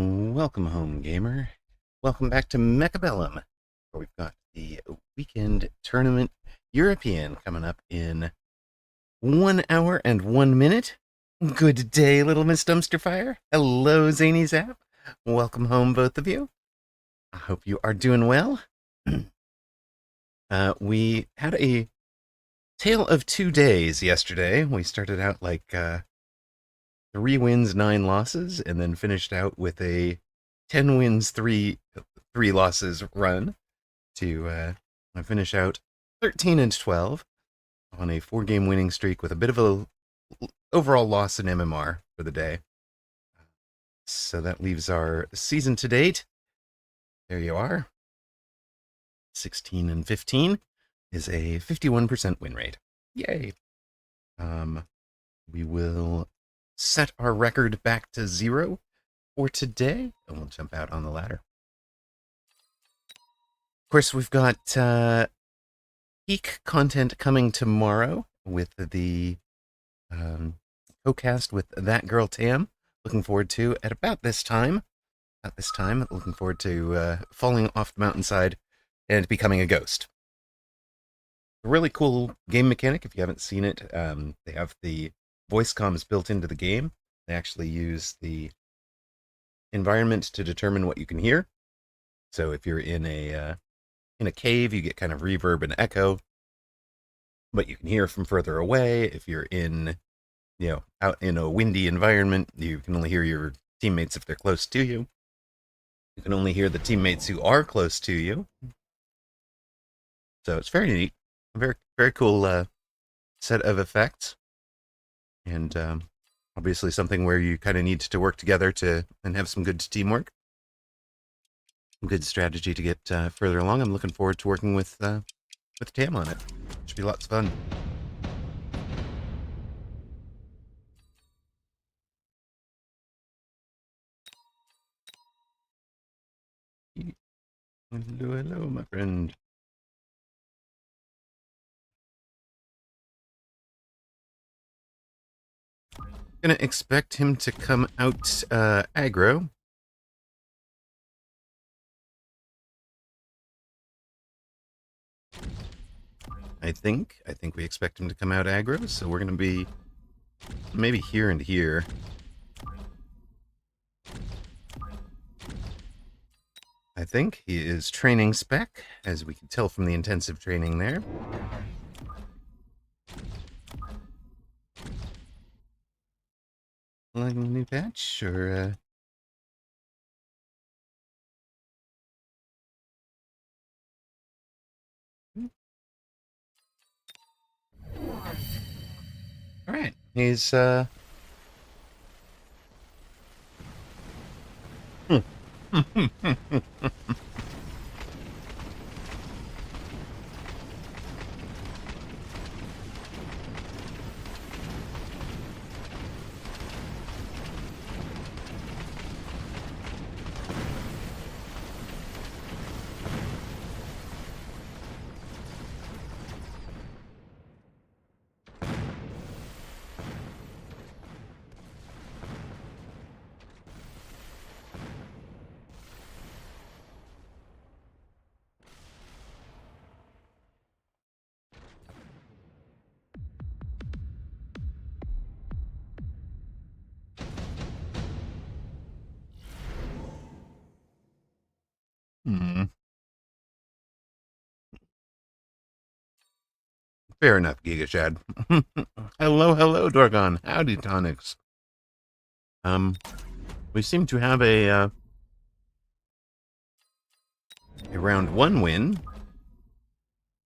Welcome home, gamer. Welcome back to Mechabellum, where we've got the weekend tournament European coming up in 1 hour and 1 minute. Good day, little Miss Dumpsterfire. Hello, Zany Zap. Welcome home, both of you. I hope you are doing well. We had a tale of 2 days yesterday. We started out like 3 wins, 9 losses, and then finished out with a 10 wins, three losses run to finish out 13-12 on a 4-game winning streak with a bit of a overall loss in MMR for the day. So that leaves our season to date. There you are. 16-15 is a 51% win rate. Yay. We will set our record back to 0 for today, and we'll jump out on the ladder. Of course, we've got peak content coming tomorrow with the SHOUTCAST with that girl Tam. Looking forward to at about this time. Looking forward to falling off the mountainside and becoming a ghost. A really cool game mechanic. If you haven't seen it, they have the voice comms built into the game. They actually use the environment to determine what you can hear. So if you're in a cave, you get kind of reverb and echo, but you can hear from further away. If you're in, out in a windy environment, you can only hear your teammates if they're close to you. You can only hear the teammates who are close to you. So it's very neat. A very, very cool set of effects. And obviously something where you kind of need to work together and have some good teamwork. Good strategy to get further along. I'm looking forward to working with Tam on it. Should be lots of fun. Hello, my friend. Gonna expect him to come out aggro. I think we expect him to come out aggro, so we're gonna be maybe here and here. I think he is training spec, as we can tell from the intensive training there. Like a new patch, or all right, he's Fair enough, Giga Chad. hello, Dorgon. Howdy, Tonics. We seem to have a round 1 win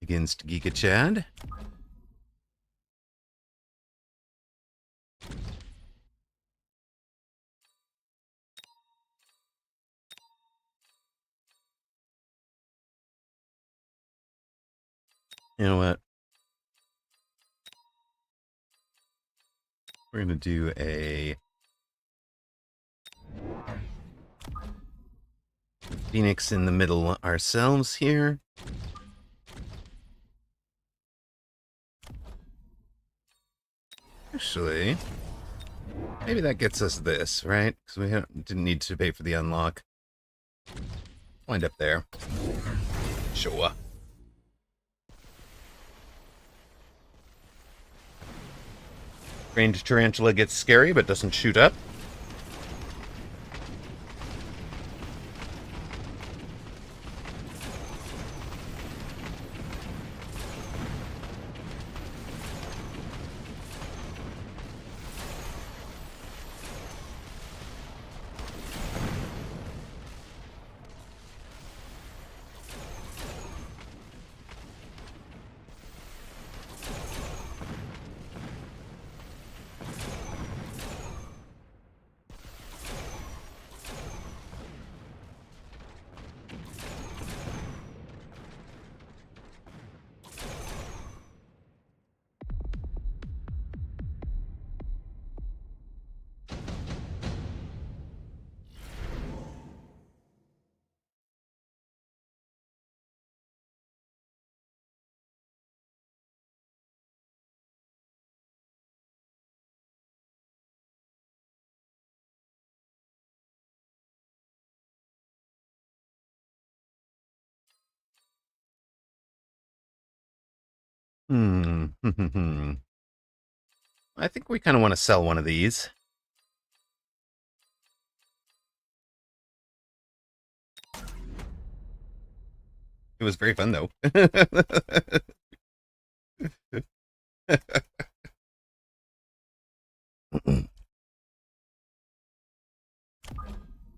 against Giga Chad. You know what? We're gonna do a Phoenix in the middle ourselves here. Actually, Maybe that gets us this, right? Because we didn't need to pay for the unlock. Wind up there. Sure. Range tarantula gets scary, but doesn't shoot up. I think we kind of want to sell one of these. It was very fun, though. Do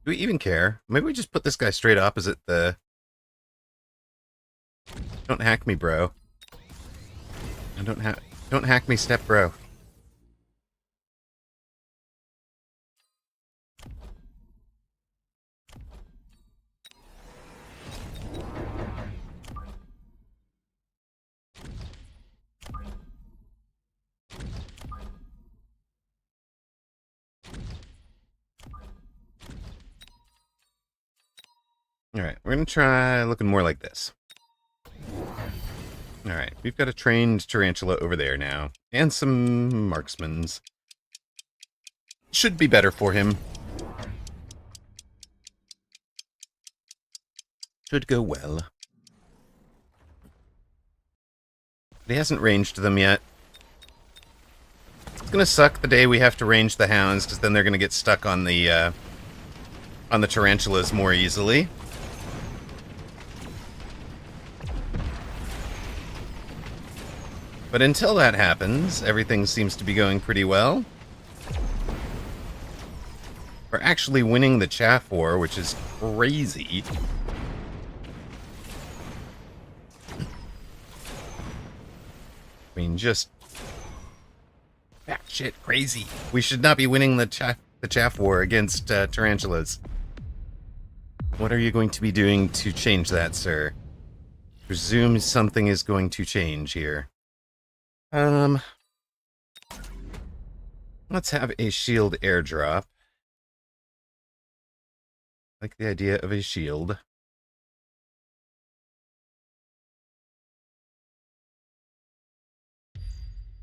we even care? Maybe we just put this guy straight opposite the... Don't hack me, bro. Don't hack me, step bro. Alright, we're gonna try looking more like this. Alright, we've got a trained tarantula over there now. And some marksmans. Should be better for him. Should go well. But he hasn't ranged them yet. It's gonna suck the day we have to range the hounds, because then they're gonna get stuck on the tarantulas more easily. But until that happens, everything seems to be going pretty well. We're actually winning the chaff war, which is crazy. I mean, just batshit crazy. We should not be winning the chaff war against tarantulas. What are you going to be doing to change that, sir? Presume something is going to change here. Let's have a shield airdrop. I like the idea of a shield.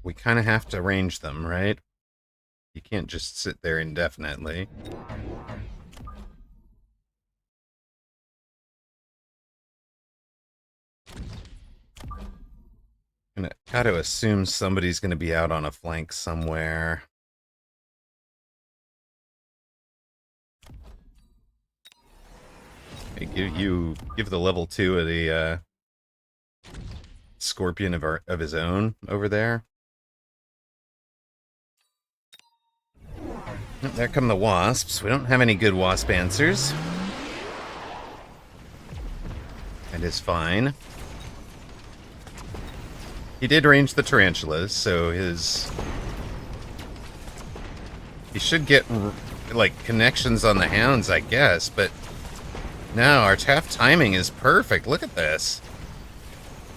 We kind of have to range them, right? You can't just sit there indefinitely. I'm gonna try to assume somebody's gonna be out on a flank somewhere. Okay, give the level 2 of the scorpion of his own over there. Oh, there come the wasps. We don't have any good wasp answers. That is fine. He did range the tarantulas, so he should get, like, connections on the hounds, I guess, but no, our chaff timing is perfect. Look at this.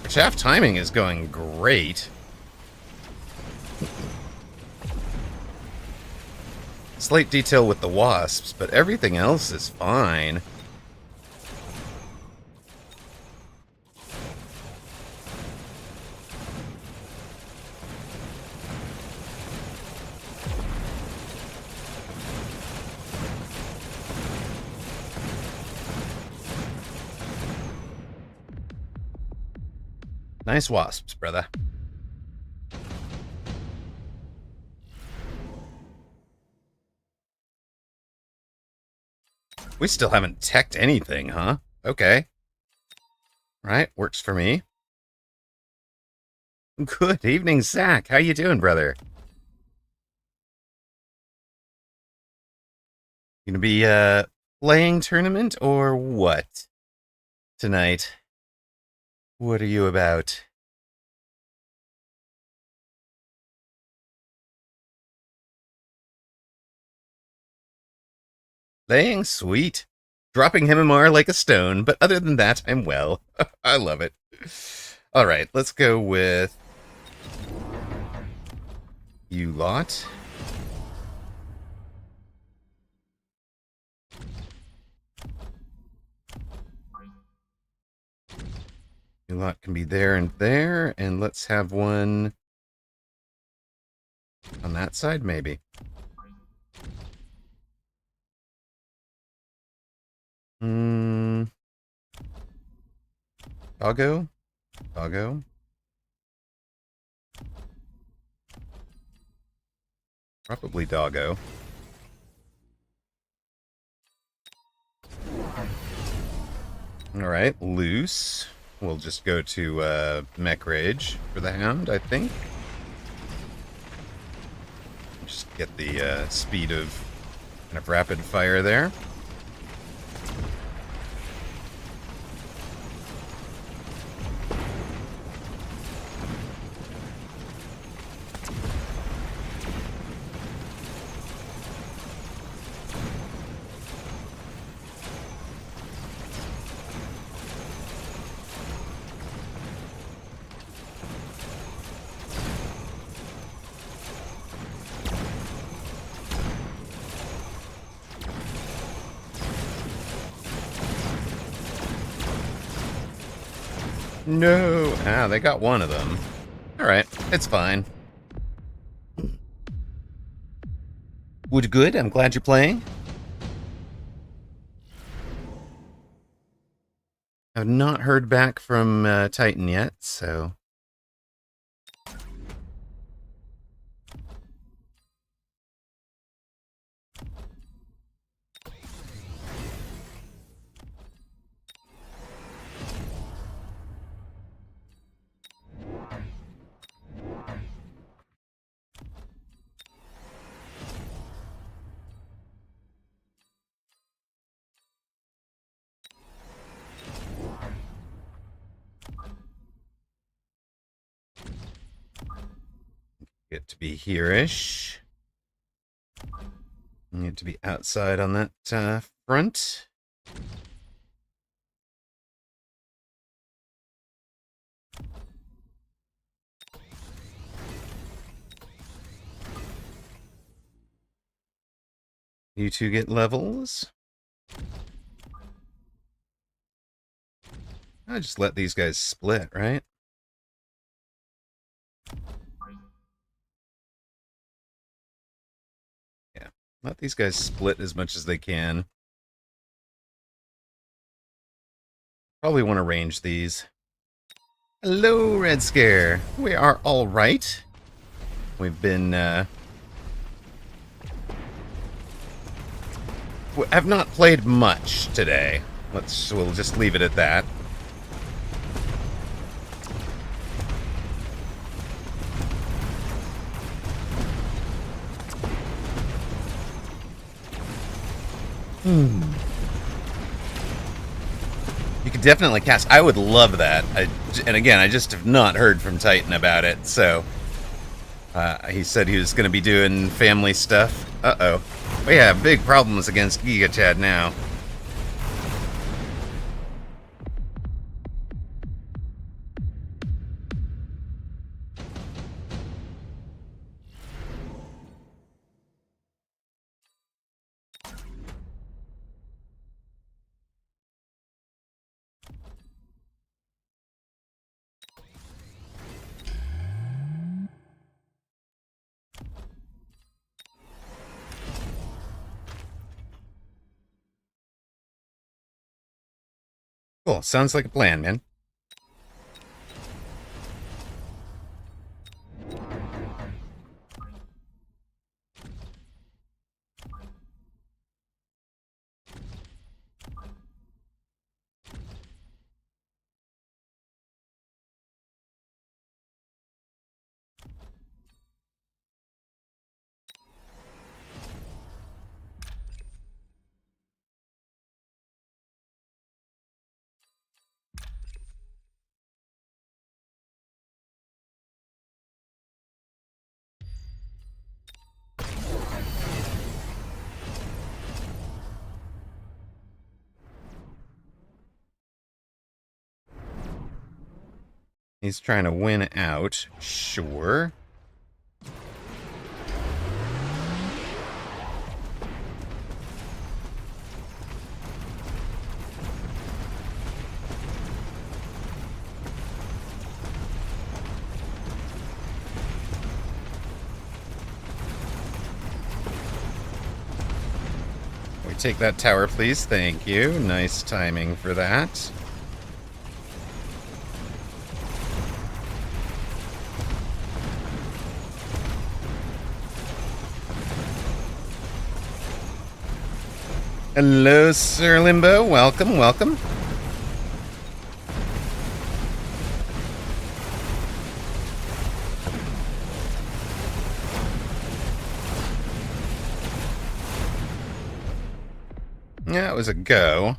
Our chaff timing is going great. Slight detail with the wasps, but everything else is fine. Nice wasps, brother. We still haven't teched anything, huh? Okay. Right, works for me. Good evening, Zach. How you doing, brother? You gonna be, playing tournament or what? Tonight? What are you about? Playing? Sweet. Dropping MMR like a stone, but other than that, I'm well. I love it. Alright, let's go with you lot. You lot can be there, and let's have one on that side, maybe. Doggo? Doggo? Probably doggo. Alright, loose. We'll just go to Mech Rage for the Hound, I think. Just get the speed of kind of rapid fire there. No! Ah, they got one of them. Alright, it's fine. Wood good, I'm glad you're playing. I've not heard back from Titan yet, so... Get to be here-ish. Need to be outside on that front. You two get levels. I just let these guys split, right? Yeah, let these guys split as much as they can. Probably want to range these. Hello, Red Scare. We are all right. We've been, have not played much today. We'll just leave it at that. You could definitely cast. I would love that. And again, I just have not heard from Titan about it. So he said he was going to be doing family stuff. Uh-oh. We have big problems against Giga Chad now. Cool. Sounds like a plan, man. He's trying to win out. Sure. We take that tower, please. Thank you. Nice timing for that. Hello, Sir Limbo. Welcome, welcome. Yeah, it was a go.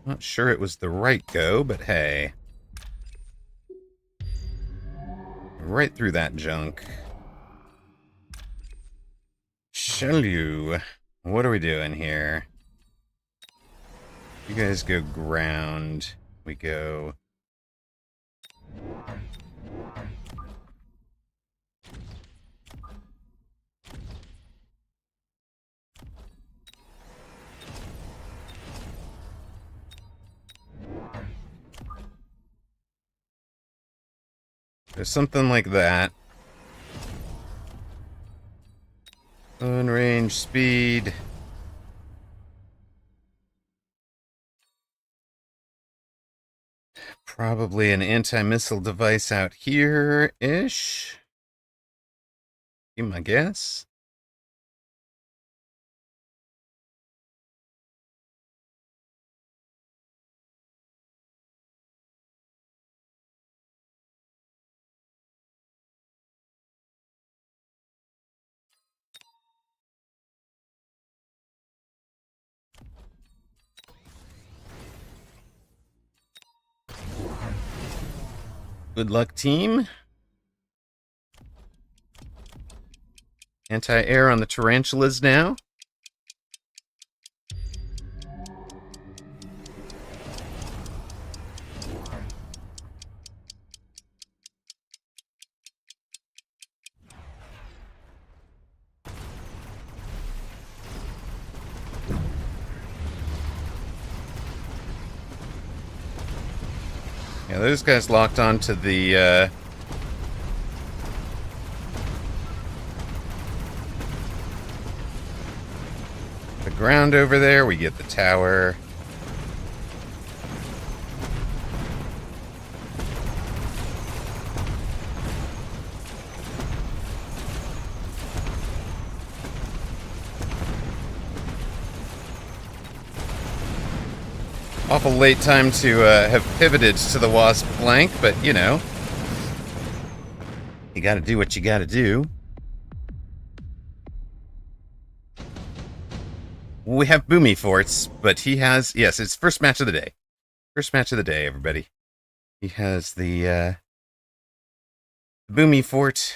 Not sure it was the right go, but hey. Right through that junk. Shaloo. What are we doing here? You guys go ground. We go... There's something like that. Own range, speed. Probably an anti-missile device out here-ish. Be my guess. Good luck, team. Anti-air on the tarantulas now. Yeah, those guys locked onto the ground over there. We get the tower. Awful late time to have pivoted to the Wasp flank, but you know, you gotta do what you gotta do. We have Boomy Forts, but he has, yes, it's first match of the day. First match of the day, everybody. He has the Boomy Fort.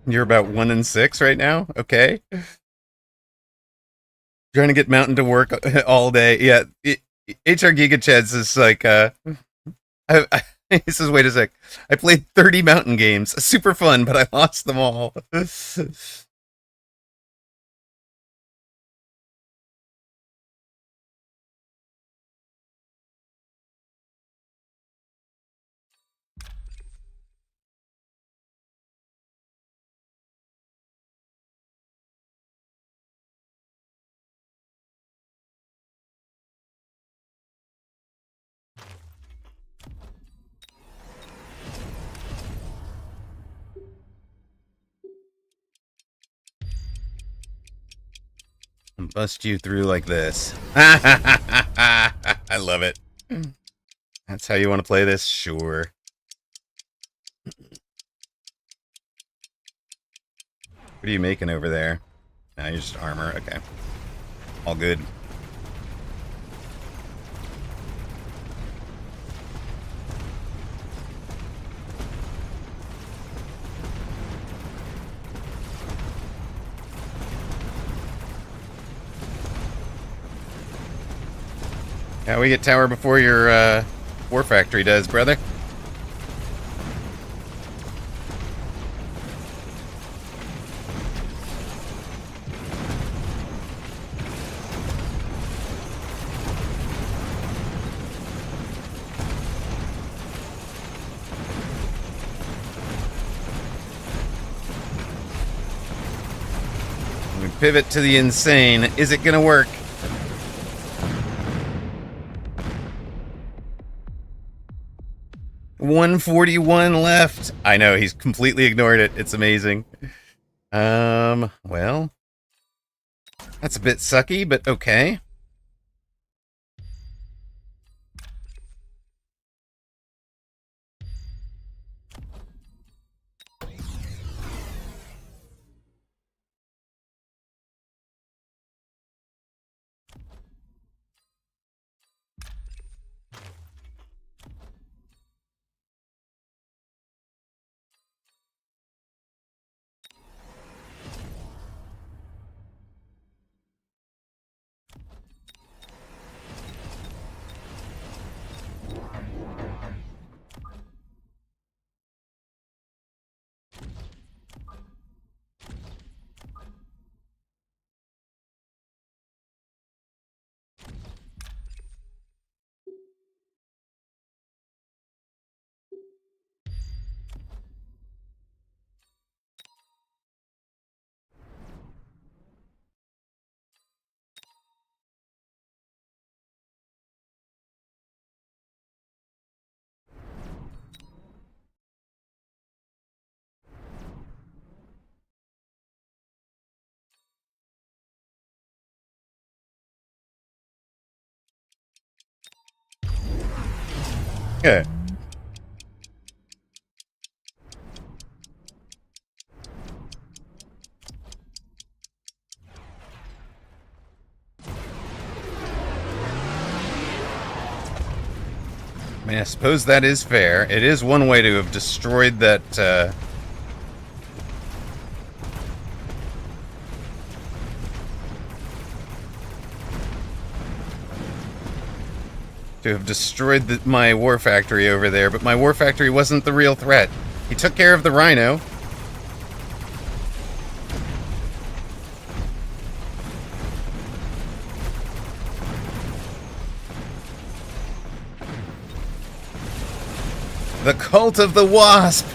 You're about 1 in 6 right now? Okay. Trying to get Mountain to work all day. Yeah, HR Gigachads is like, he says, wait a sec. I played 30 Mountain games. Super fun, but I lost them all. Bust you through like this. I love it. That's how you want to play this? Sure. What are you making over there? Now you're just armor. Okay. All good. Yeah, we get tower before your war factory does, brother. We pivot to the insane. Is it gonna work? $141 left. I know, he's completely ignored it. It's amazing. Well, that's a bit sucky, but okay. Yeah. I mean, I suppose that is fair. It is one way to have destroyed that, my war factory over there, but my war factory wasn't the real threat. He took care of the rhino. The cult of the wasp.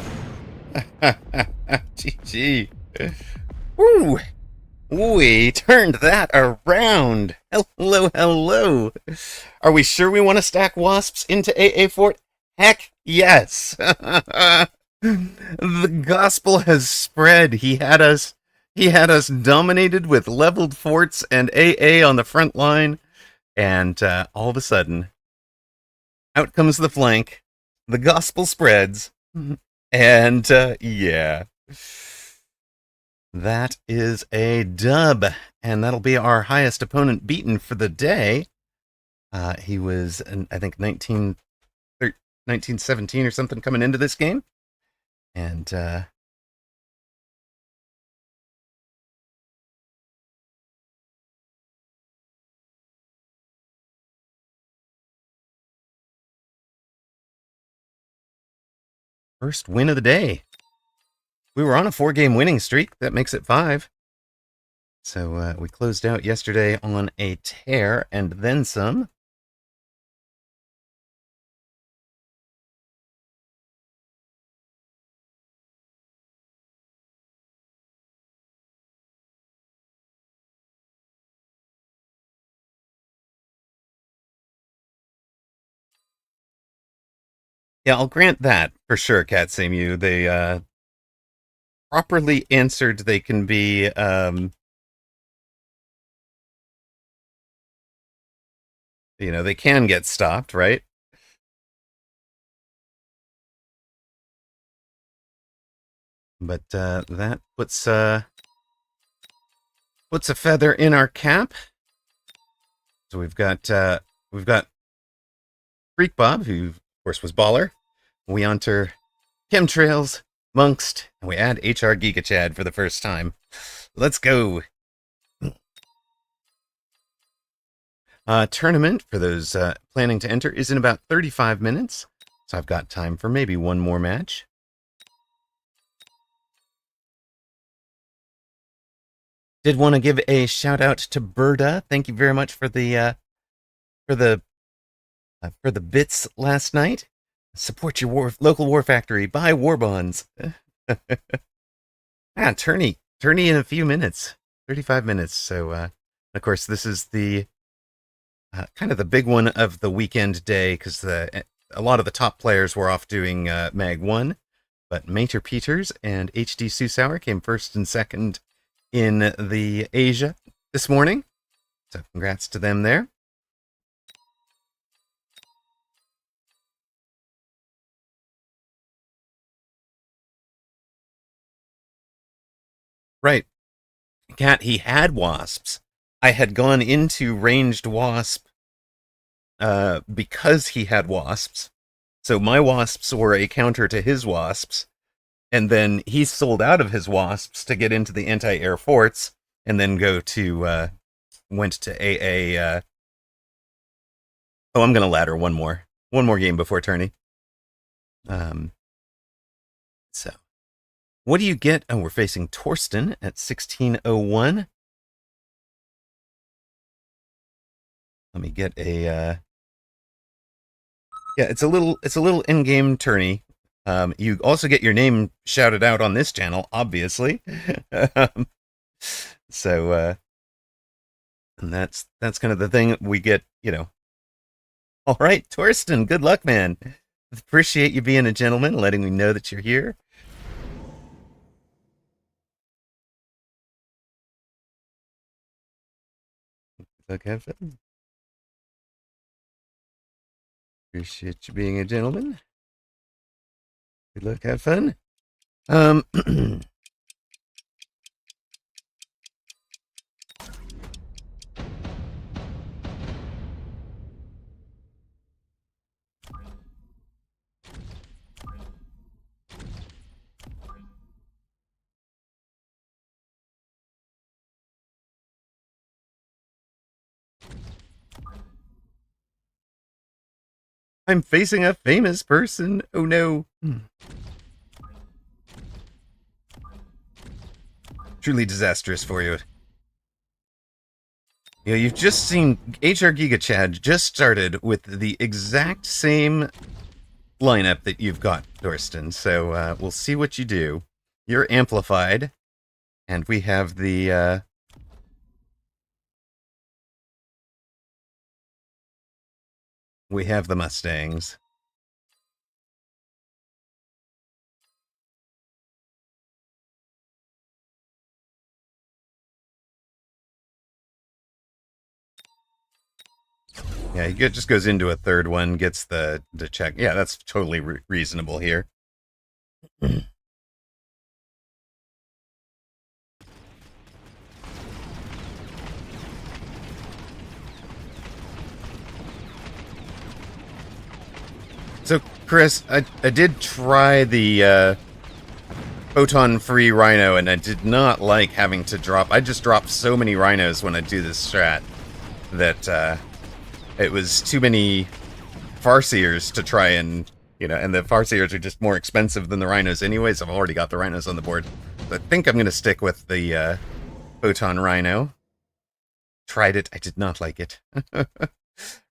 GG. Woo! We turned that around. Hello, hello. Are we sure we want to stack wasps into AA Fort? Heck yes. The gospel has spread. He had us dominated with leveled forts and AA on the front line, and all of a sudden, out comes the flank. The gospel spreads, and yeah. That is a dub, and that'll be our highest opponent beaten for the day. He was, I think, 1917 or something coming into this game. And first win of the day. We were on a 4-game winning streak. That makes it 5. So we closed out yesterday on a tear and then some. Yeah, I'll grant that for sure, Cat Samu. They properly answered, they can be they can get stopped, right? But that puts a feather in our cap. So we've got Freak Bob, who of course was Baller. We enter Chemtrails, Monkst, and we add HR Giga Chad for the first time. Let's go. Tournament for those planning to enter is in about 35 minutes, so I've got time for maybe one more match. Did want to give a shout out to Berta. Thank you very much for the for the bits last night. Support your local war factory. Buy war bonds. Tourney in a few minutes, 35 minutes. So, of course, this is the kind of the big one of the weekend day because a lot of the top players were off doing Mag 1, but Mater Peters and HD Susauer came first and second in the Asia this morning. So, congrats to them there. Right. Cat, he had wasps. I had gone into ranged wasp because he had wasps. So my wasps were a counter to his wasps. And then he sold out of his wasps to get into the anti-air forts and then went to AA. I'm going to ladder one more game before tourney. So what do you get? Oh, we're facing Torsten at 1601. Let me get a yeah, it's a little in-game tourney. You also get your name shouted out on this channel, obviously. So and that's kind of the thing we get, All right, Torsten, good luck, man. Appreciate you being a gentleman, letting me know that you're here. Look, have fun. Appreciate you being a gentleman. Good luck, have fun. I'm facing a famous person. Oh no. Truly disastrous for you. Yeah, you've just seen HR Giga Chad just started with the exact same lineup that you've got, Torsten. So we'll see what you do. You're amplified, and we have the Mustangs. Yeah, he just goes into a third one, gets the check. Yeah, that's totally reasonable here. So, Chris, I did try the photon-free rhino, and I did not like having to drop. I just dropped so many rhinos when I do this strat that it was too many Farseers to try and, and the Farseers are just more expensive than the rhinos anyways. I've already got the rhinos on the board. So I think I'm going to stick with the photon rhino. Tried it. I did not like it.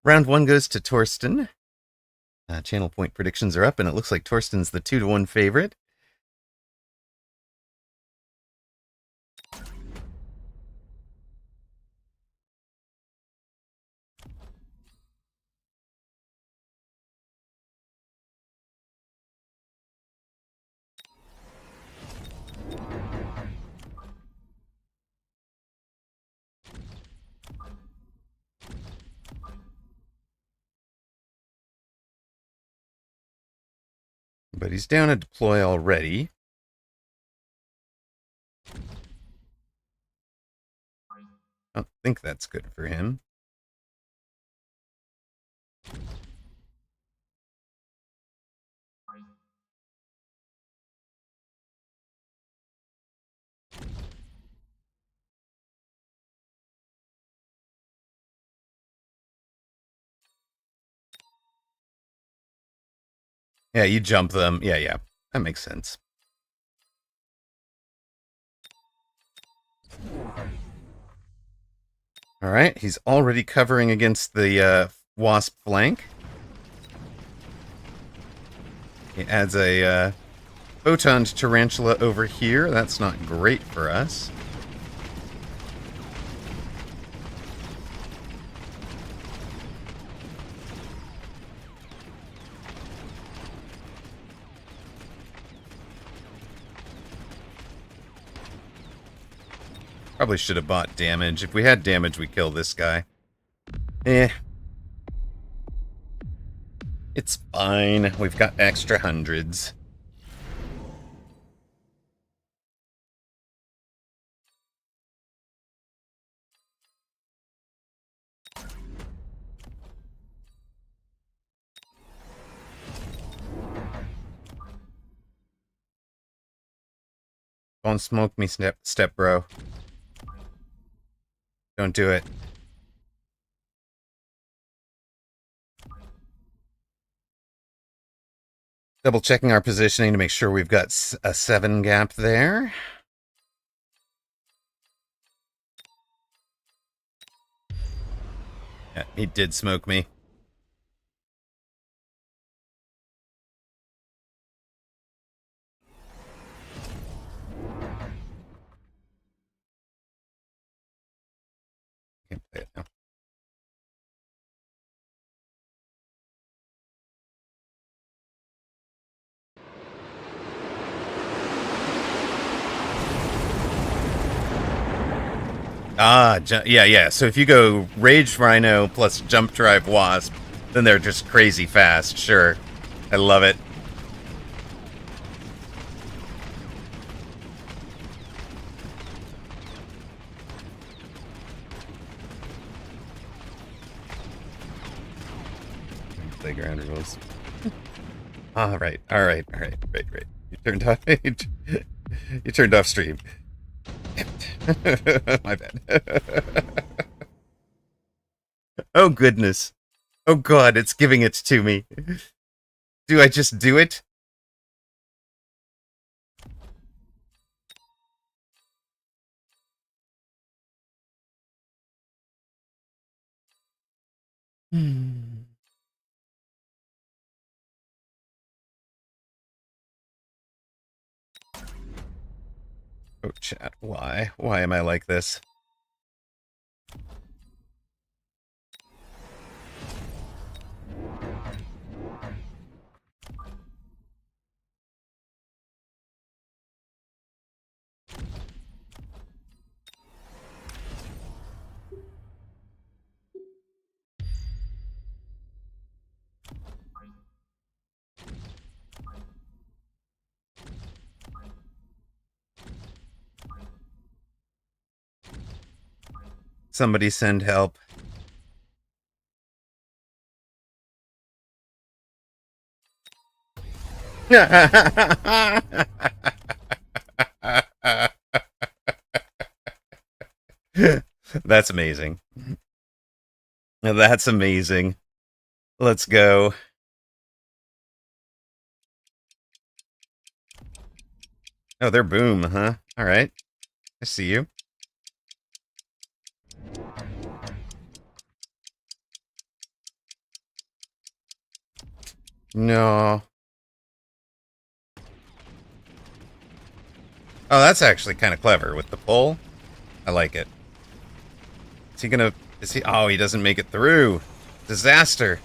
Round one goes to Torsten. Channel point predictions are up, and it looks like Torsten's the 2-1 favorite. But he's down a deploy already. I don't think that's good for him. Yeah, you jump them. Yeah, yeah. That makes sense. Alright, he's already covering against the wasp flank. He adds a photoned tarantula over here. That's not great for us. Probably should have bought damage. If we had damage, we'd kill this guy. Eh. It's fine. We've got extra hundreds. Don't smoke me, step bro. Don't do it. Double checking our positioning to make sure we've got a 7 gap there. Yeah, he did smoke me. Can't play it now. Ah, yeah, yeah. So if you go Rage Rhino plus Jump Drive Wasp, then they're just crazy fast. Sure. I love it. Playground rules. All right. Right. You turned off. You turned off stream. My bad. Oh goodness. Oh god, it's giving it to me. Do I just do it? Oh, chat, why? Why am I like this? Somebody send help. That's amazing. That's amazing. Let's go. Oh, they're boom, huh? All right. I see you. No. Oh, that's actually kind of clever with the pull. I like it. Is he gonna... Is he... Oh, he doesn't make it through. Disaster.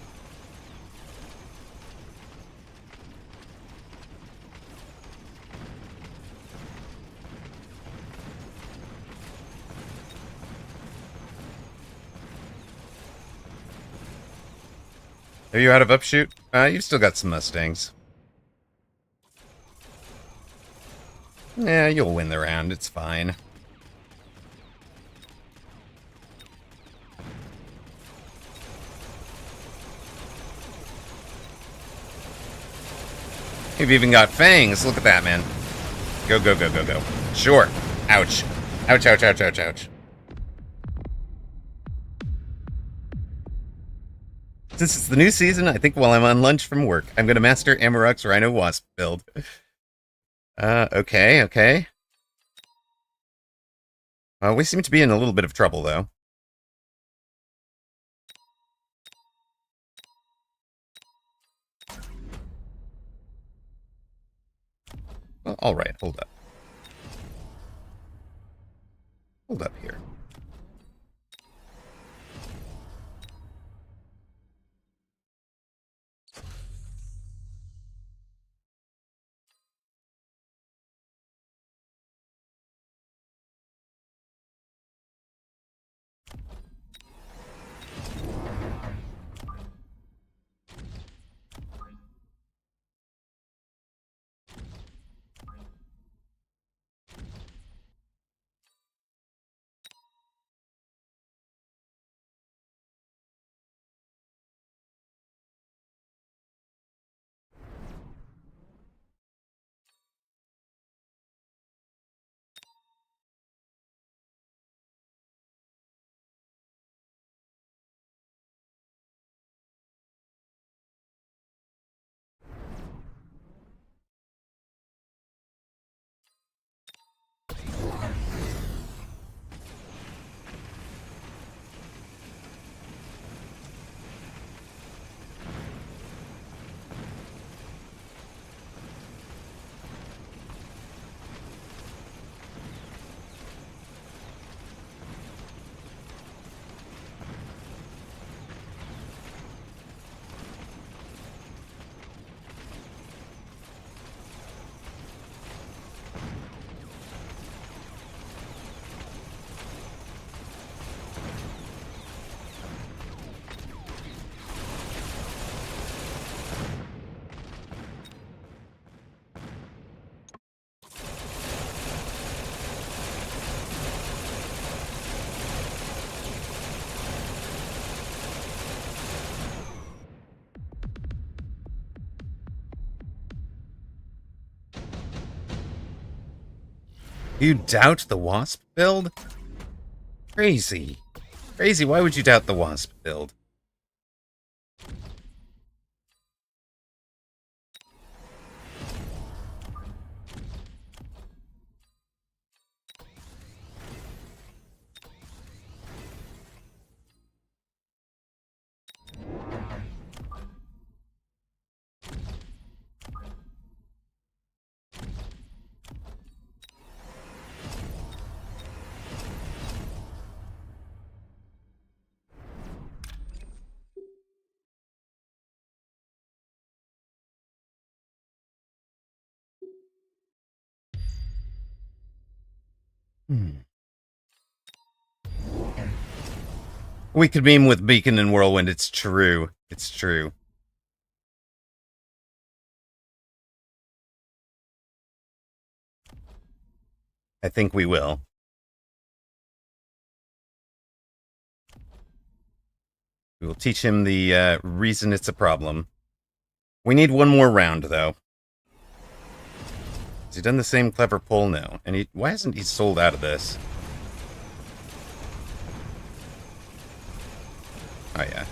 Are you out of upshoot? You've still got some Mustangs. Yeah, you'll win the round. It's fine. You've even got fangs. Look at that, man. Go, go, go, go, go. Sure. Ouch. Ouch, ouch, ouch, ouch, ouch. Since it's the new season, I think while I'm on lunch from work, I'm going to master Amarok's Rhino Wasp build. Okay, okay. We seem to be in a little bit of trouble, though. Well, alright, hold up. Hold up here. You doubt the Wasp build? Crazy. Crazy, why would you doubt the Wasp build? We could meme with Beacon and Whirlwind, it's true. It's true. I think we will. We will teach him the reason it's a problem. We need one more round, though. Has he done the same clever pull? No. And why hasn't he sold out of this? Oh, yeah.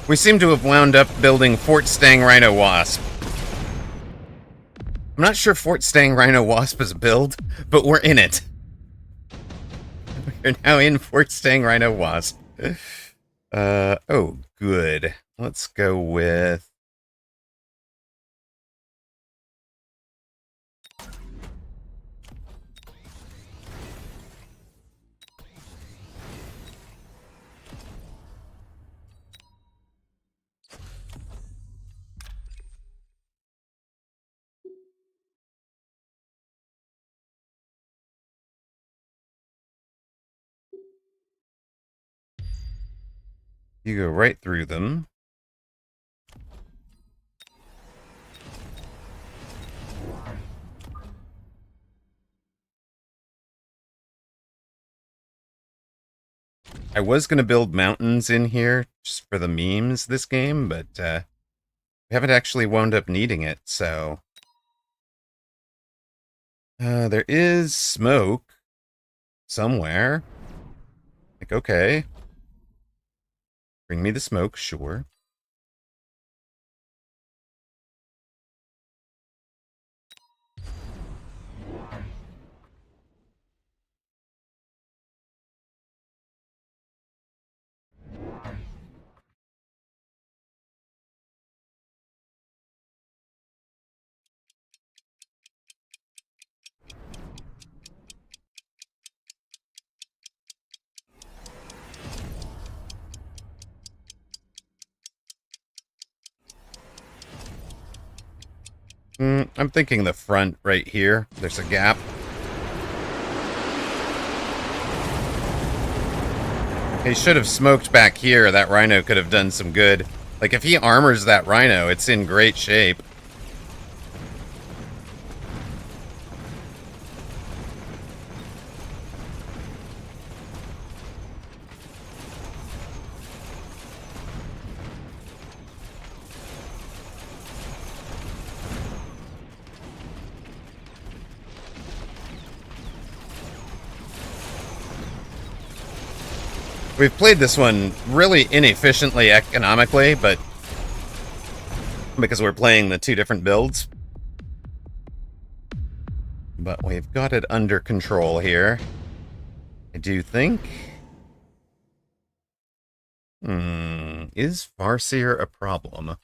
We seem to have wound up building Fort Stang Rhino Wasp. I'm not sure Fort Stang Rhino Wasp is a build, but we're in it. We're now in Fort Stang Rhino Wasp. Oh, good. Let's go with... You go right through them. I was going to build mountains in here just for the memes this game, but we haven't actually wound up needing it, so... there is smoke somewhere. Like, okay. Bring me the smoke, sure. I'm thinking the front right here. There's a gap. He should have smoked back here. That rhino could have done some good. Like, if he armors that rhino, it's in great shape. We've played this one really inefficiently economically, but because we're playing the two different builds. But we've got it under control here. I do think... is Farseer a problem?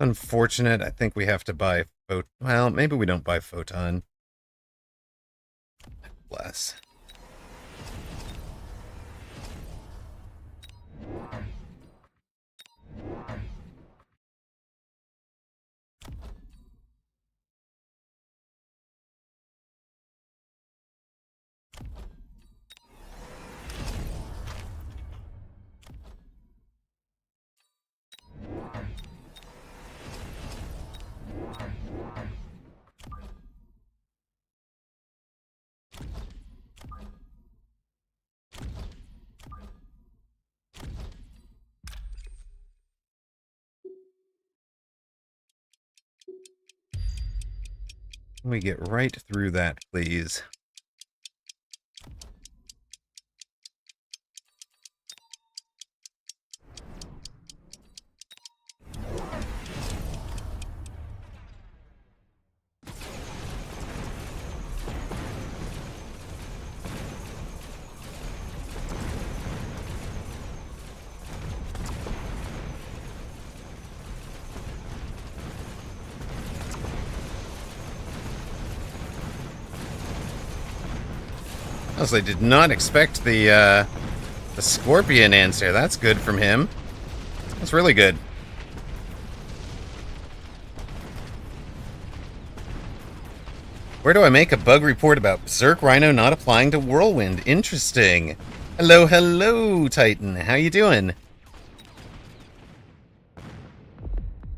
Unfortunate. I think we have to buy... well, maybe we don't buy Photon. Bless. Can we get right through that, please? Honestly, did not expect the scorpion answer. That's good from him. That's really good. Where do I make a bug report about Berserk Rhino not applying to Whirlwind? Interesting. Hello, hello, Titan. How you doing?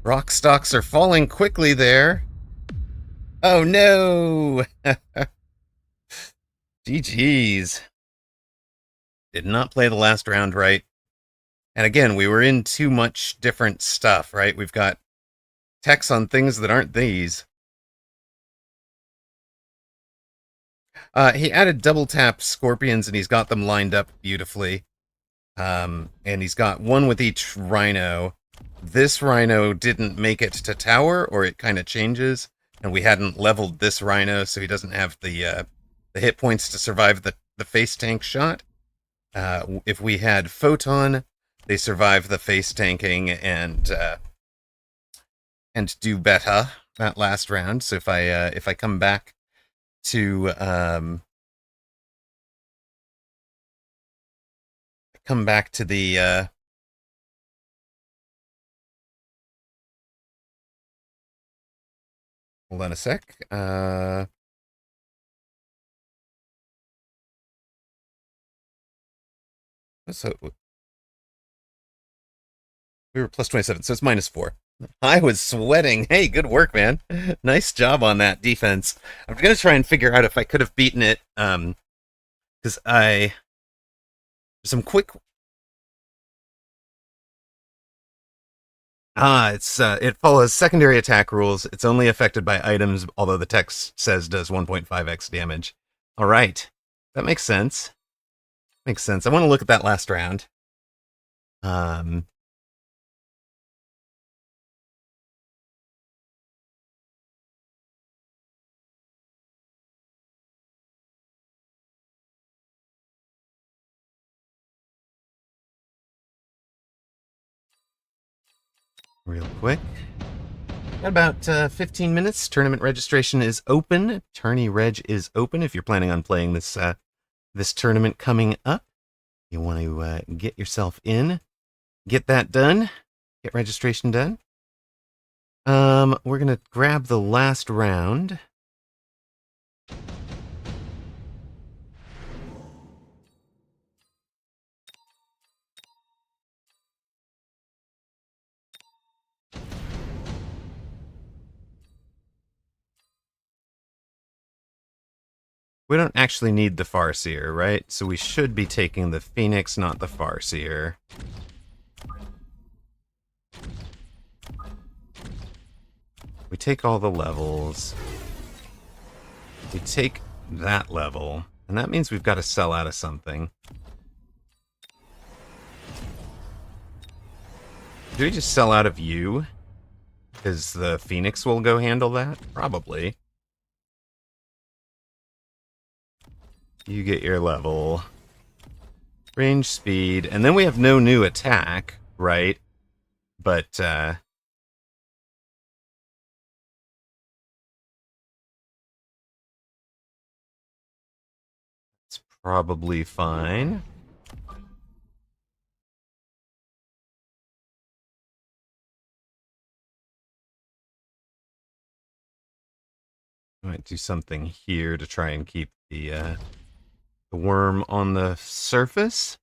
Rock stocks are falling quickly there. Oh no! GG's. Did not play the last round right. And again, we were in too much different stuff, right? We've got techs on things that aren't these. He added double tap scorpions and he's got them lined up beautifully. And he's got one with each rhino. This rhino didn't make it to tower, or it kind of changes. And we hadn't leveled this rhino, so he doesn't have the hit points to survive the face tank shot. If we had Photon, they survive the face tanking and do better that last round. So if I come back to the hold on a sec. So we were plus 27, so it's -4. I was sweating. Hey, good work, man. Nice job on that defense. I'm gonna try and figure out if I could have beaten it. Because some quick. It follows secondary attack rules. It's only affected by items, although the text says does 1.5x damage. All right, that makes sense. Makes sense. I want to look at that last round. Real quick. Got about 15 minutes. Tournament registration is open. Tourney Reg is open if you're planning on playing this tournament coming up. You want to get yourself in, get that done, get registration done. We're gonna grab the last round. We don't actually need the Farseer, right? So we should be taking the Phoenix, not the Farseer. We take all the levels. We take that level. And that means we've got to sell out of something. Do we just sell out of you? Because the Phoenix will go handle that? Probably. You get your level. Range, speed, and then we have no new attack, right? But, it's probably fine. I might do something here to try and keep the worm on the surface.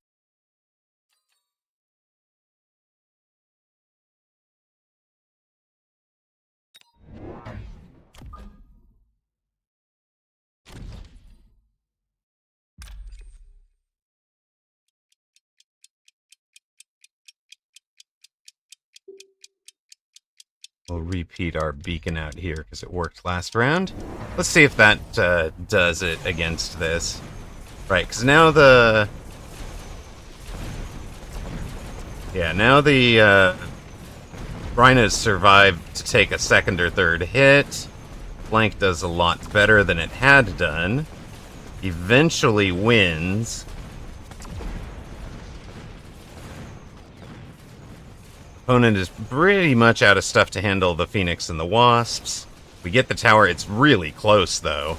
We'll repeat our beacon out here because it worked last round. Let's see if that does it against this. Right, because now the... Yeah, now the Rhinos survived to take a second or third hit. Flank does a lot better than it had done. Eventually wins. Opponent is pretty much out of stuff to handle the Phoenix and the Wasps. We get the tower. It's really close, though.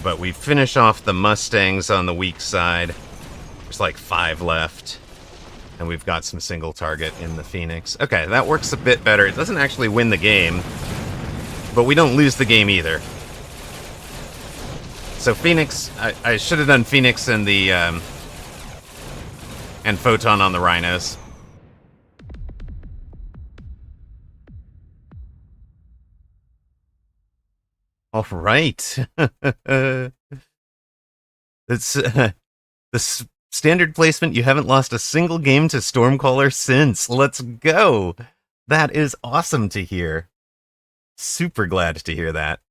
But we finish off the Mustangs on the weak side. There's like 5 left. And we've got some single target in the Phoenix. Okay, that works a bit better. It doesn't actually win the game. But we don't lose the game either. So Phoenix... I should have done Phoenix and the... and Photon on the Rhinos. All right. It's the standard placement. You haven't lost a single game to Stormcaller since. Let's go. That is awesome to hear. Super glad to hear that.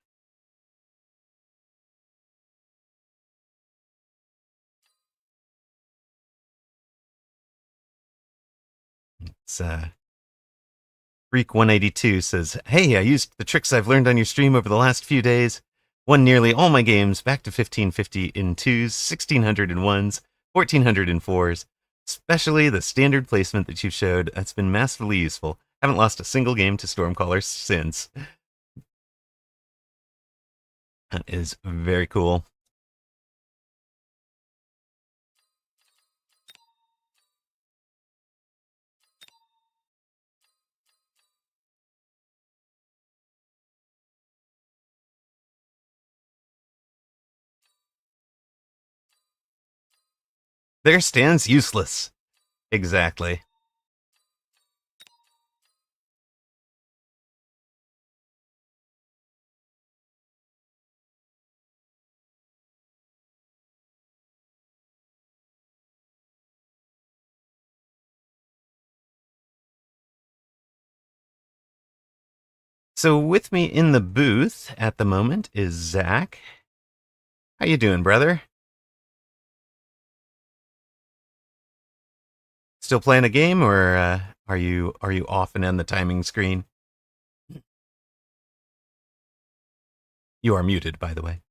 It's Freak182 says, "Hey, I used the tricks I've learned on your stream over the last few days. Won nearly all my games, back to 1550 in 2s, 1600 in 1s, 1404s, especially the standard placement that you showed. That's been massively useful. Haven't lost a single game to Stormcaller since. That is very cool. There stands useless. Exactly. So with me in the booth at the moment is Zach. How you doing, brother? Still playing a game, or are you off and on the timing screen? You are muted, by the way.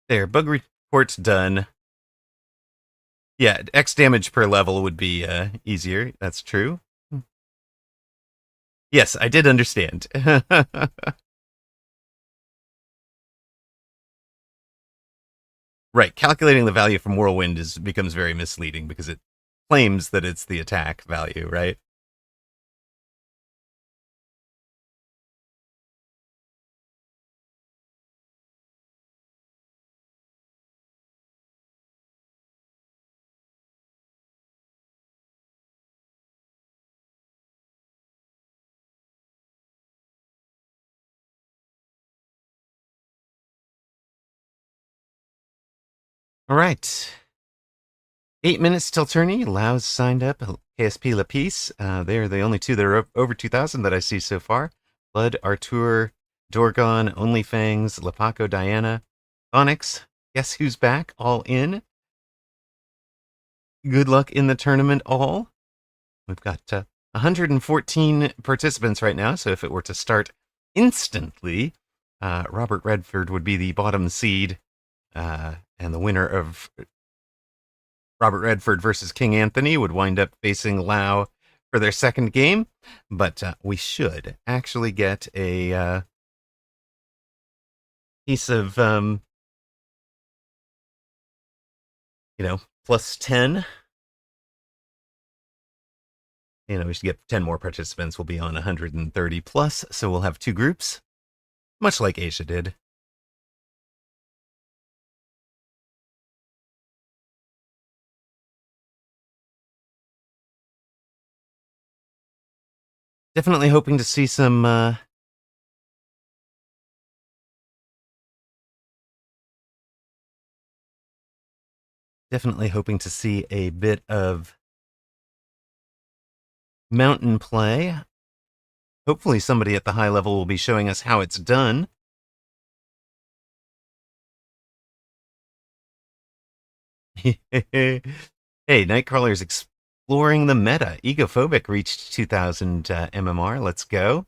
There, bug report's done. Yeah, X damage per level would be easier. That's true. Yes, I did understand. Right, calculating the value from Whirlwind becomes very misleading because it claims that it's the attack value, right? All right. 8 minutes till tourney. Lau's signed up. KSP Lapice. They are the only two that are over 2,000 that I see so far. Blood, Artur, Dorgon, Onlyfangs, Lapaco, Diana, Onyx. Guess who's back? All in. Good luck in the tournament, all. We've got 114 participants right now, so if it were to start instantly, Robert Redford would be the bottom seed, and the winner of Robert Redford versus King Anthony would wind up facing Lau for their second game. But we should actually get a piece of, plus 10. We should get 10 more participants. We'll be on 130 plus, so we'll have two groups, much like Asia did. Definitely hoping to see some definitely hoping to see a bit of mountain play. Hopefully somebody at the high level will be showing us how it's done. Hey, Nightcrawler's exploring the meta. Egophobic reached 2,000 MMR. Let's go.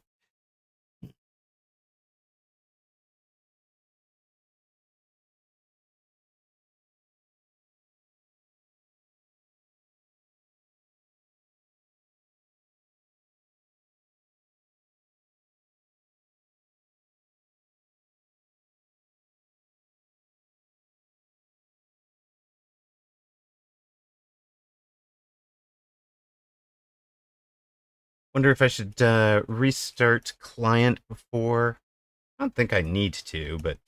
Wonder if I should restart client before. I don't think I need to, but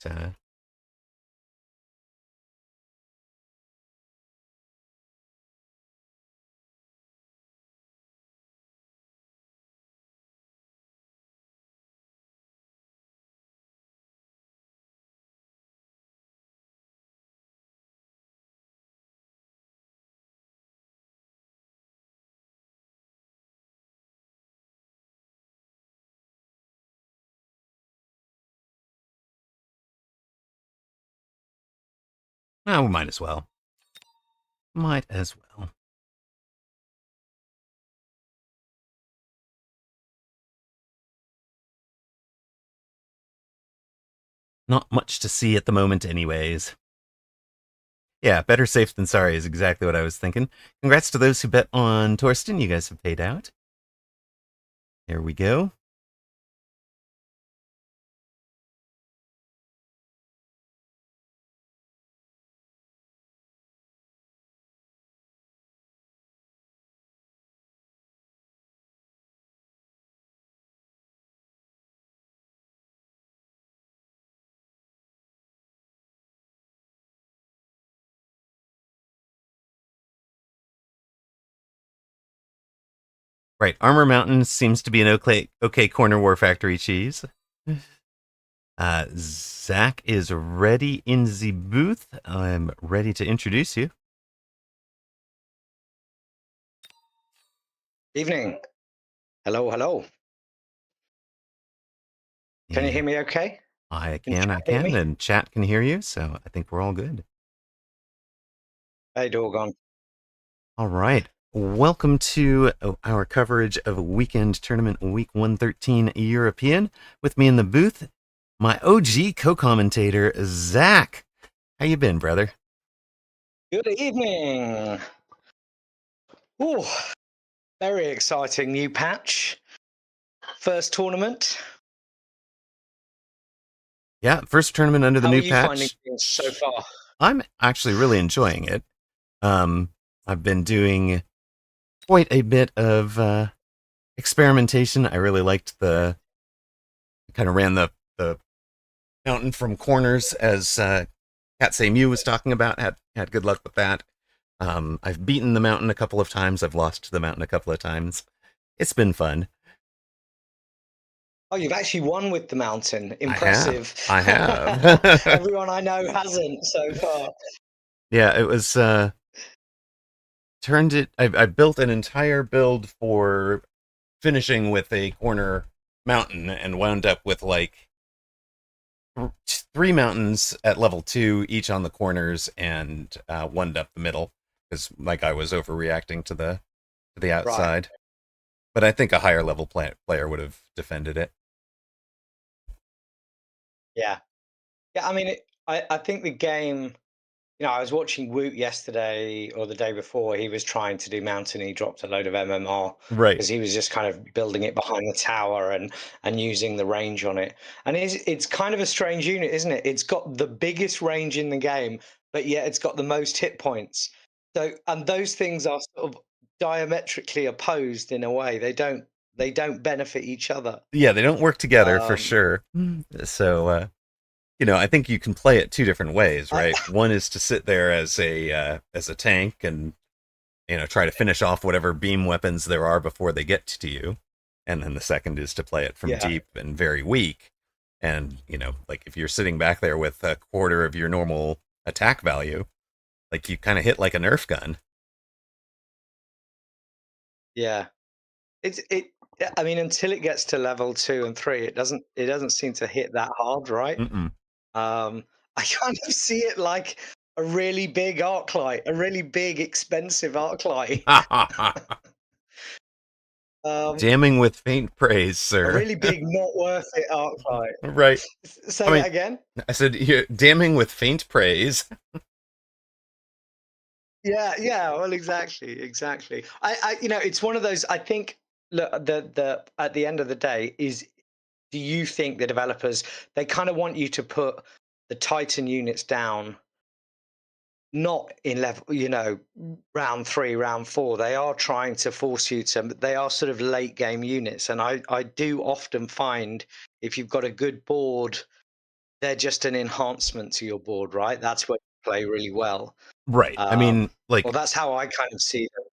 Oh, we might as well. Might as well. Not much to see at the moment, anyways. Yeah, better safe than sorry is exactly what I was thinking. Congrats to those who bet on Torsten. You guys have paid out. Here we go. Right, Armor Mountain seems to be an okay corner war factory cheese. Zach is ready in the booth. I'm ready to introduce you. Evening. Hello, hello. Can you hear me okay? I can, and chat can hear you, so I think we're all good. Hey, doggone. All right. Welcome to our coverage of Weekend Tournament Week 113 European. With me in the booth, my OG co-commentator, Zach. How you been, brother? Good evening. Ooh, very exciting new patch. First tournament. Yeah, first tournament under the new patch. How are you finding things so far? I'm actually really enjoying it. I've been doing quite a bit of experimentation. I really liked kind of ran the mountain from corners, as Cat Say Mew was talking about. Had good luck with that. I've beaten the mountain a couple of times. I've lost the mountain a couple of times. It's been fun. Oh, you've actually won with the mountain. Impressive. I have. Everyone I know hasn't so far. Yeah, it was turned it. I built an entire build for finishing with a corner mountain and wound up with like 3 mountains at level 2, each on the corners, and one up the middle because my guy was overreacting to the outside. Right. But I think a higher level player would have defended it. Yeah. I mean, I think the game. I was watching Woot yesterday or the day before. He was trying to do mountain. He dropped a load of MMR, right? Because he was just kind of building it behind the tower and using the range on it. And it's kind of a strange unit, isn't it? It's got the biggest range in the game, but yet it's got the most hit points. And those things are sort of diametrically opposed in a way. They don't benefit each other. Yeah, they don't work together for sure. So I think you can play it 2 different ways, right? One is to sit there as a tank and try to finish off whatever beam weapons there are before they get to you, and then the second is to play it from deep and very weak. And like if you're sitting back there with a quarter of your normal attack value, like you kind of hit like a Nerf gun. Yeah, I mean, until it gets to level 2 and 3, it doesn't seem to hit that hard, right? I kind of see it like a really big arc light, a really big, expensive arc light. Damning with faint praise, sir. A really big, not worth it arc light. Right. Say that again. I said, you're damning with faint praise. Yeah. Well, exactly. It's one of those. I think. Look, the at the end of the day is. Do you think the developers, they kind of want you to put the Titan units down, not in level, round 3, round 4. They are trying to force you to, they are sort of late game units. And I do often find if you've got a good board, they're just an enhancement to your board, right? That's where you play really well. Right. I mean, like, well, that's how I kind of see them.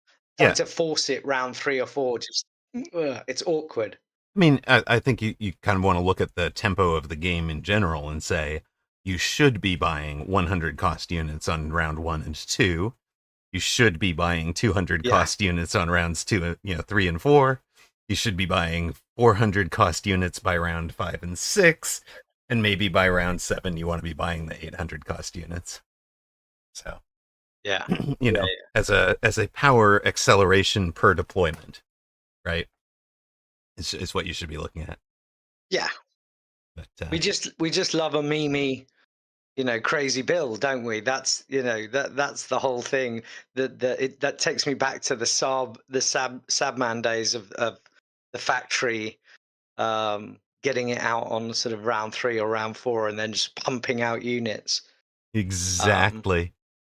Trying to force it round 3 or 4, just, it's awkward. I mean, I think you kind of want to look at the tempo of the game in general and say you should be buying 100 cost units on round 1 and 2. You should be buying 200 cost units on rounds 2, 3 and 4. You should be buying 400 cost units by round 5 and 6, and maybe by round 7 you want to be buying the 800 cost units. So, Yeah. you know, as a power acceleration per deployment, right? Is what you should be looking at. Yeah. But We just love a meme, crazy build, don't we? That's that's the whole thing. That takes me back to the Sabman days of the factory, getting it out on sort of round 3 or round 4, and then just pumping out units. exactly.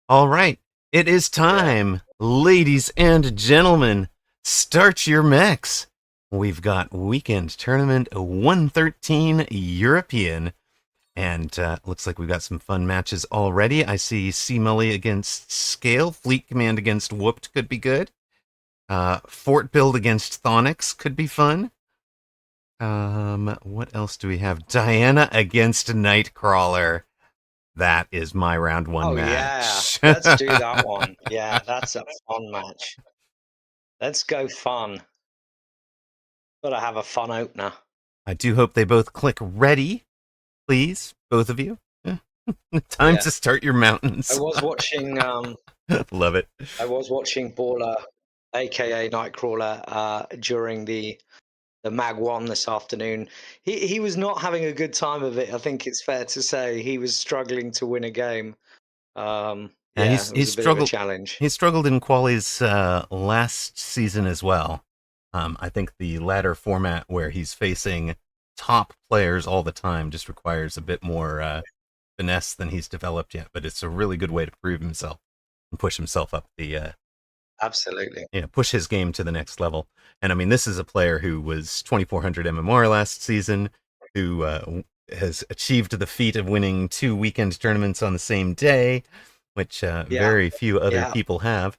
All right, it is Yeah. time, ladies and gentlemen. Start your mechs. We've got weekend tournament 113 European. And looks like we've got some fun matches already. I see C. Mully against Scale. Fleet Command against Whooped could be good. Fort Build against Thonix could be fun. What else do we have? Diana against Nightcrawler. That is my round one Oh yeah, match. let's do that one. Yeah, that's a fun match. Let's go fun. Gotta have a fun opener. I do hope they both click ready, please, both of you. Time Yeah. to start your mountains. I was watching Love it. I was watching Baller, aka Nightcrawler, during the Mag 1 this afternoon. He was not having a good time of it, I think it's fair to say. He was struggling to win a game. Yeah, Yeah, it was a bit of a challenge. He struggled in qualies last season as well. I think the latter format where he's facing top players all the time just requires a bit more finesse than he's developed yet. But it's a really good way to prove himself and push himself up the Absolutely. push his game to the next level. And I mean, this is a player who was 2400 MMR last season, who has achieved the feat of winning 2 weekend tournaments on the same day, which very few other people have.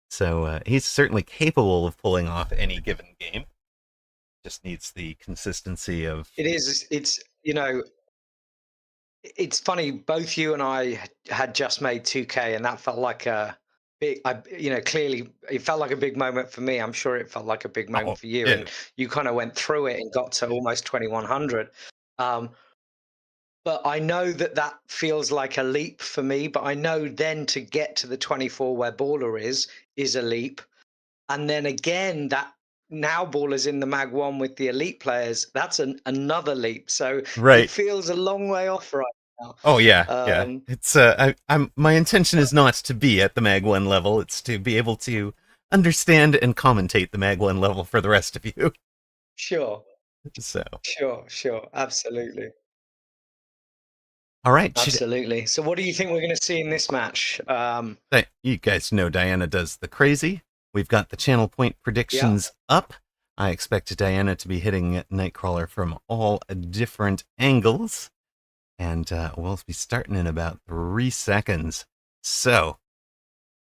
So he's certainly capable of pulling off any given game. Just needs the consistency of. It is. It's funny. Both you and I had just made 2K, and that felt like a big. Clearly, it felt like a big moment for me. I'm sure it felt like a big moment for you, and you kind of went through it and got to almost 2100. But I know that feels like a leap for me. But I know then to get to the 24 where Baller is a leap, and then again that. Now Baller's in the Mag 1 with the elite players. That's another leap. So Right. It feels a long way off right now. Oh yeah, yeah. It's my intention is not to be at the Mag 1 level. It's to be able to understand and commentate the Mag 1 level for the rest of you. Sure. So. Sure. Absolutely. All right. Absolutely. So what do you think we're going to see in this match? You guys know Diana does the crazy. We've got the channel point predictions up. I expect Diana to be hitting Nightcrawler from all different angles. And we'll be starting in about 3 seconds. So,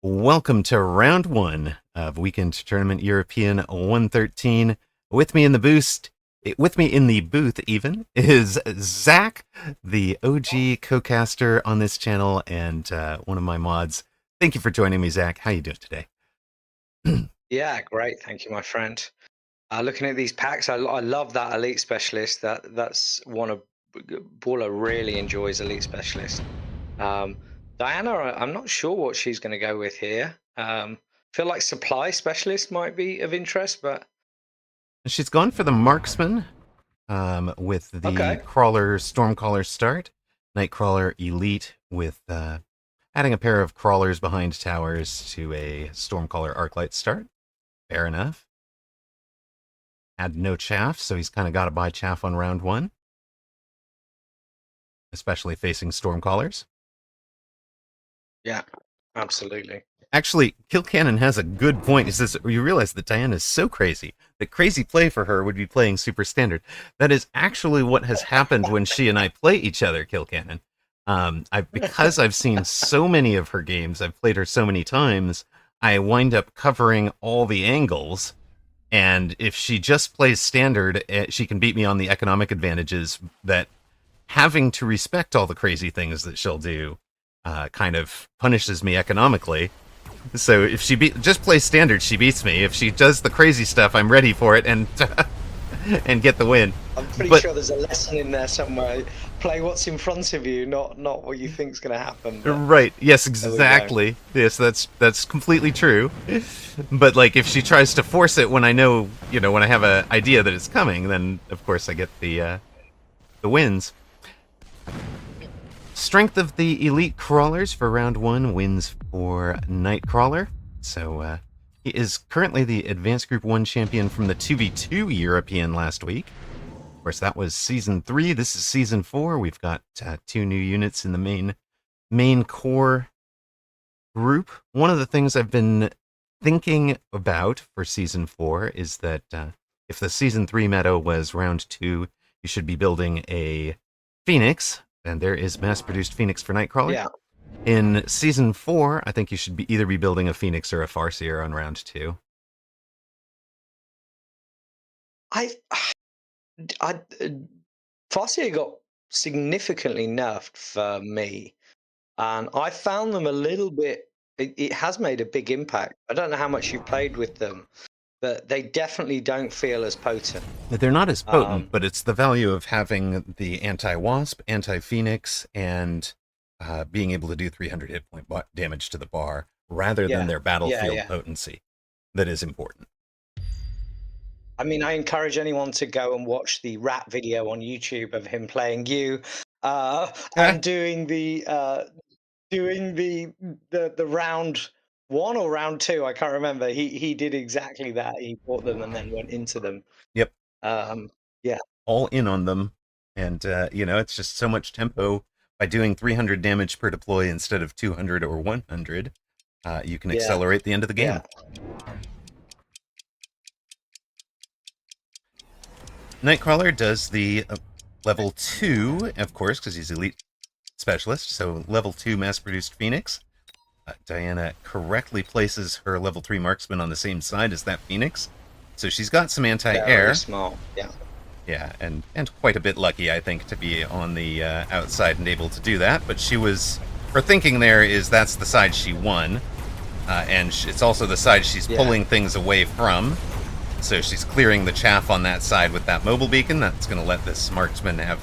welcome to round 1 of Weekend Tournament European 113. With me in the booth, even, is Zach, the OG co-caster on this channel and one of my mods. Thank you for joining me, Zach. How you doing today? Yeah, great. Thank you, my friend. Looking at these packs, I love that elite specialist. That's one of Baller really enjoys elite specialist. Diana, I'm not sure what she's going to go with here. Feel like supply specialist might be of interest, but she's gone for the marksman with the crawler stormcaller start, Nightcrawler elite with adding a pair of crawlers behind towers to a Stormcaller Arclight start. Fair enough. Had no chaff, so he's kind of got to buy chaff on round 1. Especially facing Stormcallers. Yeah, absolutely. Actually, Kilcannon has a good point. He says, you realize that Diana is so crazy. The crazy play for her would be playing Super Standard. That is actually what has happened when she and I play each other, Kilcannon. Because I've seen so many of her games, I've played her so many times, I wind up covering all the angles, and if she just plays standard, she can beat me on the economic advantages that having to respect all the crazy things that she'll do kind of punishes me economically. So if she just plays standard, she beats me. If she does the crazy stuff, I'm ready for it, and and get the win. I'm pretty But sure there's a lesson in there somewhere. Play what's in front of you, not what you think's going to happen. But right, yes, there we go. exactly. Yes, that's completely true. But like, if she tries to force it when I know, when I have an idea that it's coming, then of course I get the wins. Strength of the elite crawlers for round 1 wins for Nightcrawler. So he is currently the Advanced Group 1 champion from the 2v2 European last week. Of course, that was Season 3. This is Season 4. We've got 2 new units in the main core group. One of the things I've been thinking about for Season 4 is that if the Season 3 meta was round 2, you should be building a Phoenix, and there is mass-produced Phoenix for Nightcrawler. Yeah. In Season 4, I think you should either be building a Phoenix or a Farseer on round 2. Farseer got significantly nerfed for me, and I found them a little bit. It has made a big impact. I don't know how much you've played with them, but they definitely don't feel as potent. They're not as potent, but it's the value of having the anti-wasp, anti-phoenix, and being able to do 300 hit point damage to the bar rather than their battlefield potency that is important. I mean, I encourage anyone to go and watch the rat video on YouTube of him playing you and doing the round 1 or round 2. I can't remember. He did exactly that. He fought them and then went into them. Yep. Yeah. All in on them, and it's just so much tempo. By doing 300 damage per deploy instead of 200 or 100, you can accelerate the end of the game. Yeah. Nightcrawler does the level 2, of course, because he's elite specialist, so level 2 mass-produced Phoenix. Diana correctly places her level 3 marksman on the same side as that Phoenix, so she's got some anti-air. Very small, yeah. Yeah, and quite a bit lucky, I think, to be on the outside and able to do that. But her thinking there is that's the side she won, and it's also the side she's pulling things away from. So she's clearing the chaff on that side with that mobile beacon. That's going to let this marksman have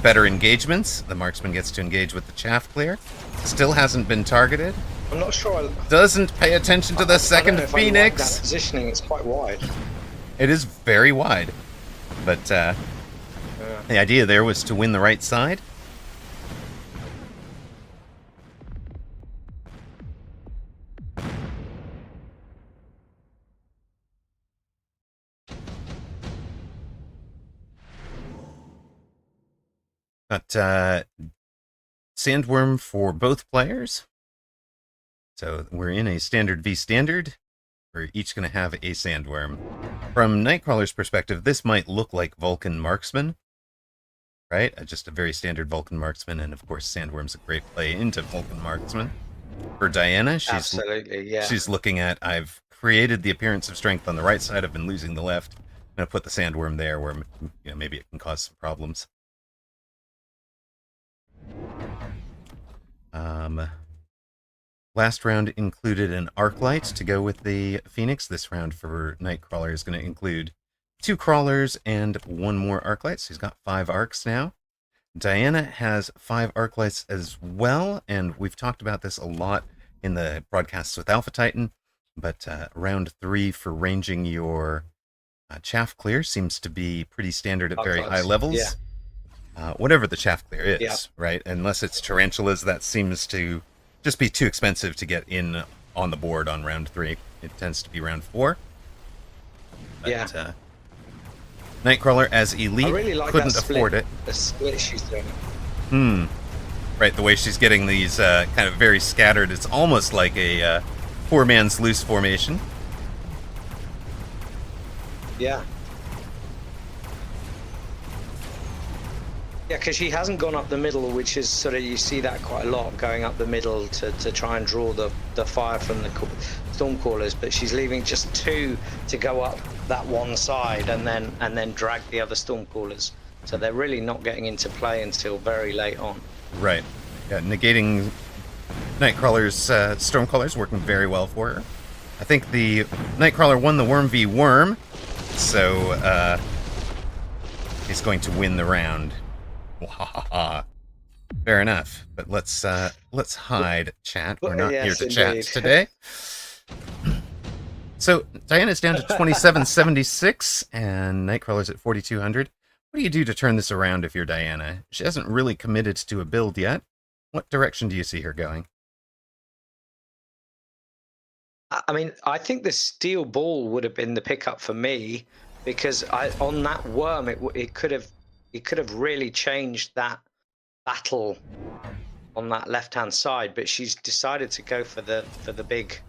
better engagements. The marksman gets to engage with the chaff clear. Still hasn't been targeted. I'm not sure. Doesn't pay attention to the second Phoenix. I like that positioning. It's quite wide. It is very wide. But the idea there was to win the right side. Got Sandworm for both players. So we're in a standard v standard. We're each going to have a Sandworm. From Nightcrawler's perspective, this might look like Vulcan Marksman, right? Just a very standard Vulcan Marksman, and of course Sandworm's a great play into Vulcan Marksman. For Diana, she's looking at, I've created the appearance of strength on the right side, I've been losing the left. I'm going to put the Sandworm there where maybe it can cause some problems. Last round included an Arclight to go with the Phoenix. This round for Nightcrawler is going to include 2 Crawlers and 1 more Arclight. So he's got 5 Arcs now. Diana has 5 Arclights as well, and we've talked about this a lot in the broadcasts with Alpha Titan, but round 3 for ranging your chaff clear seems to be pretty standard at very high levels. Yeah. Whatever the chaff clear is, right? Unless it's tarantulas, that seems to just be too expensive to get in on the board on round 3. It tends to be round 4. But, Nightcrawler as elite couldn't afford it. The split she's doing. Right, the way she's getting these kind of very scattered. It's almost like a poor man's loose formation. Yeah. Yeah, because she hasn't gone up the middle, which is sort of, you see that quite a lot, going up the middle to try and draw the fire from the Stormcallers, but she's leaving just 2 to go up that one side and then drag the other Stormcallers. So they're really not getting into play until very late on. Right. Yeah, negating Nightcrawler's Stormcallers, working very well for her. I think the Nightcrawler won the Worm v Worm, so is going to win the round. Fair enough. But let's hide chat. We're not here Yes, to chat indeed. today. So Diana's down to 2776 and Nightcrawler's at 4200. What do you do to turn this around if you're Diana? She hasn't really committed to a build yet. What direction do you see her going? I mean, I think the steel ball would have been the pickup for me, because on that worm it could have really changed that battle on that left hand side, but she's decided to go for the big,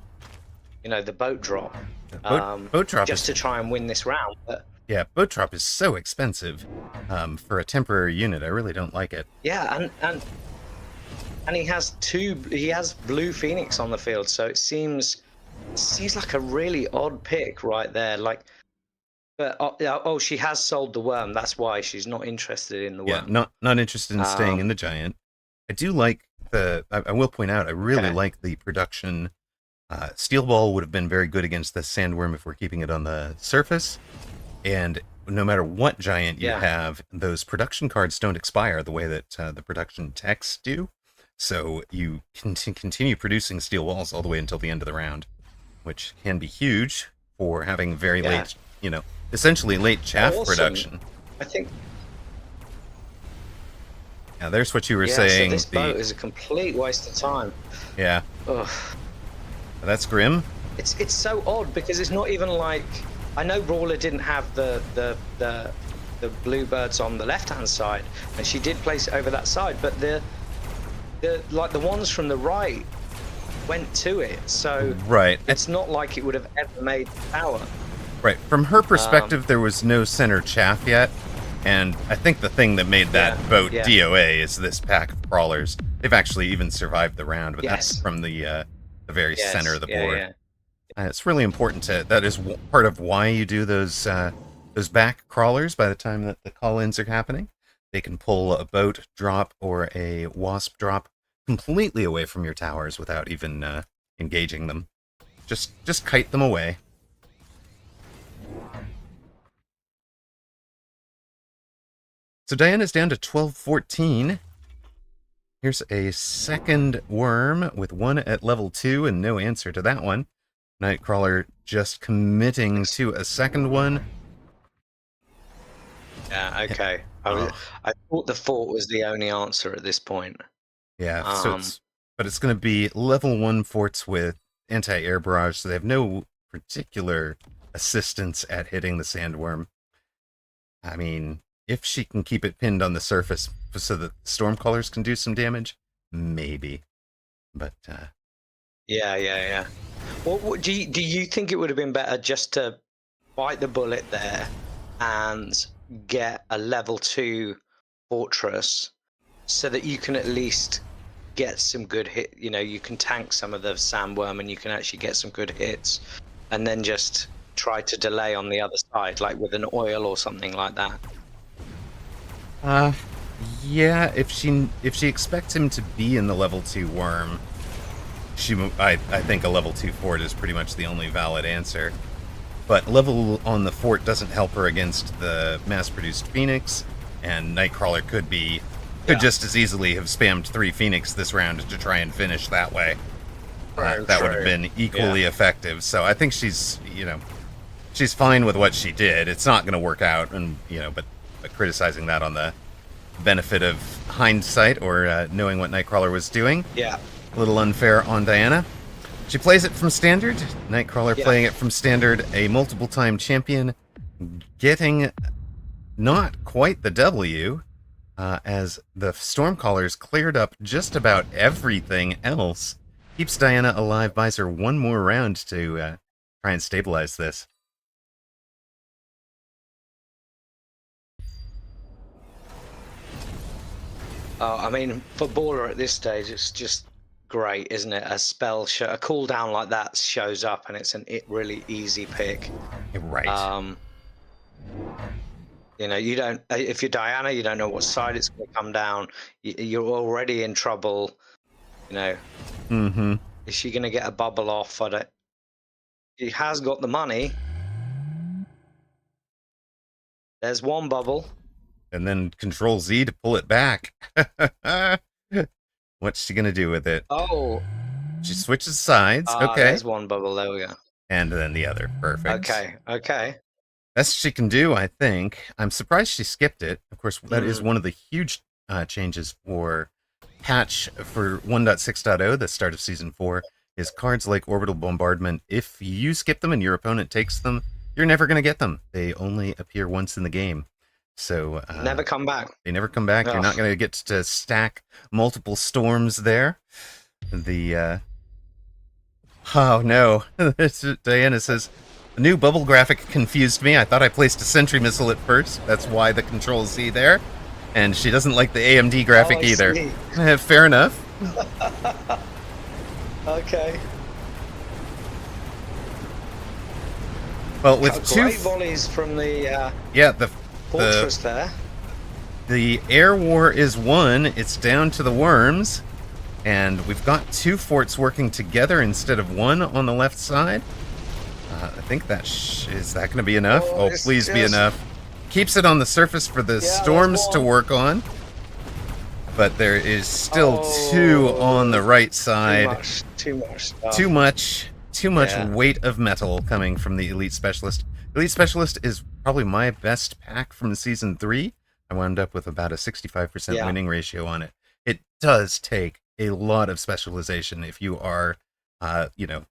the boat drop, Boat drop just is, to try and win this round. But yeah, boat drop is so expensive for a temporary unit. I really don't like it. yeah, and he has blue Phoenix on the field, so it seems like a really odd pick right there. Like, but she has sold the worm. That's why she's not interested in the worm. Yeah, not interested in staying in the giant. I do like I will point out, I really like the production. Steel ball would have been very good against the sandworm if we're keeping it on the surface. And no matter what giant you have, those production cards don't expire the way that the production texts do. So you can continue producing steel walls all the way until the end of the round, which can be huge for having very late, essentially late chaff production. I think. Yeah, there's what you were saying. So this boat is a complete waste of time. Yeah. Ugh. That's grim. It's so odd, because it's not even like, I know Brawler didn't have the bluebirds on the left hand side, and she did place it over that side, but the ones from the right went to it, so right. It's not like it would have ever made power. Right. From her perspective, there was no center chaff yet, and I think the thing that made that boat DOA is this pack of crawlers. They've actually even survived the round, but that's from the very center of the board. It's really important that is part of why you do those back crawlers. By the time that the call-ins are happening, they can pull a boat drop or a wasp drop completely away from your towers without even engaging them. Just kite them away. So Diana's down to 1214. Here's a second worm with one at level 2 and no answer to that one. Nightcrawler just committing to a second one. Yeah, okay. I thought the fort was the only answer at this point. Yeah, but it's going to be level 1 forts with anti-air barrage, so they have no particular assistance at hitting the sandworm. I mean, if she can keep it pinned on the surface so that Stormcallers can do some damage, maybe. But yeah. What do you think it would have been better just to bite the bullet there and get a level 2 fortress, so that you can at least get some good hit? You can tank some of the sandworm and you can actually get some good hits, and then just try to delay on the other side, like with an oil or something like that. Yeah, if she expects him to be in the level 2 worm, I think a level 2 fort is pretty much the only valid answer. But level on the fort doesn't help her against the mass-produced Phoenix, and Nightcrawler could just as easily have spammed 3 Phoenix this round to try and finish that way. That would have been equally effective. So I think she's fine with what she did. It's not going to work out, and but criticizing that on the benefit of hindsight or knowing what Nightcrawler was doing. Yeah. A little unfair on Diana. She plays it from standard. Nightcrawler playing it from standard, a multiple-time champion, getting not quite the W, as the Stormcallers cleared up just about everything else. Keeps Diana alive, buys her one more round to try and stabilize this. I mean, for Baller at this stage, it's just great, isn't it? A spell, a cooldown like that shows up, and it's really easy pick. Right. You don't. If you're Diana, you don't know what side it's going to come down. You're already in trouble. Mm-hmm. Is she going to get a bubble off? She has got the money. There's one bubble. and then Control Z to pull it back. What's she gonna do with it? Oh, She switches sides. Okay. there's one bubble. There we go. And then the other. Perfect. Okay, okay. Best she can do, I think. I'm surprised she skipped it. Of course, that is one of the huge changes for patch for 1.6.0, the start of Season 4, is cards like Orbital Bombardment. If you skip them and your opponent takes them, you're never going to get them. They only appear once in the game. So Never come back. They never come back. Ugh. You're not going to get to stack multiple storms there. The oh no, Diana says, the new bubble graphic confused me. I thought I placed a sentry missile at first. That's why the Control Z there. And she doesn't like the AMD graphic either. Fair enough. Okay. Well, with great volleys from the the fortress there. The air war is won. It's down to the worms. And we've got 2 forts working together instead of 1 on the left side. I think that is that going to be enough? Oh, please be enough. Keeps it on the surface for the storms to work on. But there is still 2 on the right side. Too much stuff. Too much weight of metal coming from the Elite Specialist. Elite Specialist is probably my best pack from Season 3. I wound up with about a 65% winning ratio on it. It does take a lot of specialization if you are,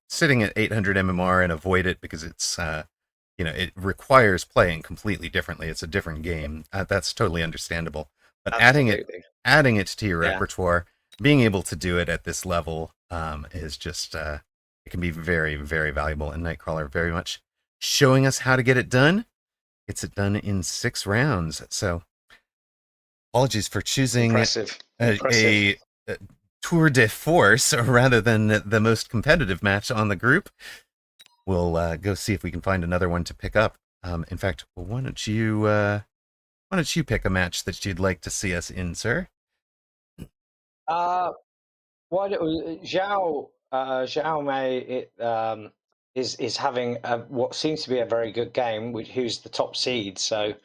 sitting at 800 MMR and avoid it because it's, it requires playing completely differently. It's a different game. That's totally understandable. But adding it to your repertoire, being able to do it at this level is just, it can be very, very valuable. And Nightcrawler very much showing us how to get it done. Gets it done in 6 rounds. So apologies for choosing a tour de force rather than the most competitive match on the group. We'll go see if we can find another one to pick up. In fact, why don't you pick a match that you'd like to see us in, sir? Zhao Mei is having what seems to be a very good game, who's the top seed. So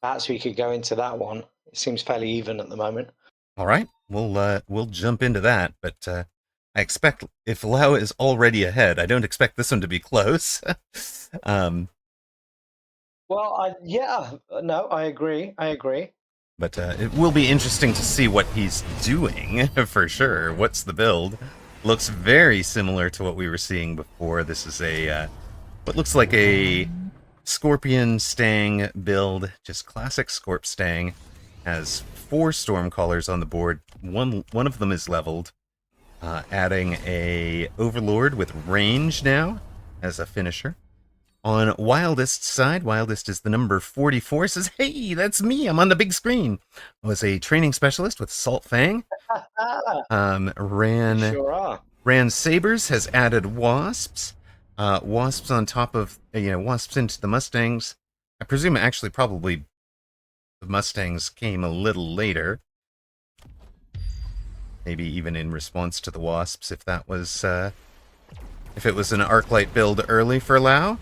perhaps we could go into that one. It seems fairly even at the moment. All right, we'll jump into that. But I expect if Lau is already ahead, I don't expect this one to be close. Well, I agree. But it will be interesting to see what he's doing, for sure. What's the build? Looks very similar to what we were seeing before. This is what looks like a Scorpion Stang build. Just classic Scorp Stang. Has 4 Stormcallers on the board. One of them is leveled. Adding a Overlord with range now as a finisher. On Wildest's side, Wildest is the number 44, says, hey, that's me, I'm on the big screen. Was a training specialist with Salt Fang. Ran Sabers, has added Wasps. Wasps on top of, Wasps into the Mustangs. I presume actually probably the Mustangs came a little later. Maybe even in response to the Wasps, if that was, if it was an Arclight build early for Lau.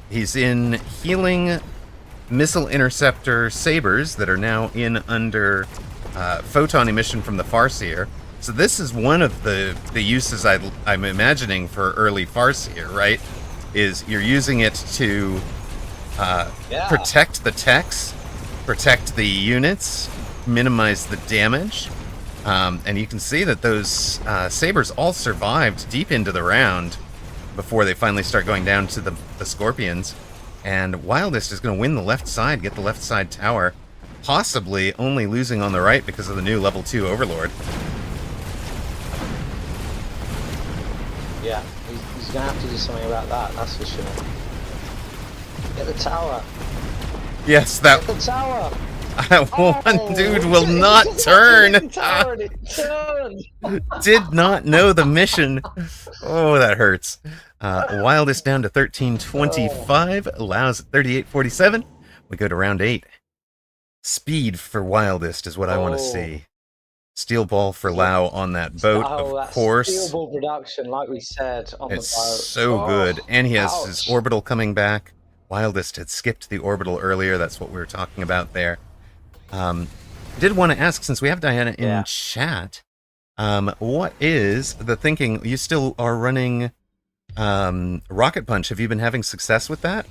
He's in healing missile interceptor sabers that are now in under photon emission from the Farseer. So this is one of the uses I'm imagining for early Farseer, right? Is you're using it to protect the techs, protect the units, minimize the damage. And you can see that those sabers all survived deep into the round before they finally start going down to the Scorpions. And Wildest is going to win the left side, get the left side tower, possibly only losing on the right because of the new level 2 Overlord. Yeah, he's going to have to do something about that, that's for sure. Get the tower. Yes, that... Get the tower! One dude will not turn. Did not know the mission. Oh, that hurts. Wildest down to 1325. Allows 3847. We go to round 8. Speed for Wildest is what I want to see. Steel ball for Lau on that boat, of course. Steel ball production, like we said, on it's the boat. So good. And he has his orbital coming back. Wildest had skipped the orbital earlier. That's what we were talking about there. Did want to ask, since we have Diana in chat, what is the thinking? You still are running Rocket Punch. Have you been having success with that?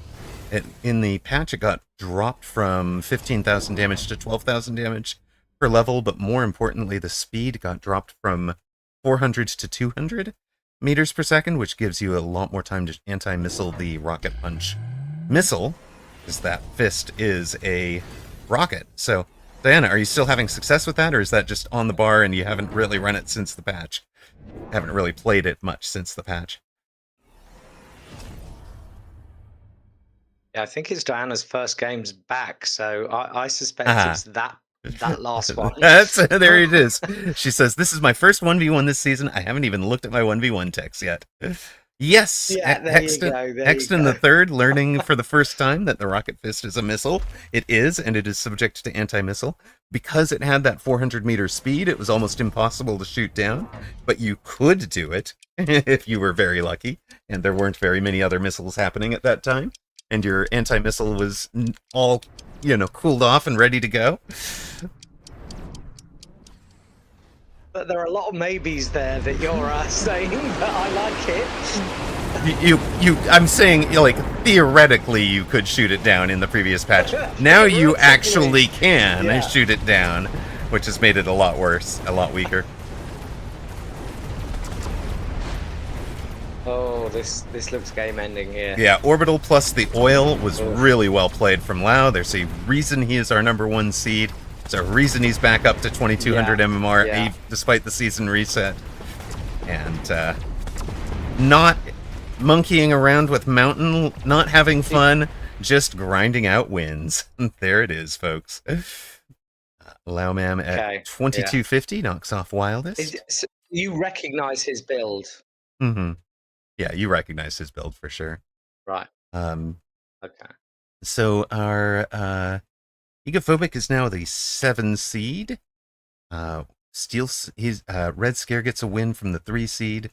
In the patch, it got dropped from 15,000 damage to 12,000 damage per level, but more importantly, the speed got dropped from 400 to 200 meters per second, which gives you a lot more time to anti-missile the Rocket Punch missile, because that fist is a rocket. So, Diana, are you still having success with that, or is that just on the bar and you haven't really run it since the patch? Haven't really played it much since the patch. Yeah, I think it's Diana's first games back, so I suspect it's that last one. There it is. She says, "This is my first 1v1 this season. I haven't even looked at my 1v1 text yet." Yes, yeah, Hexton the Third learning for the first time that the Rocket Fist is a missile. It is, and it is subject to anti-missile. Because it had that 400-meter speed, it was almost impossible to shoot down, but you could do it if you were very lucky, and there weren't very many other missiles happening at that time, and your anti-missile was all, cooled off and ready to go. But there are a lot of maybes there that you're saying, but I like it. I'm saying, theoretically you could shoot it down in the previous patch. Now you actually can shoot it down, which has made it a lot worse, a lot weaker. Oh, this looks game ending here. Yeah, Orbital plus the oil was really well played from Lau. There's a reason he is our #1 seed. There's a reason he's back up to 2200 MMR, despite the season reset. And not monkeying around with Mountain, not having fun, just grinding out wins. There it is, folks. Lau Mam at 2250 knocks off Wildest. So you recognize his build? Mm-hmm. Yeah, you recognize his build for sure. Right. Okay. So our Egophobic is now the 7 seed. Red Scare gets a win from the 3 seed.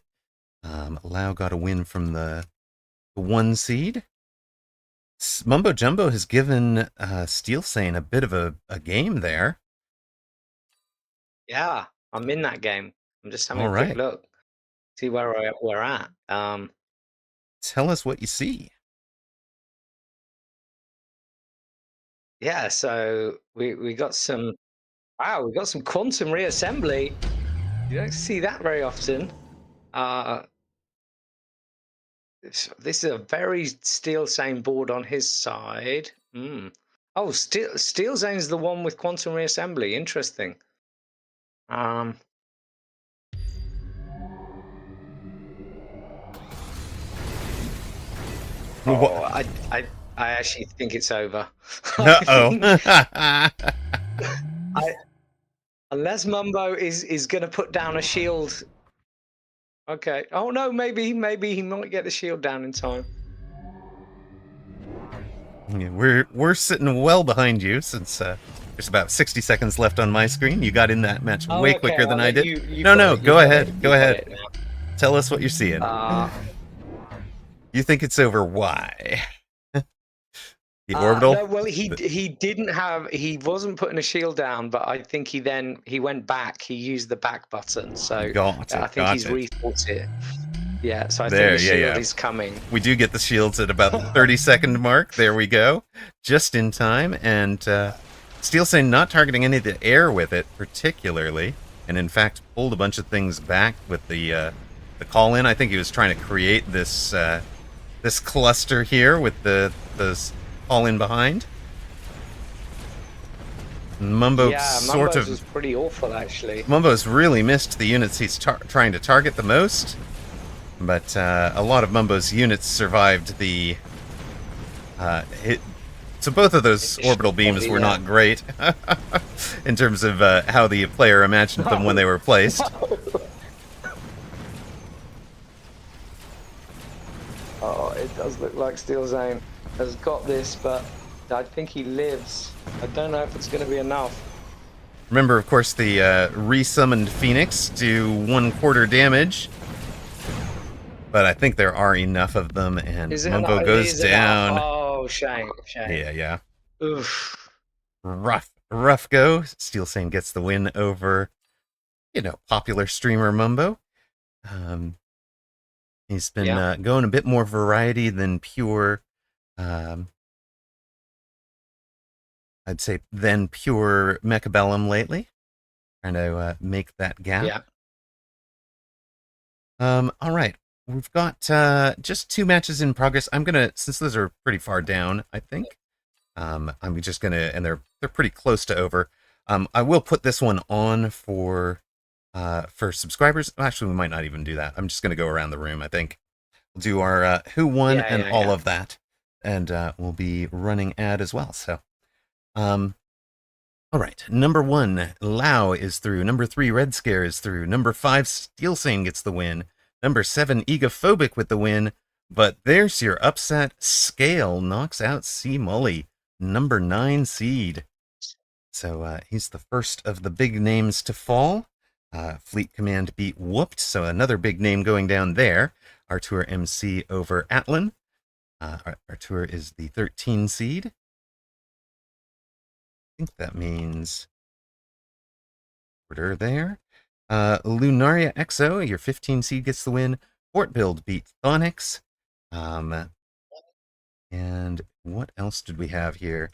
Lau got a win from the 1 seed. Mumbo Jumbo has given Steel Sane a bit of a game there. Yeah, I'm in that game. I'm just having a quick look. See where we're at. Tell us what you see. Yeah, so we got some. Wow, we got some quantum reassembly. You don't see that very often. This is a very Steel Zane board on his side. Oh, Steel Zane's the one with quantum reassembly. Interesting. I actually think it's over. Unless Mumbo is going to put down a shield. Okay. Oh no, maybe he might get the shield down in time. Yeah, we're sitting well behind you since there's about 60 seconds left on my screen. You got in that match way quicker than I did. No, go ahead. Go ahead. Tell us what you're seeing. You think it's over? Why? The orbital? No, well, he wasn't putting a shield down, but I think he went back. He used the back button, so I think he's rethought it. Yeah, so I think the shield is coming. We do get the shields at about the 30-second mark. There we go, just in time. And Steel Zane not targeting any of the air with it particularly, and in fact pulled a bunch of things back with the call-in. I think he was trying to create this this cluster here with the call-in behind. Mumbo was pretty awful, actually. Mumbo's really missed the units he's trying to target the most, but a lot of Mumbo's units survived the hit. So both of those orbital beams were not great in terms of how the player imagined them when they were placed. Oh, it does look like Steel Zane has got this, but I think he lives. I don't know if it's going to be enough. Remember, of course, the resummoned Phoenix do 1/4 damage, but I think there are enough of them, and Mumbo goes down. Oh Oh, shame, shame. Yeah, yeah. Oof. Rough go. Steel Sane gets the win over, popular streamer Mumbo. Um, he's been Yeah, going a bit more variety than pure, um, I'd say, than pure Mechabellum lately. Trying to make that gap. yeah, All right. We've got just two matches in progress. I'm gonna, since those are pretty far down, I think. I'm just gonna, and they're pretty close to over. I will put this one on for subscribers. Actually, we might not even do that. I'm just gonna go around the room. I think we'll do our who won yeah, and yeah, all yeah. of that, and we'll be running ad as well. So, um, all right. Number one, Lao is through. Number three, Red Scare is through. Number five, Steel Sane gets the win. Number seven, Egophobic with the win. But there's your upset. Scale knocks out C Mully, number nine seed. So he's the first of the big names to fall. Fleet Command beat Whooped, so another big name going down there. Artur MC over Atlan. Artur is the 13 seed. I think that means order there. Lunaria Exo, your 15 seed, gets the win. Fort Build beat Thonix. And what else did we have here?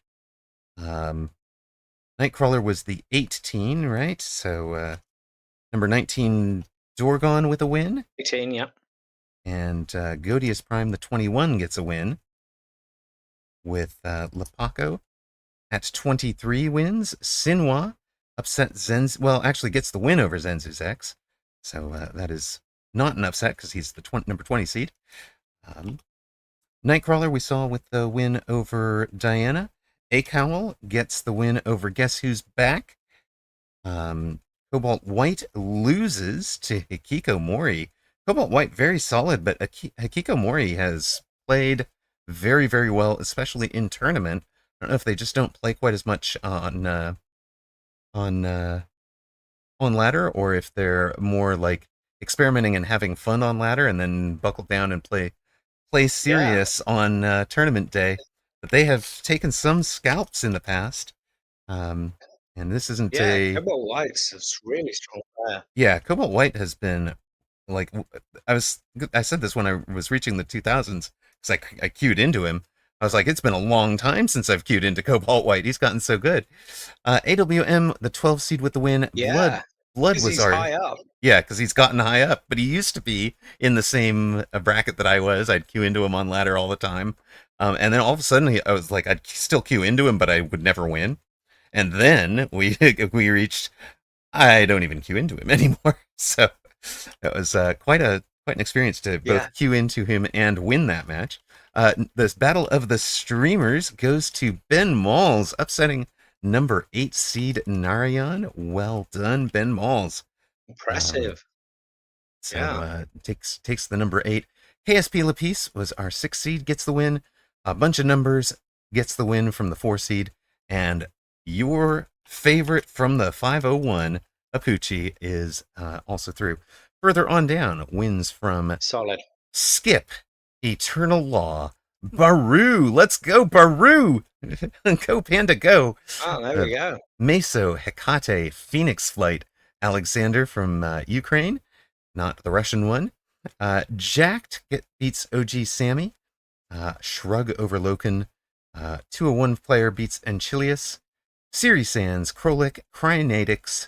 Nightcrawler was the 18, right? So number 19, Dorgon with a win. 18, yeah. And Godius Prime, the 21, gets a win with Lepaco at 23 wins. Sinwa upset Zenz. Well, actually gets the win over Zenzu's X. So that is not an upset because he's the number 20 seed. Nightcrawler we saw with the win over Diana. Acowl gets the win over Guess Who's Back. Cobalt White loses to Hikiko Mori. Cobalt White very solid, but Hikiko Mori has played very, very well, especially in tournament. I don't know if they just don't play quite as much on ladder, or if they're more like experimenting and having fun on ladder, and then buckle down and play Yeah, serious on tournament day. But they have taken some scalps in the past, and this isn't yeah. a Cobalt White's a really strong player. yeah. Cobalt White has been like I said this when I was reaching the 2000s because I queued into him. I was like, it's been a long time since I've queued into Cobalt White. He's gotten so good. AWM, the 12 seed with the win. Yeah, Blood because was he's our high up. yeah, because he's gotten high up, but he used to be in the same bracket that I was. I'd queue into him on ladder all the time, and then all of a sudden I was like, I'd still queue into him, but I would never win. And then we reached I don't even queue into him anymore. So that was quite an experience to Yeah, both queue into him and win that match. This battle of the streamers goes to Ben Malls, upsetting number 8 seed Narayan. Well done, Ben Malls. Um, impressive. so Yeah, takes the number 8. KSP Lapice was our 6 seed, gets the win. A bunch of numbers gets the win from the 4 seed, and your favorite from the 501, Apucci, is also through. Further on down, wins from solid. Skip, Eternal Law, Baru. Let's go, Baru! Go, Panda, go! Oh, there Uh, we go. Meso, Hecate, Phoenix Flight, Alexander from Ukraine, not the Russian one. Jacked beats OG Sammy. Shrug over Loken. 201 player beats Enchilius. Siri Sands, Krolik, Crynadix,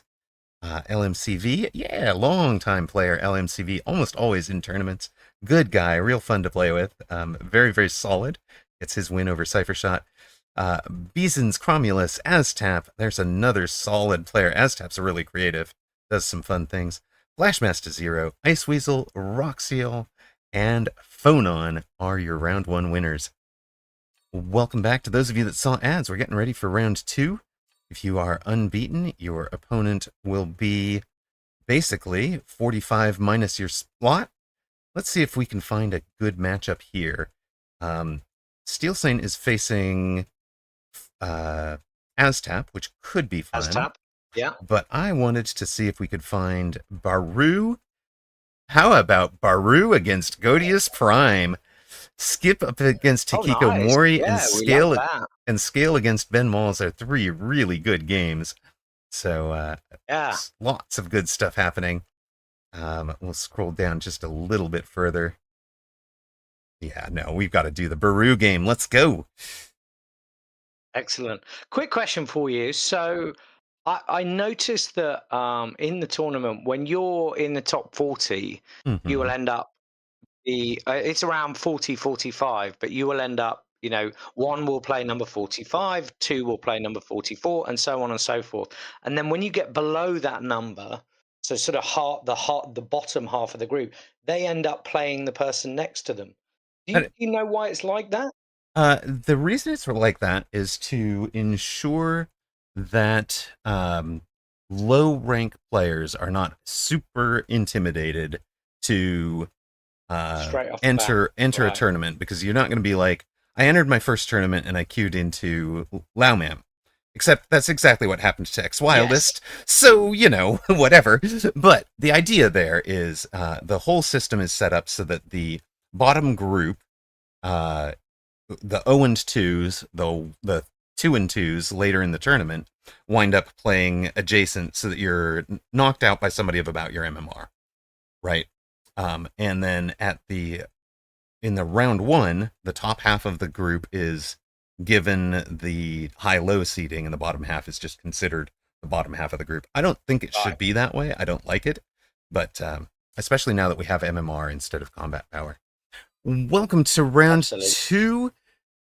LMCV. Yeah, long time player, LMCV, almost always in tournaments. Good guy, real fun to play with. Very, very solid. Gets his win over Cyphershot. Beeson's Cromulus, Aztap. There's another solid player. Aztap's really creative. Does some fun things. Flashmaster Zero, Ice Weasel, Roxio, and Phonon are your round 1 winners. Welcome back to those of you that saw ads. We're getting ready for round 2. If you are unbeaten, your opponent will be basically 45 minus your slot. Let's see if we can find a good matchup here. Steel Sane is facing Aztap, which could be fun. Aztap. Yeah. But I wanted to see if we could find Baru. How about Baru against Godius Prime? Skip up against Oh, Takiko nice. Mori and Yeah, we love Scale that. against Ben Malls are 3 really good games. So Yeah, lots of good stuff happening. We'll scroll down just a little bit further. Yeah, no, we've got to do the Baru game. Let's go. excellent. Quick question for you. So I noticed that in the tournament, when you're in the top 40, you will Mm-hmm. end up it's around 40, 45, but you will end up, one will play number 45, two will play number 44, and so on and so forth. And then when you get below that number, so sort of the bottom half of the group, they end up playing the person next to them. Do you know why it's like that? The reason it's like that is to ensure that low rank players are not super intimidated to Straight off the bat. enter a Right. tournament, because you're not going to be like, I entered my first tournament and I queued into Laomam. Except that's exactly what happened to X Yes. Wildest. So, whatever. But the idea there is the whole system is set up so that the bottom group, uh, the 0 and 2s, the 2 and 2s later in the tournament, wind up playing adjacent so that you're knocked out by somebody of about your MMR, right? And then in the round 1, the top half of the group is given the high-low seeding, and the bottom half is just considered the bottom half of the group. I don't think it should Right. be that way. I don't like it, but especially now that we have MMR instead of combat power. Welcome to round Absolutely. 2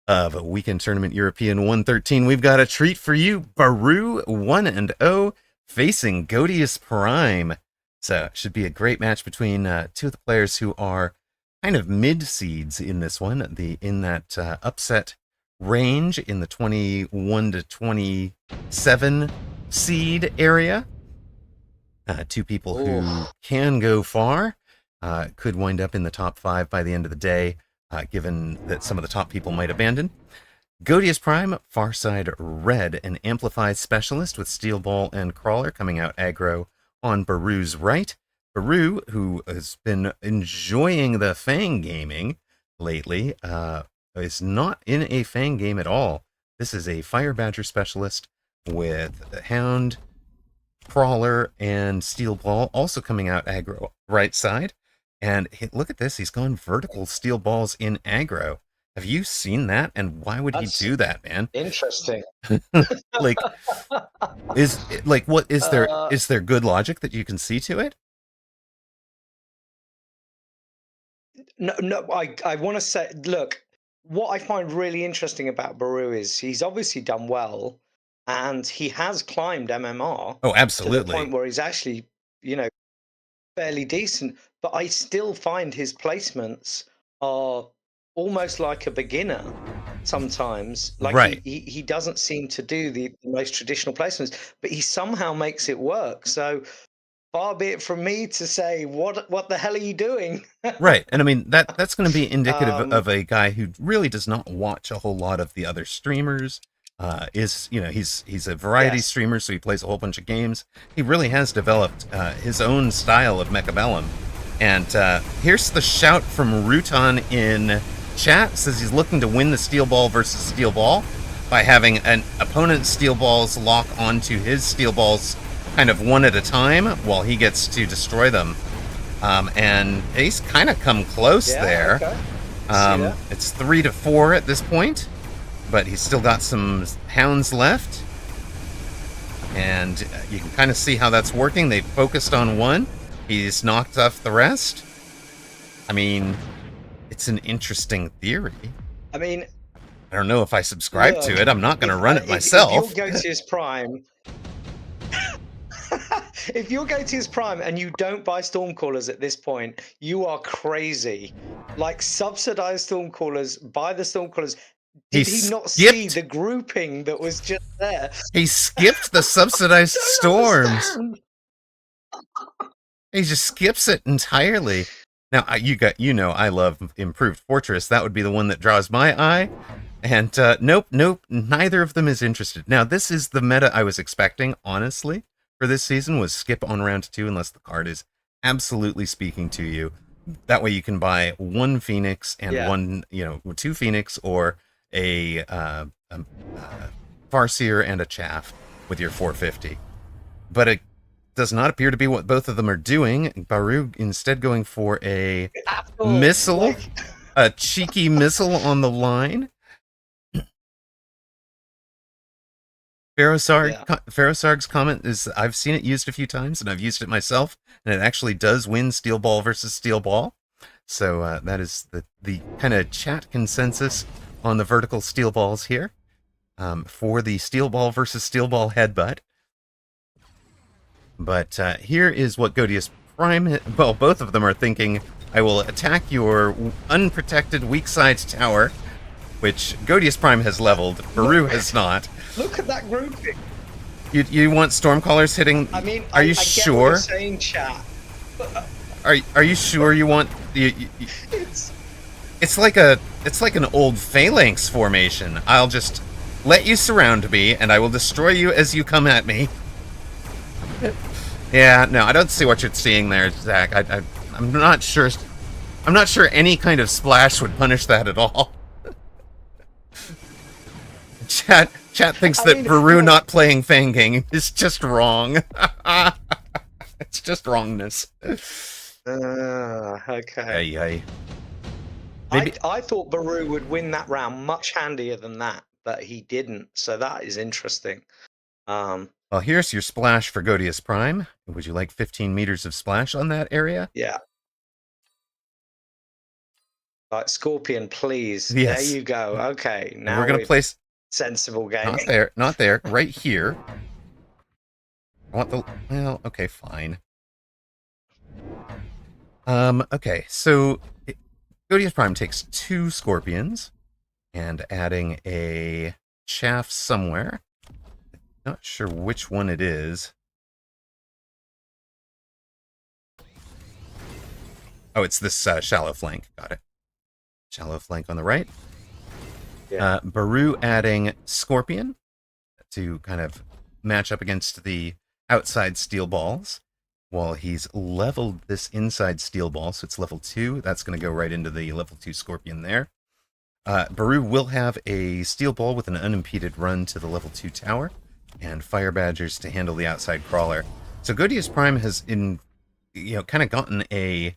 of Weekend Tournament European 113. We've got a treat for you. Baru 1-0 facing Godius Prime. So it should be a great match between two of the players who are kind of mid seeds in this one, in that upset range in the 21 to 27 seed area. Two people who Ooh. can go far, could wind up in the top 5 by the end of the day, given that some of the top people might abandon. Godius Prime, Farside Red, an amplified specialist with Steel Ball and Crawler coming out aggro on Baru's right. Baru, who has been enjoying the Fang gaming lately, is not in a Fang game at all. This is a Fire Badger specialist with Hound, Crawler, and Steel Ball also coming out aggro right side. And look at this, he's gone vertical Steel Balls in aggro. Have you seen that? And why would he That's do that, man? interesting. Like, what Uh, is there good logic that you can see to it? no, no, I want to say, look, what I find really interesting about Baru is he's obviously done well, and he has climbed MMR Oh, to the point absolutely. where he's actually, you know, fairly decent. But I still find his placements are almost like a beginner sometimes. Like Right. he doesn't seem to do the most traditional placements, but he somehow makes it work. So far be it from me to say what the hell are you doing? Right. And I mean that's going to be indicative um, of a guy who really does not watch a whole lot of the other streamers. He's a variety yes. streamer, so he plays a whole bunch of games. He really has developed his own style of Mechabellum. And here's the shout from Rutan in chat. Says he's looking to win the Steel Ball versus Steel Ball by having an opponent's Steel Balls lock onto his Steel Balls kind of one at a time while he gets to destroy them. And he's kind of come close Yeah. there. Okay. See that? It's 3-4 at this point, but he's still got some hounds left. And you can kind of see how that's working. They focused on one. He's knocked off the rest. I mean, it's an interesting theory. I mean, I don't know if I subscribe to look, it. I'm not going to run it if you're myself. Goateous Prime, if you're Goateous Prime and you don't buy Stormcallers at this point, you are crazy. Like, subsidize Stormcallers, buy the Stormcallers. He Did he not see skipped. the grouping that was just there? He skipped the subsidized Don't storms. understand. He just skips it entirely. Now I love Improved Fortress. That would be the one that draws my eye. And nope, neither of them is interested. Now this is the meta I was expecting, honestly, for this season, was skip on round 2 unless the card is absolutely speaking to you. That way you can buy one Phoenix and Yeah. one, two Phoenix or a Farseer and a Chaff with your 450. But it does not appear to be what both of them are doing. Baru instead going for a At all. missile, Like, a cheeky missile on the line. yeah. Ferrosarg's comment is I've seen it used a few times and I've used it myself, and it actually does win steel ball versus steel ball. So that is the kind of chat consensus on the vertical steel balls here, for the steel ball versus steel ball headbutt. But here is what Godius Prime, well, both of them are thinking. I will attack your unprotected weak side tower, which Godius Prime has leveled, Baru has not. Look at that grouping. You want Stormcallers hitting? I mean, Are you I get what you're sure? saying, chat. Are you sure you want It's it's like an old phalanx formation. I'll just let you surround me, and I will destroy you as you come at me. Yeah, no, I don't see what you're seeing there, Zach. I'm not sure. I'm not sure any kind of splash would punish that at all. Chat thinks I that mean, Baru not playing Fanging is just wrong. It's just wrongness. okay. Ay, ay. Maybe I thought Baru would win that round much handier than that, but he didn't. So that is interesting. Well, here's your splash for Godius Prime. Would you like 15 meters of splash on that area? Yeah. Like Scorpion, please. There Yes. you go. Okay. And Now we're going to place... sensible gaming. Not there. Right here. I want the... Well, okay, fine. Okay, so... Godius Prime takes 2 Scorpions, and adding a Chaff somewhere. Not sure which one it is. Oh, it's this shallow flank. Got it. Shallow flank on the right. Yeah. Baru adding Scorpion to kind of match up against the outside steel balls, while he's leveled this inside steel ball, so it's level 2. That's going to go right into the level 2 Scorpion there. Baru will have a steel ball with an unimpeded run to the level 2 tower, and Fire Badgers to handle the outside crawler. So Godius Prime has kind of gotten a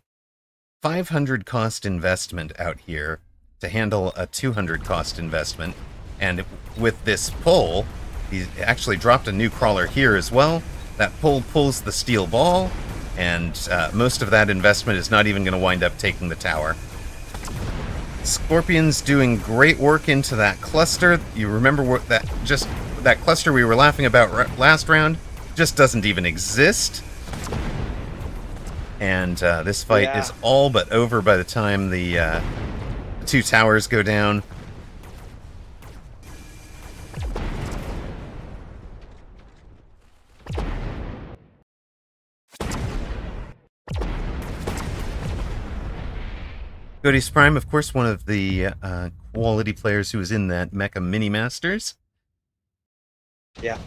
500 cost investment out here to handle a 200 cost investment, and with this pull, he actually dropped a new crawler here as well. That pull pulls the steel ball, and most of that investment is not even going to wind up taking the tower. Scorpion's doing great work into that cluster. You remember what that cluster we were laughing about last round just doesn't even exist. And this fight is all but over by the time the 2 towers go down. Godius Prime, of course, one of the quality players who was in that Mecha Mini Masters. Yeah.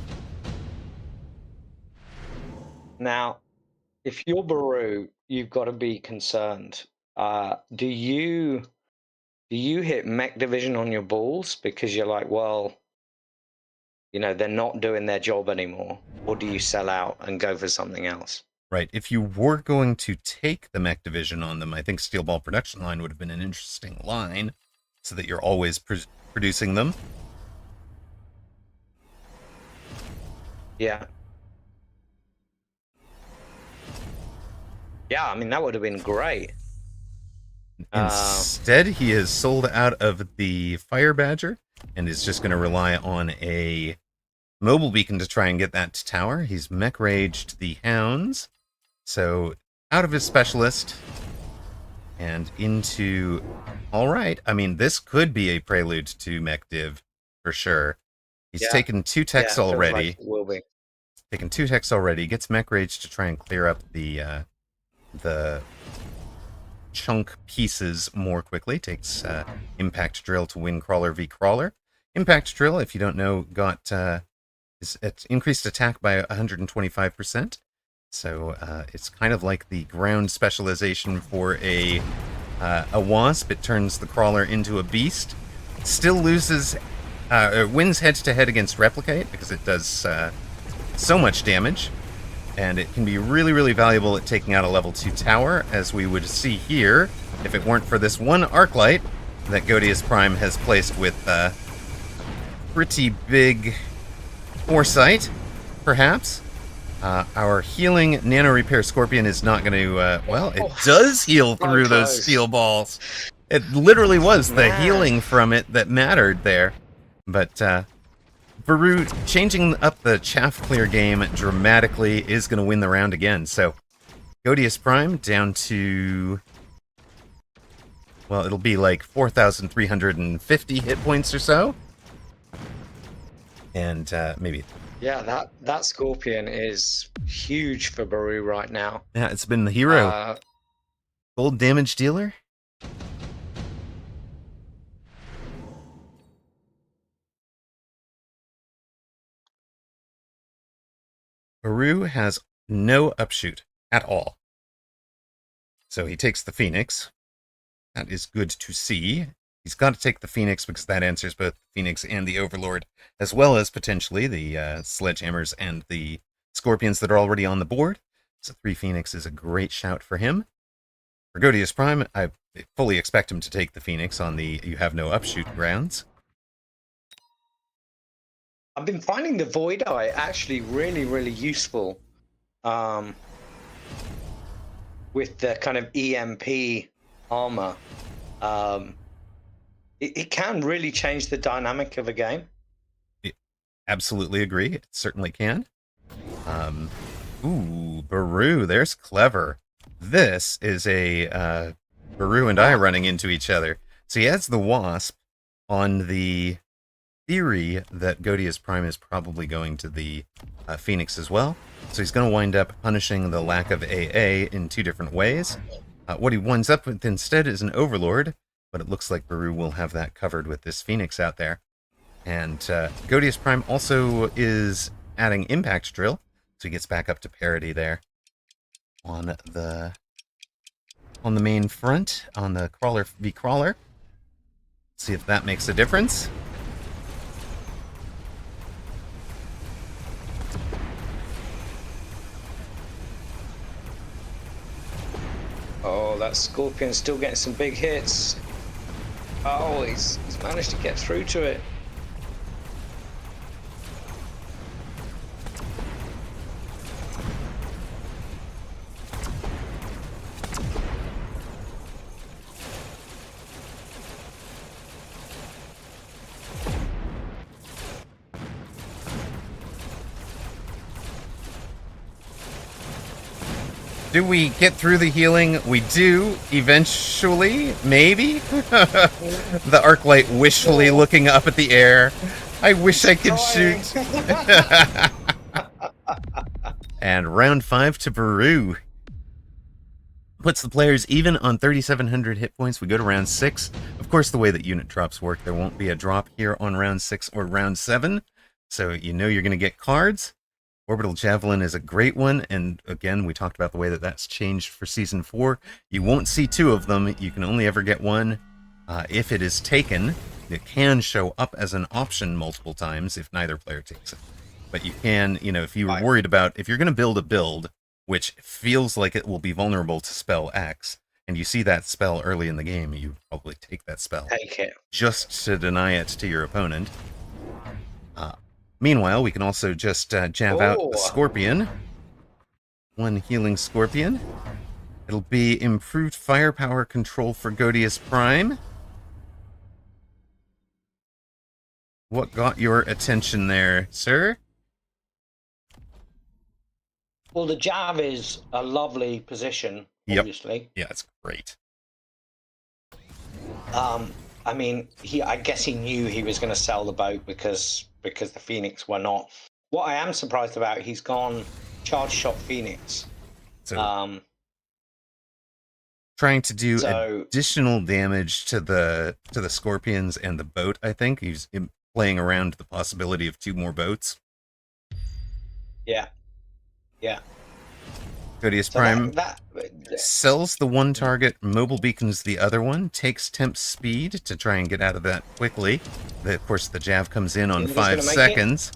Now, if you're Baru, you've got to be concerned. Do you hit mech division on your balls because you're like, well, they're not doing their job anymore, or do you sell out and go for something else? Right. If you were going to take the mech division on them, I think Steel Ball production line would have been an interesting line, so that you're always producing them. Yeah. Yeah, I mean, that would have been great. Instead, he has sold out of the Fire Badger and is just going to rely on a mobile beacon to try and get that tower. He's mech raged the Hounds, so out of his specialist and into... All right, I mean, this could be a prelude to mech div for sure. He's taken 2 techs already. Like it will be. Taken 2 techs already. Gets mech rage to try and clear up the chunk pieces more quickly. Takes Impact Drill to win Crawler v Crawler. Impact Drill, if you don't know, got increased attack by 125%. So it's kind of like the ground specialization for a wasp. It turns the crawler into a beast. Still loses, wins head to head against replicate because it does so much damage, and it can be really, really valuable at taking out a level 2 tower, as we would see here if it weren't for this one arc light that Godius Prime has placed with pretty big foresight, perhaps. Our healing nano repair scorpion is not going to. Well, it does heal through those steel balls. It literally was the healing from it that mattered there. But Baru changing up the chaff clear game dramatically is going to win the round again. So Godius Prime down to, well, it'll be like 4,350 hit points or so. And maybe. Yeah, that scorpion is huge for Baru right now. Yeah, it's been the hero. Gold damage dealer. Baru has no upshoot at all. So he takes the Phoenix. That is good to see. He's got to take the Phoenix because that answers both the Phoenix and the Overlord, as well as potentially the Sledgehammers and the Scorpions that are already on the board. So 3 Phoenix is a great shout for him. For Godius Prime, I fully expect him to take the Phoenix on the you have no upshoot grounds. I've been finding the Void Eye actually really, really useful with the kind of EMP armor. It can really change the dynamic of a game. Absolutely agree. It certainly can. Ooh, Baru, there's clever. This is a Baru and I running into each other. So he has the Wasp on the theory that Godius Prime is probably going to the Phoenix as well. So he's going to wind up punishing the lack of AA in 2 different ways. What he winds up with instead is an Overlord, but it looks like Baru will have that covered with this Phoenix out there. And Godius Prime also is adding Impact Drill, so he gets back up to parity there on the main front, on the Crawler v Crawler. See if that makes a difference. Oh, that Scorpion's still getting some big hits. Oh, he's managed to get through to it. Do we get through the healing? We do, eventually, maybe? The arc light wishfully looking up at the air. I wish I could shoot. And round 5 to Baru. Puts the players even on 3,700 hit points. We go to round 6. Of course, the way that unit drops work, there won't be a drop here on round 6 or round 7. So you know you're going to get cards. Orbital Javelin is a great one, and again, we talked about the way that that's changed for Season 4. You won't see 2 of them, you can only ever get 1. If it is taken, it can show up as an option multiple times if neither player takes it. But you can, you know, if you were worried about, if you're going to build a build which feels like it will be vulnerable to spell X, and you see that spell early in the game, you probably take that spell. Take it. Just to deny it to your opponent. Meanwhile, we can also just jab out the Scorpion. 1 healing Scorpion. It'll be improved firepower control for Godius Prime. What got your attention there, sir? Well, the Jav is a lovely position, obviously. Yeah, it's great. I mean, I guess he knew he was going to sell the boat because the Phoenix were not. What I am surprised about, he's gone charge shot Phoenix. So, trying to do additional damage to the Scorpions and the boat, I think. He's playing around the possibility of 2 more boats. Yeah. Yeah. Godius So Prime that sells the one target, mobile beacons the other one, takes temp speed to try and get out of that quickly. Of course, the Jav comes in on think he's 5 gonna make it? seconds.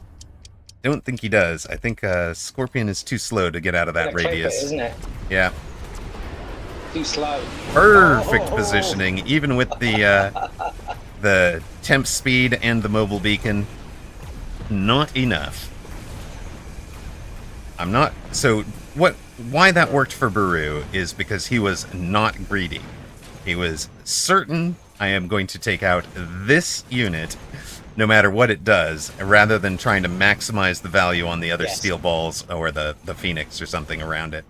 Don't think he does. I think Scorpion is too slow to get out of that Gonna clip it, radius. isn't it? Yeah. Too slow. Perfect Oh. positioning, even with the temp speed and the mobile beacon. Not enough. I'm not... So, why that worked for Baru is because he was not greedy. He was certain, I am going to take out this unit, no matter what it does, rather than trying to maximize the value on the other steel balls or the Phoenix or something around it.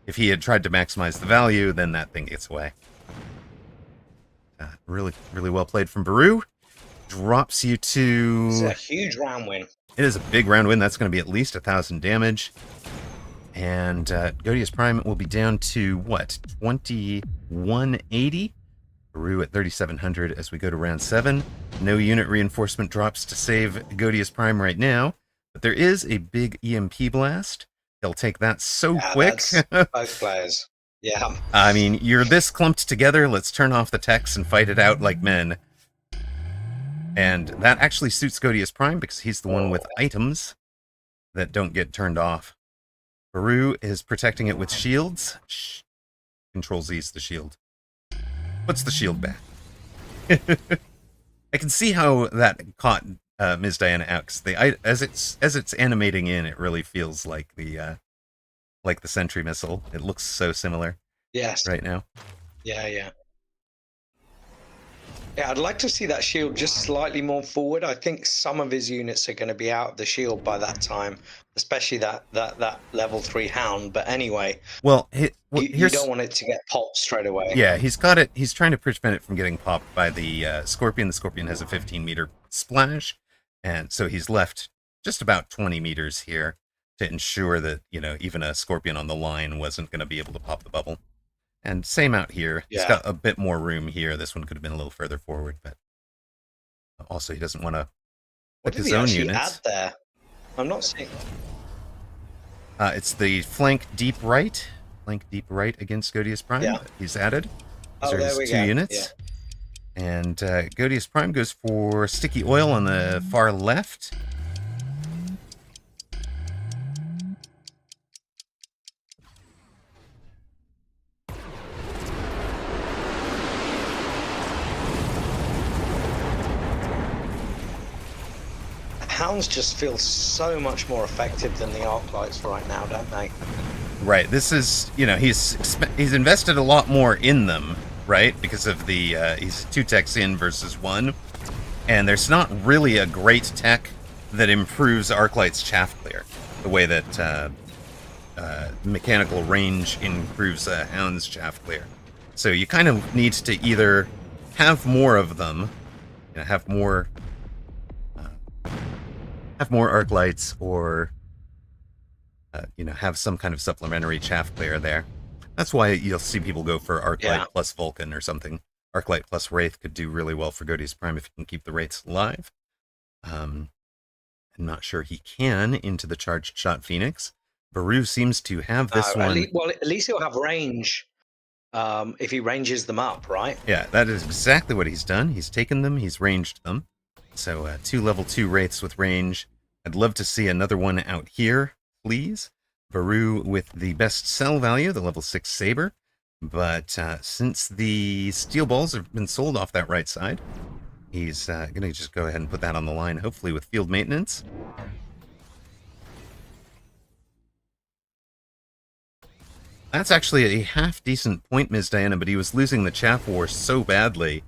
If he had tried to maximize the value, then that thing gets away. Really, really well played from Baru. Drops you to... It's a huge round win. It is a big round win. That's going to be at least 1,000 damage. And Godius Prime will be down to, what, 2180? Baru at 3,700 as we go to round 7. No unit reinforcement drops to save Godius Prime right now. But there is a big EMP blast. They'll take that so quick. Both players. Yeah. I mean, you're this clumped together. Let's turn off the techs and fight it out like men. And that actually suits Godius Prime because he's the one with items that don't get turned off. Baru is protecting it with shields. Shh. Control Z's the shield. Puts the shield back. I can see how that caught Ms. Diana out, because as it's animating in, it really feels like the sentry missile. It looks so similar. Yes. Right now. Yeah. Yeah, I'd like to see that shield just slightly more forward. I think some of his units are going to be out of the shield by that time, especially that level 3 hound. But anyway, well, you don't want it to get popped straight away. Yeah, he's got it. He's trying to prevent it from getting popped by the Scorpion. The Scorpion has a 15-meter splash, and so he's left just about 20 meters here to ensure that, even a Scorpion on the line wasn't going to be able to pop the bubble. And same out here. Yeah. He's got a bit more room here. This one could have been a little further forward, but also he doesn't want to put his own units. Add there? I'm not seeing. It's the flank deep right. Flank deep right against Godius Prime. Yeah. He's added. These Oh, are there his we 2 go. units. Yeah. And Godius Prime goes for sticky oil on the far left. Hounds just feel so much more effective than the arc lights right now, don't they? Right. This is, he's invested a lot more in them, right? Because of the he's 2 techs in versus 1, and there's not really a great tech that improves Arclight's chaff clear the way that mechanical range improves Hound's chaff clear. So you kind of need to either have more of them, have more arc lights, or have some kind of supplementary chaff clear there. That's why you'll see people go for Arclight plus Vulcan or something. Arclight plus Wraith could do really well for Godius Prime if you can keep the Wraiths alive. I'm not sure he can into the charged shot Phoenix. Baru seems to have this one. At least he'll have range if he ranges them up, right? Yeah, that is exactly what he's done. He's taken them, he's ranged them. So 2 level 2 Wraiths with range. I'd love to see another one out here, please. Baru with the best sell value, the level 6 Saber. But since the steel balls have been sold off that right side, he's going to just go ahead and put that on the line, hopefully with field maintenance. That's actually a half-decent point, Ms. Diana, but he was losing the chaff war so badly.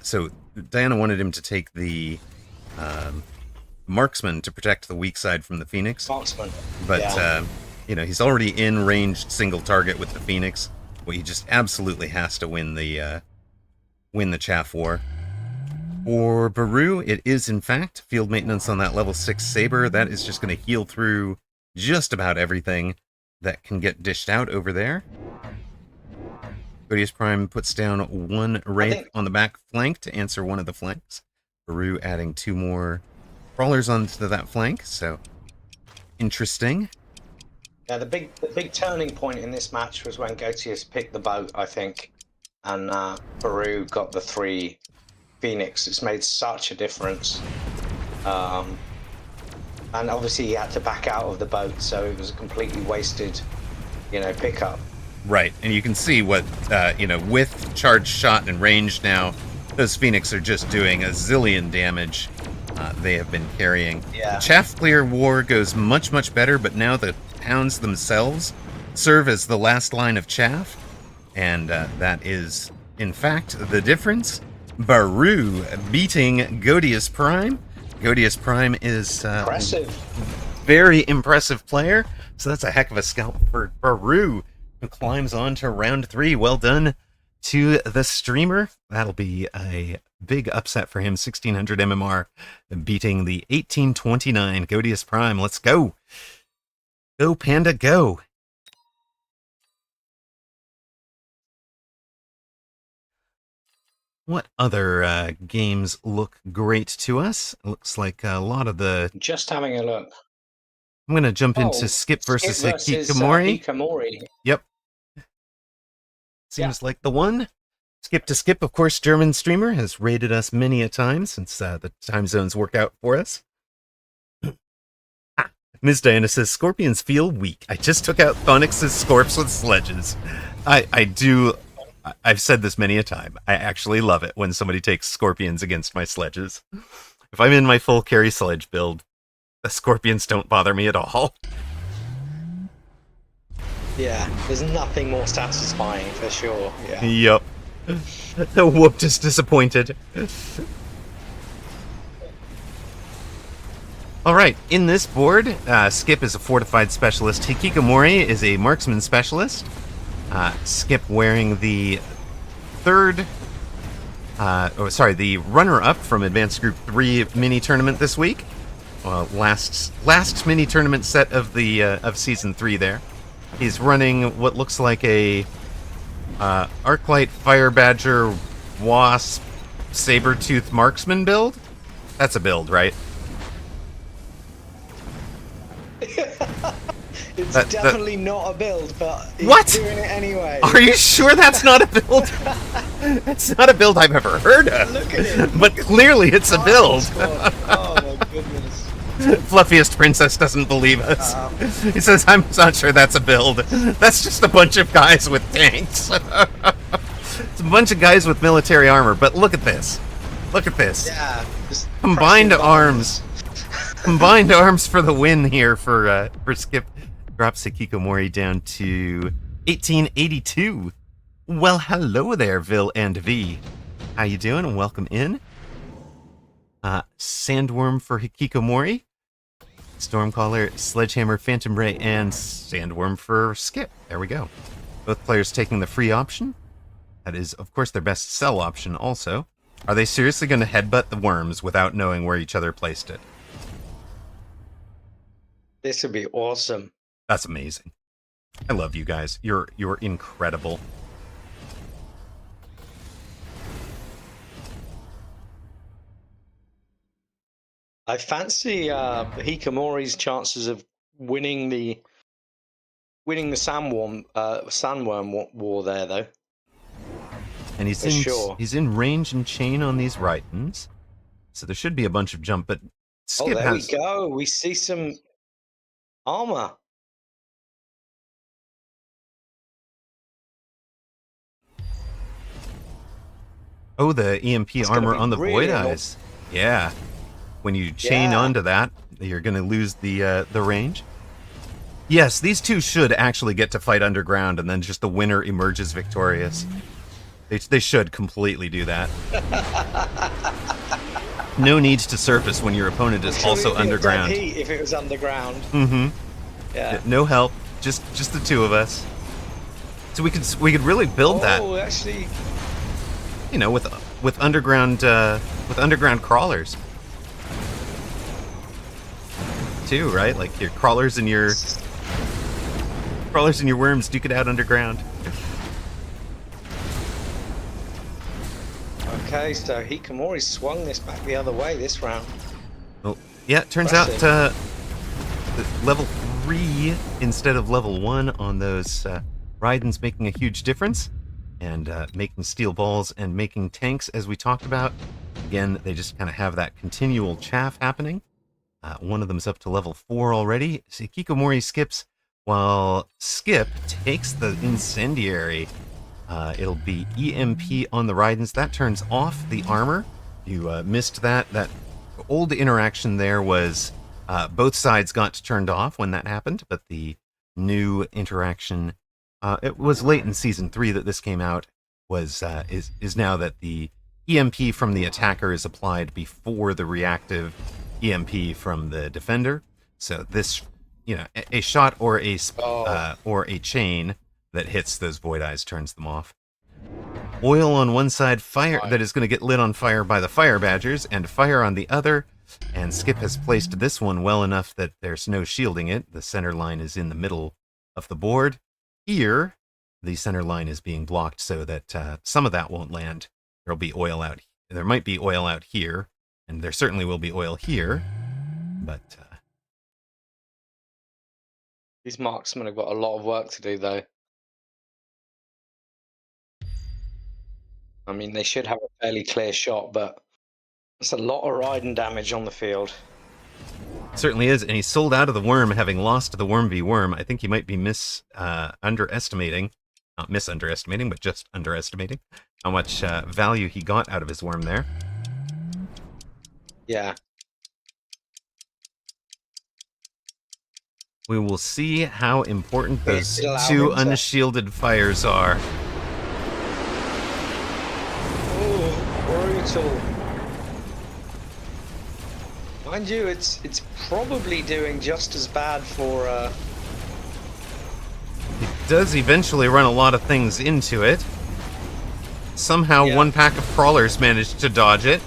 So Diana wanted him to take the marksman to protect the weak side from the Phoenix. Marksman. But, he's already in ranged single target with the Phoenix. Well, he just absolutely has to win the chaff war. For Baru, it is, in fact, field maintenance on that level 6 Saber. That is just going to heal through just about everything that can get dished out over there. Godius Prime puts down 1 Wraith on the back flank to answer one of the flanks. Baru adding 2 more crawlers onto that flank, so interesting. Yeah, the big turning point in this match was when Gotius picked the boat, I think, and Baru got the 3 Phoenix. It's made such a difference. And obviously he had to back out of the boat, so it was a completely wasted, pickup. Right, and you can see what, with charged shot and range now, those Phoenix are just doing a zillion damage. They have been carrying. Yeah. The Chaff Clear War goes much, much better, but now the hounds themselves serve as the last line of chaff, and that is, in fact, the difference. Baru beating Godius Prime. Godius Prime is Impressive. Very impressive player, so that's a heck of a scalp for Baru, who climbs on to round 3. Well done to the streamer. That'll be a big upset for him. 1600 MMR beating the 1829 Godius Prime. Let's go. Go, Panda, go. What other games look great to us? It looks like a lot of the... Just having a look. I'm going to jump into Skip versus Hikikomori. Hikikomori. Yep. Seems like the one. Skip to Skip, of course, German streamer, has raided us many a time since the time zones work out for us. Ms. Diana says, Scorpions feel weak. I just took out Thonix's Scorps with sledges. I do... I've said this many a time. I actually love it when somebody takes Scorpions against my sledges. If I'm in my full carry sledge build, the Scorpions don't bother me at all. Yeah, there's nothing more satisfying for sure. Yeah. Yup. The Whoop is disappointed. Alright, in this board, Skip is a fortified specialist. Hikikomori is a marksman specialist. Skip wearing the the runner-up from Advanced Group 3 mini tournament this week. Last mini tournament set of the of Season 3 there. He's running what looks like a Arclight Fire Badger Wasp Sabertooth Marksman build. That's a build, right? It's definitely not a build, but he's doing it anyway. Are you sure that's not a build? That's not a build I've ever heard of. Look at it. But clearly it's a build. Oh my goodness. Fluffiest Princess doesn't believe us. He says, I'm not sure that's a build. That's just a bunch of guys with tanks. It's a bunch of guys with military armor, but look at this. Look at this. Yeah. Combined arms. Combined arms for the win here for Skip. Drops Hikikomori down to 1882. Well, hello there, Vil and V. How you doing? Welcome in. Sandworm for Hikikomori. Stormcaller, Sledgehammer, Phantom Ray, and Sandworm for Skip. There we go. Both players taking the free option. That is, of course, their best sell option also. Are they seriously going to headbutt the worms without knowing where each other placed it? This would be awesome. That's amazing. I love you guys. You're incredible. I fancy Hikikomori's chances of winning the sandworm war there, though. And he's in range and chain on these Rhytons, so there should be a bunch of jump. But Skip we go. We see some armor. Oh, the EMP armor on the Void Eyes. Yeah. When you chain onto that, you're going to lose the range. Yes, these two should actually get to fight underground, and then just the winner emerges victorious. They should completely do that. No needs to surface when your opponent is also underground. If it was underground. Mm-hmm. Yeah. No help, just the two of us. So we could really build that. Oh, actually. You know, with underground crawlers too, right? Like your crawlers and your worms duke it out underground. Okay, so Hikikomori swung this back the other way this round. Oh, yeah. It turns out level 3 instead of level 1 on those Raidens making a huge difference, and making steel balls and making tanks, as we talked about. Again, they just kind of have that continual chaff happening. One of them's up to level 4 already. So Hikikomori skips, while Skip takes the Incendiary. It'll be EMP on the Raidens. That turns off the armor. You missed that. That old interaction there was both sides got turned off when that happened, but the new interaction, it was late in Season 3 that this came out, was is now that the EMP from the attacker is applied before the reactive EMP from the defender. So this, a shot or a chain that hits those Void Eyes turns them off. Oil on one side, fire that is going to get lit on fire by the Fire Badgers, and fire on the other. And Skip has placed this one well enough that there's no shielding it. The center line is in the middle of the board. Here, the center line is being blocked so that some of that won't land. There'll be oil out. There might be oil out here, and there certainly will be oil here. But these marksmen have got a lot of work to do, though. I mean, they should have a fairly clear shot, but there's a lot of Raiden damage on the field. Certainly is, and he's sold out of the worm, having lost the worm v worm. I think he might be underestimating, not misunderestimating, but just underestimating how much value he got out of his worm there. Yeah. We will see how important those two unshielded fires are. Brutal. Mind you, it's probably doing just as bad for. It does eventually run a lot of things into it. Somehow, one pack of crawlers managed to dodge it.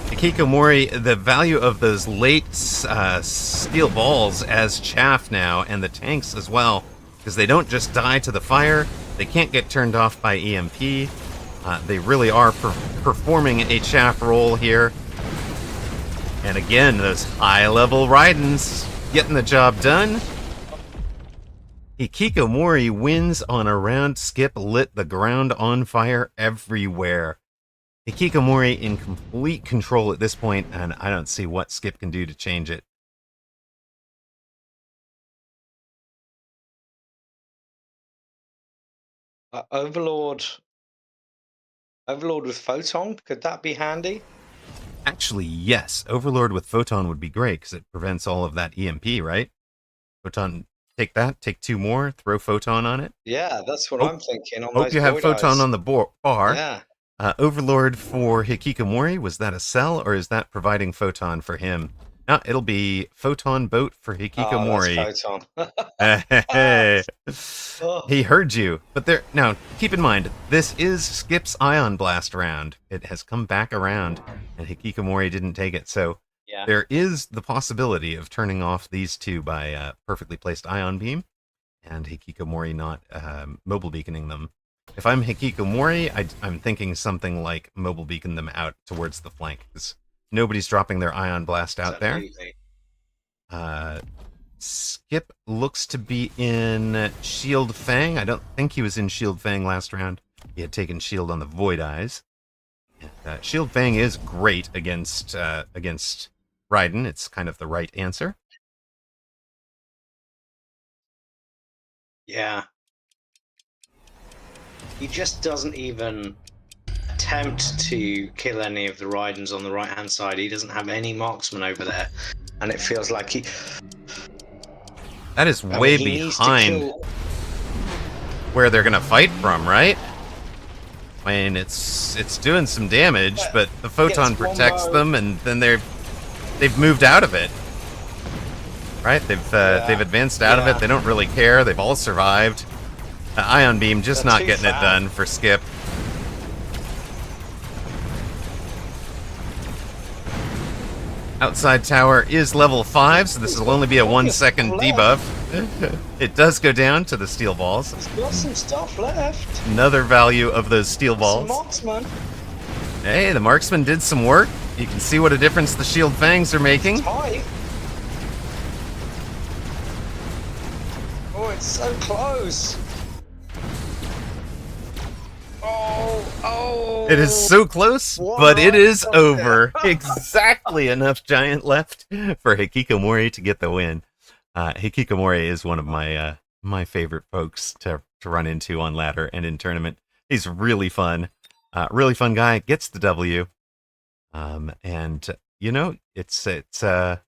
Hikikomori, the value of those late steel balls as chaff now, and the tanks as well, because they don't just die to the fire. They can't get turned off by EMP. They really are performing a chaff role here. And again, those high-level Raidens getting the job done. Hikikomori wins on a round. Skip lit the ground on fire everywhere. Hikikomori in complete control at this point, and I don't see what Skip can do to change it. Overlord with Photon, could that be handy? Actually, yes. Overlord with Photon would be great, because it prevents all of that EMP, right? Photon, take that, take 2 more, throw Photon on it. Yeah, that's what I'm thinking. Hope you have Photon on the bar. Yeah. Overlord for Hikikomori, was that a sell, or is that providing Photon for him? No, it'll be Photon Boat for Hikikomori. Oh, that's Photon. He heard you. But now, keep in mind, this is Skip's Ion Blast round. It has come back around, and Hikikomori didn't take it. So there is the possibility of turning off these two by perfectly placed Ion Beam, and Hikikomori not mobile beaconing them. If I'm Hikikomori, I'm thinking something like mobile beacon them out towards the flank, because nobody's dropping their Ion Blast out there. Skip looks to be in Shield Fang. I don't think he was in Shield Fang last round. He had taken Shield on the Void Eyes. Shield Fang is great against Raiden. It's kind of the right answer. Yeah. He just doesn't even attempt to kill any of the Raidens on the right-hand side. He doesn't have any marksmen over there. And it feels like he... That is way behind where they're going to fight from, right? I mean, it's doing some damage, but the Photon protects them, and then they've moved out of it. Right? They've advanced out of it. They don't really care. They've all survived. Ion Beam just not getting it done for Skip. Outside tower is level 5, so this will only be a 1-second debuff. It does go down to the steel balls. There's got some stuff left. Another value of those steel balls. Some marksman. Hey, the marksman did some work. You can see what a difference the shield fangs are making. Tight. Oh, it's so close. Oh. It is so close, but it is over. Exactly enough giant left for Hikikomori to get the win. Hikikomori is one of my favorite folks to run into on ladder and in tournament. He's really fun. Really fun guy. Gets the W. And you know, it's the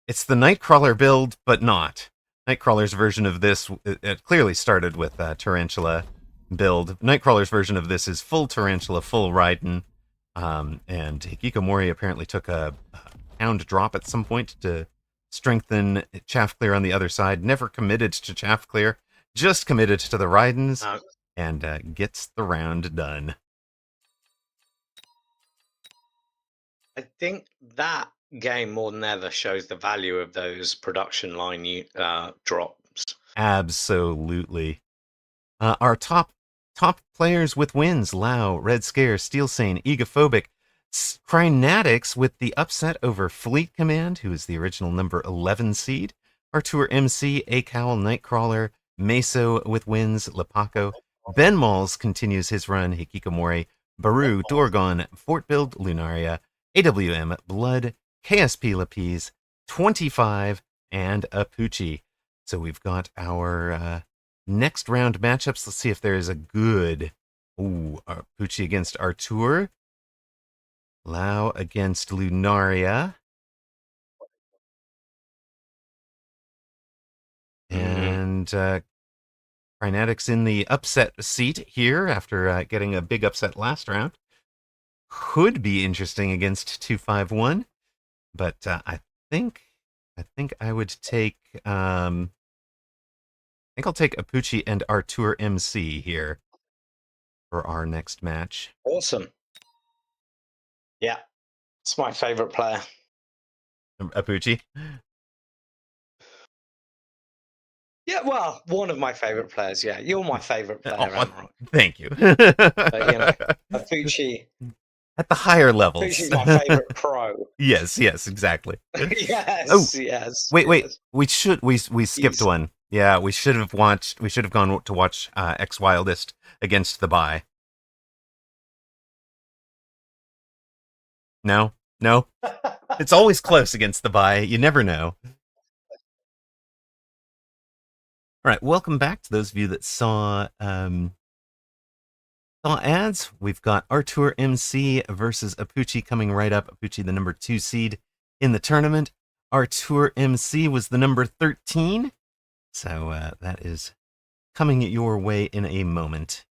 Nightcrawler build, but not. Nightcrawler's version of this, it clearly started with Tarantula build. Nightcrawler's version of this is full Tarantula, full Raiden. And Hikikomori apparently took a pound drop at some point to strengthen Chaff Clear on the other side. Never committed to Chaff Clear, just committed to the Raidens, and gets the round done. I think that game more than ever shows the value of those production line drops. Absolutely. Our top players with wins: Lau, Red Scare, Steel Sane, Egophobic, Crinatics with the upset over Fleet Command, who is the original number 11 seed. Artur MC, Acowl, Nightcrawler, Meso with wins, Lepaco. Ben Malls continues his run, Hikikomori, Baru, Dorgon, Fort Build, Lunaria, AWM, Blood, KSP Lapis, 25, and Apuchi. So we've got our next round matchups. Let's see if there is a good... Ooh, Apuchi against Artur. Lau against Lunaria. And Crinatics in the upset seat here after getting a big upset last round. Could be interesting against 251, but I think I would take I think I'll take Apuchi and Artur MC here for our next match. Awesome. Yeah, it's my favorite player. Apuchi? Yeah, well, one of my favorite players. Yeah, you're my favorite player, Amrock. Thank you. But, you know, Apuchi. At the higher levels. Apuchi's my favorite pro. Yes, exactly. Yes, yes. Wait. Yes. We skipped one. Yeah, we should have gone to watch X Wildest against the Bye. No. It's always close against the Bye. You never know. All right, welcome back to those of you that saw ads. We've got Artur MC versus Apuchi coming right up. Apuchi, the number 2 seed in the tournament. Artur MC was the number 13. So that is coming your way in a moment.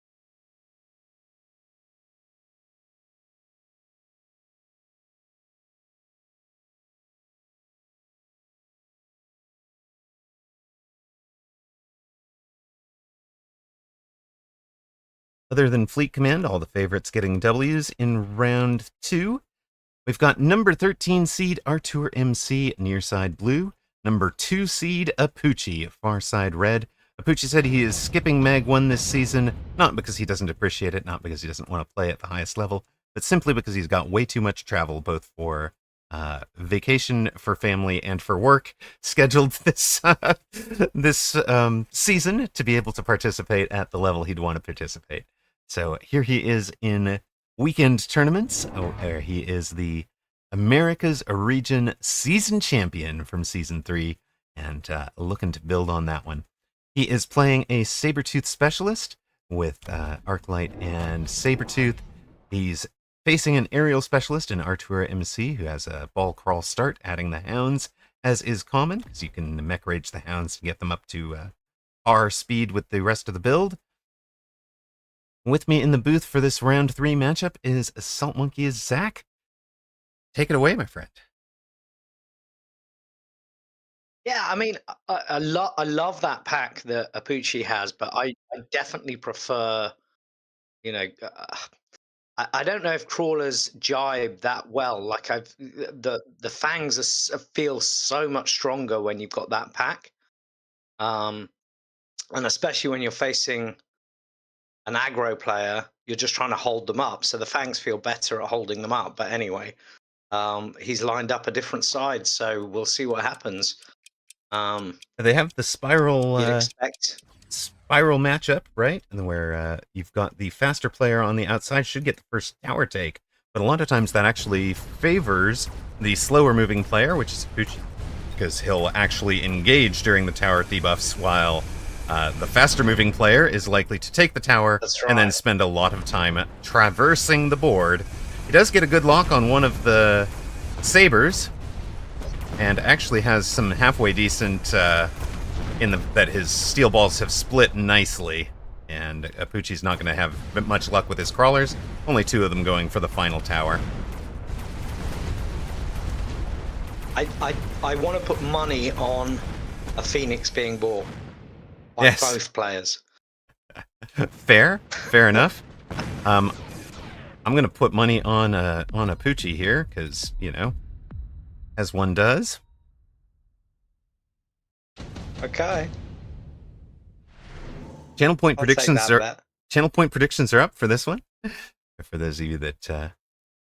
Other than Fleet Command, all the favorites getting W's in round 2. We've got number 13 seed Artur MC, near side blue. Number 2 seed Apuchi, far side red. Apuchi said he is skipping Mag 1 this season, not because he doesn't appreciate it, not because he doesn't want to play at the highest level, but simply because he's got way too much travel, both for vacation, for family, and for work, scheduled this season to be able to participate at the level he'd want to participate. So here he is in weekend tournaments. He is the America's Region Season Champion from Season 3, and looking to build on that one. He is playing a Sabertooth Specialist with Arclight and Sabertooth. He's facing an Aerial Specialist in Artur MC, who has a Ball Crawl start, adding the Hounds, as is common, because you can mech rage the Hounds to get them up to par speed with the rest of the build. With me in the booth for this round 3 matchup is Salt Monkey's Zach. Take it away, my friend. Yeah, I mean, I love that pack that Apuchi has, but I definitely prefer, you know, I don't know if crawlers jibe that well. Like the fangs feel so much stronger when you've got that pack, and especially when you're facing an aggro player, you're just trying to hold them up. So the fangs feel better at holding them up. But anyway, He's lined up a different side, so we'll see what happens. They have the You'd expect. spiral matchup, right? And where you've got the faster player on the outside should get the first tower take, but a lot of times that actually favors the slower moving player, which is Pucci, because he'll actually engage during the tower debuffs, while the faster moving player is likely to take the tower That's and then right. spend a lot of time traversing the board. He does get a good lock on one of the sabers, and actually has some halfway decent that his steel balls have split nicely, and Pucci's not going to have much luck with his crawlers. Only 2 of them going for the final tower. I want to put money on a Phoenix being bought by Yes. both players. Fair enough. I'm going to put money on a Pucci here, because, as one does. Okay. Channel point I'll take predictions that are bet. channel point predictions are up for this one. For those of you that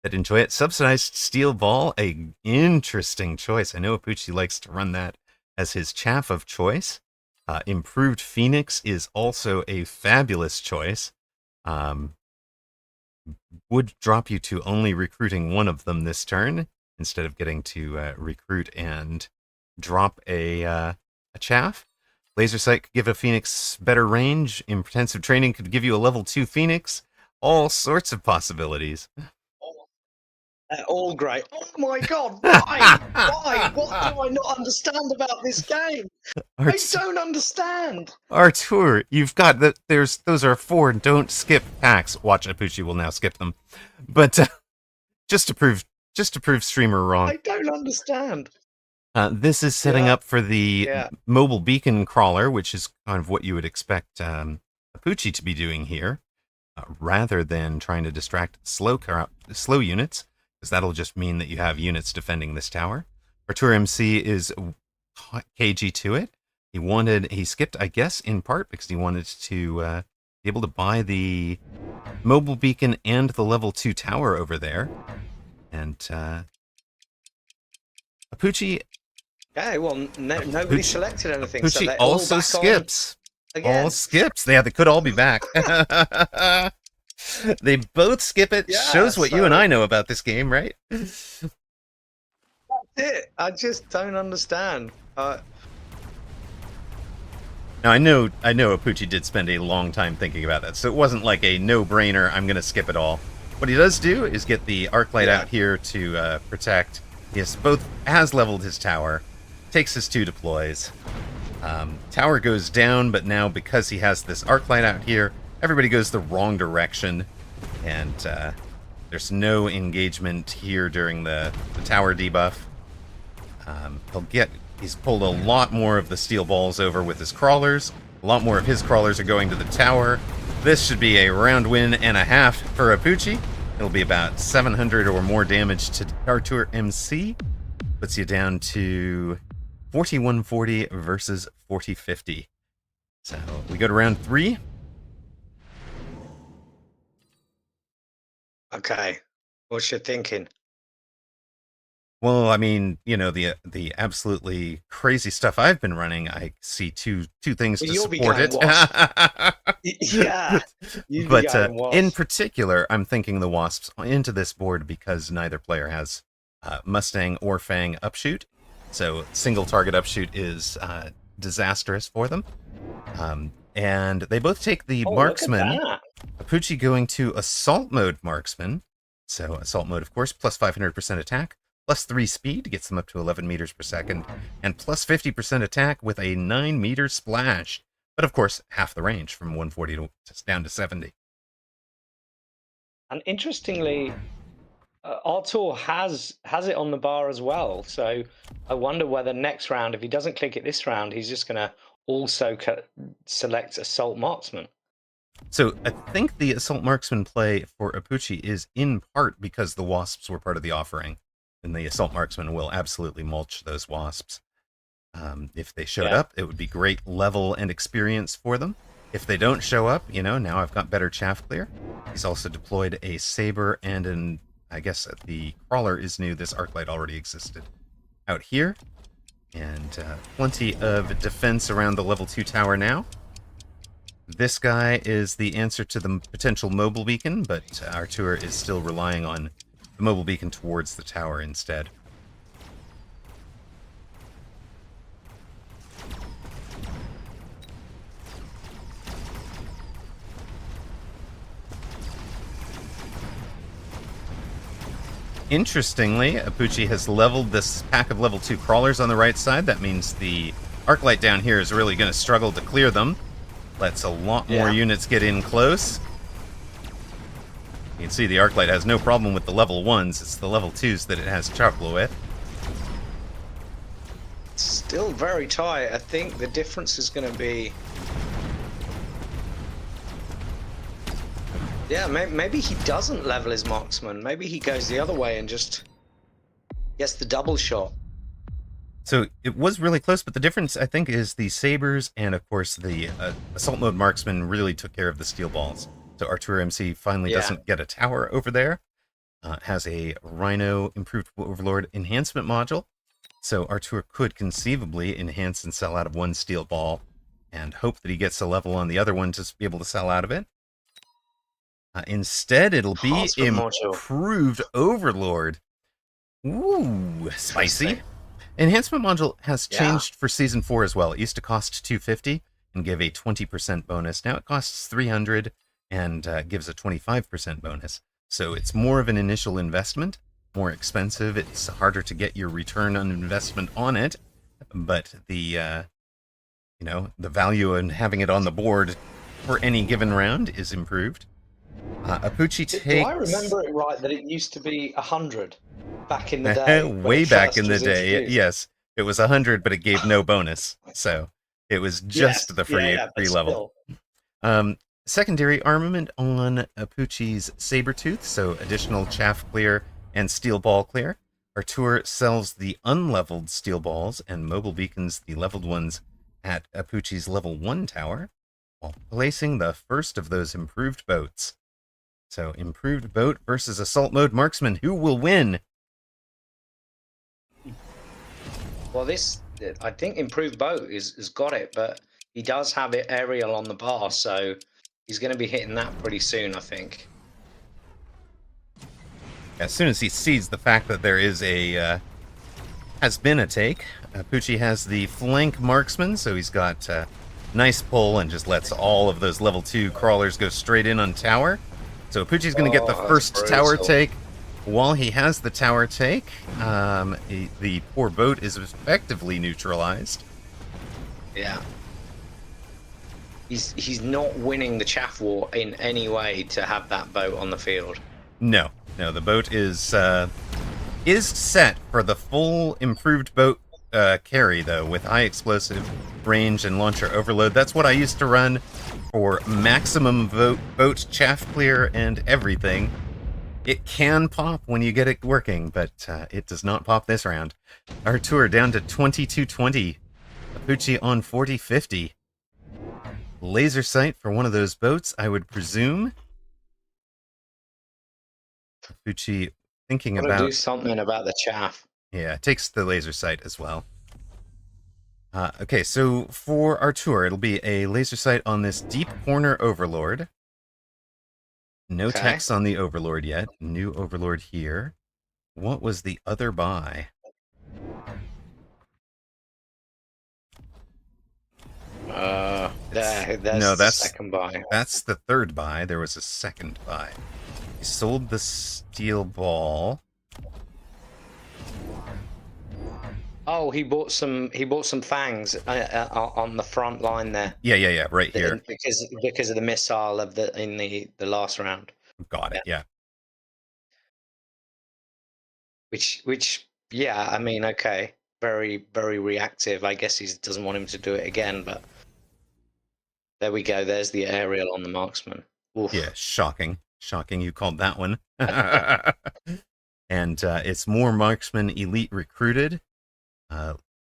enjoy it, subsidized steel ball, a interesting choice. I know Pucci likes to run that as his chaff of choice. Improved Phoenix is also a fabulous choice. Would drop you to only recruiting one of them this turn instead of getting to recruit and drop a chaff. Laser sight could give a Phoenix better range. Intensive training could give you a level 2 Phoenix. All sorts of possibilities. They're all great. Oh my god, why? Why? What do I not understand about this game? I don't understand. Artur, you've got that. Those are 4 don't skip packs. Watch, Pucci will now skip them, but just to prove streamer wrong. I don't understand. This is setting up for the mobile beacon crawler, which is kind of what you would expect Pucci to be doing here, rather than trying to distract slow units, because that'll just mean that you have units defending this tower. Artur MC is KG to it. He skipped, I guess, in part because he wanted to be able to buy the mobile beacon and the level 2 tower over there. And Pucci... Okay, well, nobody selected anything. Pucci so also skips. Again. All skips. They could all be back. They both skip it. Yeah, shows what you and I know about this game, right? That's it. I just don't understand. Now, I know Pucci did spend a long time thinking about that, so it wasn't like a no-brainer, I'm going to skip it all. What he does do is get the arc light out here to protect. He has leveled his tower, takes his 2 deploys. Tower goes down, but now because he has this arc light out here, everybody goes the wrong direction, and there's no engagement here during the tower debuff. He's pulled a lot more of the steel balls over with his crawlers. A lot more of his crawlers are going to the tower. This should be a round win and a half for Pucci. It'll be about 700 or more damage to Artur MC. Puts you down to 4140 versus 4050. So we go to round 3. Okay, what's your thinking? Well, I mean, the absolutely crazy stuff I've been running, I see two things to support it. Yeah. But in particular, I'm thinking the Wasps into this board because neither player has Mustang or Fang upshoot. So single target upshoot is disastrous for them. And they both take the Marksman. Pucci going to Assault Mode Marksman. So Assault Mode, of course, plus 500% attack. Plus 3 speed gets them up to 11 meters per second, and plus 50% attack with a 9 meter splash. But of course, half the range from 140 down to 70. And interestingly, Artur has it on the bar as well. So I wonder whether next round, if he doesn't click it this round, he's just going to also select Assault Marksman. So I think the Assault Marksman play for Pucci is in part because the Wasps were part of the offering. And the Assault Marksman will absolutely mulch those Wasps. If they showed up, it would be great level and experience for them. If they don't show up, now I've got better chaff clear. He's also deployed a Saber and I guess the crawler is new. This arc light already existed out here. And plenty of defense around the level 2 tower now. This guy is the answer to the potential mobile beacon, but Artur is still relying on the mobile beacon towards the tower instead. Interestingly, Apucci has leveled this pack of level 2 crawlers on the right side. That means the arc light down here is really going to struggle to clear them. Lets a lot more units get in close. You can see the arc light has no problem with the level 1s. It's the level 2s that it has trouble with. Still very tight. I think the difference is going to be... Yeah, maybe he doesn't level his marksman. Maybe he goes the other way and just gets the double shot. So it was really close, but the difference, I think, is the sabers and, of course, the assault mode marksman really took care of the steel balls. So Artur MC finally doesn't get a tower over there. Has a Rhino Improved Overlord enhancement module. So Artur could conceivably enhance and sell out of one steel ball and hope that he gets a level on the other one to be able to sell out of it. Instead, it'll be Improved Overlord. Ooh, spicy. Enhancement module has changed for Season 4 as well. It used to cost $250 and give a 20% bonus. Now it costs $300 and gives a 25% bonus. So it's more of an initial investment, more expensive. It's harder to get your return on investment on it, but the the value in having it on the board for any given round is improved. Apucci takes... Do I remember it right that it used to be 100 back in the day? Way back in the day, yes. It was 100, but it gave no bonus. So it was just the free level. Secondary armament on Apucci's Sabertooth, so additional chaff clear and steel ball clear. Artur sells the unleveled steel balls and mobile beacons, the leveled ones, at Apucci's level 1 tower, while placing the first of those improved boats. So, improved boat versus assault mode marksman. Who will win? Well, I think improved boat has got it, but he does have it aerial on the bar, so he's going to be hitting that pretty soon, I think. As soon as he sees the fact that there is has been a take, Apucci has the flank marksman, so he's got nice pull and just lets all of those level 2 crawlers go straight in on tower. So Apucci's going to get the first tower take. While he has the tower take, the poor boat is effectively neutralized. Yeah. He's not winning the chaff war in any way to have that boat on the field. No, the boat is set for the full improved boat carry, though, with high explosive range and launcher overload. That's what I used to run for maximum boat chaff clear and everything. It can pop when you get it working, but it does not pop this round. Artur down to 2220. Apucci on 4050. Laser sight for one of those boats, I would presume. Apucci thinking about... do something about the chaff. Yeah, takes the laser sight as well. Okay, so for Artur, it'll be a laser sight on this deep corner overlord. No text on the overlord yet. New overlord here. What was the other buy? That's the second buy. That's the third buy. There was a second buy. He sold the steel ball. Oh, he bought some fangs on the front line there. Yeah, right here. Because of the missile in the last round. Got it. Yeah. Which yeah, I mean, okay, very very reactive. I guess he doesn't want him to do it again, but there we go. There's the aerial on the marksman. Oof. Yeah, shocking you called that one. And it's more marksman elite recruited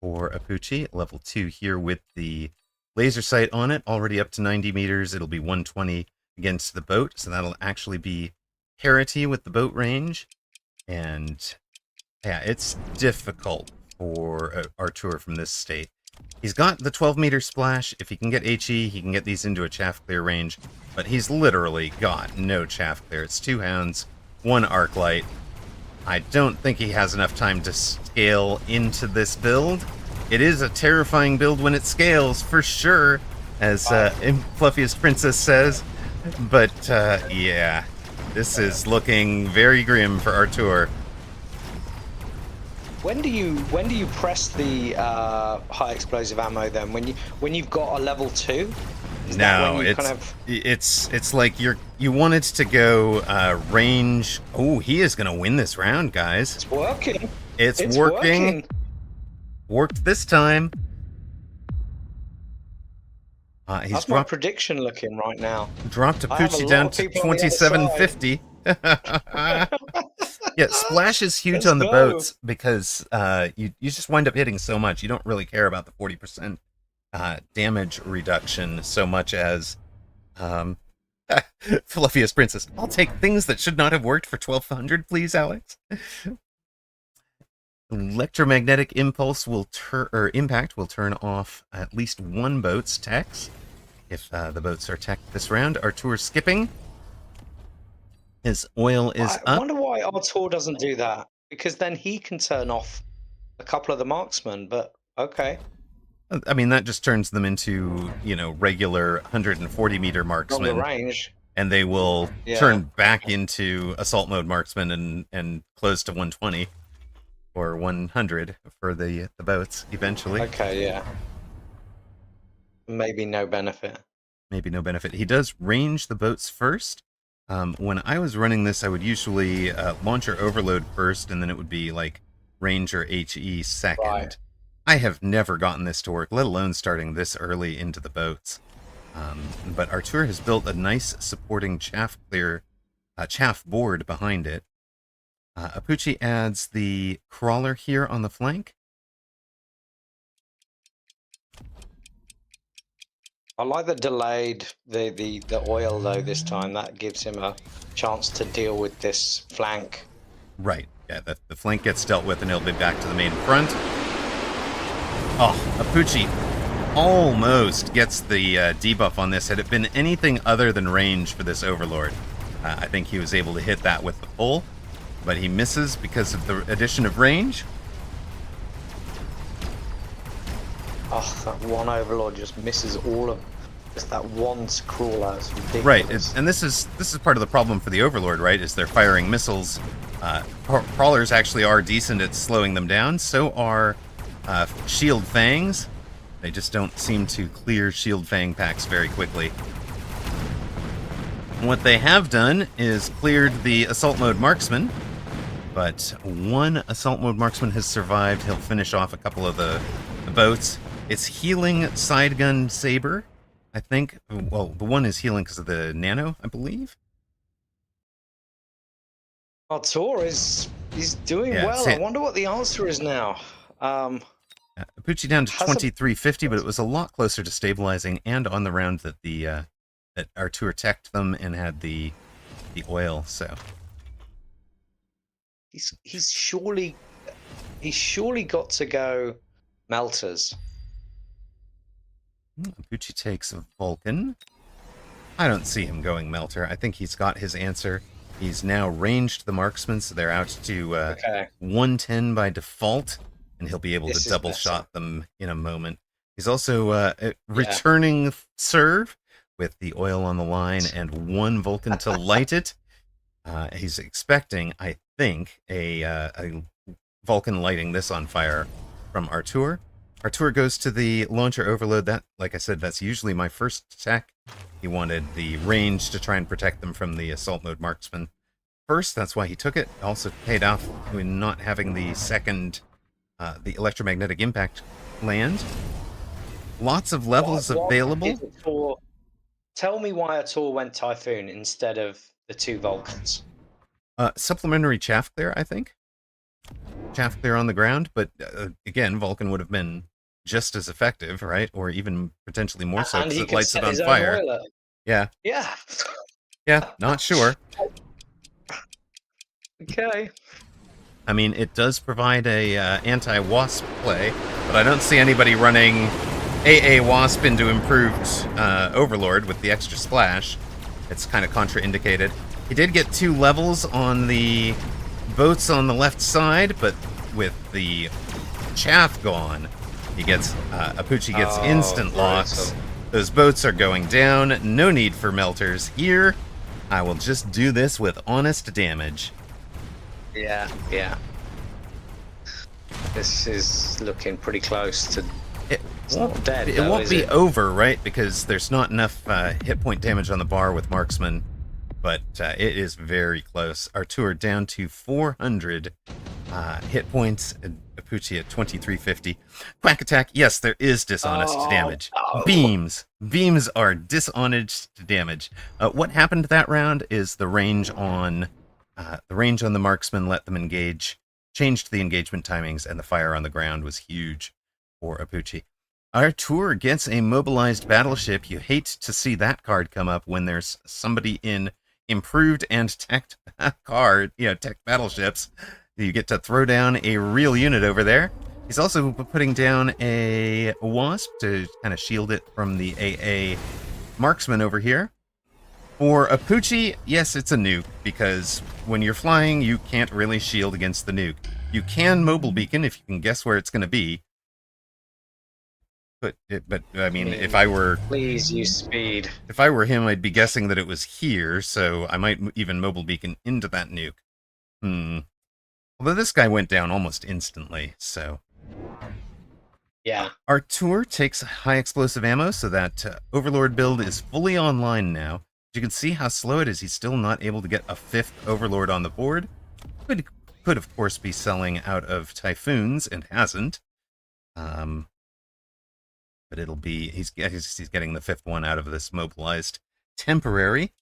for Apucci, level 2 here with the laser sight on it, already up to 90 meters. It'll be 120 against the boat, so that'll actually be parity with the boat range. And yeah, it's difficult for Artur from this state. He's got the 12-meter splash. If he can get HE, he can get these into a chaff clear range. But he's literally got no chaff clear. It's 2 hounds, 1 arc light. I don't think he has enough time to scale into this build. It is a terrifying build when it scales, for sure, as Fluffiest Princess says. But yeah, this is looking very grim for Artur. When do you press the high explosive ammo then? When you've got a level 2? No, it's like you wanted to go range. Oh, he is gonna win this round, guys. It's working. It's working. Worked this time. How's my prediction looking right now? Dropped Apucci down to 2750. Yeah, splash is huge on the boats because you just wind up hitting so much. You don't really care about the 40% damage reduction so much as Fluffiest Princess. I'll take things that should not have worked for 1200, please, Alex. Electromagnetic impulse impact will turn off at least 1 boat's techs if the boats are teched this round. Artur skipping. His oil is up. I wonder why Artur doesn't do that, because then he can turn off a couple of the marksmen, but okay. I mean, that just turns them into, regular 140-meter marksmen. Longer range. And they will turn back into assault mode marksmen and close to 120 or 100 for the boats eventually. Okay, yeah. Maybe no benefit. Maybe no benefit. He does range the boats first. When I was running this, I would usually launcher overload first, and then it would be like Ranger HE second. Right. I have never gotten this to work, let alone starting this early into the boats. But Artur has built a nice supporting chaff board behind it. Apucci adds the crawler here on the flank. I like the delayed the oil though this time. That gives him a chance to deal with this flank. Right. Yeah, the flank gets dealt with and he'll be back to the main front. Oh, Apucci almost gets the debuff on this. Had it been anything other than range for this Overlord, I think he was able to hit that with the pull, but he misses because of the addition of range. Oh, that one Overlord just misses all of just that one crawler. It's ridiculous. Right, and this is part of the problem for the Overlord, right? Is they're firing missiles. Crawlers actually are decent at slowing them down. So are Shield Fangs. They just don't seem to clear Shield Fang packs very quickly. What they have done is cleared the Assault Mode Marksman, but one Assault Mode Marksman has survived. He'll finish off a couple of the boats. It's healing Side Gun Saber, I think. Well, the one is healing because of the nano, I believe. Artur he's doing well. I wonder what the answer is now. Apucci down to 2350, but it was a lot closer to stabilizing and on the round that that Artur teched them and had the oil. So he's surely got to go melters. Apucci takes a Vulcan. I don't see him going melter. I think he's got his answer. He's now ranged the marksmen, so they're out to 110 by default, and he'll be able to double shot them in a moment. He's also returning serve with the oil on the line and one Vulcan to light it. He's expecting, I think, a Vulcan lighting this on fire from Artur. Artur goes to the launcher overload. That, like I said, that's usually my first attack. He wanted the range to try and protect them from the assault mode marksman first. That's why he took it. Also paid off in not having the second, the electromagnetic impact land. Lots of levels available. Tell me why Artur went Typhoon instead of the 2 Vulcans. Supplementary chaff clear, I think. Chaff clear on the ground, but again, Vulcan would have been just as effective, right? Or even potentially more so because it lights it on fire. Yeah. Yeah. Yeah, not sure. Okay. I mean, it does provide a anti-wasp play, but I don't see anybody running AA Wasp into improved Overlord with the extra splash. It's kind of contraindicated. He did get 2 levels on the boats on the left side, but with the chaff gone, he gets Apucci gets instant locks. Those boats are going down. No need for melters here. I will just do this with honest damage. Yeah. This is looking pretty close to. It not dead. It won't be over, right? Because there's not enough hit point damage on the bar with Marksman, but it is very close. Artur down to 400 hit points. Apucci at 2350. Quack attack. Yes, there is dishonest damage. Oh. Beams are dishonest damage. What happened that round is the range on the Marksman let them engage, changed the engagement timings, and the fire on the ground was huge for Apucci. Artur gets a mobilized battleship. You hate to see that card come up when there's somebody in improved and tech tech battleships. You get to throw down a real unit over there. He's also putting down a Wasp to kind of shield it from the AA Marksman over here. For Apucci, yes, it's a nuke, because when you're flying, you can't really shield against the nuke. You can mobile beacon if you can guess where it's going to be. But I mean, if I were... Please use speed. If I were him, I'd be guessing that it was here, so I might even mobile beacon into that nuke. Although this guy went down almost instantly, so... Yeah. Artur takes high explosive ammo, so that Overlord build is fully online now. You can see how slow it is. He's still not able to get a 5th Overlord on the board. Could of course be selling out of Typhoons and hasn't. But it'll be he's getting the 5th one out of this mobilized temporary.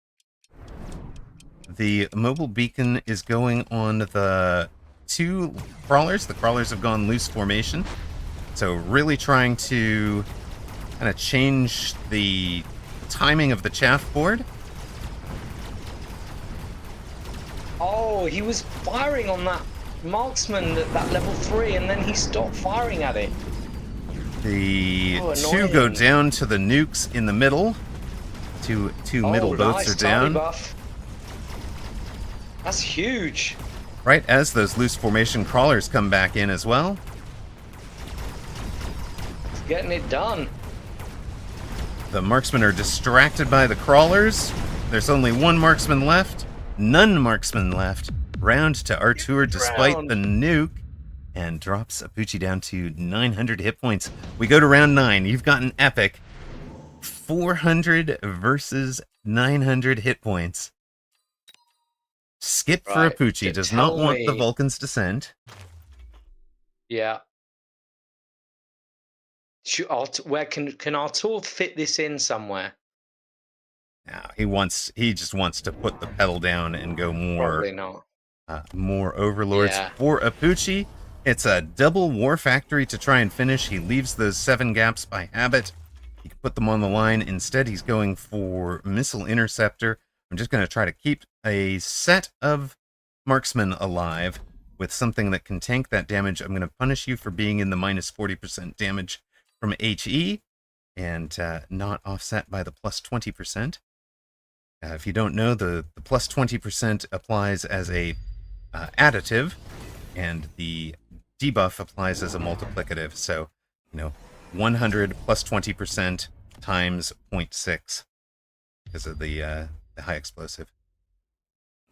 The mobile beacon is going on the 2 crawlers. The crawlers have gone loose formation, so really trying to kind of change the timing of the chaff board. Oh, he was firing on that Marksman at that level 3, and then he stopped firing at it. The 2 go down to the nukes in the middle. Two middle boats are down. Buff. That's huge. Right as those loose formation crawlers come back in as well. It's getting it done. The marksmen are distracted by the crawlers. There's only 1 marksman left. None marksman left. Round to Artur despite the nuke. And drops Apucci down to 900 hit points. We go to round 9. You've got an epic 400 versus 900 hit points. Skip for Apucci. Does not want the Vulcan's Descent. Yeah. Where can Artur fit this in somewhere? Now he just wants to put the pedal down and go more. Probably not. More Overlords for Apucci. It's a double War Factory to try and finish. He leaves those 7 gaps by habit. He can put them on the line. Instead, he's going for Missile Interceptor. I'm just going to try to keep a set of marksmen alive with something that can tank that damage. I'm going to punish you for being in the minus 40% damage from HE and not offset by the plus 20%. If you don't know, the plus 20% applies as a additive, and the debuff applies as a multiplicative. So, 100 plus 20% times 0.6 because of the high explosive.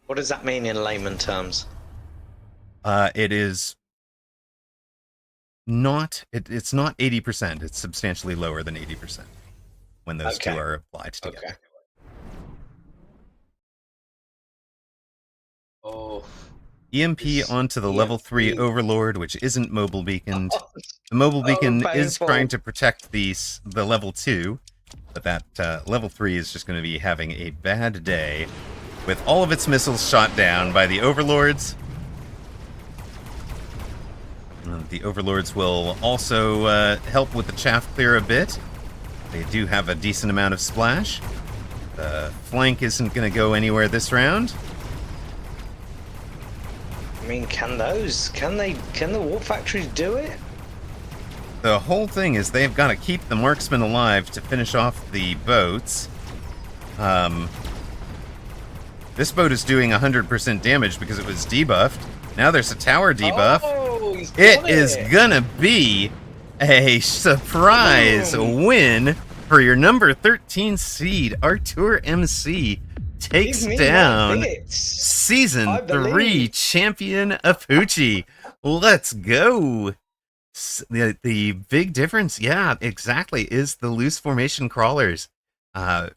What does that mean in layman terms? It is not. It's not 80%. It's substantially lower than 80% when those 2 are applied together. Okay. Oh. EMP onto the level 3 Overlord, which isn't mobile beaconed. The mobile beacon is trying to protect the level 2, but that level 3 is just going to be having a bad day with all of its missiles shot down by the Overlords. The Overlords will also help with the chaff clear a bit. They do have a decent amount of splash. The flank isn't going to go anywhere this round. I mean, can the warp factories do it? The whole thing is they've got to keep the marksmen alive to finish off the boats. This boat is doing 100% damage because it was debuffed. Now there's a tower debuff. Oh, It is gonna be a surprise win for your number 13 seed. Artur MC takes down Season 3 champion Apucci. Let's go. The big difference, yeah, exactly, is the loose formation crawlers.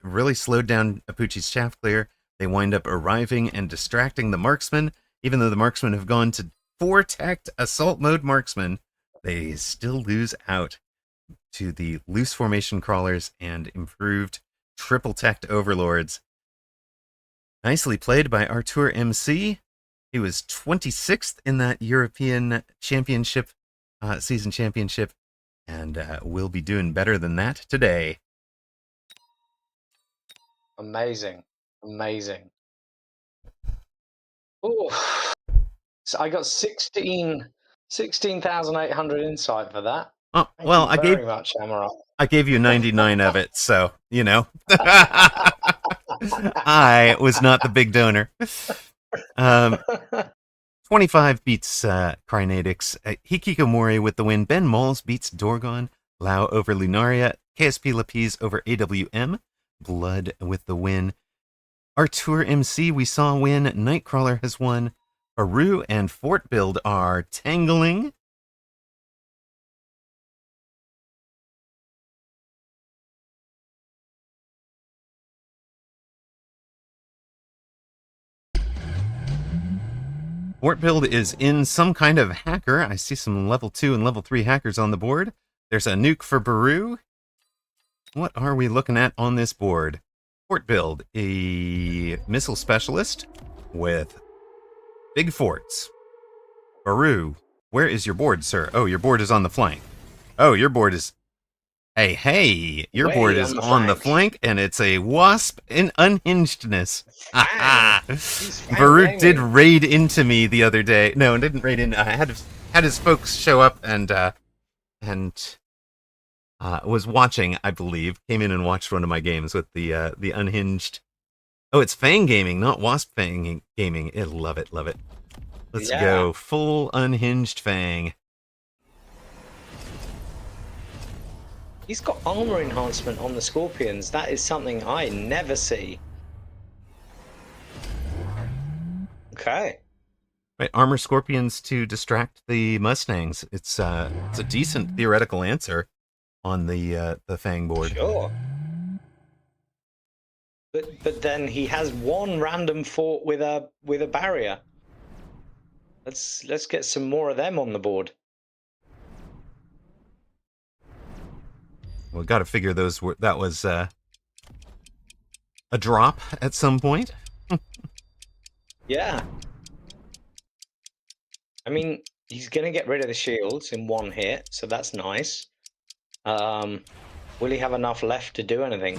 Really slowed down Apucci's chaff clear. They wind up arriving and distracting the marksmen. Even though the marksmen have gone to 4-teched assault mode marksmen, they still lose out to the loose formation crawlers and improved triple-teched overlords. Nicely played by Artur MC. He was 26th in that European Championship, season championship, and will be doing better than that today. Amazing. Oh, so I got 16,800 insight for that. Oh, well, Thank you very much, Amaranth. I gave you 99 of it, so, you know. I was not the big donor. 25 beats Crinadix. Hikikomori with the win. Ben Moles beats Dorgon. Lau over Lunaria. KSP Lapis over AWM. Blood with the win. Artur MC we saw win. Nightcrawler has won. Aru and Fort Build are tangling. Fort Build is in some kind of hacker. I see some level 2 and level 3 hackers on the board. There's a nuke for Baru. What are we looking at on this board? Fort Build, a missile specialist with big forts. Baru, where is your board, sir? Oh, your board is on the flank. Oh, your board is... Hey, your board is on the flank, and it's a wasp in unhingedness. Baru did raid into me the other day. No, it didn't raid in. I had his folks show up and was watching, I believe. Came in and watched one of my games with the unhinged. Oh, it's Fang Gaming, not Wasp Fang Gaming. Love it. Let's go full unhinged Fang. He's got armor enhancement on the Scorpions. That is something I never see. Okay. Right, armor Scorpions to distract the Mustangs. It's a decent theoretical answer on the Fang board. Sure. But then he has one random fort with a barrier. Let's get some more of them on the board. Well, got to figure that was a drop at some point. Yeah. I mean, he's going to get rid of the shields in one hit, so that's nice. Will he have enough left to do anything?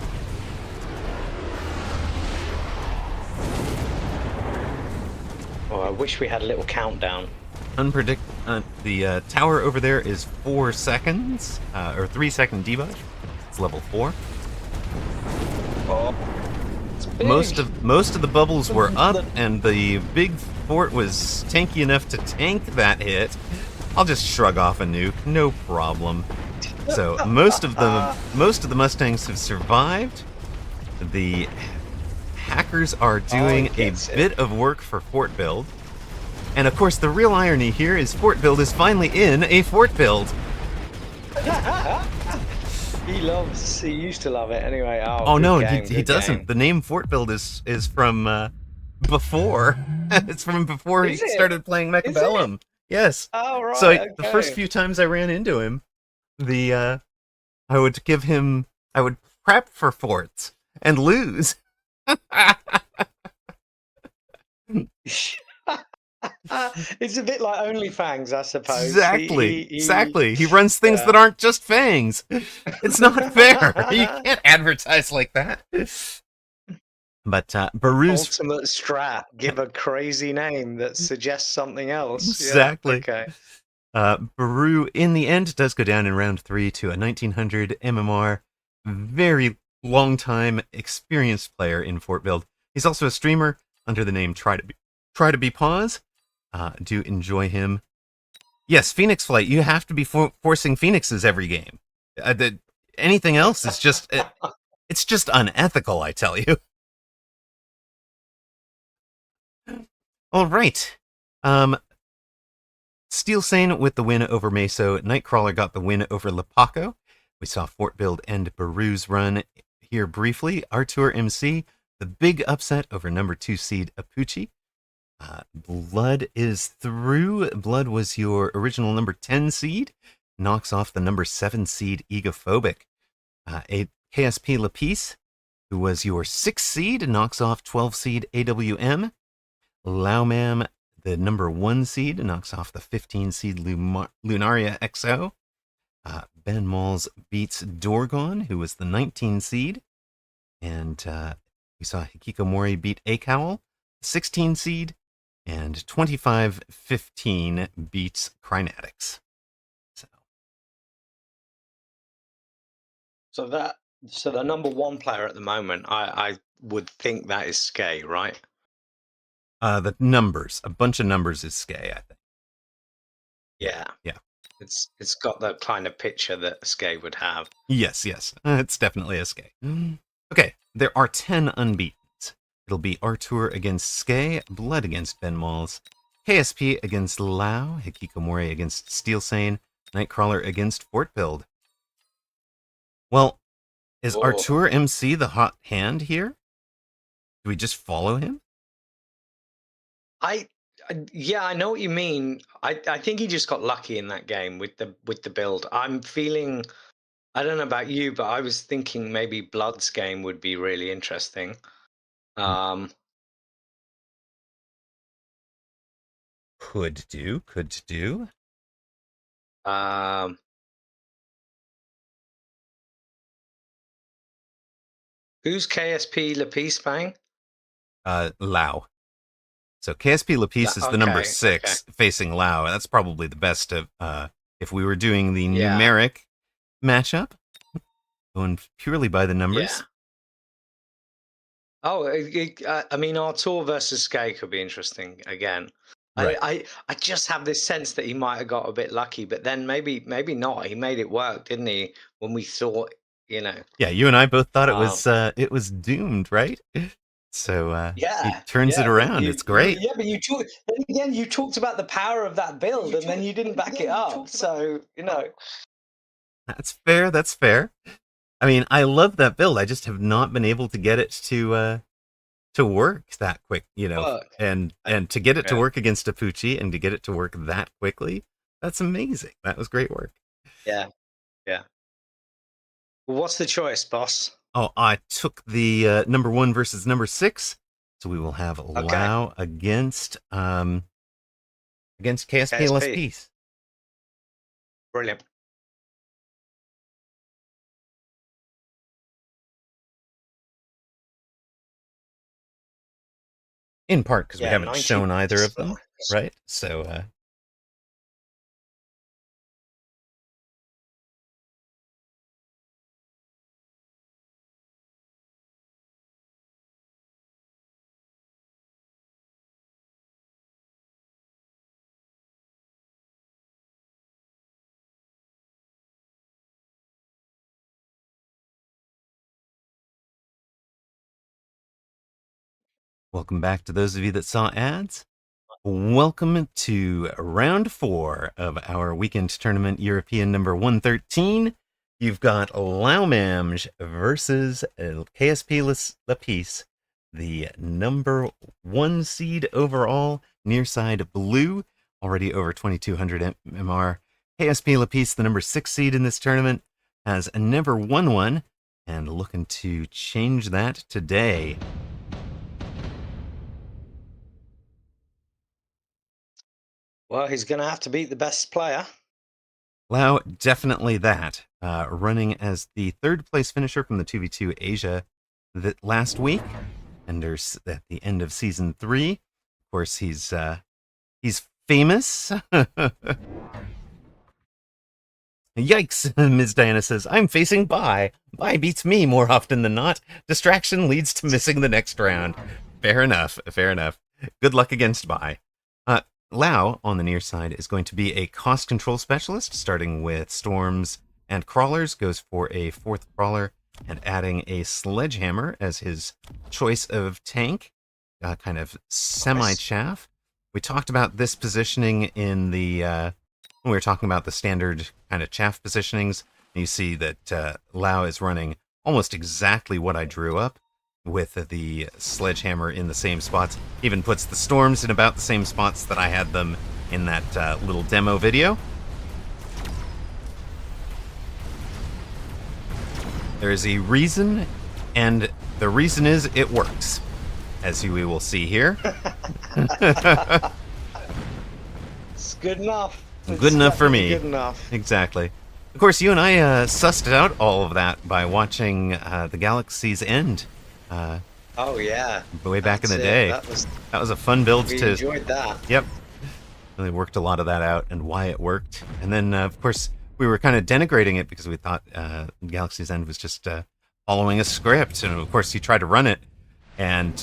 Oh, I wish we had a little countdown. The tower over there is 4 seconds, or 3-second debuff. It's level 4. Oh, it's big. Most of the bubbles were up, and the big fort was tanky enough to tank that hit. I'll just shrug off a nuke, no problem. So most of the Mustangs have survived. The hackers are doing a bit of work for Fort Build. And of course, the real irony here is Fort Build is finally in a Fort Build. He used to love it anyway. Oh no, he doesn't. The name Fort Build is from before. It's from before he started playing Mechabellum. Yes. Oh right. So the first few times I ran into him, I would prep for forts and lose. It's a bit like OnlyFangs, I suppose. Exactly. He runs things that aren't just fangs. It's not fair. You can't advertise like that. But Baru's Ultimate strat. Give a crazy name that suggests something else. Yeah. exactly. Okay. Baru, in the end, does go down in round 3 to a 1900 MMR. Very long time experienced player in Fort Build. He's also a streamer under the name Try to Be Pause. Do enjoy him. Yes, Phoenix Flight. You have to be forcing Phoenixes every game. Anything else is just it's just unethical, I tell you. All right. Steel Sane with the win over Meso. Nightcrawler got the win over Lepaco. We saw Fort Build and Baru's run here briefly. Artur MC, the big upset over number 2 seed Apuchi. Blood is through. Blood was your original number 10 seed. Knocks off the number 7 seed Egophobic. A KSP Lapis, who was your 6th seed, knocks off 12 seed AWM. Laumam, the number 1 seed, knocks off the 15 seed Lunaria XO. Ben Malls beats Dorgon, who was the 19 seed. And we saw Hikikomori beat Acowl, 16 seed. And 25-15 beats Crinatics. So the number 1 player at the moment, I would think that is Skay, right? The numbers, a bunch of numbers is Skay, I think. Yeah. It's got the kind of picture that Skay would have. Yes. It's definitely a Skay. Okay, there are 10 unbeatens. It'll be Artur against Skay, Blood against Ben Malls, KSP against Lao, Hikikomori against Steel Sane, Nightcrawler against Fort Build. Well, is Artur MC the hot hand here? Do we just follow him? Yeah, I know what you mean. I think he just got lucky in that game with the build. I'm feeling, I don't know about you, but I was thinking maybe Blood's game would be really interesting. Could do. Who's KSP Lapis playing? Lao. So KSP Lapis is the number 6 facing Lao. That's probably the best of if we were doing the numeric matchup, going purely by the numbers. Yeah. Oh, I mean, Artur versus Skay could be interesting again. Right. I just have this sense that he might have got a bit lucky, but then maybe not. He made it work, didn't he? When we thought, Yeah, you and I both thought it was doomed, right? So he turns it around. It's great. But you talked about the power of that build, and then you didn't back it up. So That's fair. I mean, I love that build. I just have not been able to get it to work that quick, and to get it to work against Apuchi and to get it to work that quickly. That's amazing. That was great work. Yeah. Well, what's the choice, boss? Oh, I took the number 1 versus number 6, so we will have Lao against KSP LSPs. Brilliant. In part because we haven't shown either of them, right? So welcome back to those of you that saw ads. Welcome to round 4 of our weekend tournament, European number 113. You've got Laumamj versus KSP Lapis, the number 1 seed overall, near side blue, already over 2200 MMR. KSP Lapis, the number 6 seed in this tournament, has never won one, and looking to change that today. Well, he's going to have to beat the best player. Lao, definitely that. Running as the 3rd place finisher from the 2v2 Asia last week. at the end of season 3. Of course, he's famous. Yikes, Ms. Diana says, I'm facing Bai. Bai beats me more often than not. Distraction leads to missing the next round. Fair enough, fair enough. Good luck against Bai. Lao, on the near side, is going to be a cost control specialist, starting with storms and crawlers, goes for a 4th crawler, and adding a sledgehammer as his choice of tank, kind of semi-chaff. We talked about this positioning in the when we were talking about the standard kind of chaff positionings. You see that Lao is running almost exactly what I drew up, with the sledgehammer in the same spots. Even puts the storms in about the same spots that I had them in that little demo video. There is a reason, and the reason is it works, as we will see here. It's good enough. Good enough for me. Good enough. Exactly. Of course, you and I sussed out all of that by watching The Galaxy's End. Oh yeah. Way back in the day. That was a fun build we to. enjoyed that. Yep. Really worked a lot of that out and why it worked. And then, of course, we were kind of denigrating it because we thought Galaxy's End was just following a script. And of course, you try to run it, and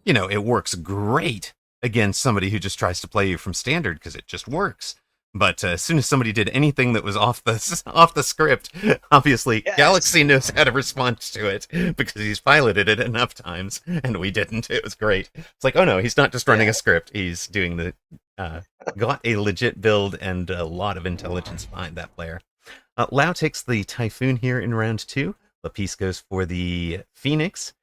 it works great against somebody who just tries to play you from standard because it just works. But as soon as somebody did anything that was off the script, obviously Yes. Galaxy knows how to respond to it because he's piloted it enough times, and we didn't. It was great. It's like, oh no, he's not just running a script. He's doing got a legit build and a lot of intelligence behind that player. Lao takes the Typhoon here in round 2. Lapis goes for the Phoenix.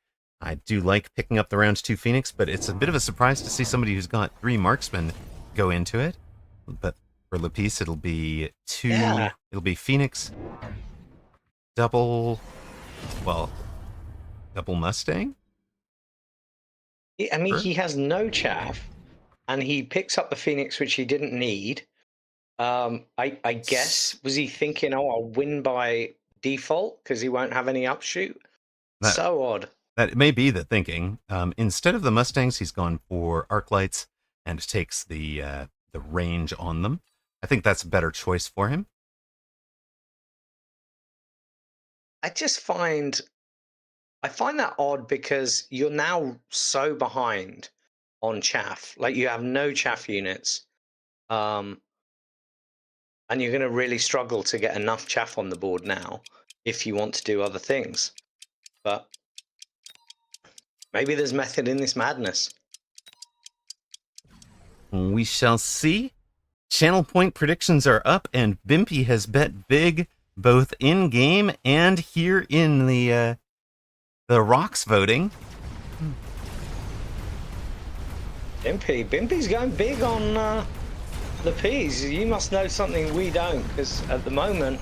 I do like picking up the round 2 Phoenix, but it's a bit of a surprise to see somebody who's got 3 marksmen go into it. But for Lapis, it'll be 2. Yeah. It'll be Phoenix, double Mustang. I mean, he has no chaff, and he picks up the Phoenix, which he didn't need. I guess, was he thinking, oh, I'll win by default because he won't have any upshoot? So odd. That may be the thinking. Instead of the Mustangs, he's gone for arc lights and takes the range on them. I think that's a better choice for him. I find that odd because you're now so behind on chaff. Like, you have no chaff units, and you're going to really struggle to get enough chaff on the board now if you want to do other things. But maybe there's method in this madness. We shall see. Channel point predictions are up, and Bimpy has bet big both in game and here in the rocks voting. Bimpy's going big on the P's. You must know something we don't, because at the moment,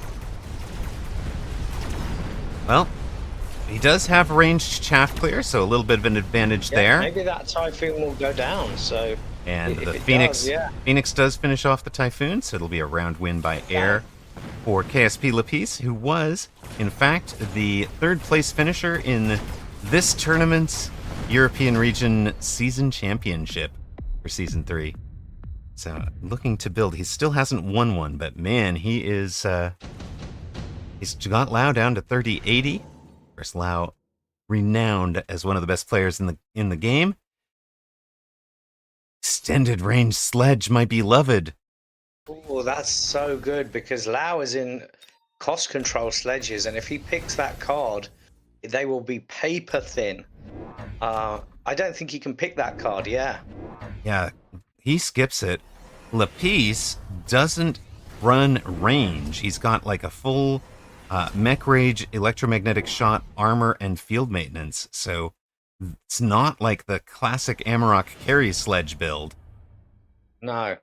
well, he does have ranged chaff clear, so a little bit of an advantage there. Maybe that Typhoon will go down. So. And the Phoenix Phoenix does finish off the Typhoon, so it'll be a round win by air for KSP Lapis, who was, in fact, the 3rd place finisher in this tournament's European Region Season Championship for Season 3. So, looking to build. He still hasn't won one, but man, he is... he's got Lao down to 30-80. Of course, Lao, renowned as one of the best players in the game. Extended range sledge, my beloved. Oh, that's so good, because Lao is in cost control sledges, and if he picks that card, they will be paper thin. I don't think he can pick that card. Yeah, he skips it. Lapis doesn't run range. He's got like a full mech rage, electromagnetic shot, armor, and field maintenance. So it's not like the classic Amarok carry sledge build. No.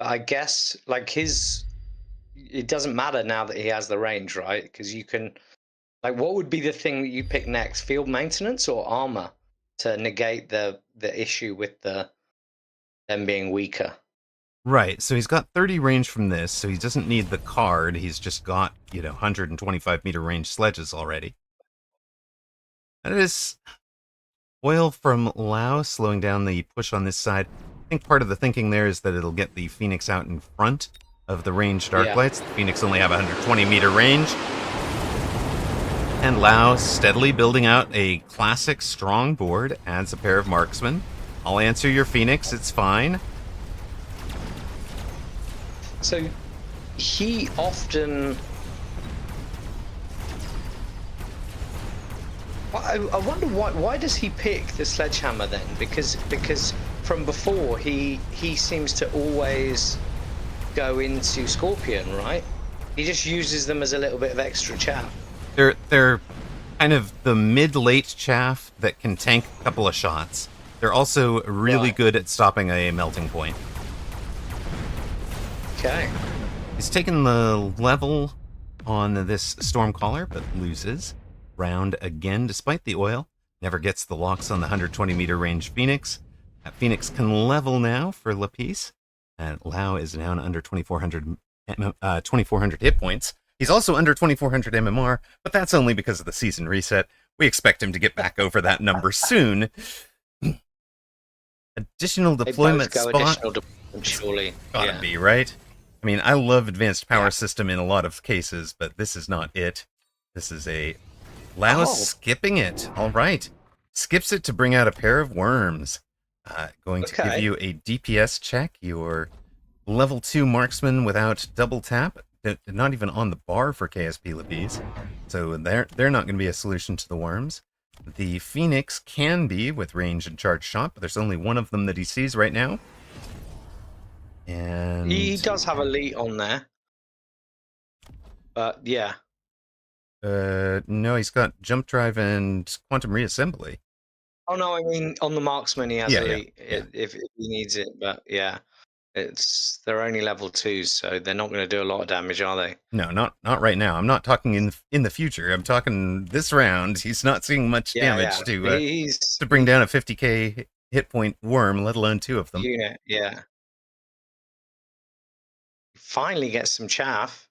I guess, like, it doesn't matter now that he has the range, right? Because you can, like, what would be the thing that you pick next? Field maintenance or armor to negate the issue with them being weaker? Right, so he's got 30 range from this, so he doesn't need the card. He's just got, 125 meter range sledges already. That is Oil from Lao slowing down the push on this side. I think part of the thinking there is that it'll get the Phoenix out in front of the ranged arc lights. The Phoenix only have 120-meter range. And Lao steadily building out a classic strong board, adds a pair of marksmen. I'll answer your Phoenix, it's fine. So he often... I wonder why does he pick the sledgehammer then? Because from before he seems to always go into Scorpion, right? He just uses them as a little bit of extra chaff. They're kind of the mid-late chaff that can tank a couple of shots. They're also really good at stopping a melting point. Okay. He's taken the level on this Stormcaller, but loses. Round again despite the oil. Never gets the locks on the 120-meter range Phoenix. That Phoenix can level now for Lapis. And Lao is down under 2,400 hit points. He's also under 2,400 MMR, but that's only because of the season reset. We expect him to get back over that number soon. Additional deployment spot. Additional deployment, surely. Gotta be, right? I mean, I love advanced power system in a lot of cases, but this is not it. This is a... Lao's skipping it. All right. Skips it to bring out a pair of worms. Going to give you a DPS check. Your level 2 marksman without double tap. Not even on the bar for KSP Lapis. So they're not going to be a solution to the worms. The Phoenix can be with range and charge shot, but there's only one of them that he sees right now. And he does have elite on there. But yeah. No, he's got jump drive and quantum reassembly. Oh no, I mean on the marksman he has elite if he needs it, but yeah. They're only level 2s, so they're not going to do a lot of damage, are they? No, not right now. I'm not talking in the future. I'm talking this round. He's not seeing much damage to bring down a 50k hit point worm, let alone 2 of them. Unit, yeah. Finally gets some chaff.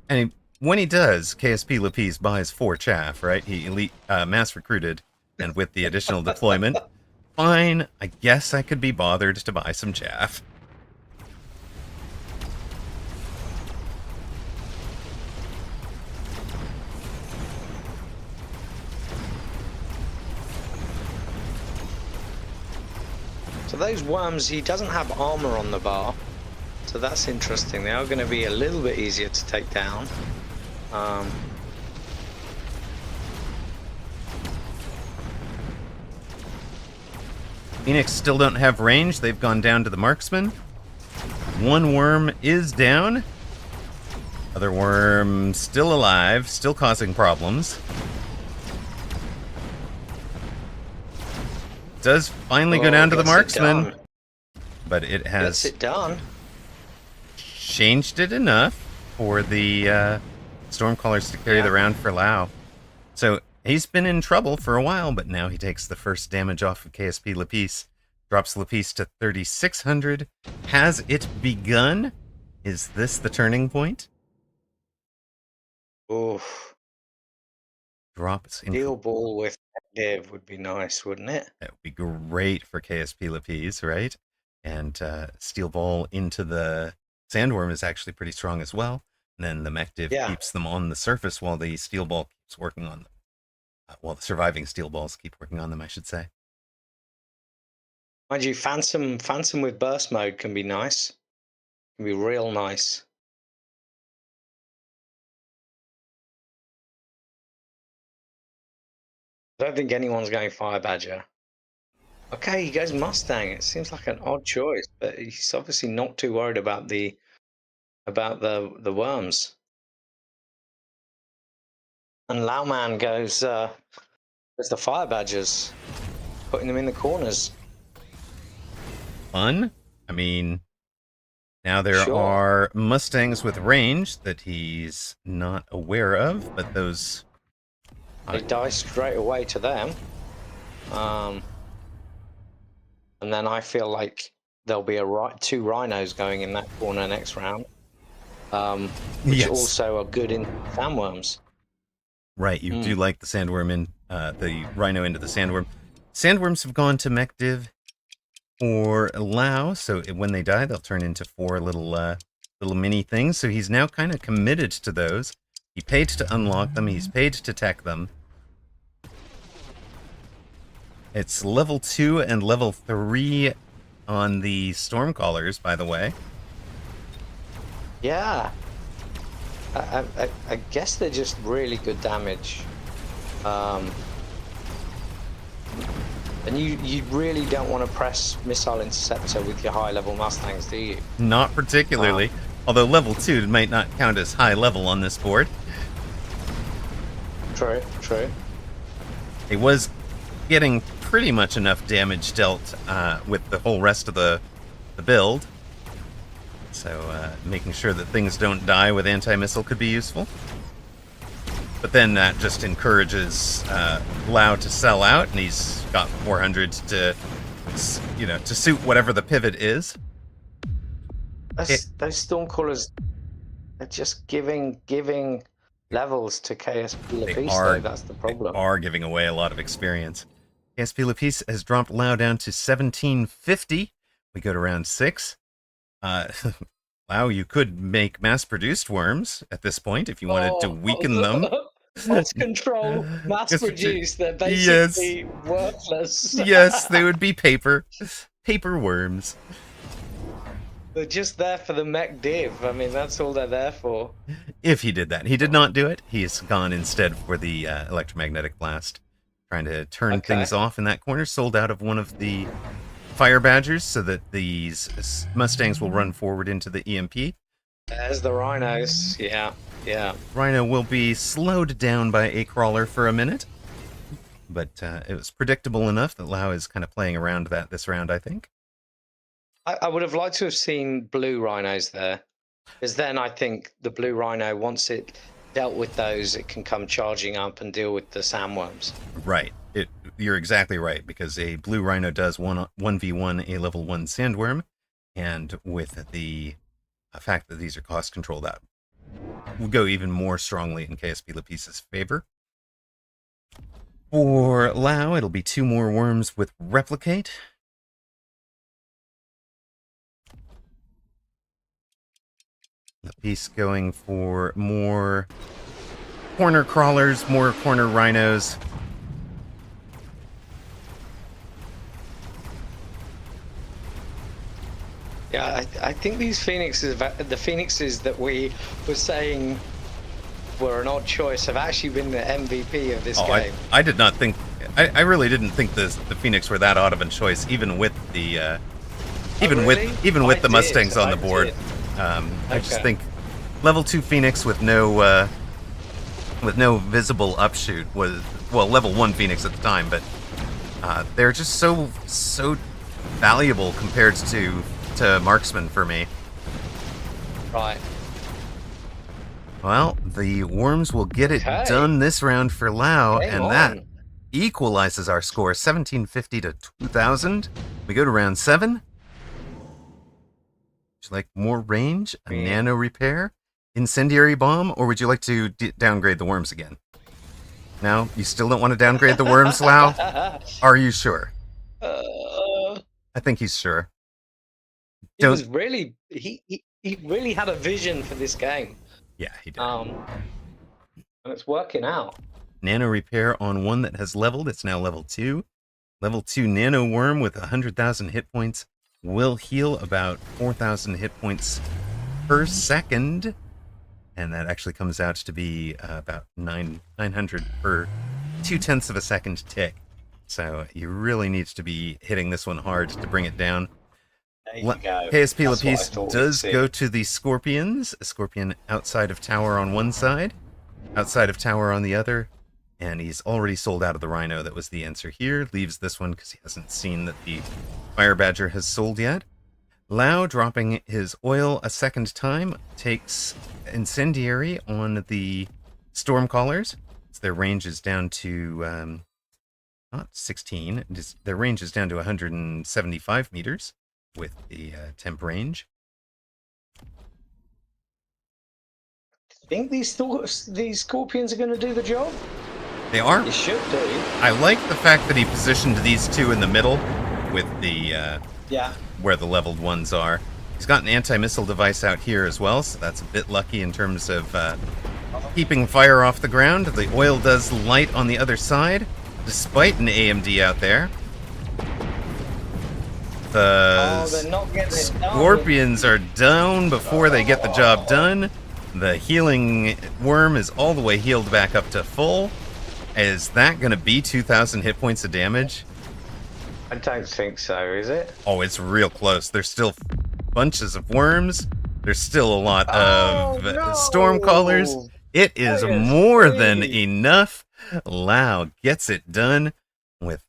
And when he does, KSP Lapis buys 4 chaff, right? He elite mass recruited, and with the additional deployment, fine, I guess I could be bothered to buy some chaff. So those worms, he doesn't have armor on the bar, so that's interesting. They are going to be a little bit easier to take down. Phoenix still don't have range. They've gone down to the marksman. One worm is down. Other worm still alive, still causing problems. Does finally go down to the marksman, but it has changed it enough for the Stormcallers to carry the round for Lao. So he's been in trouble for a while, but now he takes the first damage off of KSP Lapis. Drops Lapis to 3,600. Has it begun? Is this the turning point? Oof. Drops in. Steel ball with Div would be nice, wouldn't it? That would be great for KSP Lapis, right? And steel ball into the sandworm is actually pretty strong as well. And then the mech div keeps them on the surface while the steel ball keeps working on them. Well, the surviving steel balls keep working on them, I should say. Mind you, Phantom with burst mode can be nice. Can be real nice. I don't think anyone's going Fire Badger. Okay, he goes Mustang. It seems like an odd choice, but he's obviously not too worried about the worms. And Lauman goes the Fire Badgers, putting them in the corners. Fun. I mean, now there are Mustangs with range that he's not aware of, but those... They die straight away to them. And then I feel like there'll be two rhinos going in that corner next round. Which also are good in sandworms. Right, you do like the sandworm in the Rhino into the Sandworm. Sandworms have gone to mech div for Lao, so when they die, they'll turn into 4 little mini things. So he's now kind of committed to those. He paid to unlock them. He's paid to tech them. It's level 2 and level 3 on the Stormcallers, by the way. Yeah. I guess they're just really good damage. And you really don't want to press Missile Interceptor with your high-level Mustangs, do you? Not particularly. Although level 2 might not count as high level on this board. True, true. It was getting pretty much enough damage dealt with the whole rest of the build. So making sure that things don't die with anti-missile could be useful. But then that just encourages Lao to sell out, and he's got 400 to, to suit whatever the pivot is. Those Stormcallers are just giving levels to KSP Lapis, though. That's the problem. They are giving away a lot of experience. KSP Lapis has dropped Lao down to 1750. We go to round 6. Wow, you could make mass-produced worms at this point if you wanted to weaken them. Let's control mass-produced. They're basically worthless. Yes, they would be paper worms. They're just there for the mech div. I mean, that's all they're there for. If he did that. He did not do it. He's gone instead for the electromagnetic blast. Trying to turn things off in that corner. Sold out of one of the Fire Badgers so that these Mustangs will run forward into the EMP. There's the Rhinos. Yeah. Rhino will be slowed down by a crawler for a minute. But it was predictable enough that Lao is kind of playing around that this round, I think. I would have liked to have seen blue Rhinos there. Because then I think the blue Rhino, once it dealt with those, it can come charging up and deal with the sandworms. Right. You're exactly right, because a blue Rhino does 1v1 a level 1 sandworm, and with the fact that these are cost controlled, that will go even more strongly in KSP Lapis's favor. For Lao, it'll be 2 more worms with Replicate. Lapis going for more corner crawlers, more corner rhinos. Yeah, I think these Phoenixes, the Phoenixes that we were saying were an odd choice, have actually been the MVP of this game. I did not think, I really didn't think the Phoenix were that odd of a choice, even with the, with the Mustangs on the board. I just think level 2 Phoenix with no visible upshoot was, well, level 1 Phoenix at the time, but they're just so valuable compared to Marksman for me. Right. Well, the worms will get it done this round for Lao, that equalizes our score, 1750 to 2000. We go to round 7. Would you like more range, a nano repair, incendiary bomb, or would you like to downgrade the worms again? No? You still don't want to downgrade the worms, Lao? Are you sure? I think he's sure. He was really, he really had a vision for this game. Yeah, he did. And it's working out. Nano repair on one that has leveled. It's now level 2. Level 2 nano worm with 100,000 hit points will heal about 4,000 hit points per second. And that actually comes out to be about 900 per 0.2 of a second tick. So you really need to be hitting this one hard to bring it down. There you go. KSP Lapis does go to the Scorpions. A Scorpion outside of tower on one side, outside of tower on the other, and he's already sold out of the Rhino. That was the answer here. Leaves this one because he hasn't seen that the Fire Badger has sold yet. Lao, dropping his oil a second time, takes Incendiary on the Stormcallers. So their range is down to, not 16, their range is down to 175 meters. With the temp range. Think these Scorpions are going to do the job? They are. You should do. I like the fact that he positioned these two in the middle with the where the leveled ones are. He's got an anti-missile device out here as well, so that's a bit lucky in terms of keeping fire off the ground. The oil does light on the other side, despite an AMD out there. The they're not getting it done. Scorpions are down before they get the job done. The healing worm is all the way healed back up to full. Is that going to be 2,000 hit points of damage? I don't think so, is it? Oh, it's real close. There's still bunches of worms. There's still a lot of storm callers. It is more than enough. Lao gets it done with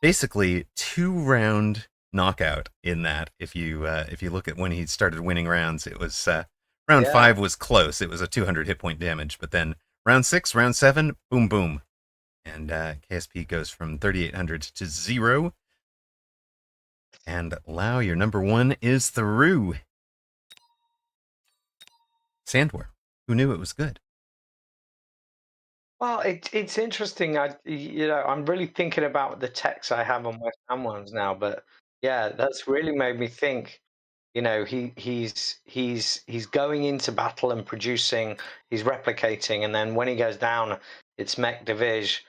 basically 2-round knockout in that. If you look at when he started winning rounds, it was round 5 was close. It was a 200 hit point damage, but then round 6, round 7, boom, boom. And KSP goes from 3,800 to 0. And Lao, your number 1 is through. Sandworm. Who knew it was good? Well, it's interesting. I'm really thinking about the text I have on West Ham ones now, but yeah, that's really made me think. He's going into battle and producing. He's replicating, and then when he goes down, it's mech division,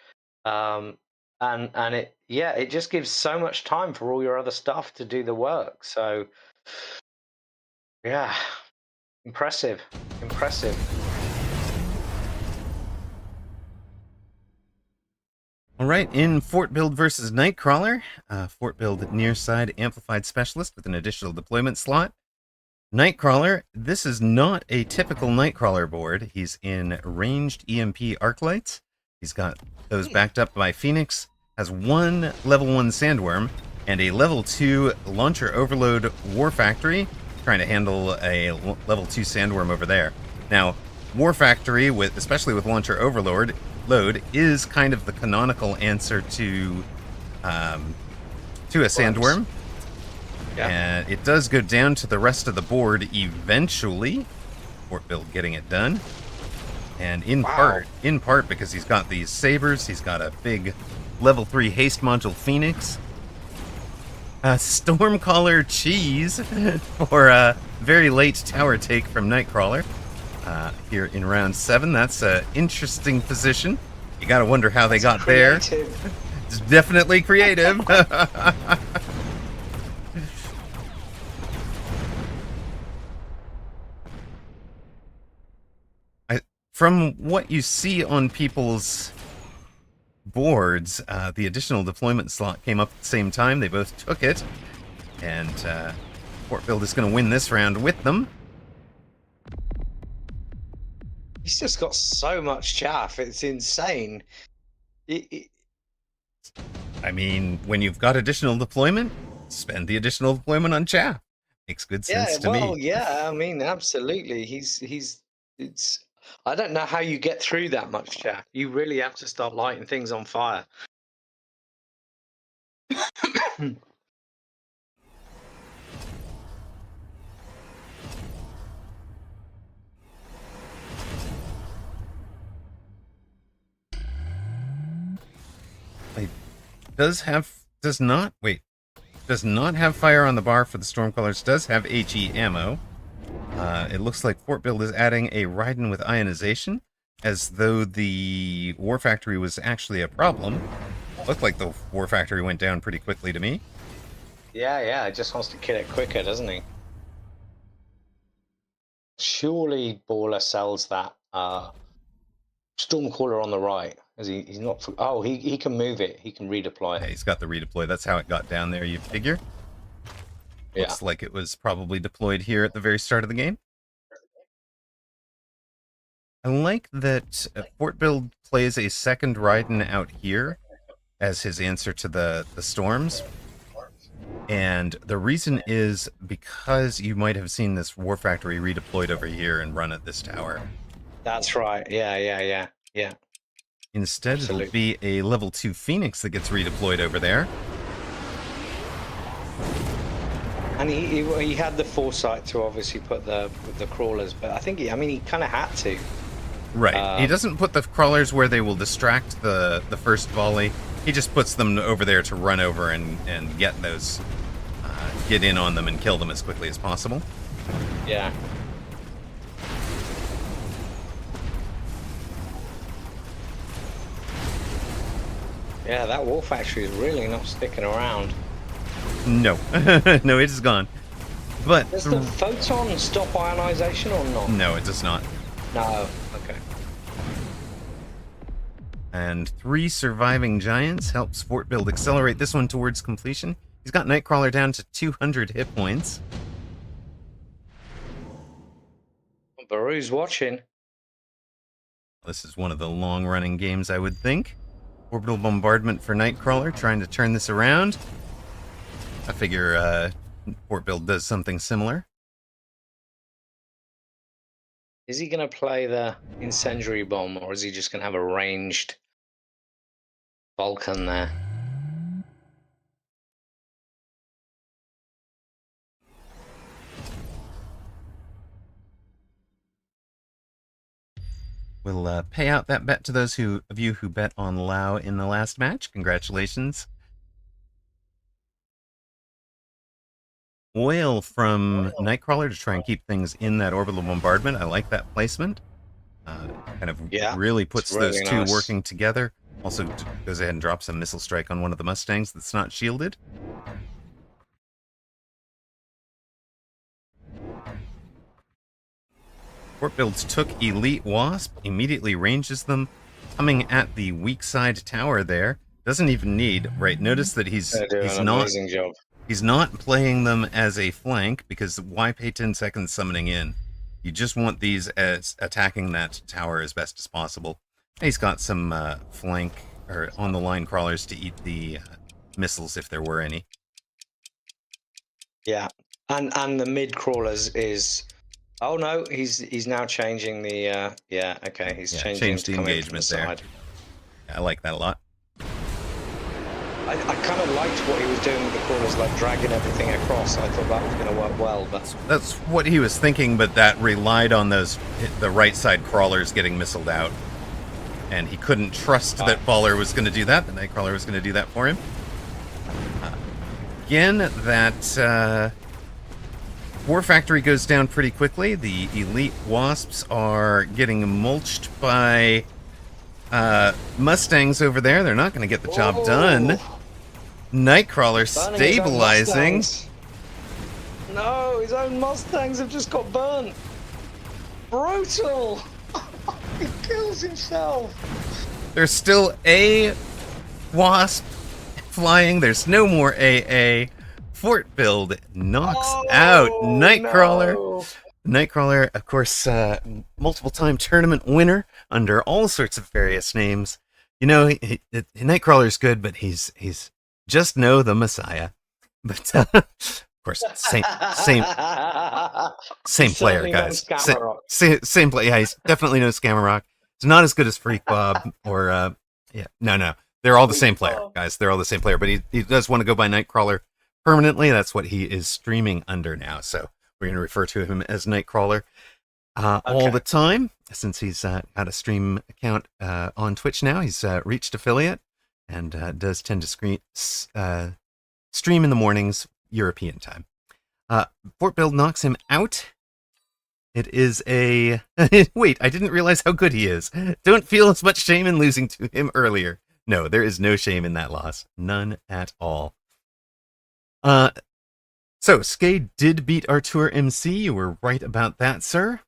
and it just gives so much time for all your other stuff to do the work. So yeah, impressive. All right, in Fort Build versus Nightcrawler, Fort Build near side amplified specialist with an additional deployment slot. Nightcrawler, this is not a typical Nightcrawler board. He's in ranged EMP arc lights. He's got those backed up by Phoenix, has 1 level 1 Sandworm, and a level 2 Launcher Overload War Factory, trying to handle a level 2 Sandworm over there. Now, War Factory, especially with Launcher Overload, is kind of the canonical answer to a Sandworm. Yeah. And it does go down to the rest of the board eventually. Fort Build getting it done. And in part because he's got these sabers, he's got a big level 3 haste module Phoenix. Stormcaller cheese for a very late tower take from Nightcrawler. Here in round 7, that's an interesting position. You gotta wonder how they got creative. There. It's definitely creative. From what you see on people's boards, the additional deployment slot came up at the same time. They both took it, and Fort Build is going to win this round with them. He's just got so much chaff. It's insane. I mean, when you've got additional deployment, spend the additional deployment on chaff. Makes good sense to me. Yeah, I mean, absolutely. I don't know how you get through that much chaff. You really have to start lighting things on fire. Does not have fire on the bar for the Stormcallers, does have HE ammo. It looks like Fort Build is adding a Raiden with ionization, as though the War Factory was actually a problem. Looked like the War Factory went down pretty quickly to me. Yeah, it just wants to kill it quicker, doesn't he? Surely Baller sells that Stormcaller on the right. He's not. Oh, he can move it. He can redeploy it. Yeah, he's got the redeploy. That's how it got down there, you figure. Yeah. Looks like it was probably deployed here at the very start of the game. I like that Fort Build plays a second Raiden out here as his answer to the storms. And the reason is because you might have seen this War Factory redeployed over here and run at this tower. That's right. Yeah. Instead, Absolutely. It'll be a level 2 Phoenix that gets redeployed over there. And he had the foresight to obviously put the crawlers, but I think he kind of had to. Right. He doesn't put the crawlers where they will distract the first volley. He just puts them over there to run over and get those, get in on them and kill them as quickly as possible. Yeah. Yeah, that war factory is really not sticking around. No. No, it is gone. But Does the photon stop ionization or not? no, it does not. No. Okay. And 3 surviving giants helps Fort Build accelerate this one towards completion. He's got Nightcrawler down to 200 hit points. Baru's watching. This is one of the long-running games, I would think. Orbital bombardment for Nightcrawler, trying to turn this around. I figure Fort Build does something similar. Is he going to play the incendiary bomb, or is he just going to have a ranged Vulcan there? We'll pay out that bet to those of you who bet on Lao in the last match. Congratulations. Oil from Nightcrawler to try and keep things in that orbital bombardment. I like that placement. Kind of really puts those two working together. Also goes ahead and drops a missile strike on one of the Mustangs that's not shielded. Fort Builds took Elite Wasp, immediately ranges them, coming at the weak side tower there. Doesn't even need, right? Notice that he's not playing them as a flank, because why pay 10 seconds summoning in? You just want these as attacking that tower as best as possible. He's got some flank or on the line crawlers to eat the missiles if there were any. Yeah, and the mid crawlers is. Oh no, he's now changing the. Yeah, okay, he's changing the engagement there. Yeah, I like that a lot. I kind of liked what he was doing with the crawlers, like dragging everything across. I thought that was going to work well, but that's what he was thinking. But that relied on the right side crawlers getting missiled out, and he couldn't trust that Baller was going to do that. The Nightcrawler was going to do that for him. Again, that War Factory goes down pretty quickly. The Elite Wasps are getting mulched by Mustangs over there. They're not going to get the job done. Nightcrawler stabilizing. No, his own Mustangs have just got burnt. Brutal. He kills himself. There's still a Wasp flying. There's no more AA. Fort Build knocks out Nightcrawler. No. Nightcrawler, of course, multiple-time tournament winner under all sorts of various names. You know, Nightcrawler's good, but he's just the Messiah. But of course, same player, guys. Same player. Yeah, he's definitely no Scammer. It's not as good as Freak Bob or no. They're all the same player, guys. They're all the same player. But he does want to go by Nightcrawler permanently. That's what he is streaming under now. So we're going to refer to him as Nightcrawler all the time, since he's got a stream account on Twitch now. He's reached affiliate and does tend to stream in the mornings, European time. Fort Build knocks him out. It is a... Wait, I didn't realize how good he is. Don't feel as much shame in losing to him earlier. No, there is no shame in that loss. None at all. So, Skade did beat Artur MC. You were right about that, sir.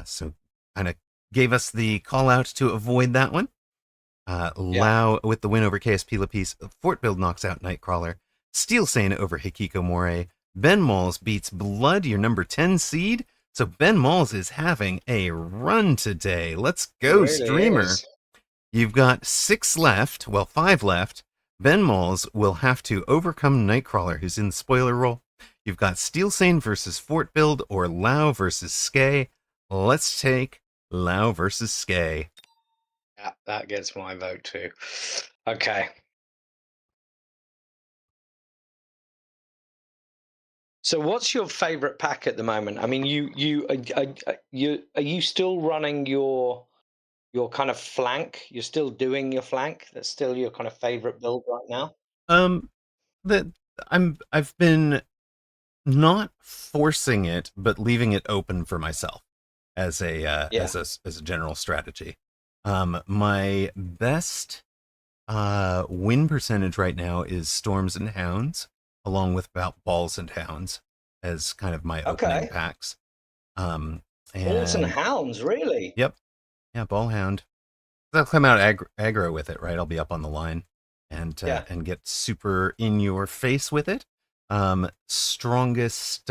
So, kind of gave us the call out to avoid that one. Lao with the win over KSP Lapice. Fort Build knocks out Nightcrawler. Steel Sane over Hikiko More. Ben Malls beats Blood, your number 10 seed. So Ben Malls is having a run today. Let's go, streamer. You've got 6 left. Well, 5 left. Ben Malls will have to overcome Nightcrawler, who's in the spoiler role. You've got Steel Sane versus Fort Build or Lao versus Skay. Let's take Lao versus Skay. Yeah, that gets my vote too. Okay. So, what's your favorite pack at the moment? I mean, are you still running your kind of flank? You're still doing your flank. That's still your kind of favorite build right now. Um, that I've been not forcing it, but leaving it open for myself as a Yeah. as a general strategy. My best win percentage right now is Storms and Hounds, along with about Balls and Hounds as kind of my opening Okay. packs. Um, Balls and and hounds, really? yep, yeah, Ball Hound. I'll come out aggro with it, right? I'll be up on the line Yeah. and get super in your face with it. Strongest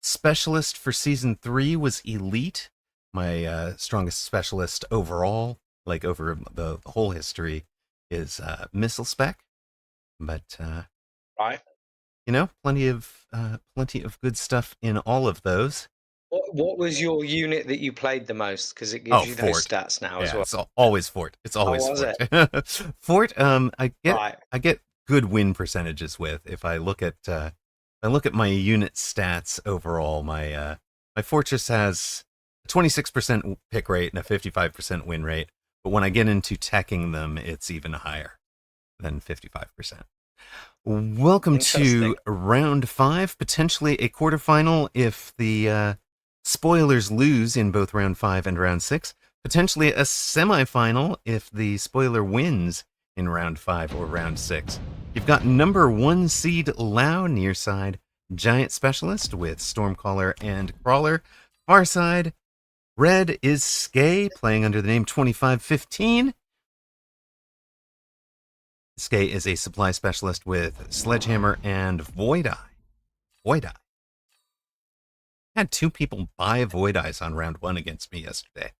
specialist for season 3 was Elite. My strongest specialist overall, like over the whole history, is Missile Spec. But Right. plenty of good stuff in all of those. What was your unit that you played the most? Because it Oh, gives you those Fort. stats now as Yeah, well. it's always Fort. It's Oh, always was Fort. it? Fort. Right. I get good win percentages with if I look at my unit stats overall. My fortress has a 26% pick rate and a 55% win rate. But when I get into teching them, it's even higher than 55%. Welcome Interesting. to round 5, potentially a quarterfinal if the spoilers lose in both round 5 and round 6. Potentially a semifinal if the spoiler wins in round 5 or round 6. You've got number 1 seed Lau near side, Giant Specialist with Stormcaller and Crawler. Far side, red is Skay playing under the name 2515. Skay is a supply specialist with Sledgehammer and Void Eye. Void Eye. I had 2 people buy Void Eyes on round 1 against me yesterday.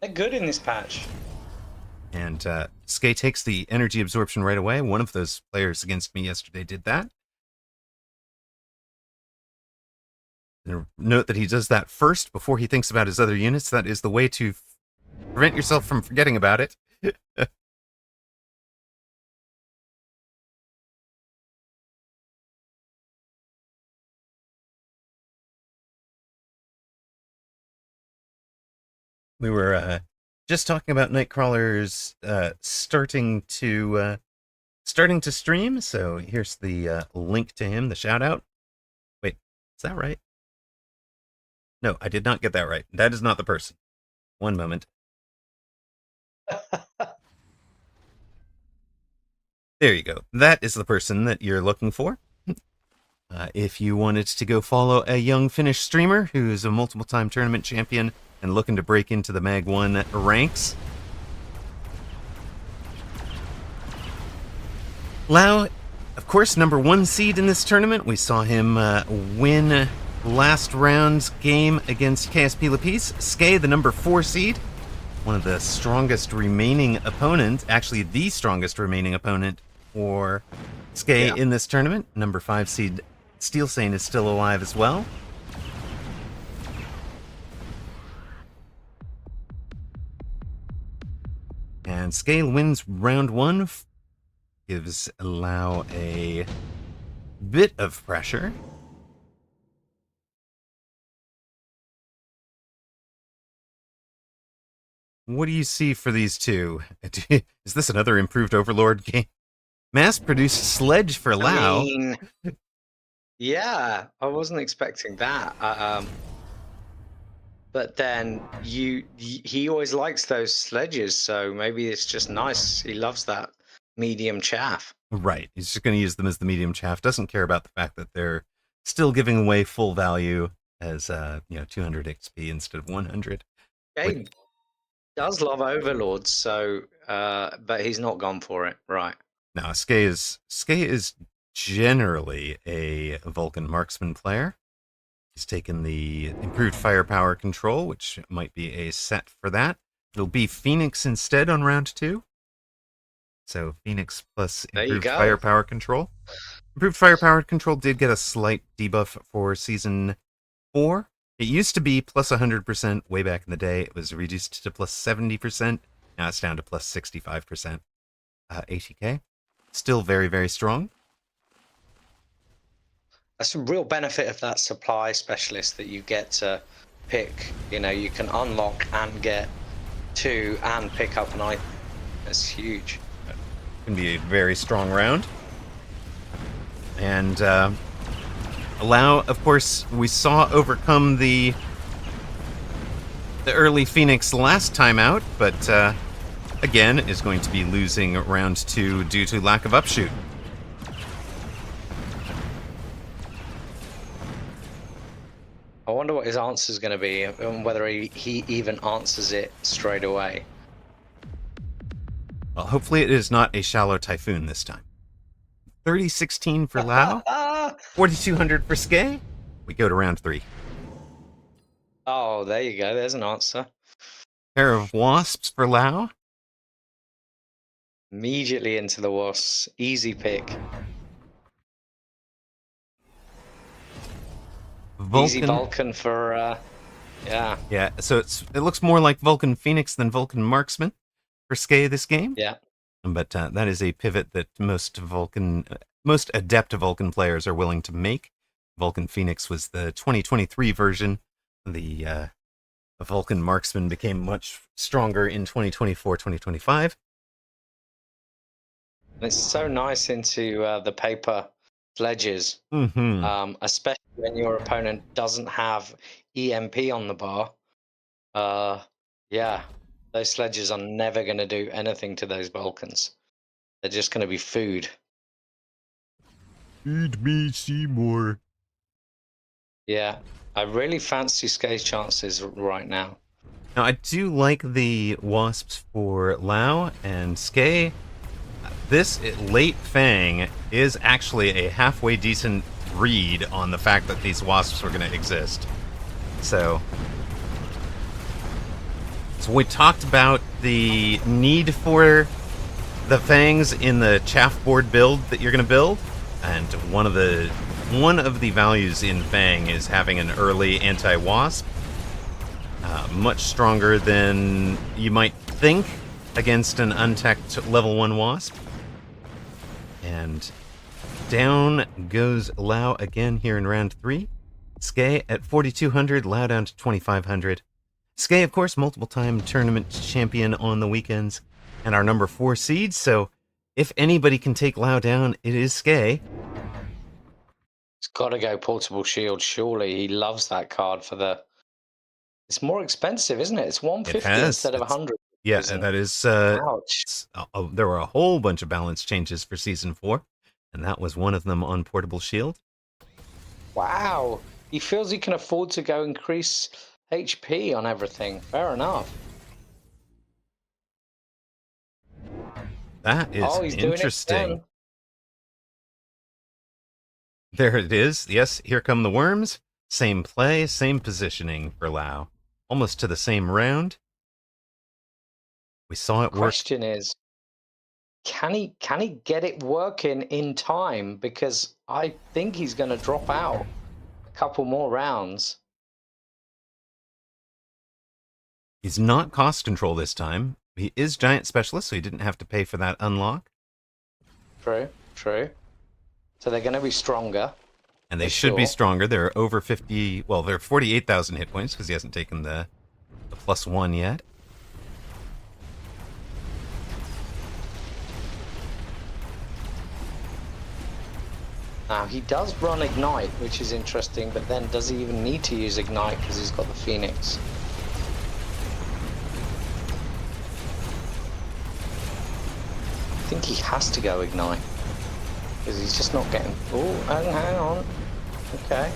They're good in this patch. And Skay takes the energy absorption right away. One of those players against me yesterday did that. And note that he does that first before he thinks about his other units. That is the way to prevent yourself from forgetting about it. We were just talking about Nightcrawlers starting to stream. So here's the link to him, the shout out. Wait, is that right? No, I did not get that right. That is not the person. One moment. There you go. That is the person that you're looking for. If you wanted to go follow a young Finnish streamer who's a multiple time tournament champion and looking to break into the Mag 1 ranks, Lau, of course, number 1 seed in this tournament. We saw him win last round's game against KSP Lapis. Skay, the number 4 seed, one of the strongest remaining opponents, actually the strongest remaining opponent for Skay in this tournament. Number 5 seed Steel Sane is still alive as well. And Skay wins round 1, gives Lau a bit of pressure. What do you see for these two? Is this another improved Overlord game? Mass-produced Sledge for Lau. I mean, yeah, I wasn't expecting that. But then he always likes those sledges, so maybe it's just nice. He loves that medium chaff. Right. He's just going to use them as the medium chaff. Doesn't care about the fact that they're still giving away full value as 200 XP instead of 100. He does love overlords, so but he's not gone for it, right? Now, Skay is generally a Vulcan marksman player. He's taken the improved firepower control, which might be a set for that. It'll be Phoenix instead on round 2. So Phoenix plus improved firepower control. Improved firepower control did get a slight debuff for season 4. It used to be plus 100% way back in the day. It was reduced to plus 70%. Now it's down to plus 65%. 80k. Still very, very strong. that's a real benefit of that supply specialist that you get to pick. You can unlock and get two and pick up an item. That's huge. Can be a very strong round. And Allow, of course, we saw overcome the early Phoenix last time out, but again is going to be losing round 2 due to lack of upshoot. I wonder what his answer is going to be, and whether he even answers it straight away. Well, hopefully it is not a shallow typhoon this time. 3016 for Lau, 4200 for Skay. We go to round 3. Oh, there you go. There's an answer. Pair of wasps for Lau. Immediately into the wasps. Easy pick. Vulcan. Easy Vulcan for, yeah. Yeah, so it looks more like Vulcan Phoenix than Vulcan Marksman for Skay this game. Yeah. But that is a pivot that most adept Vulcan players are willing to make. Vulcan Phoenix was the 2023 version. The Vulcan Marksman became much stronger in 2024, 2025. It's so nice into the paper sledges, especially when your opponent doesn't have EMP on the bar. Yeah, those sledges are never going to do anything to those Vulcans. They're just going to be food. Feed me, Seymour. Yeah, I really fancy Skay's chances right now. Now, I do like the wasps for Lau and Skay. This late Fang is actually a halfway decent read on the fact that these wasps were going to exist. So we talked about the need for the Fangs in the chaff board build that you're going to build, and one of the values in Fang is having an early anti-wasp. Much stronger than you might think against an untech level 1 wasp. And down goes Lau again here in round 3. Skay at 4,200, Lau down to 2,500. Skay, of course, multiple-time tournament champion on the weekends, and our number 4 seed, so if anybody can take Lau down, it is Skay. It's got to go Portable Shield, surely. He loves that card for the... It's more expensive, isn't it? It's 150 instead of 100. Yeah, that is... Ouch. There were a whole bunch of balance changes for Season 4, and that was one of them on Portable Shield. Wow. He feels he can afford to go increase HP on everything. Fair enough. That is he's interesting. doing it again. There it is. Yes, here come the worms. Same play, same positioning for Lau. Almost to the same round. We saw it work. Question is, can he get it working in time? Because I think he's going to drop out a couple more rounds. He's not cost control this time. He is Giant Specialist, so he didn't have to pay for that unlock. True, true. So they're going to be stronger. And they should be stronger. They're over 50... Well, they're 48,000 hit points, because he hasn't taken the +1 yet. Now, he does run Ignite, which is interesting, but then does he even need to use Ignite because he's got the Phoenix? I think he has to go Ignite because he's just not getting... Oh, hang on. Okay.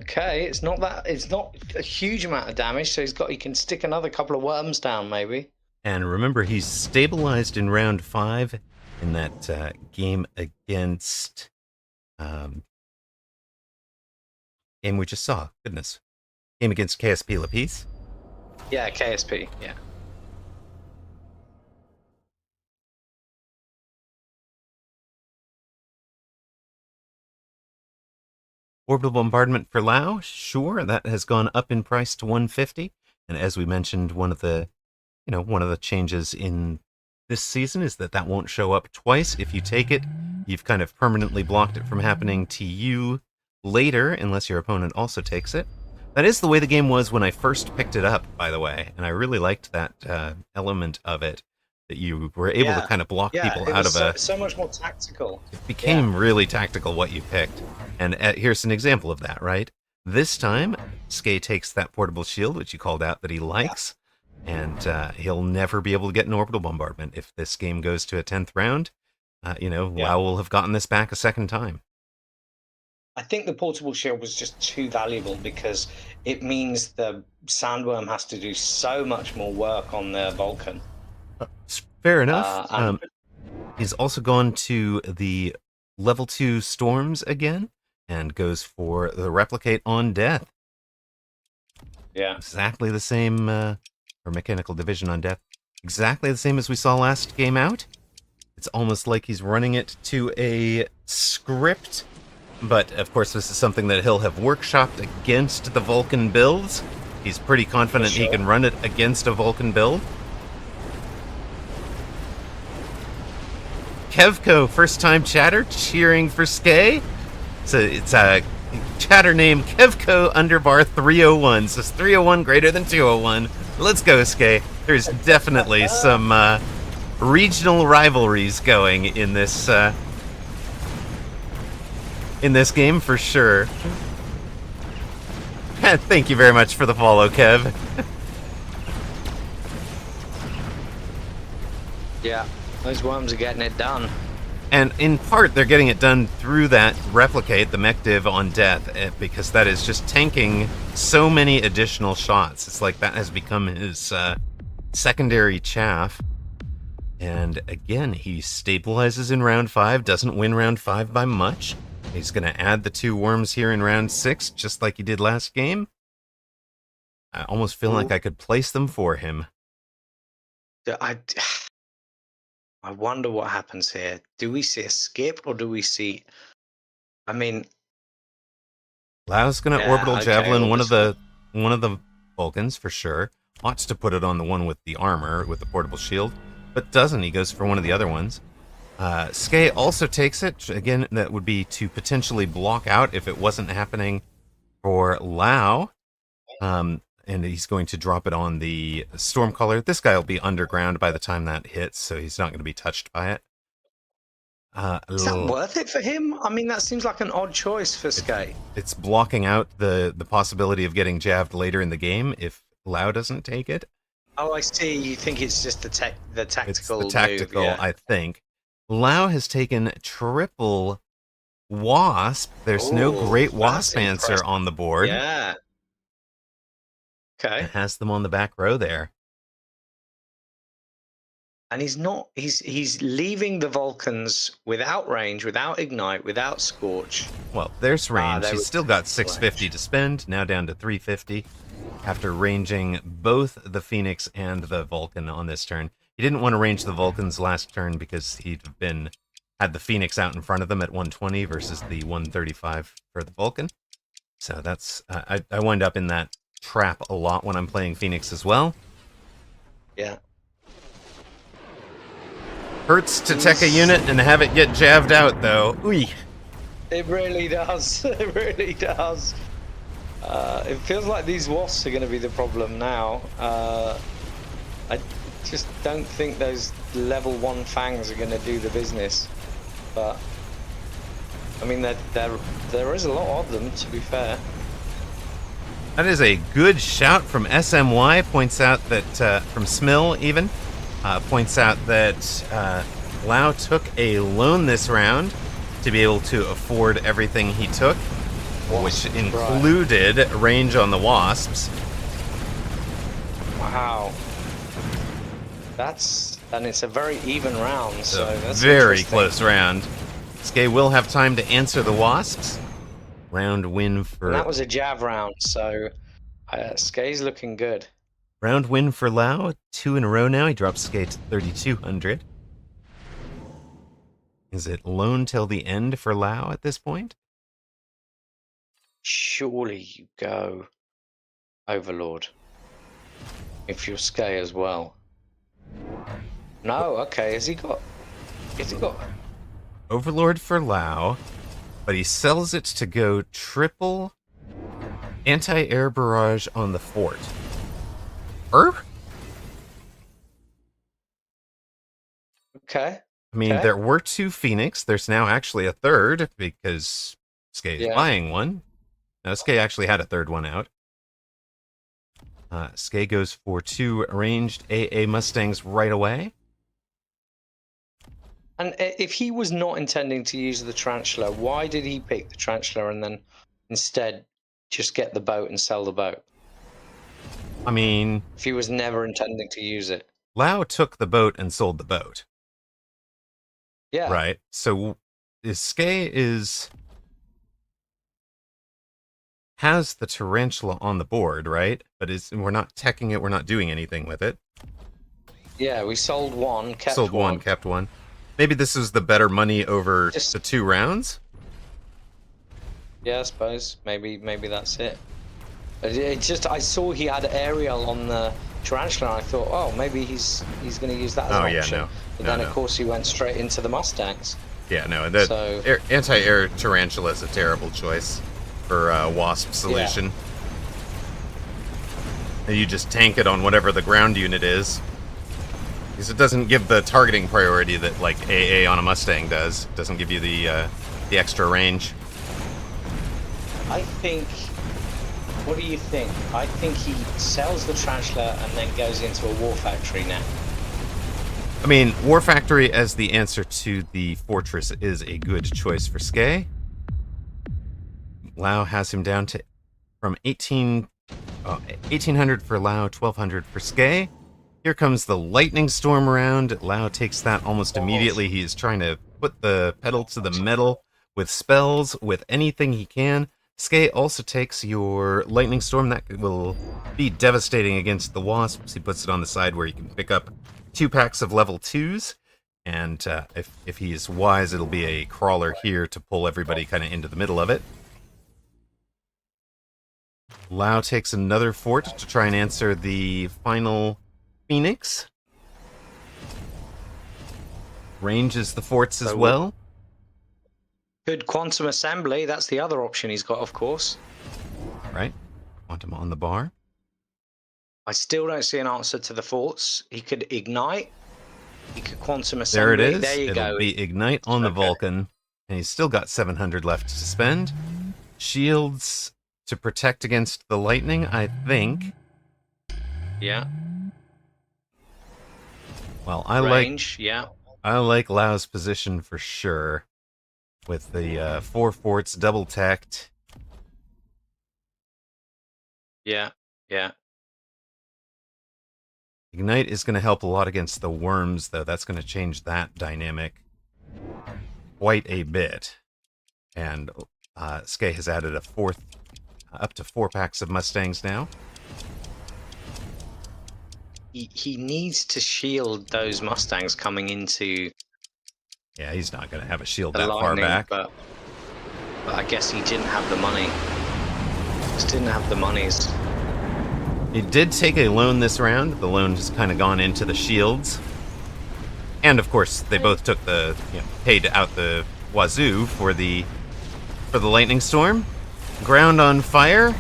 Okay, it's not a huge amount of damage, so he can stick another couple of worms down, maybe. And remember, he's stabilized in round 5 in that game against... game we just saw. Goodness. Game against KSP Lapice. Yeah, KSP, yeah. Orbital bombardment for Lao, sure, that has gone up in price to 150. And as we mentioned, one of the changes in this season is that won't show up twice. If you take it, you've kind of permanently blocked it from happening to you later, unless your opponent also takes it. That is the way the game was when I first picked it up, by the way, and I really liked that element of it, that you were able to Yeah, kind of block yeah, people it out was of a... so much more tactical. It Yeah, became really tactical what you picked. And here's an example of that, right? This time, Skay takes that portable shield, which you called out that he yeah, likes, and he'll never be able to get an orbital bombardment. If this game goes to a 10th round, yeah. Lau will have gotten this back a second time. I think the portable shield was just too valuable because it means the sandworm has to do so much more work on the Vulcan. Fair enough. And He's also gone to the level 2 storms again and goes for the replicate on death. yeah, Exactly the same, or mechanical division on death. Exactly the same as we saw last game out. It's almost like he's running it to a script, but of course this is something that he'll have workshopped against the Vulcan builds. He's pretty confident he can run it against a Vulcan build. Kevco, first time chatter, cheering for Skay. So it's a chatter name Kevco underbar 301. So it's 301 greater than 201. Let's go, Skay. There's definitely some regional rivalries going in this game for sure. Thank you very much for the follow, Kev. yeah. Those worms are getting it done. And in part, they're getting it done through that replicate, the mech div on death, because that is just tanking so many additional shots. It's like that has become his secondary chaff. And again, he stabilizes in round 5, doesn't win round 5 by much. He's going to add the 2 worms here in round 6, just like he did last game. I almost feel like I could place them for him. I wonder what happens here. Do we see a skip or do we see... I mean... Lau's going to orbital javelin one of the one. one of the Vulcans for sure. Wants to put it on the one with the armor, with the portable shield, but doesn't. He goes for one of the other ones. Skay also takes it. Again, that would be to potentially block out if it wasn't happening for Lau. And he's going to drop it on the Stormcaller. This guy will be underground by the time that hits, so he's not going to be touched by it. Is that worth it for him? I mean, that seems like an odd choice for Skay. It's blocking out the possibility of getting jabbed later in the game if Lau doesn't take it. Oh, I see. You think it's just the tactical It's the tactical, move, yeah. I think. Lau has taken triple Wasp. There's no great Wasp answer on the board. Yeah. Okay. It has them on the back row there. And he's leaving the Vulcans without range, without ignite, without scorch. Well, there's range. He's still got 650 range to spend, now down to 350 after ranging both the Phoenix and the Vulcan on this turn. He didn't want to range the Vulcans last turn because he'd had the Phoenix out in front of them at 120 versus the 135 for the Vulcan. So that's I wind up in that trap a lot when I'm playing Phoenix as well. Yeah. Hurts to tech a unit and have it get jabbed out, though. Ooh. It really does. It really does. It feels like these wasps are going to be the problem now. I just don't think those level 1 fangs are going to do the business. But I mean, there is a lot of them, to be fair. That is a good shout from SMY. Points out that from Smill even. Points out that Lau took a loan this round to be able to afford everything he took, which included range on the Wasps. Wow. And it's a very even round, so that's very close round. Skay will have time to answer the Wasps. Round win for... And that was a Jav round, so Skay's looking good. Round win for Lau, 2 in a row now. He drops Skay to 3,200. Is it loan till the end for Lau at this point? Surely you go Overlord. If you're Skay as well. No, okay. Has he got? Overlord for Lao, but he sells it to go triple anti-air barrage on the fort. Okay. I mean, there were 2 Phoenix. There's now actually a third because Skay is buying one. Now, Skay actually had a third one out. Skay goes for 2 ranged AA Mustangs right away. And if he was not intending to use the Tarantula, why did he pick the Tarantula and then instead just get the boat and sell the boat? I mean, if he was never intending to use it. Lao took the boat and sold the boat. Yeah. Right. So Skay has the Tarantula on the board, right? But we're not teching it, we're not doing anything with it. Yeah, we sold one, kept sold one, kept one. Maybe this is the better money over the 2 rounds. Yeah, I suppose. Maybe that's it. It just, I saw he had aerial on the Tarantula, and I thought, oh, maybe he's going to use that as an option. No. But then, of course, he went straight into the Mustangs. Yeah, no. Anti-air Tarantula is a terrible choice for Wasp solution. Yeah. You just tank it on whatever the ground unit is. Because it doesn't give the targeting priority that, like, AA on a Mustang does. It doesn't give you the extra range. I think... What do you think? I think he sells the Tarantula and then goes into a War Factory now. I mean, War Factory as the answer to the Fortress is a good choice for Skay. Lao has him down to from 1800 for Lao, 1200 for Skay. Here comes the Lightning Storm round. Lao takes that almost immediately. He is trying to put the pedal to the metal with spells, with anything he can. Skay also takes your Lightning Storm. That will be devastating against the Wasps. He puts it on the side where you can pick up 2 packs of level 2s. And if he is wise, it'll be a crawler here to pull everybody kind of into the middle of it. Lao takes another fort to try and answer the final Phoenix. Ranges the forts as well. Good Quantum Assembly. That's the other option he's got, of course. Right. Quantum on the bar. I still don't see an answer to the forts. He could Ignite. He could Quantum Assembly. There it is. There you go. It'll be Ignite on the Vulcan. And he's still got 700 left to spend. Shields to protect against the lightning, I think. Yeah. Well, I like Lao's position for sure. With the 4 forts double teched. Yeah. Ignite is going to help a lot against the worms, though. That's going to change that dynamic quite a bit. And Skay has added a 4th, up to 4 packs of Mustangs now. He needs to shield those Mustangs coming into... Yeah, he's not going to have a shield that far back. But I guess he didn't have the money. Just didn't have the monies. He did take a loan this round. The loan has kind of gone into the shields. And, of course, they both took paid out the wazoo for the lightning storm. Ground on fire.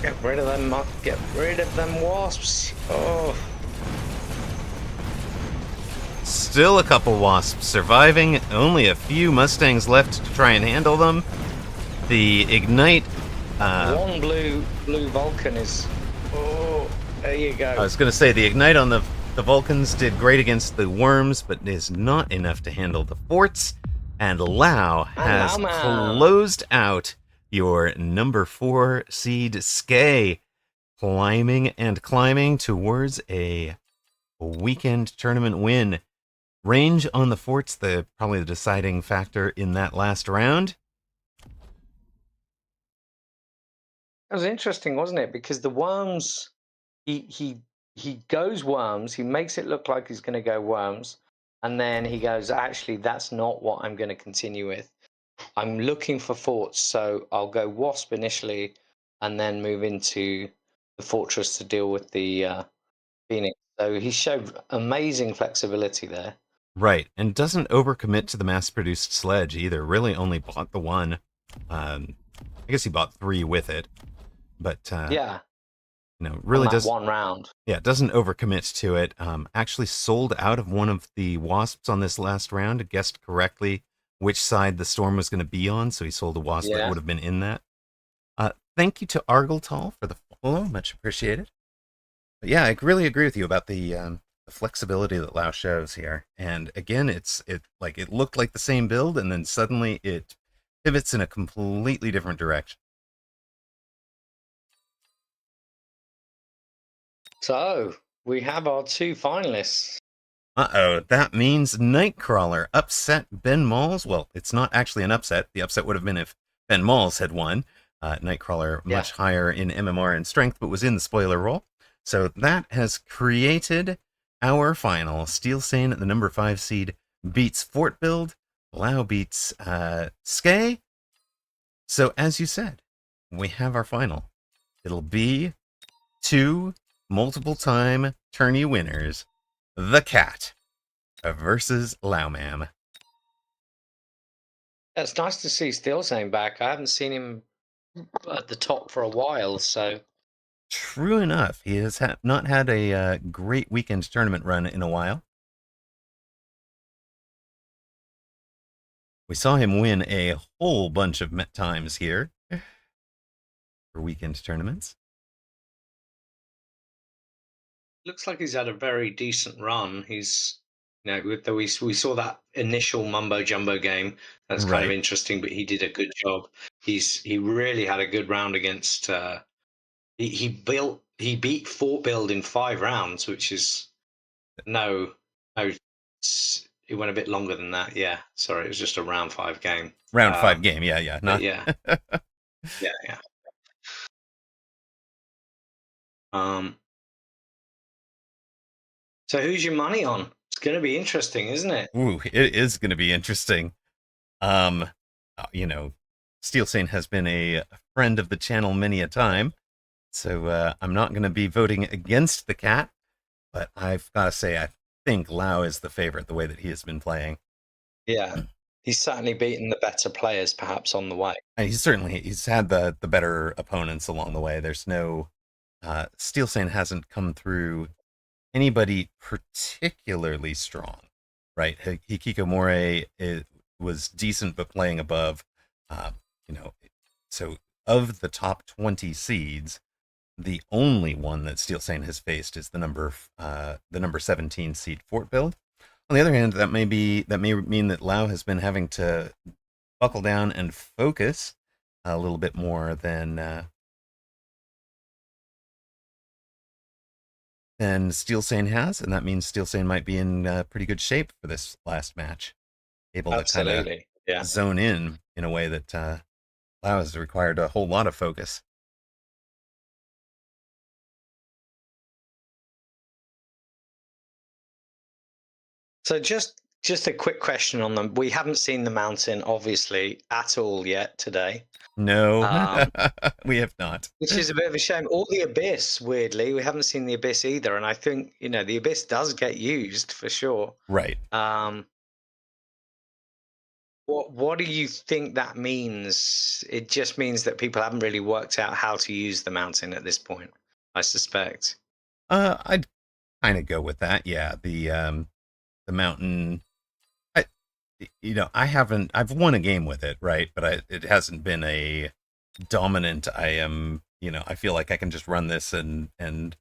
Get rid of them wasps. Oh. Still a couple wasps surviving. Only a few Mustangs left to try and handle them. The Ignite... one blue Vulcan is... Oh, there you go. I was going to say, the Ignite on the Vulcans did great against the worms, but is not enough to handle the forts. And Lao has closed out your number 4 seed Skay, climbing and climbing towards a weekend tournament win. Range on the forts, probably the deciding factor in that last round. That was interesting, wasn't it? Because the worms, he goes worms. He makes it look like he's going to go worms, and then he goes, actually, that's not what I'm going to continue with. I'm looking for forts, so I'll go Wasp initially, and then move into the Fortress to deal with the Phoenix. So he showed amazing flexibility there. Right, and doesn't overcommit to the mass-produced sledge either. Really only bought the one. I guess he bought 3 with it, but Yeah, on really that does. one round. Yeah, doesn't overcommit to it. Actually sold out of one of the wasps on this last round. Guessed correctly which side the storm was going to be on, so he sold a wasp that Yeah. would have been in that. Thank you to Argletal for the follow, much appreciated. But yeah, I really agree with you about the flexibility that Lao shows here. And again, it looked like the same build, and then suddenly it pivots in a completely different direction. So we have our 2 finalists. Uh-oh, that means Nightcrawler upset Ben Malls. Well, it's not actually an upset. The upset would have been if Ben Malls had won. Nightcrawler much higher in MMR and strength, but was in the spoiler role. So that has created our final. Steel Sane at the number 5 seed beats Fort Build. Lao beats Skay. So as you said, we have our final. It'll be 2 multiple-time tourney winners. The Cat versus Laomam. It's nice to see Steelsane back. I haven't seen him at the top for a while, so. True enough, he has not had a great weekend tournament run in a while. We saw him win a whole bunch of times here for weekend tournaments. Looks like he's had a very decent run. He's, we saw that initial mumbo jumbo game. That's kind of Right. interesting, but he did a good job. He really had a good round against. He beat Fort Build in 5 rounds, which is no. It went a bit longer than that. Yeah, sorry, it was just a round 5 game. Round 5 game. Yeah. Not. Yeah, yeah. So who's your money on? It's going to be interesting, isn't it? Ooh, it is going to be interesting. Um, Steel Saint has been a friend of the channel many a time, so I'm not going to be voting against the Cat, but I've got to say I think Lao is the favorite the way that he has been playing. Yeah, he's certainly beaten the better players, perhaps on the way. And he's had the better opponents along the way. There's no Steel Saint hasn't come through anybody particularly strong, right? Hikikomori was decent, but playing above. Uh, so of the top 20 seeds, the only one that Steel Saint has faced is the number 17 seed Fort Build. On the other hand, that may mean that Lao has been having to buckle down and focus a little bit more than Steel Sane has, and that means Steel Sane might be in pretty good shape for this last match. Able to kind of zone in a way that Lao has required a whole lot of focus. So just a quick question on them. We haven't seen the mountain, obviously, at all yet today. No, we have not. Which is a bit of a shame. Or the Abyss, weirdly. We haven't seen the Abyss either. And I think, the Abyss does get used for sure. Right. What do you think that means? It just means that people haven't really worked out how to use the mountain at this point, I suspect. I'd kind of go with that. Yeah, the mountain. I've won a game with it, right? But it hasn't been a dominant. I feel like I can just run this and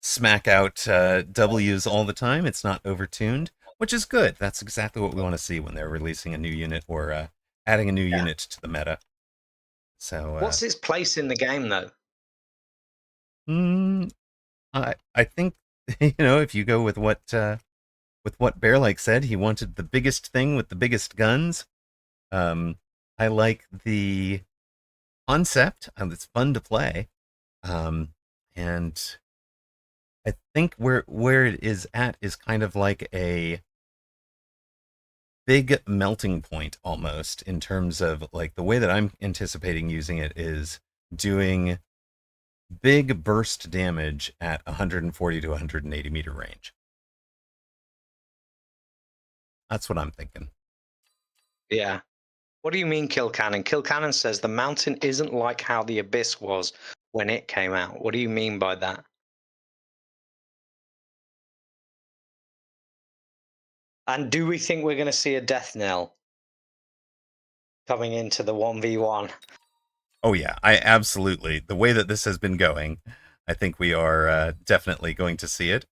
smack out W's all the time. It's not overtuned, which is good. That's exactly what we want to see when they're releasing a new unit or adding a new unit to the meta. So what's its place in the game, though? I think if you go with what Bear Like said, he wanted the biggest thing with the biggest guns. I like the concept. It's fun to play, and I think where it is at is kind of like a big melting point almost in terms of like the way that I'm anticipating using it is doing big burst damage at 140 to 180 meter range. That's what I'm thinking. Yeah. What do you mean, Kilcannon? Kilcannon says the mountain isn't like how the Abyss was when it came out. What do you mean by that? And do we think we're going to see a death knell coming into the 1v1? Oh yeah, I absolutely. The way that this has been going, I think we are definitely going to see it.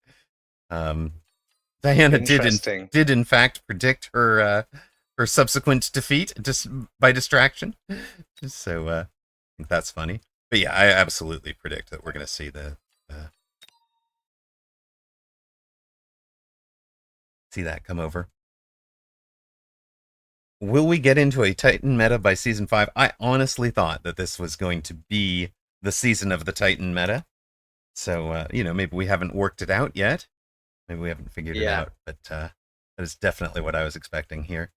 Diana Interesting. did in fact predict her subsequent defeat just by distraction. So I think that's funny. But yeah, I absolutely predict that we're going to see see that come over. Will we get into a Titan meta by season 5? I honestly thought that this was going to be the season of the Titan meta. So, maybe we haven't worked it out yet. Maybe we haven't figured it out, but that is definitely what I was expecting here.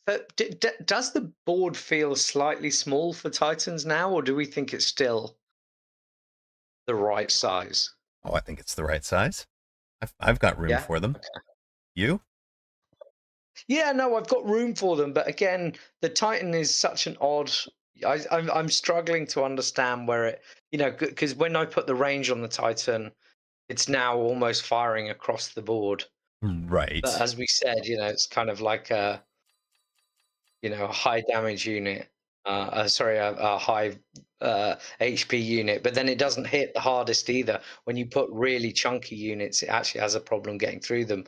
Does the board feel slightly small for Titans now, or do we think it's still the right size? Oh, I think it's the right size. I've got room for them. Okay. You? Yeah, no, I've got room for them, but again, the Titan is such an odd. I'm struggling to understand where it, because when I put the range on the Titan, it's now almost firing across the board. Right. But as we said, it's kind of like a high damage unit. Sorry, a high HP unit, but then it doesn't hit the hardest either. When you put really chunky units, it actually has a problem getting through them.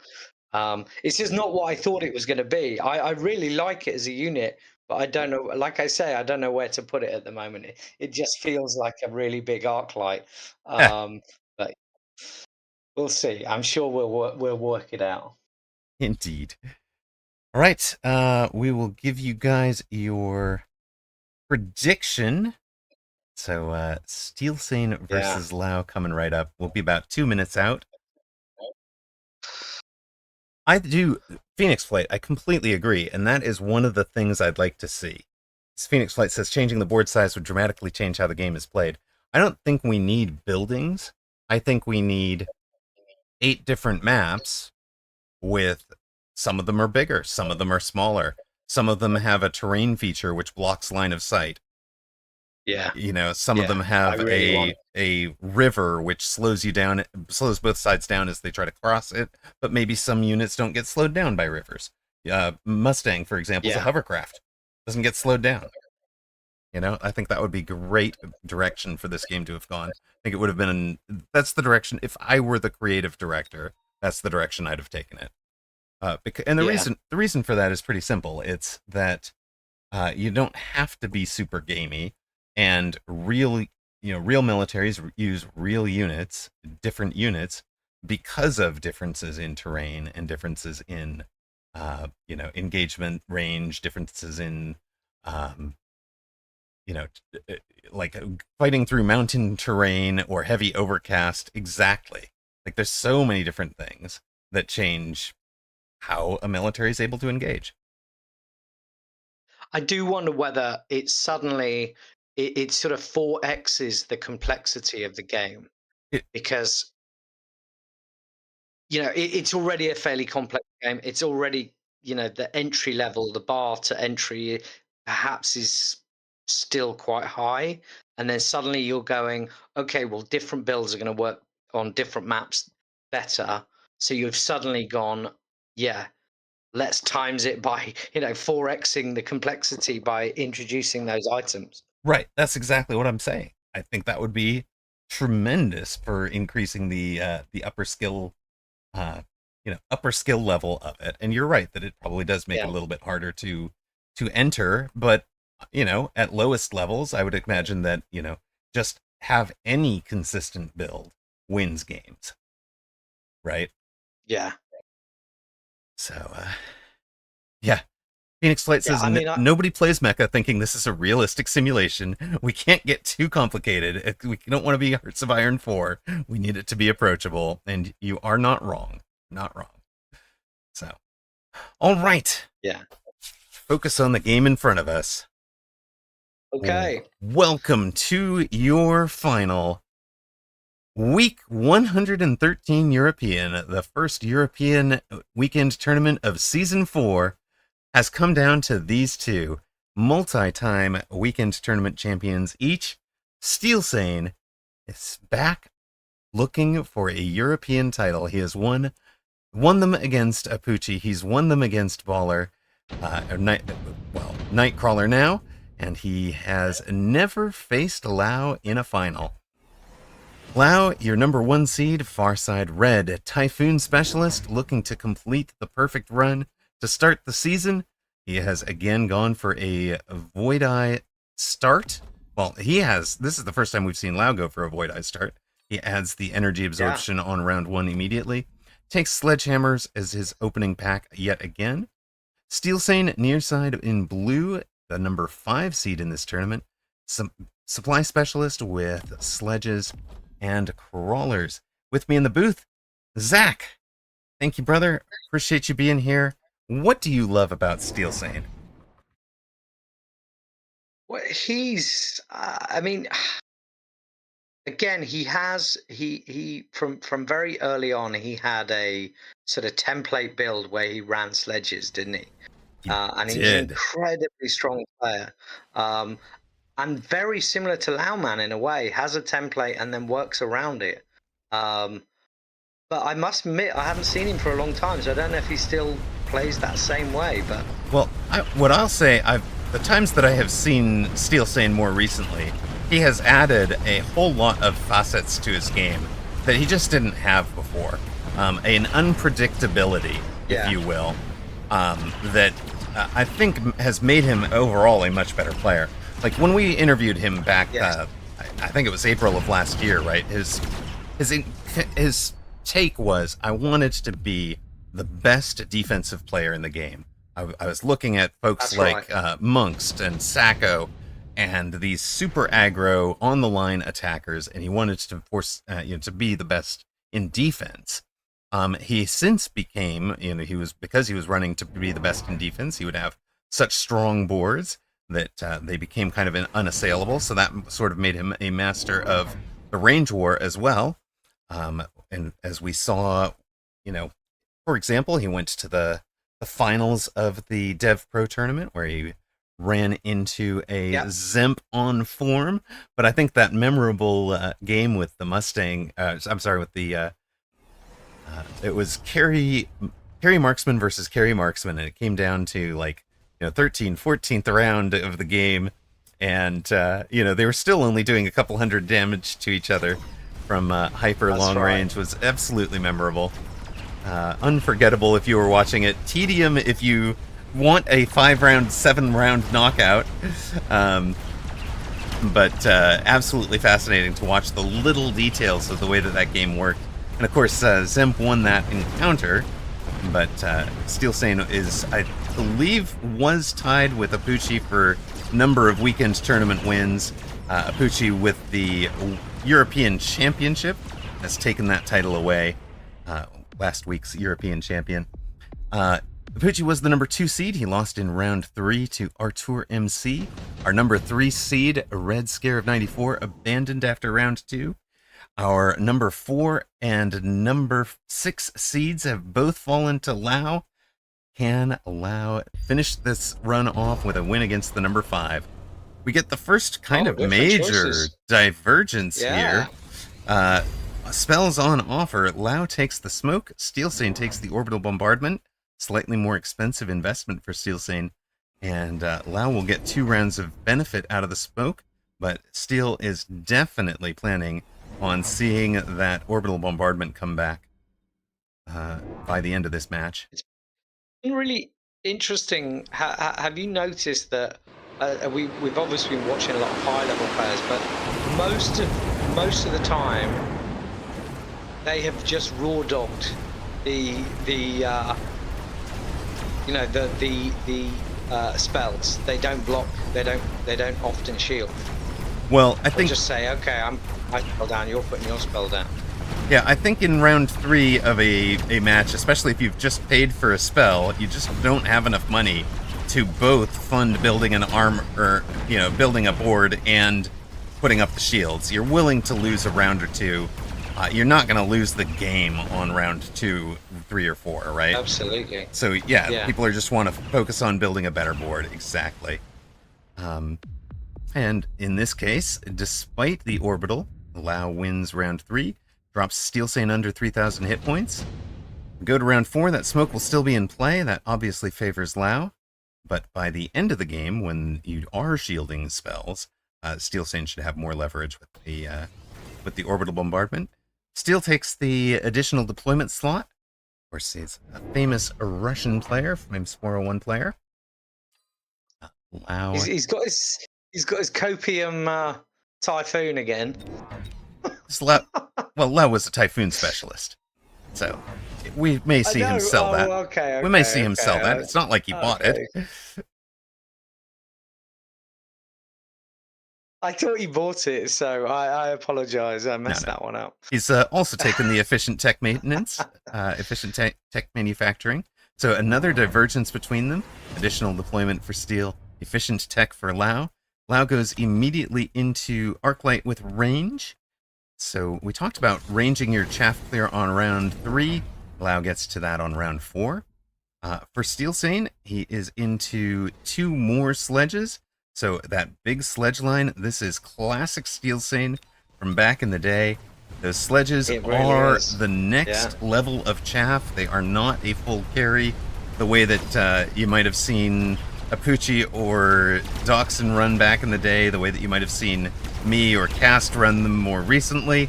It's just not what I thought it was going to be. I really like it as a unit, but I don't know. Like I say, I don't know where to put it at the moment. It just feels like a really big arc light. But we'll see. I'm sure we'll work it out. Indeed. All right. We will give you guys your prediction. So, Steel Sane versus Lao coming right up. We'll be about 2 minutes out. I do Phoenix Flight. I completely agree, and that is one of the things I'd like to see. Phoenix Flight says changing the board size would dramatically change how the game is played. I don't think we need buildings. I think we need 8 different maps with some of them are bigger, some of them are smaller. Some of them have a terrain feature which blocks line of sight. Yeah. Some of them have a river which slows both sides down as they try to cross it, but maybe some units don't get slowed down by rivers. Mustang, for example, is a hovercraft. Doesn't get slowed down. I think that would be great direction for this game to have gone. I think it would have been that's the direction. If I were the creative director, that's the direction I'd have taken it. The reason for that is pretty simple. It's that you don't have to be super gamey, and real militaries use real units, different units, because of differences in terrain and differences in engagement range, differences in like fighting through mountain terrain or heavy overcast. Exactly. Like there's so many different things that change how a military is able to engage. I do wonder whether it suddenly it sort of 4x's the complexity of the game, because it's already a fairly complex game. It's already the entry level, the bar to entry perhaps is still quite high, and then suddenly you're going, okay, well, different builds are going to work on different maps better. So you've suddenly gone, yeah, let's times it by 4xing the complexity by introducing those items. Right, that's exactly what I'm saying. I think that would be tremendous for increasing the upper skill upper skill level of it. And you're right that it probably does make it a little bit harder to enter, but at lowest levels I would imagine that just have any consistent build wins games, right? Yeah. So yeah, Phoenix Flight says nobody plays Mecha thinking this is a realistic simulation. We can't get too complicated. We don't want to be Hearts of Iron 4. We need it to be approachable, and you are not wrong. Not wrong. So, All right. Yeah. Focus on the game in front of us. Okay. Welcome to your final week 113 European. The first European weekend tournament of season 4 has come down to these two multi-time weekend tournament champions each. Steel Sane is back looking for a European title. He has won them against Apucci. He's won them against Baller, Nightcrawler now, and he has never faced Lau in a final. Lau, your number 1 seed, Farside Red, Typhoon Specialist, looking to complete the perfect run to start the season. He has again gone for a Void Eye start. Well, this is the first time we've seen Lau go for a Void Eye start. He adds the energy absorption on round 1 immediately. Takes Sledgehammers as his opening pack yet again. Steel Sane nearside in blue, the number 5 seed in this tournament. Supply Specialist with Sledges and Crawlers. With me in the booth, Zach. Thank you, brother. Appreciate you being here. What do you love about Steel Sane? Well, he's, again, he from very early on, he had a sort of template build where he ran sledges, didn't he? And he's an incredibly strong player. And very similar to Lauman in a way, has a template and then works around it. But I must admit, I haven't seen him for a long time, so I don't know if he still plays that same way. But what I'll say, the times that I have seen Steel Sane more recently, he has added a whole lot of facets to his game that he just didn't have before. An unpredictability, if you will, that I think has made him overall a much better player. Like when we interviewed him back, I think it was April of last year, right? His take was, I wanted to be the best defensive player in the game. I was looking at folks Monkst and Sacco and these super aggro on the line attackers, and he wanted to force to be the best in defense. He since became, because he was running to be the best in defense, he would have such strong boards that they became kind of unassailable. So that sort of made him a master of the range war as well. And as we saw, for example, he went to the finals of the Dev Pro tournament where he ran into a Zemp on form. But I think that memorable game with the Mustang, it was Carry Marksman versus Carry Marksman, and it came down to 13th, 14th round of the game, and they were still only doing a couple hundred damage to each other from hyper long range. Was absolutely memorable, unforgettable if you were watching it, tedium if you want a 5-round, 7-round knockout, but absolutely fascinating to watch the little details of the way that game worked. And of course, Zemp won that encounter, but Steel Sane is, I believe, was tied with Apucci for number of weekend tournament wins. Apucci with the European Championship has taken that title away. Last week's European champion. Apucci was the number 2 seed. He lost in round 3 to Artur MC. Our number 3 seed, Red Scare of 94, abandoned after round 2. Our number 4 and number 6 seeds have both fallen to Lau. Can Lau finish this run off with a win against the number 5? We get the first kind of major divergence here. Spells on offer. Lau takes the smoke. Steel Sane takes the orbital bombardment. Slightly more expensive investment for Steel Sane. And Lau will get 2 rounds of benefit out of the smoke, but Steel is definitely planning on seeing that orbital bombardment come back by the end of this match. It's been really interesting. Have you noticed that we've obviously been watching a lot of high-level players, but most of the time they have just raw dogged the spells. They don't block. They don't often shield. Well, I think just say, okay, I spell down. You're putting your spell down. Yeah, I think in round 3 of a match, especially if you've just paid for a spell, you just don't have enough money to both fund building an arm, or building a board and putting up the shields. You're willing to lose a round or two. You're not going to lose the game on round 2, 3, or 4, right? Absolutely. So yeah. People are just want to focus on building a better board. Exactly. And in this case, despite the orbital, Lao wins round 3, drops Steel Sane under 3,000 hit points. We go to round 4, that smoke will still be in play. That obviously favors Lao. But by the end of the game, when you are shielding spells, Steel Sane should have more leverage with the orbital bombardment. Steel takes the additional deployment slot. Of course, he's a famous Russian player, famous 401 player. Lao. He's got his copium typhoon again. Lao was a typhoon specialist, so we may see him sell that. Okay, we may see him sell that. It's not like he bought it. I thought he bought it, so I apologize. I messed that one up. He's also taken the efficient tech maintenance, efficient tech manufacturing. So another divergence between them. Additional deployment for Steel, efficient tech for Lao. Lao goes immediately into Arclight with range. So we talked about ranging your chaff clear on round 3. Lao gets to that on round 4. For Steel Sane, he is into 2 more sledges. So that big sledge line, this is classic Steel Sane from back in the day. Those sledges are the next level of chaff. They are not a full carry the way that you might have seen Apucci or Doxson run back in the day, the way that you might have seen me or Cast run them more recently.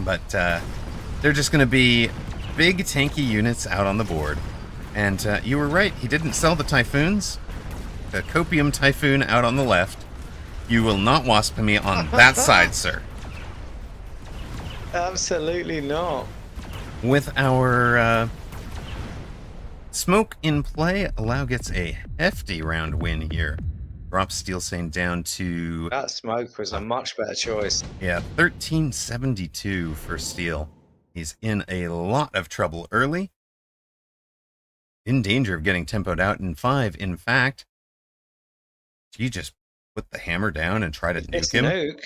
But they're just going to be big tanky units out on the board. And you were right, he didn't sell the Typhoons. The Copium Typhoon out on the left. You will not wasp me on that side, sir. Absolutely not. With our smoke in play, Lao gets a hefty round win here. Drops Steel Sane down to... That smoke was a much better choice. Yeah, 1372 for Steel. He's in a lot of trouble early. In danger of getting tempoed out in 5, in fact. Do you just put the hammer down and try to nuke him? Nuke?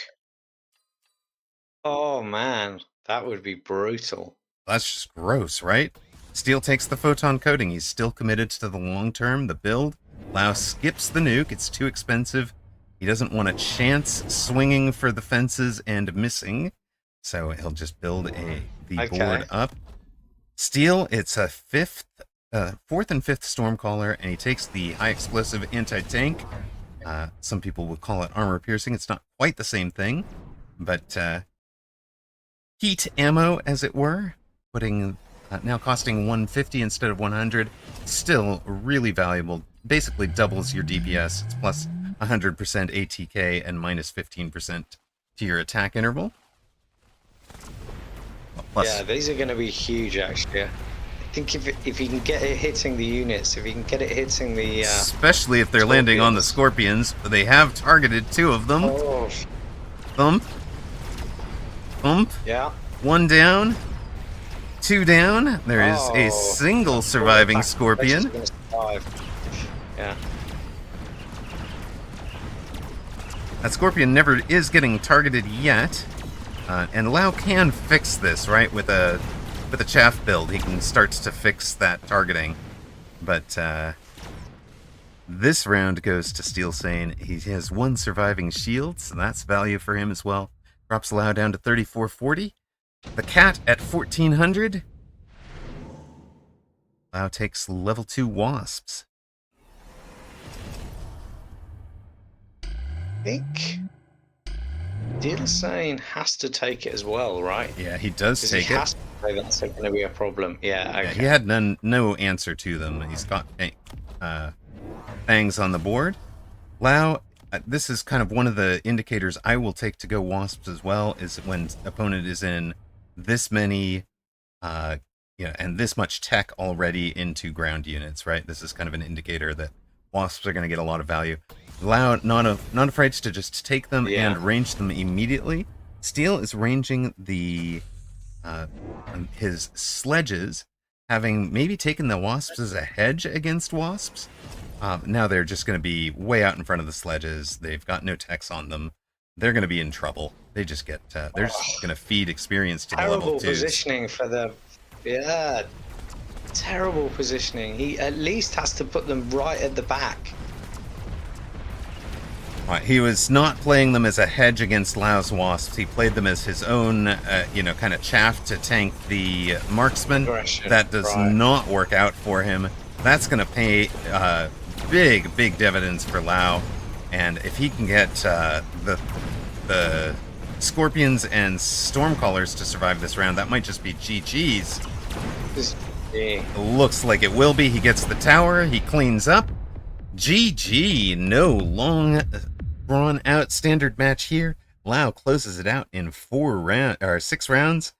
Oh, man. That would be brutal. That's just gross, right? Steel takes the photon coating. He's still committed to the long term, the build. Lao skips the nuke. It's too expensive. He doesn't want a chance swinging for the fences and missing. So he'll just build the board up. Steel, it's a 4th and 5th Stormcaller, and he takes the high explosive anti-tank. Some people would call it armor piercing. It's not quite the same thing, but heat ammo, as it were, putting now costing 150 instead of 100. Still really valuable. Basically doubles your DPS. It's plus 100% ATK and minus 15% to your attack interval. Well, yeah, these are going to be huge, actually. I think if you can get it hitting the units, if you can get it hitting the... especially if they're landing on the Scorpions. They have targeted 2 of them. Oh. Thump. Thump. Yeah. 1 down. 2 down. There is a single surviving Scorpion. Yeah. That Scorpion never is getting targeted yet. And Lao can fix this, right? With a chaff build, he can start to fix that targeting. But this round goes to Steel Sane. He has 1 surviving shield, so that's value for him as well. Drops Lao down to 3440. The cat at 1400. Lao takes level 2 wasps. I think Steel Sane has to take it as well, right? Yeah, he does take it. Has to say that's going to be a problem. Yeah, okay. Yeah, he had no answer to them. He's got fangs on the board. Lao, this is kind of one of the indicators I will take to go wasps as well, is when opponent is in this many, and this much tech already into ground units, right? This is kind of an indicator that wasps are going to get a lot of value. Lao, not afraid to just take them and range them immediately. Steel is ranging the his sledges, having maybe taken the wasps as a hedge against wasps. Now they're just going to be way out in front of the sledges. They've got no techs on them. They're going to be in trouble. They just get, they're just going to feed experience to the level Terrible 2s. positioning for the, yeah, terrible positioning. He at least has to put them right at the back. He was not playing them as a hedge against Lau's wasps. He played them as his own, kind of chaff to tank the marksman. Aggression, That does right. not work out for him. That's going to pay big dividends for Lau. And if he can get the Scorpions and Stormcallers to survive this round, that might just be GG's. Looks like it will be. He gets the tower. He cleans up. GG. No long drawn out standard match here. Lau closes it out in 6 rounds.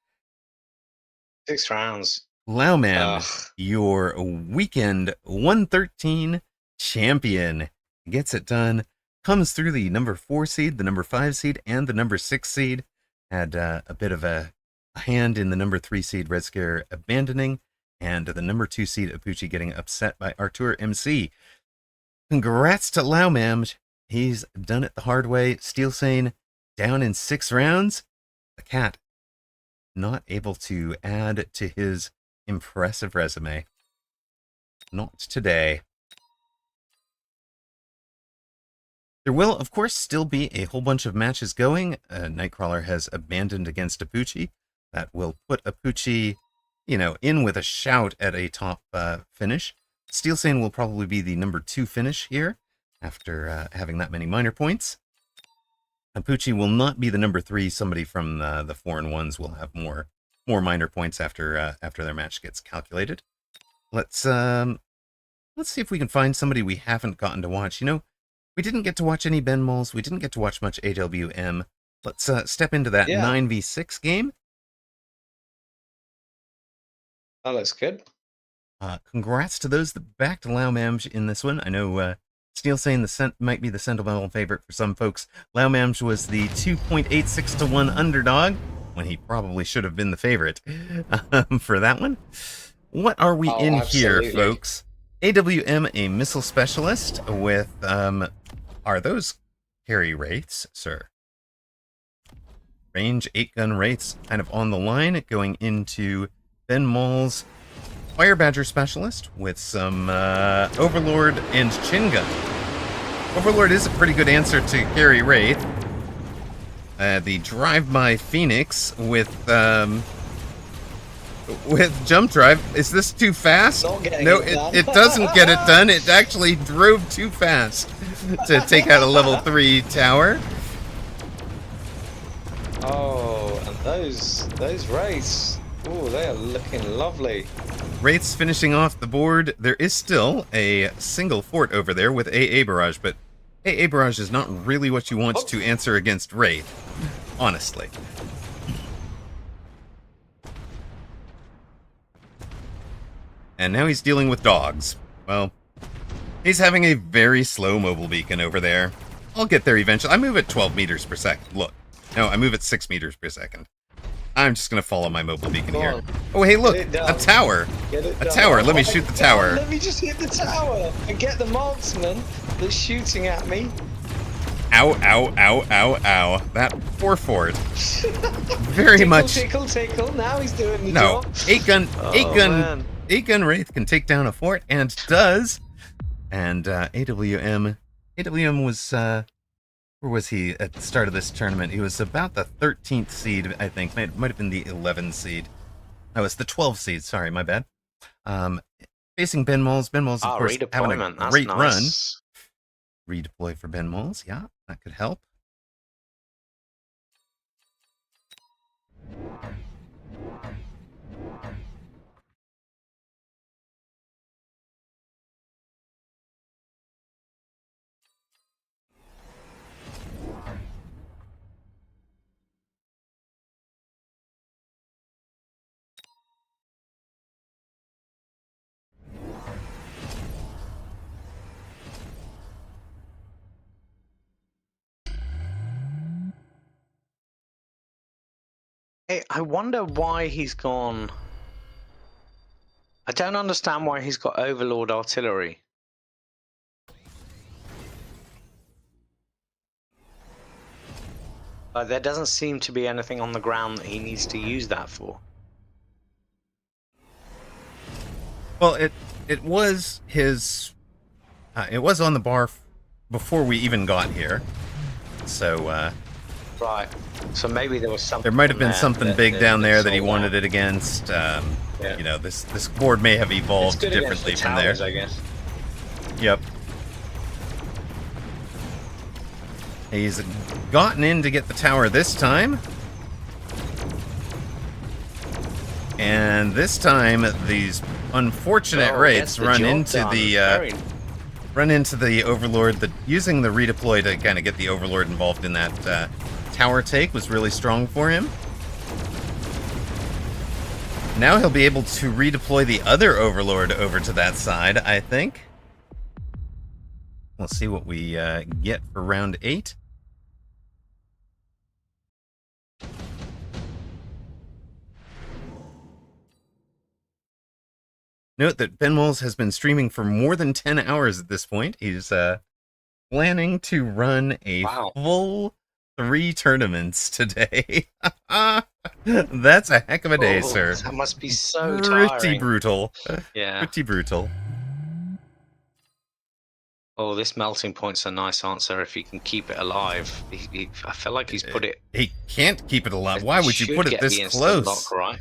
6 rounds. Lau man, your weekend 113 champion, gets it done. Comes through the number 4 seed, the number 5 seed, and the number 6 seed. Had a bit of a hand in the number 3 seed Red Scare abandoning, and the number 2 seed Apuchi getting upset by Artur MC. Congrats to Lau man. He's done it the hard way. Steel Sane down in 6 rounds. The cat not able to add to his impressive resume. Not today. There will, of course, still be a whole bunch of matches going. Nightcrawler has abandoned against Apuchi. That will put Apuchi, in with a shout at a top finish. Steel Sane will probably be the number 2 finish here after having that many minor points. Apuchi will not be the number 3. Somebody from the 4 and 1s will have more minor points after their match gets calculated. Let's see if we can find somebody we haven't gotten to watch. We didn't get to watch any Ben Moles. We didn't get to watch much AWM. Let's step into that 9v6 game. Oh, that's good. Congrats to those that backed Lau Mamj in this one. I know Steel saying might be the sentimental favorite for some folks. Lau Mamj was the 2.86 to 1 underdog when he probably should have been the favorite for that one. What are we in absolutely. here, folks? AWM, a missile specialist with, are those carry rates, sir? Range 8-gun rates kind of on the line, going into Ben Mole's Fire Badger specialist with some Overlord and Chin Gun. Overlord is a pretty good answer to carry Wraith. The Drive-By Phoenix with Jump Drive. Is this too fast? No, it doesn't get it done. It actually drove too fast to take out a level 3 tower. Oh, and those Wraiths. Oh, they are looking lovely. Wraiths finishing off the board. There is still a single fort over there with AA Barrage, but AA Barrage is not really what you want to answer against Wraith, honestly. And now he's dealing with dogs. Well, he's having a very slow mobile beacon over there. I'll get there eventually. I move at 12 meters per second. Look. No, I move at 6 meters per second. I'm just going to follow my mobile beacon here. Oh, hey, look, a tower. A tower. Let me shoot the tower. Let me just hit the tower and get the marksman that's shooting at me. Ow, ow, ow, ow, ow. That poor fort. Very much. Tickle, tickle. Now he's doing the job. No, 8-gun Wraith can take down a fort, and does. And AWM was, where was he at the start of this tournament? He was about the 13th seed, I think. Might have been the 11th seed. No, it's the 12th seed. Sorry, my bad. Facing Ben Moles. Ben Moles, of course, having a great run. Redeploy for Ben Moles. Yeah, that could help. I wonder why he's gone. I don't understand why he's got Overlord artillery. There doesn't seem to be anything on the ground that he needs to use that for. Well, it was his. It was on the bar before we even got here. So. Right. So maybe there was something. There might have been something big down there that he wanted it. it against. Yeah. You know, this board may have evolved differently from there. I guess. Yep. He's gotten in to get the tower this time. And this time, these unfortunate wraiths run into the Overlord. Using the redeploy to kind of get the Overlord involved in that tower take was really strong for him. Now he'll be able to redeploy the other Overlord over to that side, I think. We'll see what we get for round 8. Note that Ben Moles has been streaming for more than 10 hours at this point. He's planning to run a full 3 tournaments today. That's a heck of a day, sir. That must be so pretty brutal. Yeah. Pretty brutal. Oh, this melting point's a nice answer if he can keep it alive. I feel like he's put it... He can't keep it alive. Why would you put it this close? Lock, right?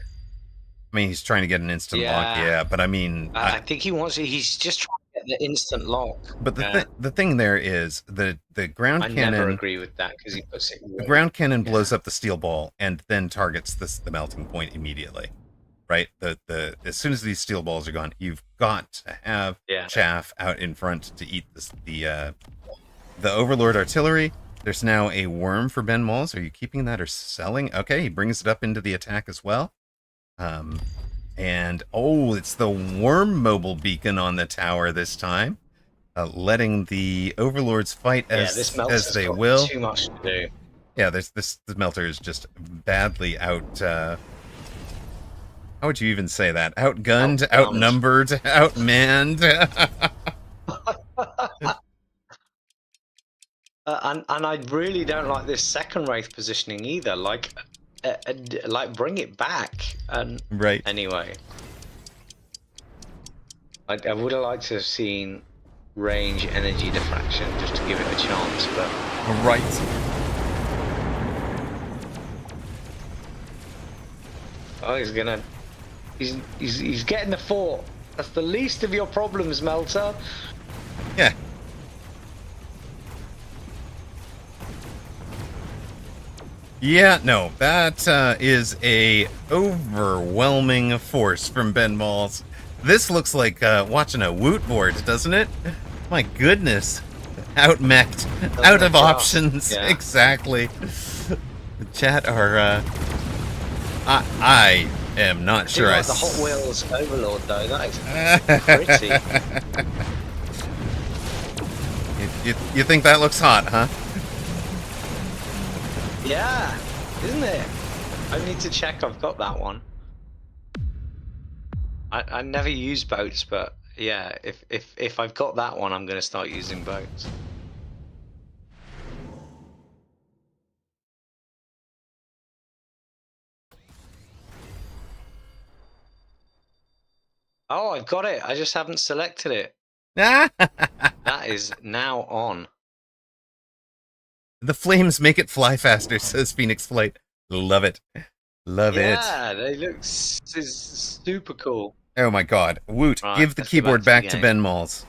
I mean, he's trying to get an instant lock, yeah, but I mean... I think he's just trying to get the instant lock. But the thing there is that the ground cannon... I never agree with that, because he puts it... The ground cannon blows up the steel ball and then targets the melting point immediately, right? As soon as these steel balls are gone, you've got to have chaff out in front to eat the Overlord artillery. There's now a worm for Ben Moles. Are you keeping that or selling? Okay, he brings it up into the attack as well. And it's the worm mobile beacon on the tower this time, letting the Overlords fight as they will. Too much to do. Yeah, the melter is just badly out. How would you even say that? Outgunned, outnumbered, outmanned. And I really don't like this second wraith positioning either. Like bring it back. And right. Anyway, I would have liked to have seen range energy diffraction just to give it a chance, but right. Oh, he's getting the fort. That's the least of your problems, Melter. Yeah. Yeah, no, that is a overwhelming force from Ben Moles. This looks like watching a woot board, doesn't it? My goodness. Outmech'd, out of options. Yeah. Exactly. The chat are... I am not sure the Hot Wheels Overlord, though. That is pretty. You think that looks hot, huh? Yeah, isn't it? I need to check I've got that one. I never use boats, but yeah, if I've got that one, I'm going to start using boats. Oh, I've got it. I just haven't selected it. That is now on. The flames make it fly faster, says Phoenix Flight. Love it. Love it. Yeah, they look super cool. Oh my god. Woot, right, give the keyboard back to Ben Moles.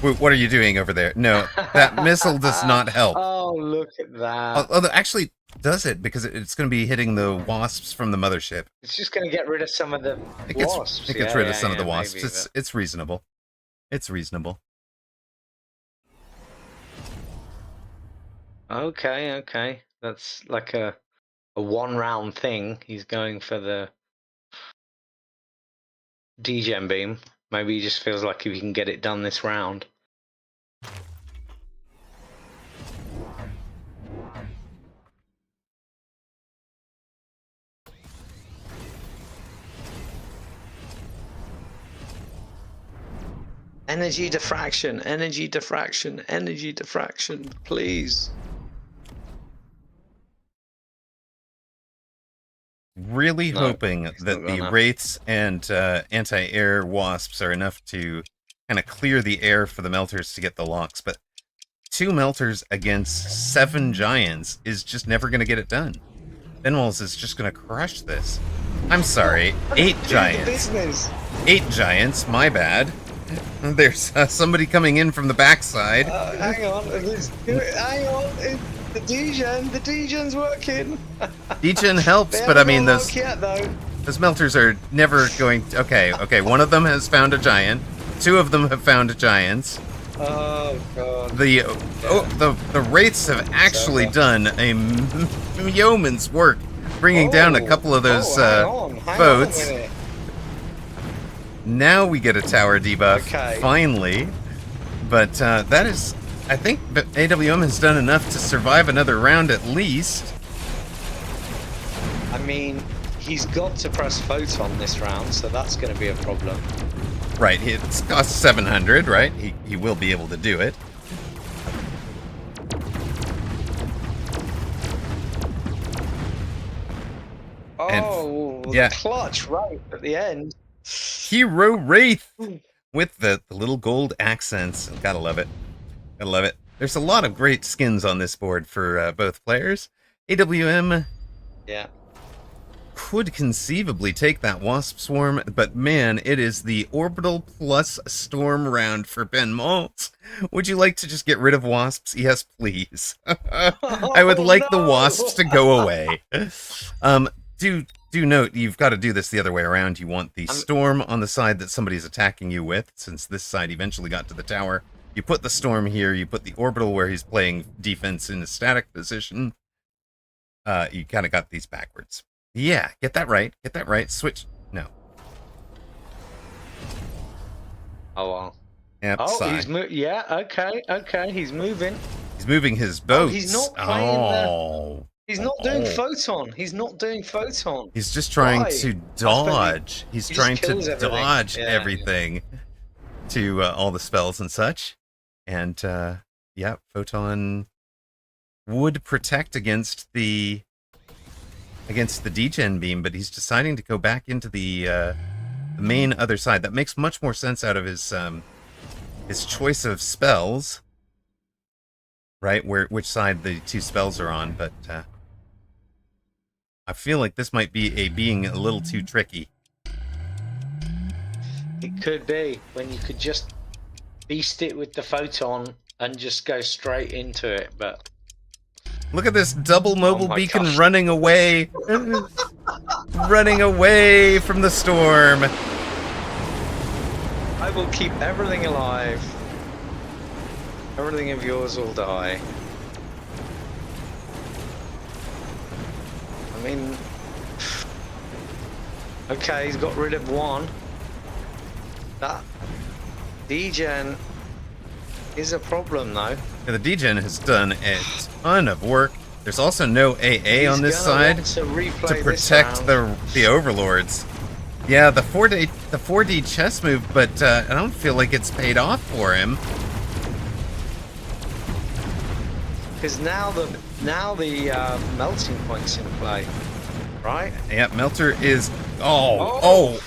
Woot, what are you doing over there? No, that missile does not help. Oh, look at that. Although, actually, does it? Because it's going to be hitting the wasps from the mothership. It's just going to get rid of some of the wasps. It gets rid of some of the wasps. Maybe, it's reasonable. It's reasonable. Okay. That's like a one-round thing. He's going for the degen beam. Maybe he just feels like if he can get it done this round. Energy diffraction, energy diffraction, energy diffraction, please. Really No, hoping it's not that the gonna. Wraiths and anti-air wasps are enough to kind of clear the air for the melters to get the locks, but 2 melters against 7 giants is just never going to get it done. Thinwalls is just going to crush this. I'm sorry, 8 Do the giants. business. 8 giants, my bad. There's somebody coming in from the backside. Hang on, hang on. The degen's working. Degen helps, They but I haven't mean, got a those lock yet, though. melters are never going to... Okay, one of them has found a giant. 2 of them have found giants. Oh god. The Wraiths have actually done a yeoman's work, bringing down a couple of those boats. Now we get a tower debuff, finally. But that is... I think AWM has done enough to survive another round at least. I mean, he's got to press photon this round, so that's going to be a problem. Right, it's cost 700, right? He will be able to do it. Oh, yeah. The clutch right at the end. Hero Wraith with the little gold accents. Gotta love it. Gotta love it. There's a lot of great skins on this board for both players. AWM could conceivably take that Wasp Swarm, but man, it is the Orbital plus Storm round for Ben Maltz. Would you like to just get rid of Wasps? Yes, please. I would like the Wasps to go away. Do note, you've got to do this the other way around. You want the Storm on the side that somebody's attacking you with, since this side eventually got to the tower. You put the Storm here, you put the Orbital where he's playing defense in a static position. You kind of got these backwards. Yeah, get that right. Get that right. Switch. No. Oh, well. Yep, he's yeah, okay, he's moving. He's moving his boats. He's not playing He's not doing photon. He's not doing photon. He's just trying to dodge. He's trying to dodge everything to all the spells and such. And, yeah, photon would protect against the degen beam, but he's deciding to go back into the main other side. That makes much more sense out of his choice of spells, right? Which side the 2 spells are on, but I feel like this might be being a little too tricky. It could be, when you could just beast it with the photon and just go straight into it, but... Look at this double mobile beacon running away. Running away from the storm. I will keep everything alive. Everything of yours will die. I mean... Okay, he's got rid of 1. That degen is a problem, though. Yeah, the degen has done a ton of work. There's also no AA on this side to protect the overlords. Yeah, the 4D chess move, but I don't feel like it's paid off for him. Because now the melting point's in play, right? Yeah, Melter is... Oh.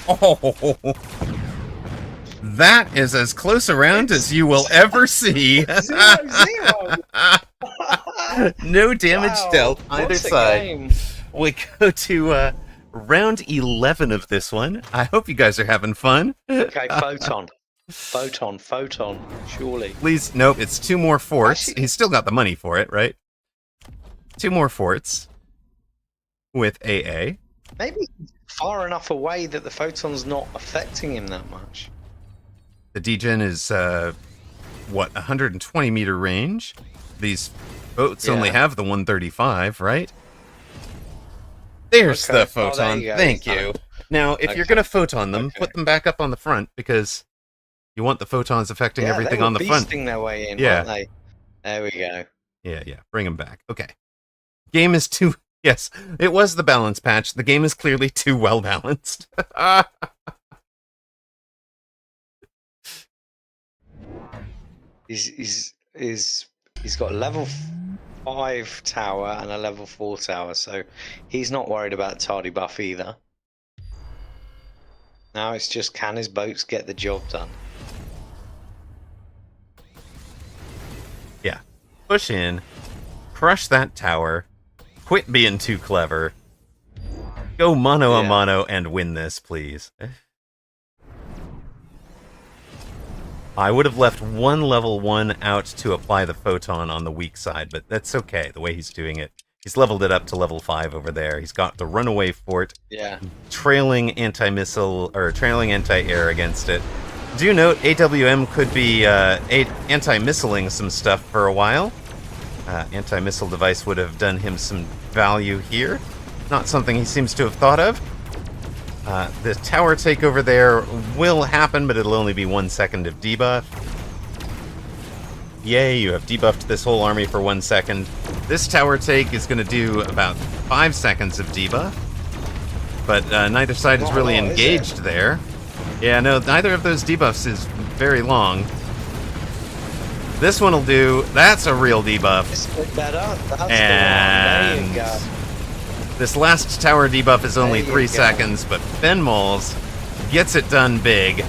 That is as close a round as you will ever see. 0-0. No damage dealt either side. Game. We go to round 11 of this one. I hope you guys are having fun. Okay, photon, surely. Please, nope, it's 2 more forts. He's still got the money for it, right? 2 more forts with AA. Maybe far enough away that the photon's not affecting him that much. The degen is, 120 meter range? These boats only have the 135, right? There's the photon. Thank you. Now, if you're going to photon them, put them back up on the front, because you want the photons affecting everything on the front. They were beasting their way in, weren't they? There we go. Yeah. Bring them back. Okay. Game is too... Yes, it was the balance patch. The game is clearly too well balanced. He's got a level 5 tower and a level 4 tower, so he's not worried about tardy buff either. Now it's just, can his boats get the job done? Yeah. Push in, crush that tower, quit being too clever, go mano a mano and win this, please. I would have left one level 1 out to apply the photon on the weak side, but that's okay, the way he's doing it. He's leveled it up to level 5 over there. He's got the runaway fort, trailing anti-missile, or trailing anti-air against it. Do note, AWM could be anti-missiling some stuff for a while. Anti-missile device would have done him some value here. Not something he seems to have thought of. The tower takeover there will happen, but it'll only be 1 second of debuff. Yay, you have debuffed this whole army for 1 second. This tower take is going to do about 5 seconds of debuff. But neither side is really engaged there. Yeah, no, neither of those debuffs is very long. This one will do. That's a real debuff. It's a bit better. That's and the one. There you go. This last tower debuff is only 3 seconds, but Ben Moles gets it done big.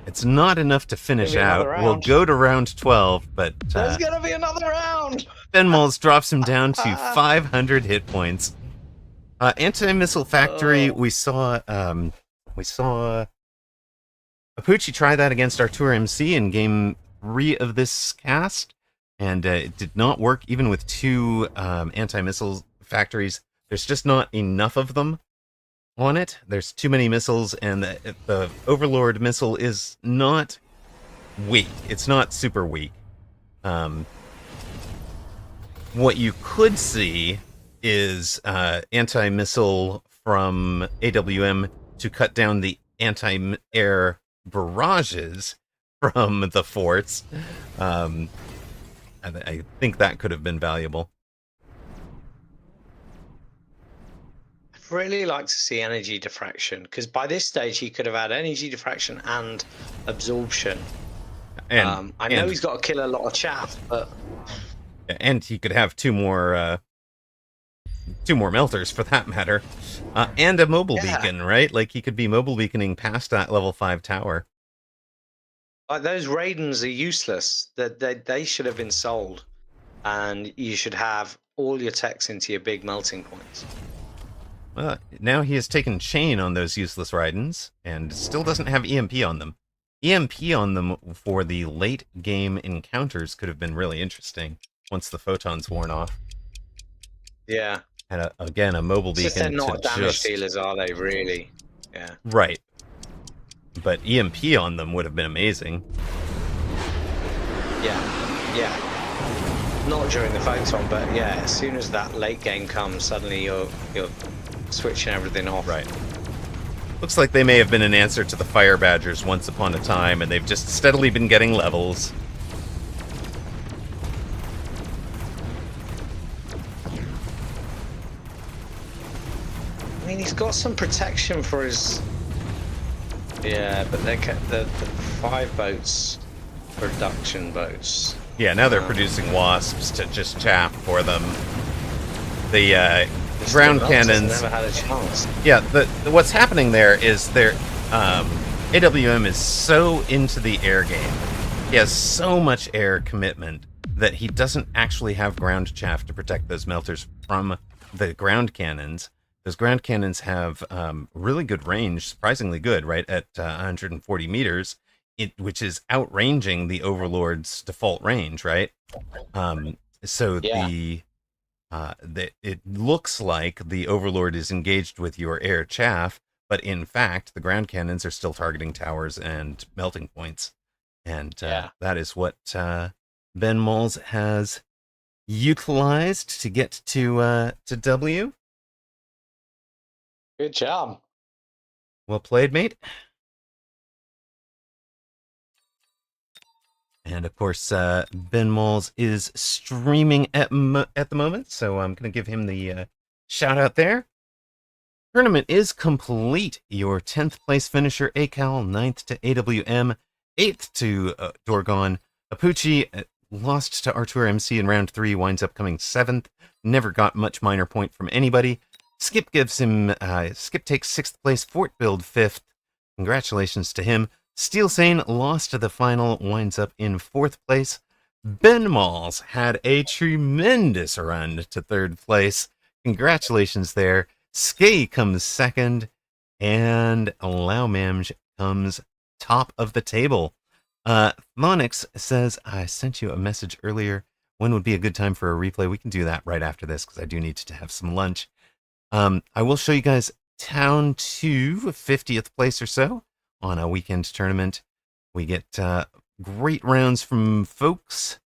It's not enough to finish out. We'll go to round 12, but there's gonna be another round. Ben Moles drops him down to 500 hit points. Anti-missile factory. We saw Apucci try that against Artur MC in game 3 of this cast. And it did not work, even with 2 anti-missile factories. There's just not enough of them on it. There's too many missiles, and the Overlord missile is not weak. It's not super weak. What you could see is anti-missile from AWM to cut down the anti-air barrages from the forts. I think that could have been valuable. I'd really like to see energy diffraction, because by this stage he could have had energy diffraction and absorption. And I know he's got to kill a lot of chaff, but and he could have 2 more melters for that matter, and a mobile beacon, right? Like he could be mobile beaconing past that level 5 tower. Like those Raidens are useless. They should have been sold, and you should have all your techs into your big melting points. Well, now he has taken chain on those useless Raidens, and still doesn't have EMP on them. EMP on them for the late game encounters could have been really interesting once the photon's worn off. Yeah. And again, a mobile beacon. They're not damage dealers, are they? Really? Yeah. Right. But EMP on them would have been amazing. Yeah. Not during the photon, but yeah, as soon as that late game comes, suddenly you're switching everything off. Right. Looks like they may have been an answer to the Fire Badgers once upon a time, and they've just steadily been getting levels. I mean, he's got some protection for his... Yeah, but the 5 boats, production boats. Yeah, now they're producing wasps to just chaff for them. The ground cannons never had a chance. Yeah, what's happening there is AWM is so into the air game. He has so much air commitment that he doesn't actually have ground chaff to protect those melters from the ground cannons. Those ground cannons have really good range, surprisingly good, right at 140 meters, which is outranging the Overlord's default range, right? It looks like the Overlord is engaged with your air chaff, but in fact, the ground cannons are still targeting towers and melting points. And that is what Ben Moles has utilized to get to W. Good job. Well played, mate. And of course, Ben Moles is streaming at the moment, so I'm going to give him the shout out there. Tournament is complete. Your 10th place finisher, Acal, 9th to AWM, 8th to Dorgon. Apucci lost to Artur MC in round 3, winds up coming 7th. Never got much minor point from anybody. Skip takes 6th place, Fort Build 5th. Congratulations to him. Steel Sane lost to the final, winds up in 4th place. Ben Malls had a tremendous run to 3rd place. Congratulations there. Skay comes 2nd, and Lao Mamj comes top of the table. Monix says, I sent you a message earlier. When would be a good time for a replay? We can do that right after this because I do need to have some lunch. I will show you guys Town 2, 50th place or so on a weekend tournament. We get great rounds from folks.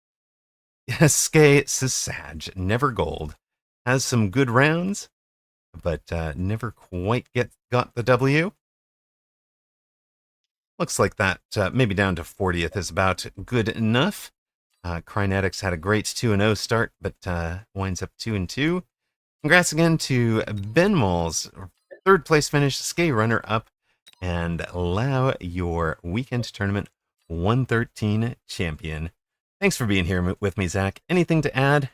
Skay says Sag, never gold. Has some good rounds, but never quite got the W. Looks like that maybe down to 40th is about good enough. Crinetics had a great 2-0 start, but winds up 2-2. Congrats again to Ben Malls, 3rd place finish, Skay runner-up, and Lao, your weekend tournament 113 champion. Thanks for being here with me, Zach. Anything to add?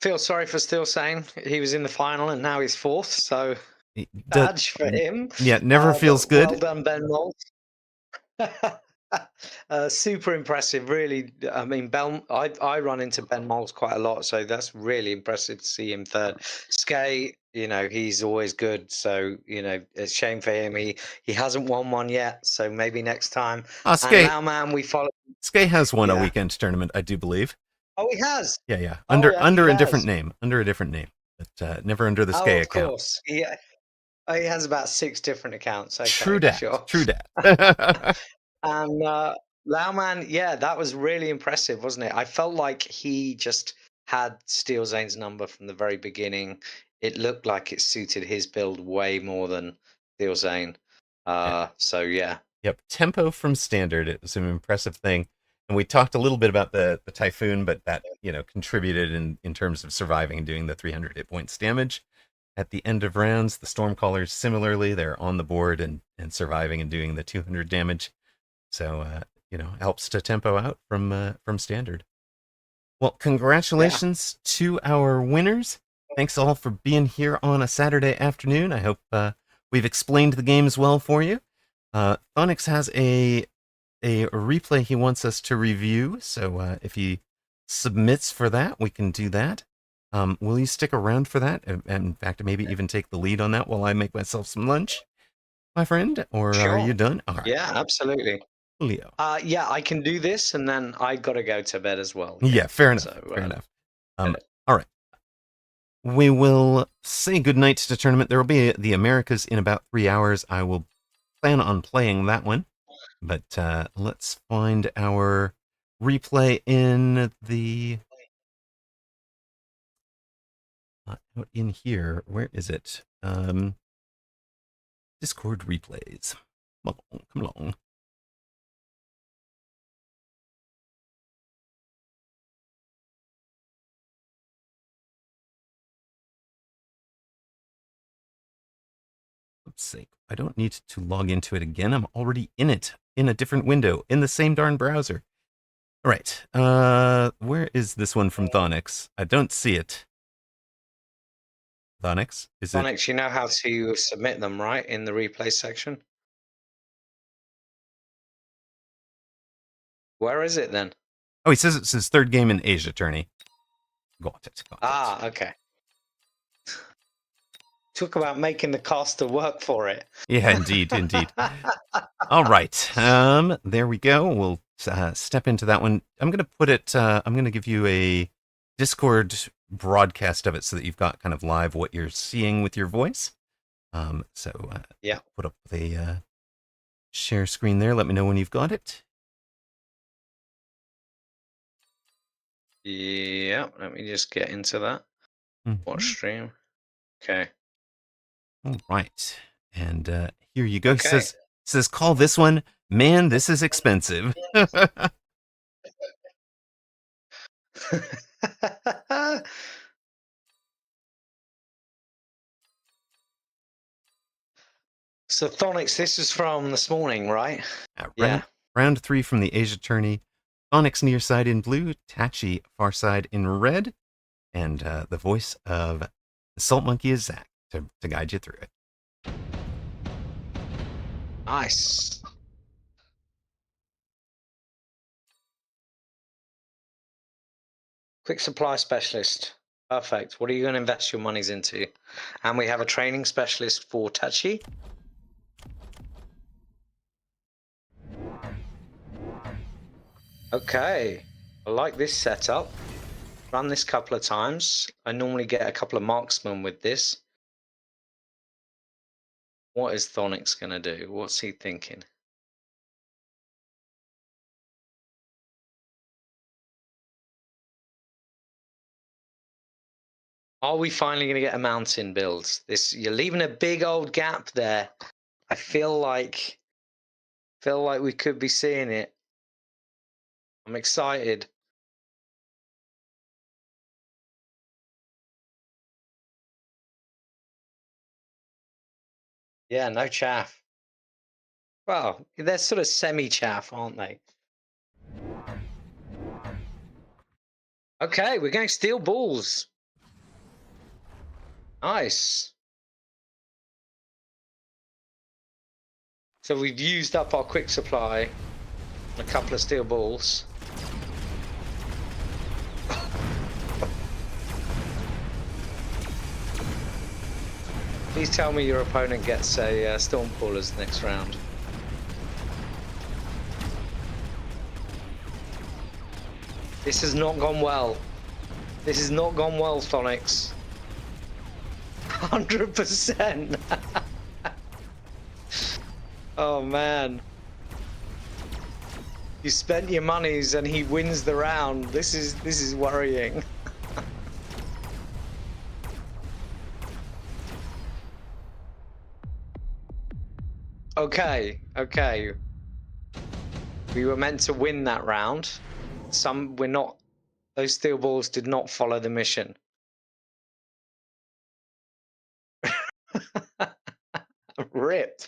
Feel sorry for Steel Sane. He was in the final and now he's 4th, so badge for him. Yeah, never feels good. Well done, Ben Malls. Super impressive, really. I mean, I run into Ben Malls quite a lot, so that's really impressive to see him 3rd. Skay, he's always good, so it's a shame for him. He hasn't won one yet, so maybe next time. Skay, and Lauman, we follow. Skay has won a weekend tournament, I do believe. Oh, he has. Yeah. Under a different name, but never under the Skay account. Of course. He has about 6 different accounts. Okay, True dat. Sure. True dat. And Lauman, that was really impressive, wasn't it? I felt like he just had Steel Zane's number from the very beginning. It looked like it suited his build way more than Steel Zane. So, yeah. Yep. Tempo from standard. It was an impressive thing. And we talked a little bit about the Typhoon, but that, contributed in terms of surviving and doing the 300 hit points damage. At the end of rounds, the Stormcallers, similarly, they're on the board and surviving and doing the 200 damage. So, helps to tempo out from standard. Well, congratulations to our winners. Thanks all for being here on a Saturday afternoon. I hope we've explained the games well for you. Thonix has a replay he wants us to review, so if he submits for that, we can do that. Will you stick around for that? And in fact, maybe even take the lead on that while I make myself some lunch, my friend? Or Sure. are you done? All right. Yeah, absolutely. Leo. I can do this, and then I got to go to bed as well. Yeah, fair enough. Fair enough. All right. We will say goodnight to the tournament. There will be the Americas in about 3 hours. I will plan on playing that one. But let's find our replay in the... in here. Where is it? Discord replays. Come along. Let's see. I don't need to log into it again. I'm already in it, in a different window, in the same darn browser. All right. Where is this one from Thonix? I don't see it. Thonix? Is it? Thonix, you know how to submit them, right? In the replay section? Where is it then? Oh, he says it's his 3rd game in Asia tourney. Got it. Okay. Talk about making the caster work for it. Yeah, indeed. All right. There we go. We'll step into that one. I'm going to put it, I'm going to give you a Discord broadcast of it so that you've got kind of live what you're seeing with your voice. Yeah. Put up the share screen there. Let me know when you've got it. Yeah, let me just get into that. Watch stream. Okay. All right. And here you go. Okay. Says, call this one. Man, this is expensive. So Thonix, this is from this morning, right? Round, round 3 from the Asia tourney. Onyx near side in blue, Tachi far side in red, and the voice of the Salt Monkey is Zach to guide you through it. Nice. Quick supply specialist. Perfect. What are you going to invest your monies into? And we have a training specialist for Tachi. Okay. I like this setup. Run this a couple of times. I normally get a couple of marksmen with this. What is Thonix going to do? What's he thinking? Are we finally going to get a mountain build? You're leaving a big old gap there. I feel like we could be seeing it. I'm excited. Yeah, no chaff. Well, they're sort of semi-chaff, aren't they? Okay, we're going steel balls. Nice. So we've used up our quick supply on a couple of steel balls. Please tell me your opponent gets a Stormcallers next round. This has not gone well. This has not gone well, Thonix. 100%. Oh man. You spent your monies and he wins the round. This is worrying. Okay. We were meant to win that round. We're not. Those steel balls did not follow the mission. Rip.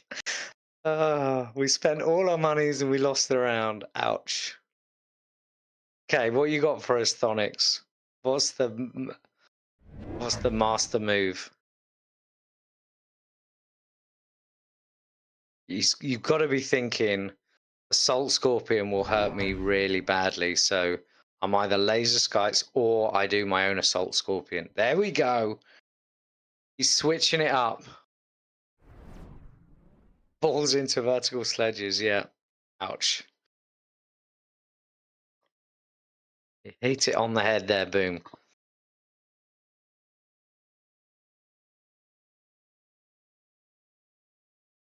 We spent all our monies and we lost the round. Ouch. Okay, what you got for us, Thonix? What's the master move? You've got to be thinking, Assault Scorpion will hurt me really badly, so I'm either laser skites or I do my own Assault Scorpion. There we go. He's switching it up. Balls into vertical sledges, yeah. Ouch. Hit it on the head there, boom.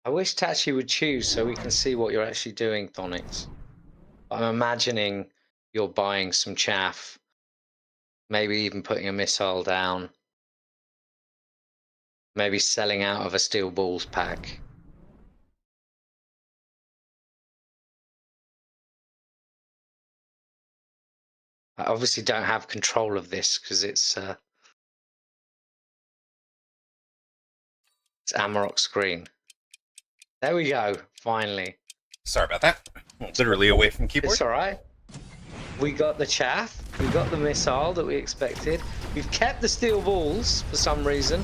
I wish Tachi would choose so we can see what you're actually doing, Thonix. I'm imagining you're buying some chaff, maybe even putting a missile down, maybe selling out of a steel balls pack. I obviously don't have control of this because it's Amarok's screen. There we go, finally. Sorry about that. Literally away from keyboard. It's all right. We got the chaff. We got the missile that we expected. We've kept the steel balls for some reason,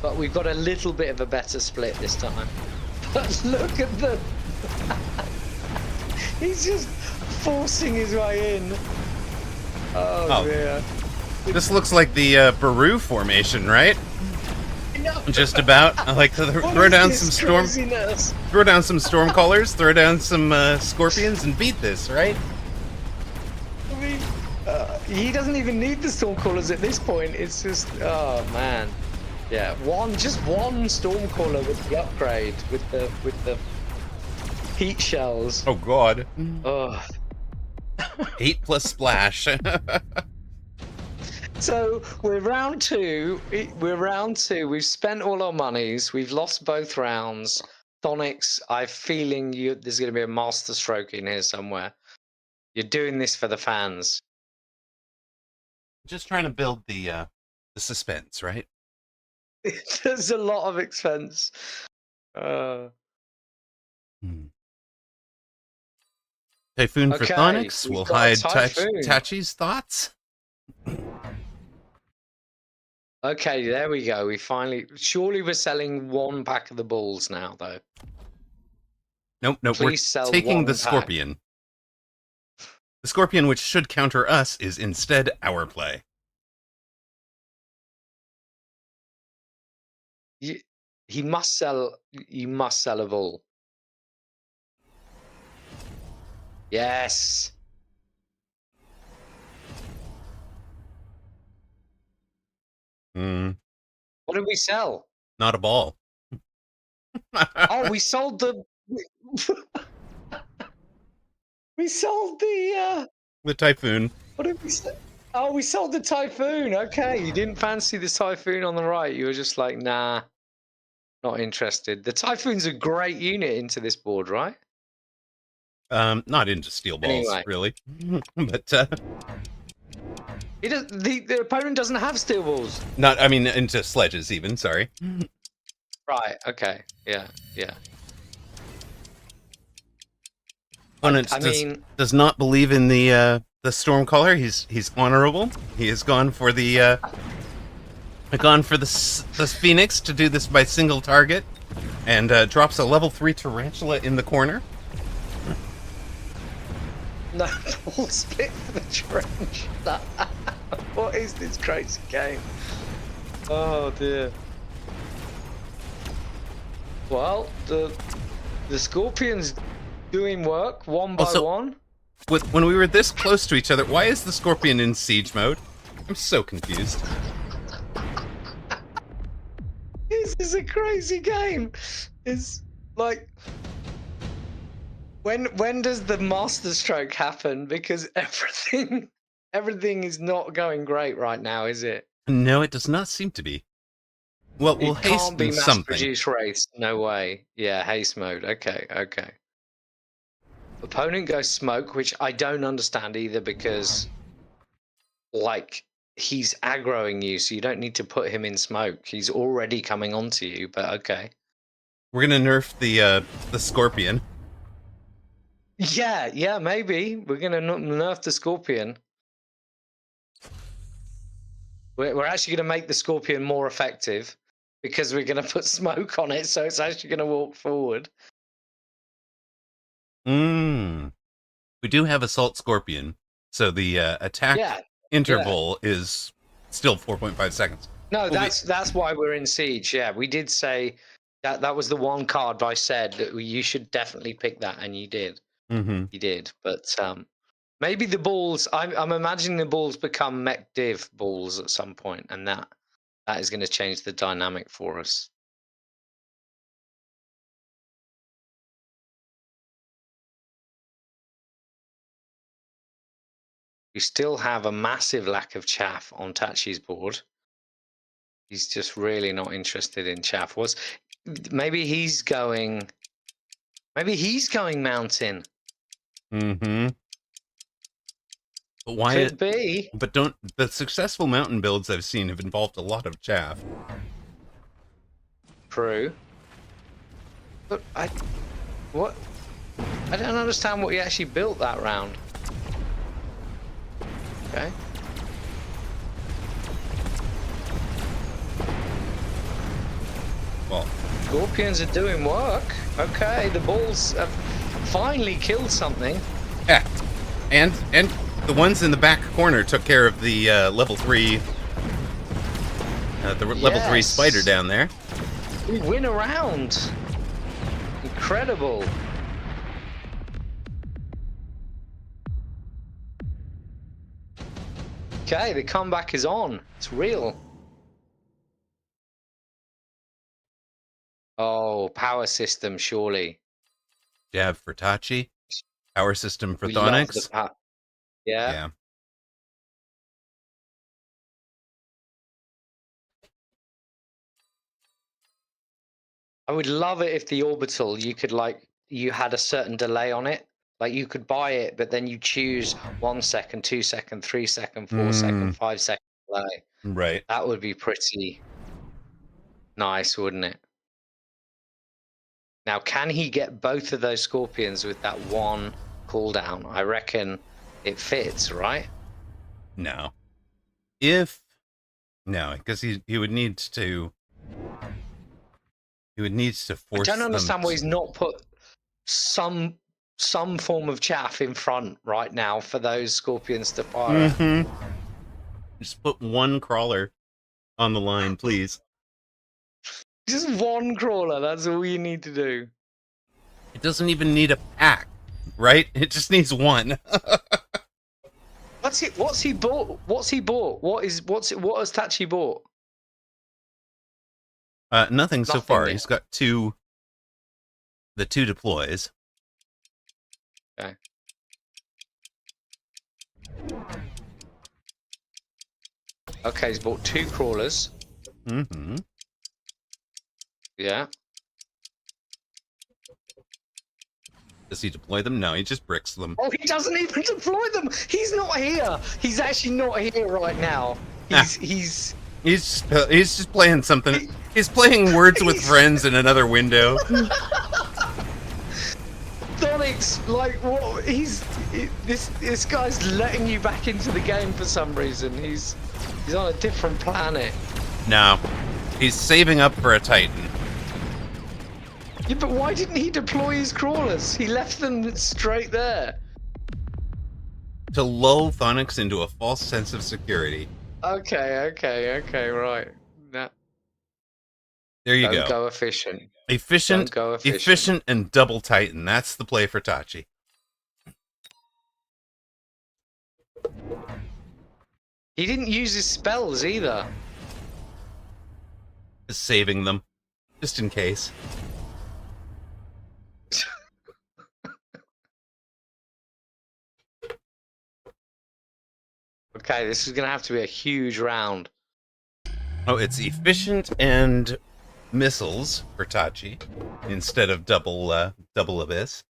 but we've got a little bit of a better split this time. But look at the... He's just forcing his way in. Oh dear. This looks like the Baru formation, right? No. Just about. I like to throw down some storm callers, throw down some scorpions, and beat this, right? I mean, he doesn't even need the Stormcallers at this point. It's just, oh man, yeah, just one Stormcaller with the upgrade, with the heat shells. Oh god. Oh. 8 plus splash. So we're round two. We've spent all our monies. We've lost both rounds. Thonix, I'm feeling there's going to be a master stroke in here somewhere. You're doing this for the fans. Just trying to build the suspense, right? There's a lot of expense. Uh, Hmm. Typhoon for okay, Thonix we've will got a hide typhoon. Tachi's thoughts. Okay, there we go. We finally. Surely we're selling one pack of the balls now, though. Nope, nope. We're Please sell taking the one pack. Scorpion. The Scorpion, which should counter us, is instead our play. You, he must sell. You must sell a ball. Yes. Mm, What did we sell? not a ball. Oh, we sold the. We sold the. The Typhoon. What did we sell? Oh, we sold the typhoon. Okay, you didn't fancy the typhoon on the right. You were just like, nah, not interested. The typhoon's a great unit into this board, right? Not into steel balls, Anyway, really. But the opponent doesn't have steel balls. not, I mean, into sledges, even, sorry. Right. Okay. Yeah. Yeah. Opponent I mean, does not believe in the Stormcaller. He's honorable. He has gone for the the Phoenix to do this by single target, and drops a level 3 Tarantula in the corner. no ball split for the trench. What is this crazy game? Oh dear. Well, the Scorpion's doing work one by Also, one. when we were this close to each other, why is the Scorpion in siege mode? I'm so confused. This is a crazy game. It's like when does the master stroke happen? Because everything is not going great right now, is it? No, it does not seem to be. Well, we'll It can't be hasten mass something. produced race. No way. Yeah, haste mode. Okay, okay. Opponent goes smoke, which I don't understand either because like he's aggroing you, so you don't need to put him in smoke. He's already coming onto you, but okay. We're gonna nerf the Scorpion. Yeah, yeah, maybe. We're gonna nerf the Scorpion. We're actually gonna make the Scorpion more effective because we're gonna put smoke on it, so it's actually gonna walk forward. Mmm. We do have Assault Scorpion, so the attack Yeah, yeah. interval is still 4.5 seconds. No, We'll be, that's why we're in siege. Yeah, we did say that was the one card I said that you should definitely pick that, and you did. mm-hmm. You did, but maybe the balls. I'm imagining the balls become mech div balls at some point, and that is going to change the dynamic for us. We still have a massive lack of chaff on Tachi's board. He's just really not interested in chaff. Maybe he's going mountain. Mm-hmm. But why? Could be. But don't the successful mountain builds I've seen have involved a lot of chaff. True. But what? I don't understand what he actually built that round. Okay. Well, Scorpions are doing work. Okay, the balls have finally killed something. yeah, and the ones in the back corner took care of the level 3. Level 3 spider down there. We win a round. Incredible. Okay, the comeback is on. It's real. Oh, power system, surely. Jab for Tachi. Power system for We love the Thonix. power. Yeah. Yeah. I would love it if the orbital you could you had a certain delay on it. Like you could buy it, but then you choose 1 second, 2 second, 3 second, 4 second, 5 second delay. Right. That would be pretty nice, wouldn't it? Now, can he get both of those scorpions with that one cooldown? I reckon it fits, right? No. No, because he would need to. He would need to force. I don't understand why them he's not put some form of chaff in front right now for those scorpions to fire at. Mm-hmm. Just put one crawler on the line, please. Just one crawler, that's all you need to do. It doesn't even need a pack, right? It just needs one. What's he bought? What has Tachi bought? Nothing so Nothing far. yet. He's got the two deploys. Okay. Okay, he's bought 2 crawlers. Mm-hmm. Yeah. Does he deploy them? No, he just bricks them. Oh, he doesn't even deploy them. He's not here. He's actually not here right now. He's just playing something. He's playing Words with Friends in another window. Donix, like what? This guy's letting you back into the game for some reason. He's on a different planet. No, he's saving up for a Titan. Yeah, but why didn't he deploy his crawlers? He left them straight there. To lull Thonix into a false sense of security. Okay, right. Nah. There you Don't go. go efficient. Efficient, Don't go efficient. efficient, and double Titan. That's the play for Tachi. He didn't use his spells either. Just saving them, just in case. Okay, this is gonna have to be a huge round. Oh, it's efficient and missiles for Tachi instead of double abyss.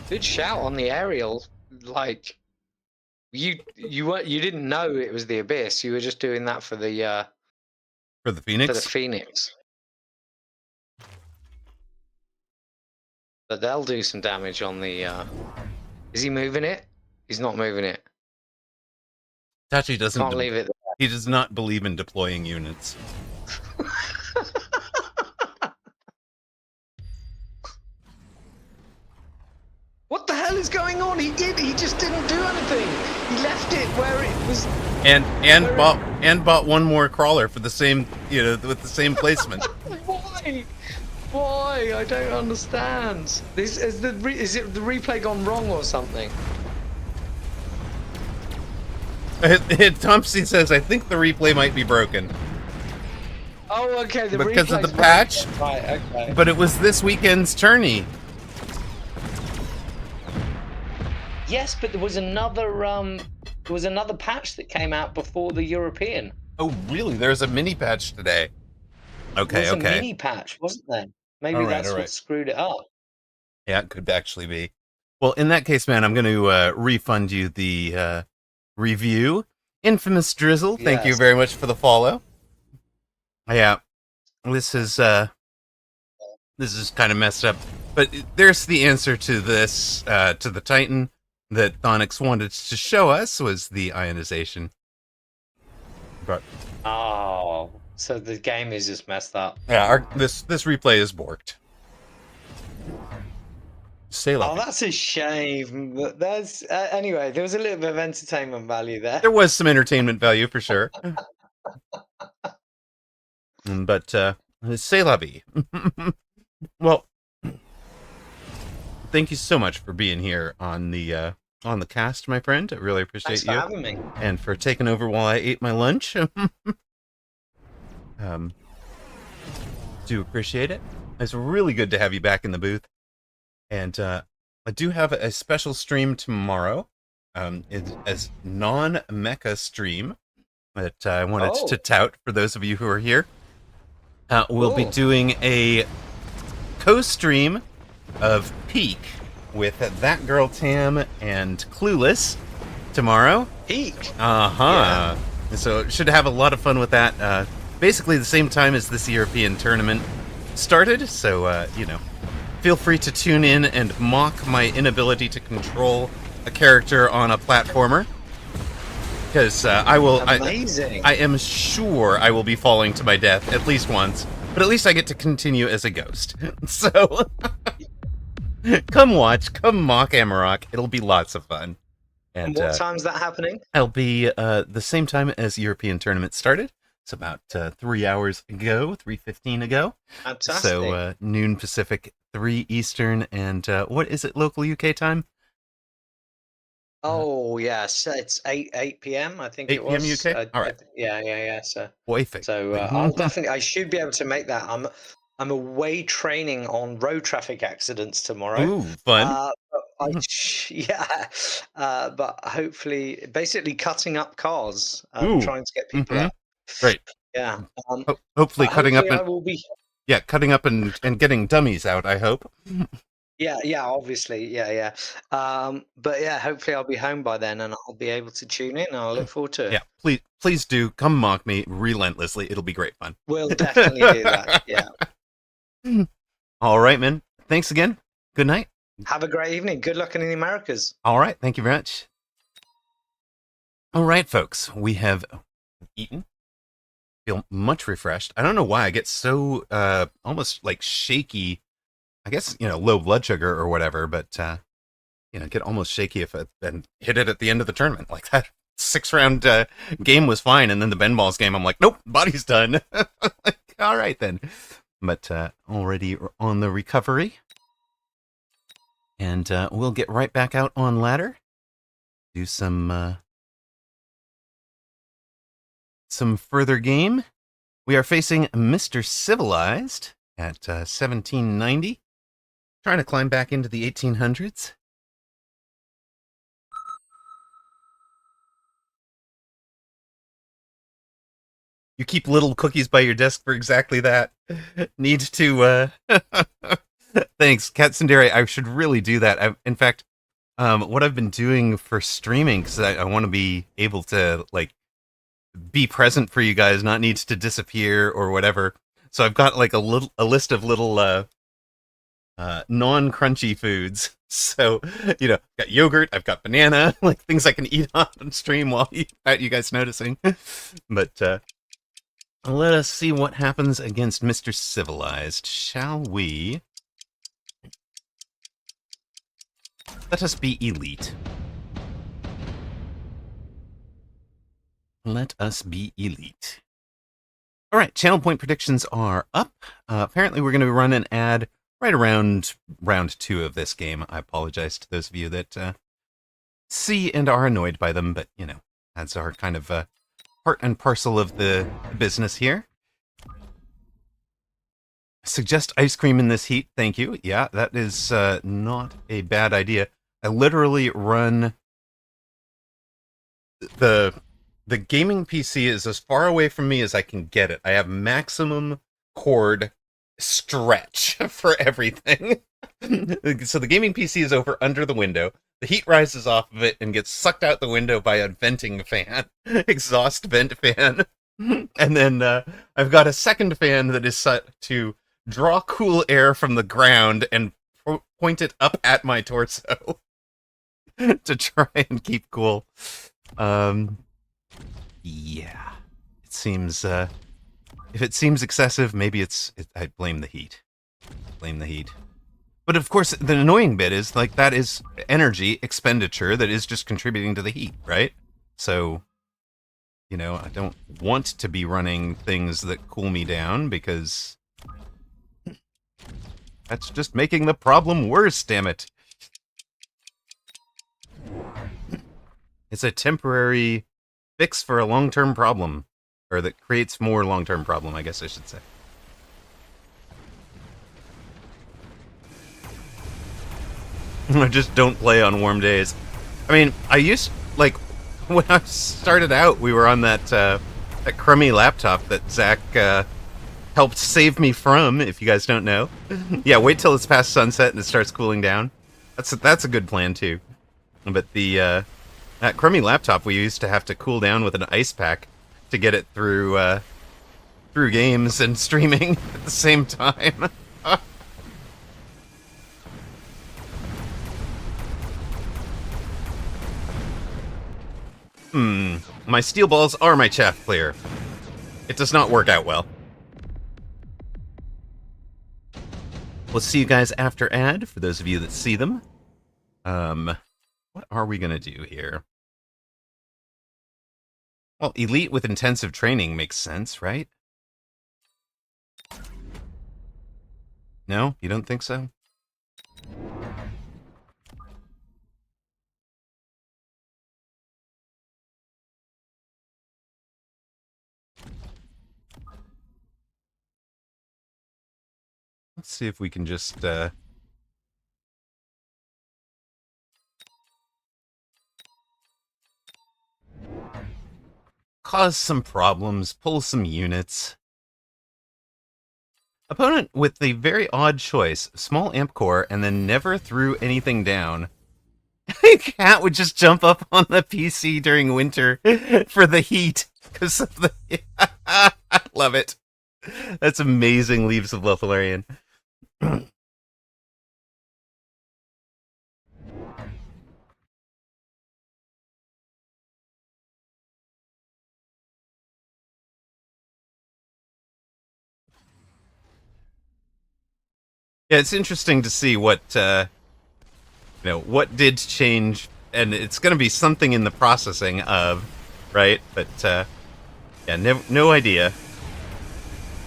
Good shout on the aerial. Like you didn't know it was the abyss. You were just doing that for the Phoenix. Phoenix. But they'll do some damage on the. Is he moving it? He's not moving it. Tachi doesn't. Can't leave it there. He does not believe in deploying units. What the hell is going on? He just didn't do anything. He left it where it was. And bought one more crawler for the same, with the same placement. Why? Why? I don't understand. Is it the replay gone wrong or something? Thompson says, I think the replay might be broken. Oh, okay. Because of the patch. Right, okay. But it was this weekend's tourney. Yes, but there was another patch that came out before the European. Oh, really? There's a mini patch today. Okay, There was okay. a mini patch, wasn't there? Maybe that's what screwed it up. Yeah, it could actually be. Well, in that case, man, I'm going to refund you the review. Infamous Drizzle, thank you very much for the follow. Yeah, this is kind of messed up. But there's the answer to this, to the Titan that Thonix wanted to show us, was the ionization. But oh, so the game is just messed up. yeah, this replay is borked. Oh, that's a shame. But that's anyway. There was a little bit of entertainment value there. There was some entertainment value for sure. But c'est la vie. Well, thank you so much for being here on the cast, my friend. I really appreciate Thanks for having me. And for taking over while I ate my lunch. Do appreciate it. It's really good to have you back in the booth. And I do have a special stream tomorrow. It's a non-mecha stream that I wanted to tout for those of you who are here. We'll be doing a co-stream of Peak with That Girl Tam and Clueless tomorrow. Peak? Uh-huh. Yeah. So should have a lot of fun with that. Basically the same time as this European tournament. started, so feel free to tune in and mock my inability to control a character on a platformer, because Amazing. I am sure I will be falling to my death at least once, but at least I get to continue as a ghost. So come watch, come mock Amarok. It'll be lots of fun. And what time's that happening? It'll be the same time as European tournament started. It's about 3 hours ago, 3:15 ago. Fantastic. So noon Pacific, 3 Eastern, and what is it, local UK time? Oh yes, it's 8 p.m. I think 8 it was. p.m. UK? All right. Yeah. Perfect. I should be able to make that. I'm away training on road traffic accidents tomorrow. Ooh, fun. But hopefully, basically cutting up cars. Ooh. Trying to get people up. Right. Yeah. Hopefully cutting up. I will be. Yeah, cutting up and getting dummies out, I hope. Yeah, obviously, yeah. But yeah, hopefully I'll be home by then and I'll be able to tune in. I look forward to it. Yeah, please do come mock me relentlessly. It'll be great fun. We'll definitely do that. Yeah. All right, man. Thanks again. Good night. Have a great evening. Good luck in the Americas. All right. Thank you very much. All right, folks. We have eaten. Feel much refreshed. I don't know why I get so almost like shaky. I guess, low blood sugar or whatever, but get almost shaky if I then hit it at the end of the tournament. Like that 6-round game was fine, and then the Ben Balls game, I'm like, nope, body's done. All right then. But already on the recovery. And we'll get right back out on ladder. Do some further game. We are facing Mr. Civilized at 1790. Trying to climb back into the 1800s. You keep little cookies by your desk for exactly that. Need to, Thanks, Katsundere. I should really do that. In fact, what I've been doing for streaming, because I want to be able to, be present for you guys, not need to disappear or whatever. So I've got, a list of little, non-crunchy foods. So, I've got yogurt, I've got banana, things I can eat on stream without you guys noticing. But let us see what happens against Mr. Civilized, shall we? Let us be elite. Let us be elite. All right, channel point predictions are up. Apparently, we're going to run an ad right around round 2 of this game. I apologize to those of you that see and are annoyed by them, but, ads are kind of part and parcel of the business here. Suggest ice cream in this heat, thank you. Yeah, that is not a bad idea. I literally run... The gaming PC is as far away from me as I can get it. I have maximum cord stretch for everything. So the gaming PC is over under the window. The heat rises off of it and gets sucked out the window by a venting fan, exhaust vent fan. And then I've got a second fan that is set to draw cool air from the ground and point it up at my torso to try and keep cool. Yeah, it seems, if it seems excessive, maybe I blame the heat. Blame the heat. But of course, the annoying bit is, that is energy expenditure that is just contributing to the heat, right? So, I don't want to be running things that cool me down, because that's just making the problem worse, damn it. It's a temporary fix for a long-term problem, or that creates more long-term problem, I guess I should say. I just don't play on warm days. I mean, I used, when I started out, we were on that crummy laptop that Zach helped save me from, if you guys don't know. Yeah, wait till it's past sunset and it starts cooling down. That's a good plan, too. But that crummy laptop, we used to have to cool down with an ice pack to get it through through games and streaming at the same time. My steel balls are my chaff clear. It does not work out well. We'll see you guys after ad, for those of you that see them. What are we going to do here? Well, elite with intensive training makes sense, right? No? You don't think so? Let's see if we can just, cause some problems, pull some units. Opponent with the very odd choice, small amp core, and then never threw anything down. Cat would just jump up on the PC during winter for the heat, because of the... I love it. That's amazing, Leaves of Lothlorien. Yeah, it's interesting to see what, what did change, and it's going to be something in the processing of, right? But, yeah, no idea.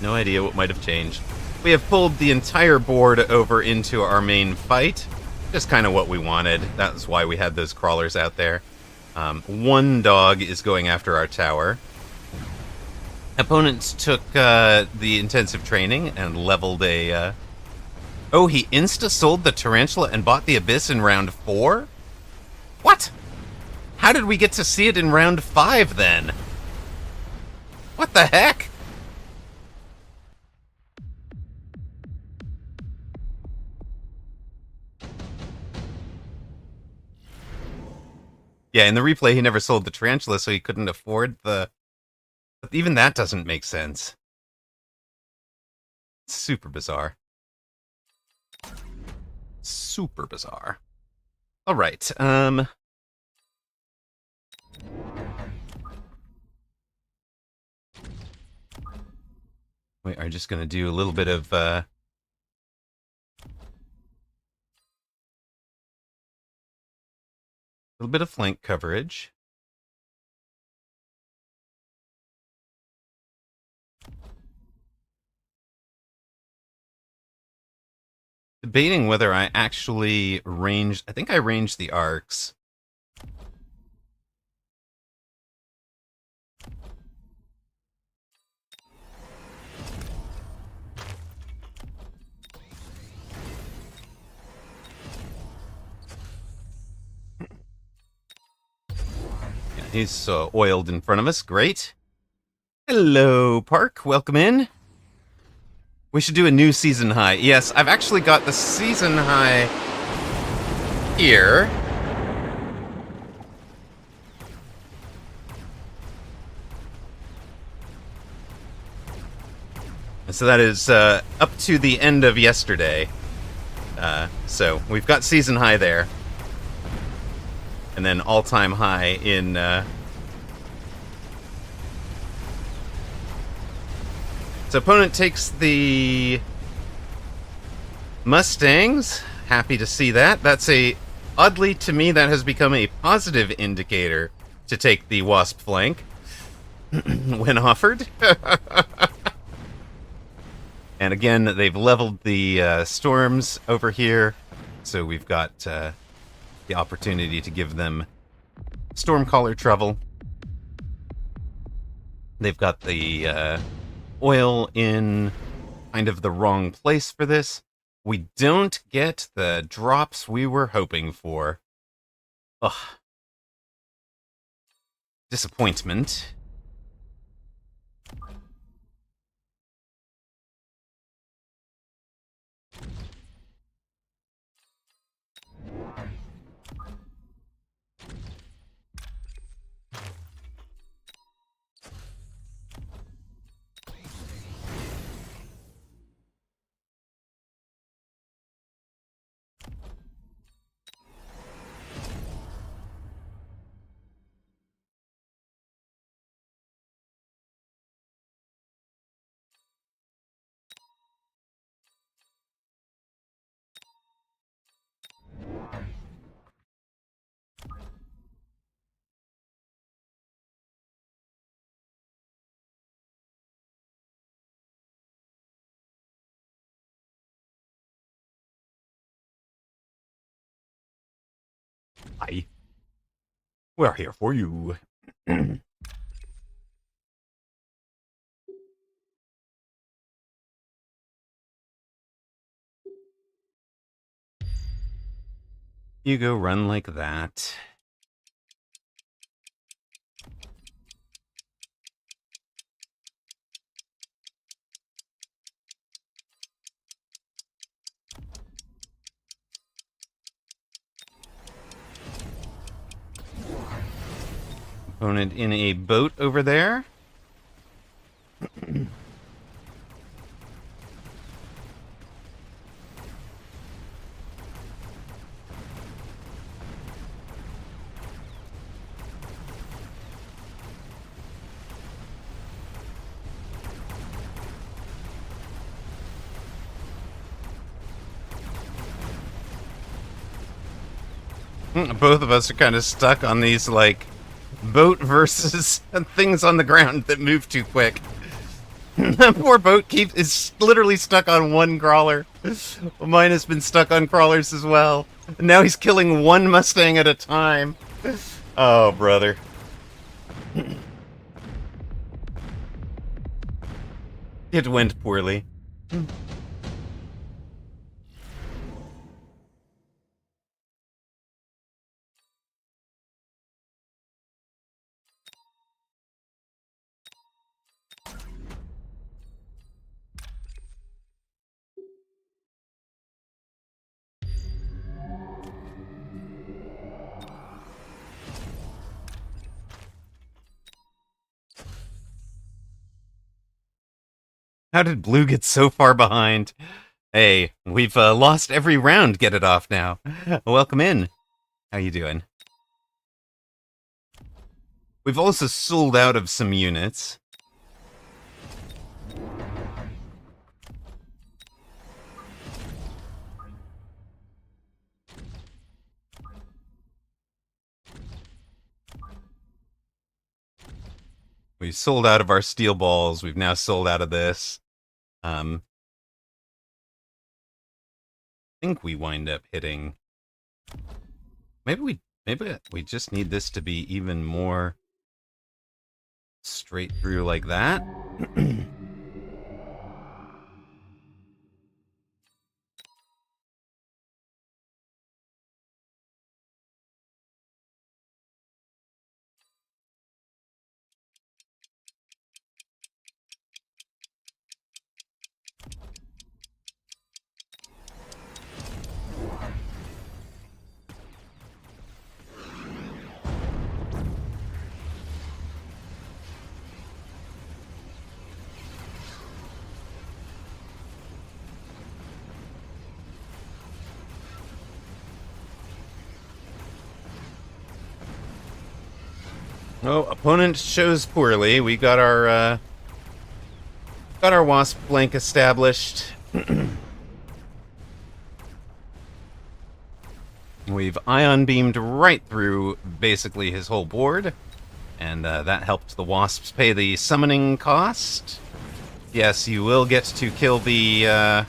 No idea what might have changed. We have pulled the entire board over into our main fight. Just kind of what we wanted. That's why we had those crawlers out there. One dog is going after our tower. Opponents took the intensive training and leveled a... Oh, he insta-sold the Tarantula and bought the Abyss in round 4? What? How did we get to see it in round 5, then? What the heck? Yeah, in the replay, he never sold the Tarantula, so he couldn't afford the... But even that doesn't make sense. It's super bizarre. Super bizarre. All right, we are just going to do a little bit of, flank coverage. Debating whether I actually ranged... I think I ranged the arcs. Yeah, he's oiled in front of us. Great. Hello, Park. Welcome in. We should do a new season high. Yes, I've actually got the season high here. So that is up to the end of yesterday. So we've got season high there. And then all-time high in... So opponent takes the Mustangs. Happy to see that. That's a... Oddly, to me, that has become a positive indicator to take the Wasp flank when offered. And again, they've leveled the storms over here. So we've got the opportunity to give them Stormcaller trouble. They've got the... oil in kind of the wrong place for this. We don't get the drops we were hoping for. Ugh. Disappointment. Hi. We're here for you. You go run like that. Opponent in a boat over there. Both of us are kind of stuck on these, like, boat versus things on the ground that move too quick. That poor boat is literally stuck on one crawler. Mine has been stuck on crawlers as well. And now he's killing one Mustang at a time. Oh, brother. It went poorly. How did Blue get so far behind? Hey, we've lost every round. Get it off now. Welcome in. How you doing? We've also sold out of some units. We sold out of our steel balls. We've now sold out of this. I think we wind up hitting. Maybe we just need this to be even more straight through like that. Oh, opponent shows poorly. We got our wasp flank established. We've ion beamed right through basically his whole board, and that helped the wasps pay the summoning cost. Yes, you will get to kill the.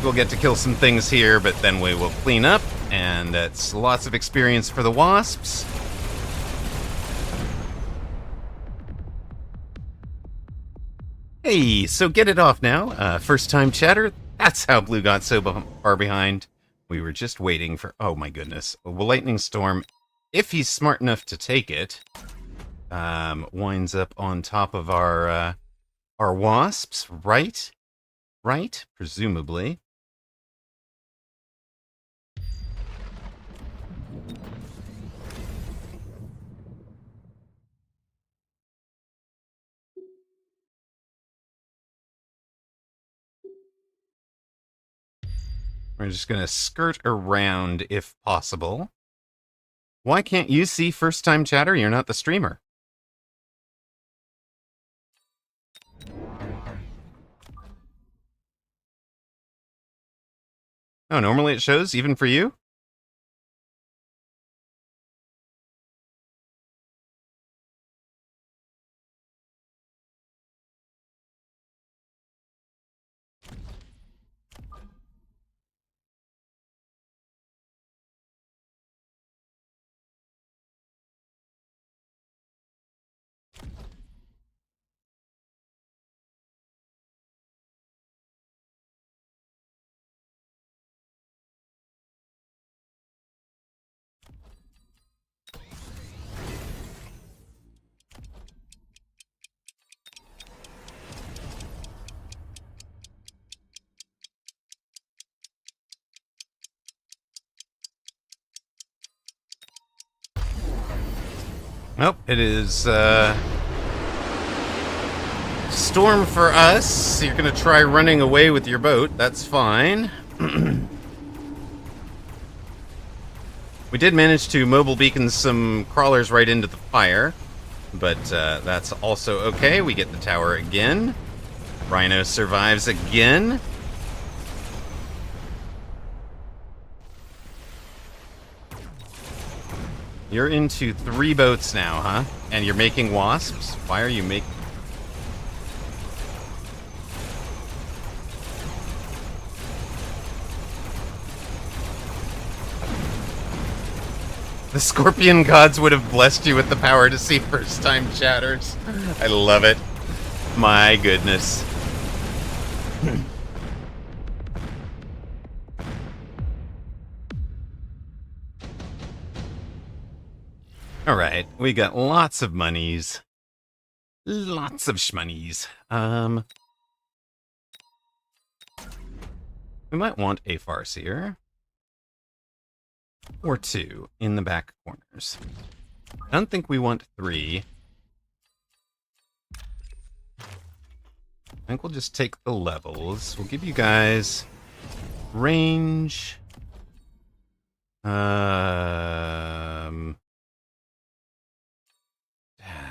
We'll get to kill some things here, but then we will clean up, and it's lots of experience for the wasps. Hey, so get it off now. First time chatter. That's how Blue got so far behind. We were just waiting for. Oh my goodness, a lightning storm. If he's smart enough to take it, winds up on top of our wasps, right? Right, presumably. We're just gonna skirt around if possible. Why can't you see first time chatter? You're not the streamer. Oh, normally it shows even for you? Nope, it is storm for us. You're gonna try running away with your boat. That's fine. We did manage to mobile beacon some crawlers right into the fire, but that's also okay. We get the tower again. Rhino survives again. You're into 3 boats now, huh? And you're making wasps? Why are you making... The Scorpion gods would have blessed you with the power to see first-time chatters. I love it. My goodness. Alright, we got lots of monies. Lots of shmonies. We might want a Farseer. Or 2 in the back corners. I don't think we want 3. I think we'll just take the levels. We'll give you guys range.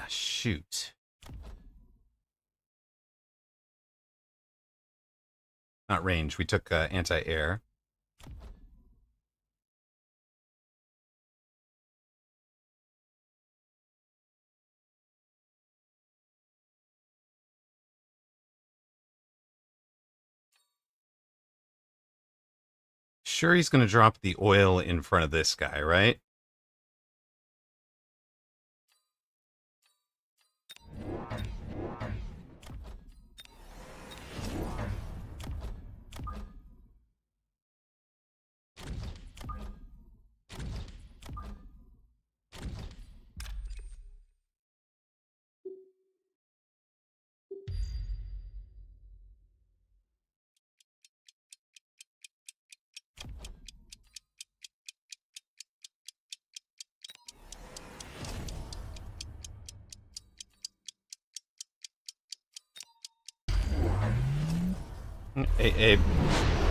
Shoot. Not range. We took anti-air. Sure, he's going to drop the oil in front of this guy, right?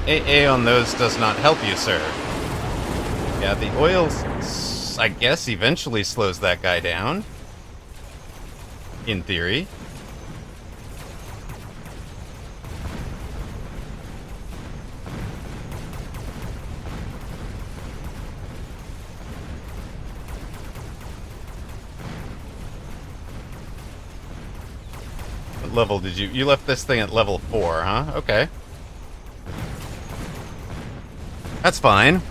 AA on those does not help you, sir. Yeah, the oil, I guess, eventually slows that guy down. In theory. What level did you... You left this thing at level 4, huh? Okay. That's fine.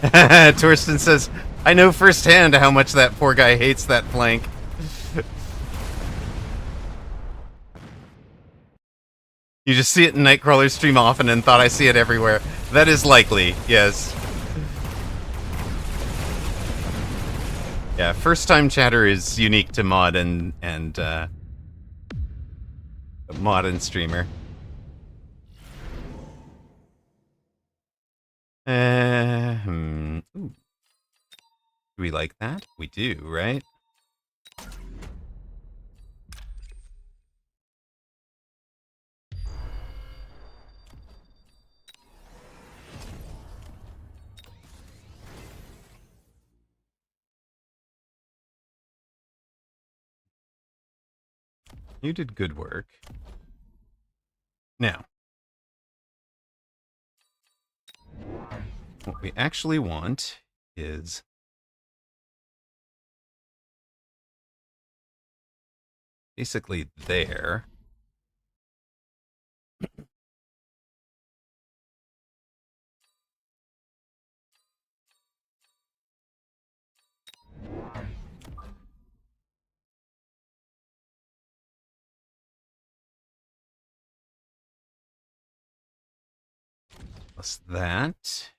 Torsten says, I know firsthand how much that poor guy hates that flank. You just see it in Nightcrawler's stream often and thought I see it everywhere. That is likely, yes. Yeah, first time chatter is unique to mod and mod and streamer. Ooh. Do we like that? We do, right? You did good work. Now, what we actually want is basically there. Plus that.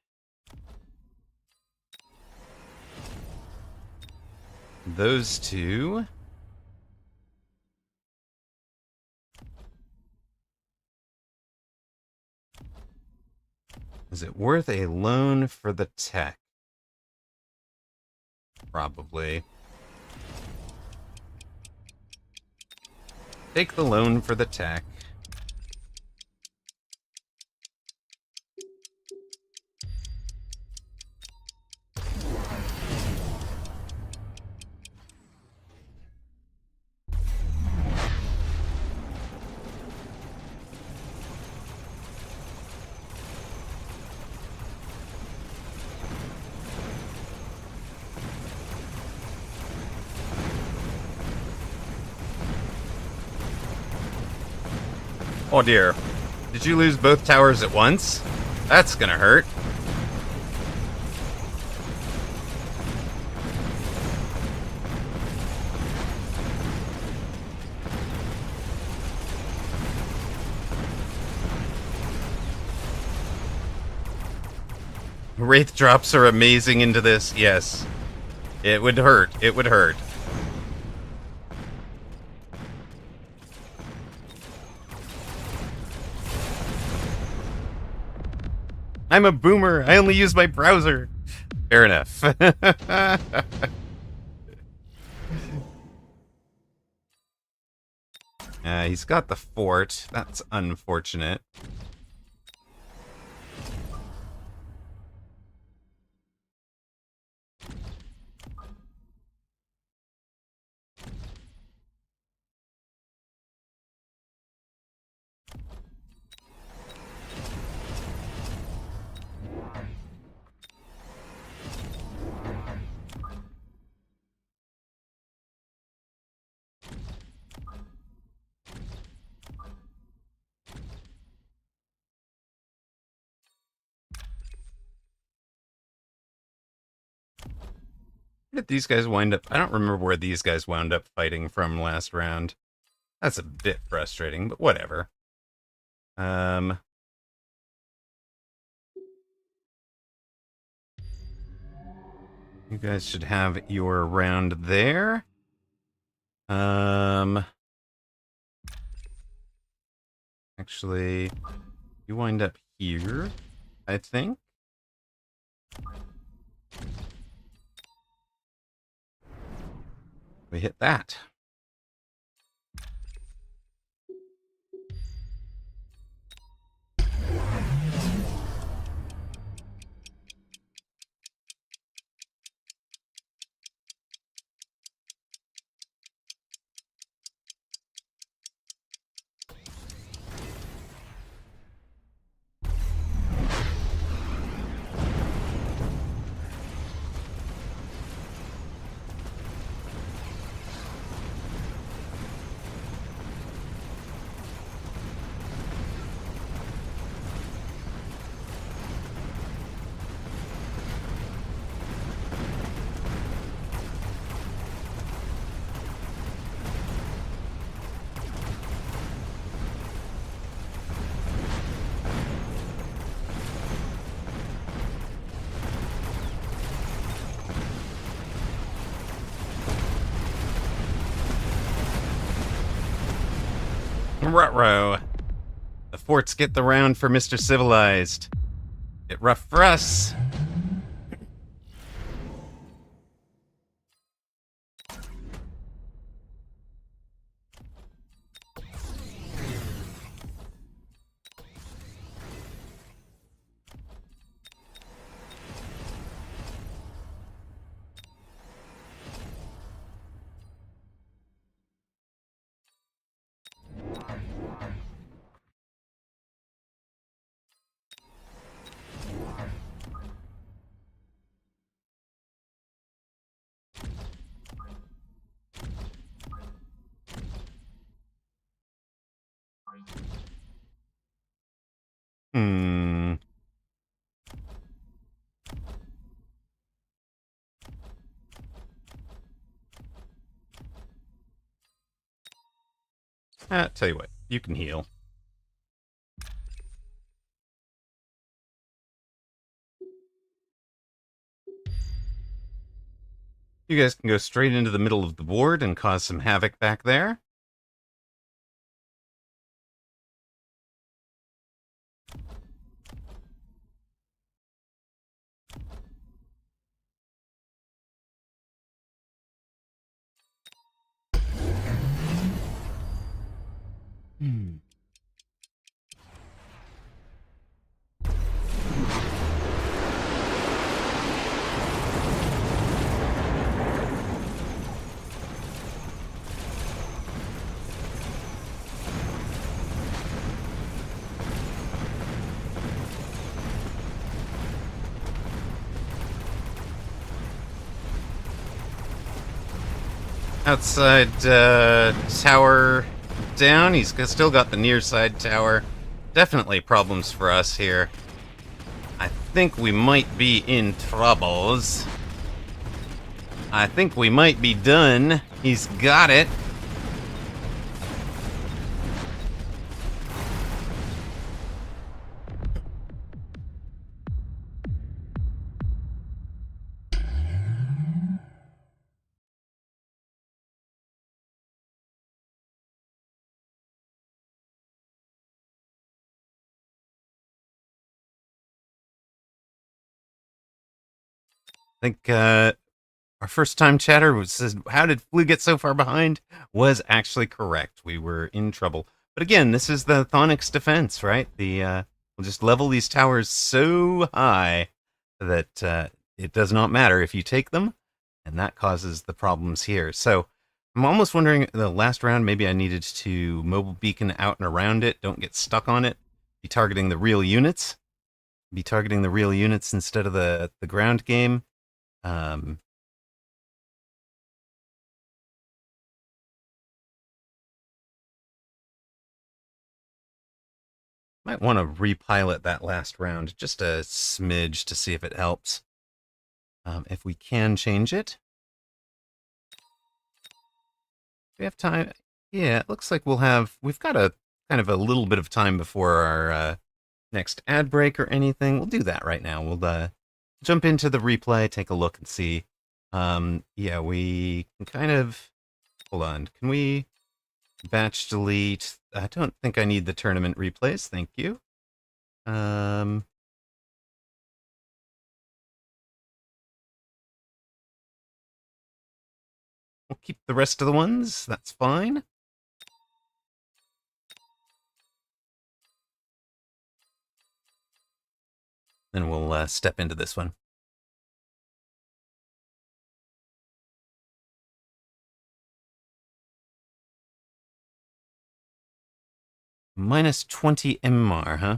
Those two. Is it worth a loan for the tech? Probably. Take the loan for the tech. Oh dear. Did you lose both towers at once? That's gonna hurt. Wraith drops are amazing into this, yes. It would hurt. It would hurt. I'm a boomer. I only use my browser. Fair enough. He's got the fort. That's unfortunate. Where did these guys wind up? I don't remember where these guys wound up fighting from last round. That's a bit frustrating, but whatever. You guys should have your round there. Actually, you wind up here, I think. We hit that. Ruh-roh. The forts get the round for Mr. Civilized. Bit rough for us. Tell you what, you can heal. You guys can go straight into the middle of the board and cause some havoc back there. Outside tower down. He's still got the near side tower. Definitely problems for us here. I think we might be in troubles. I think we might be done. He's got it. I think our first time chatter says, how did Flu get so far behind? Was actually correct. We were in trouble. But again, this is the Thonix defense, right? We'll just level these towers so high that it does not matter if you take them, and that causes the problems here. So I'm almost wondering, the last round, maybe I needed to mobile beacon out and around it, don't get stuck on it, be targeting the real units. Be targeting the real units instead of the ground game. Might want to repilot that last round just a smidge to see if it helps. If we can change it. Do we have time? Yeah, it looks like we've got a kind of a little bit of time before our next ad break or anything. We'll do that right now. We'll jump into the replay, take a look and see. Yeah, we can kind of, hold on. Can we batch delete? I don't think I need the tournament replays. Thank you. We'll keep the rest of the ones. That's fine. Then we'll step into this one. Minus 20 MR, huh?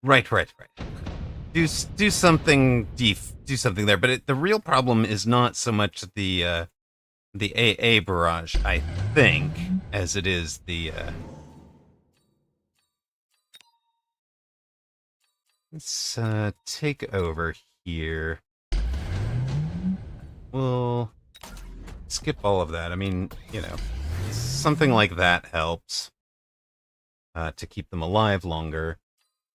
Right. Do something do something there, but the real problem is not so much the AA barrage, I think, as it is the let's take over here. We'll skip all of that. I mean, you know, something like that helps to keep them alive longer.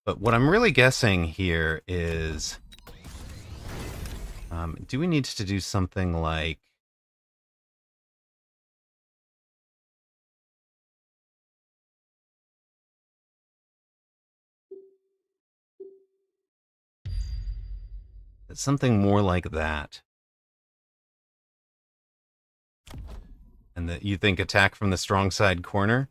But what I'm really guessing here is, do we need to do something like, something more like that? And that you think attack from the strong side corner?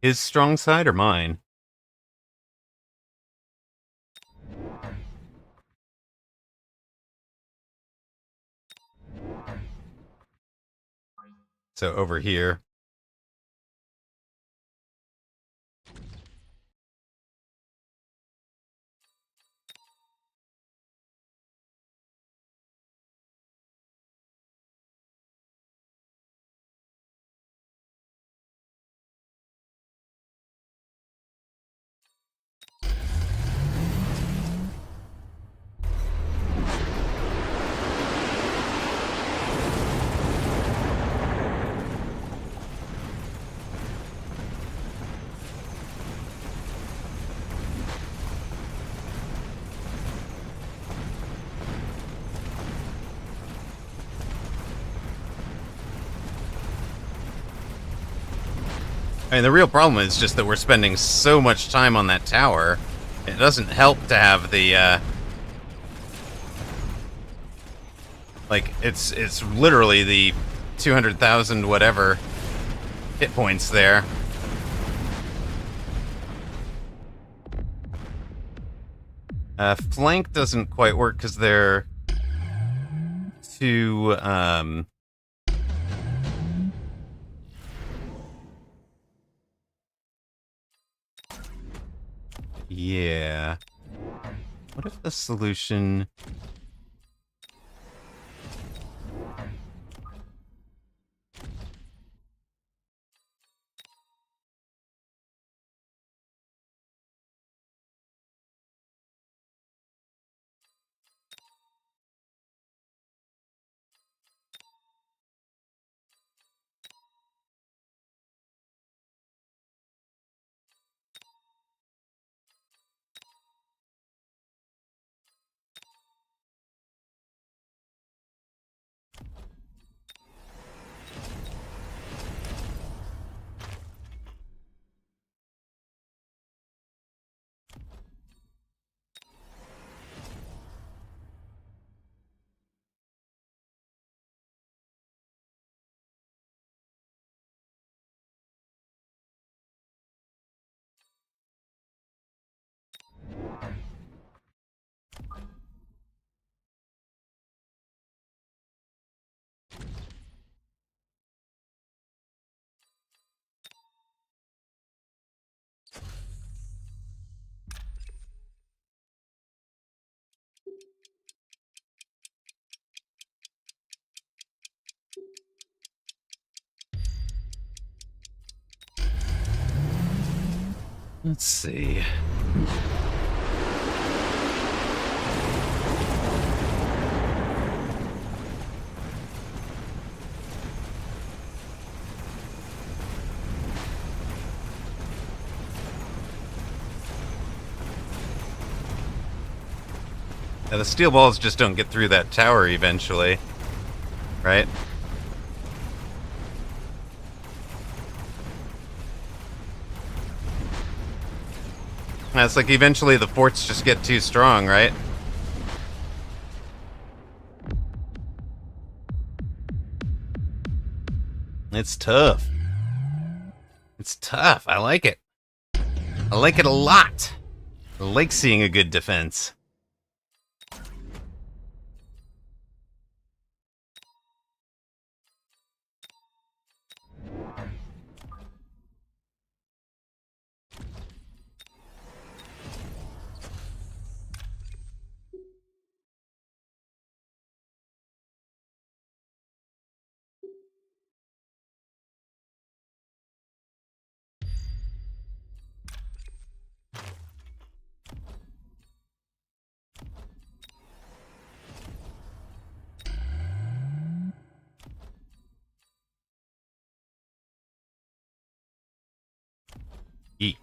His strong side or mine? So over here. I mean, the real problem is just that we're spending so much time on that tower. It doesn't help to have the, like, it's literally the 200,000 whatever hit points there. Flank doesn't quite work because they're too, yeah. What if the solution... Let's see. Yeah, the steel balls just don't get through that tower eventually, right? It's like eventually the forts just get too strong, right? It's tough. It's tough. I like it. I like it a lot. I like seeing a good defense. Eat.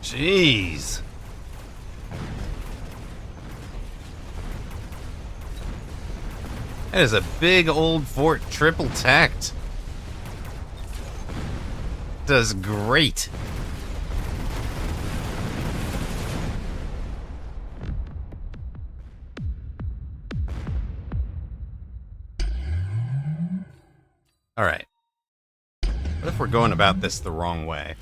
Jeez. That is a big old fort, triple tacked. Does great. All right. What if we're going about this the wrong way?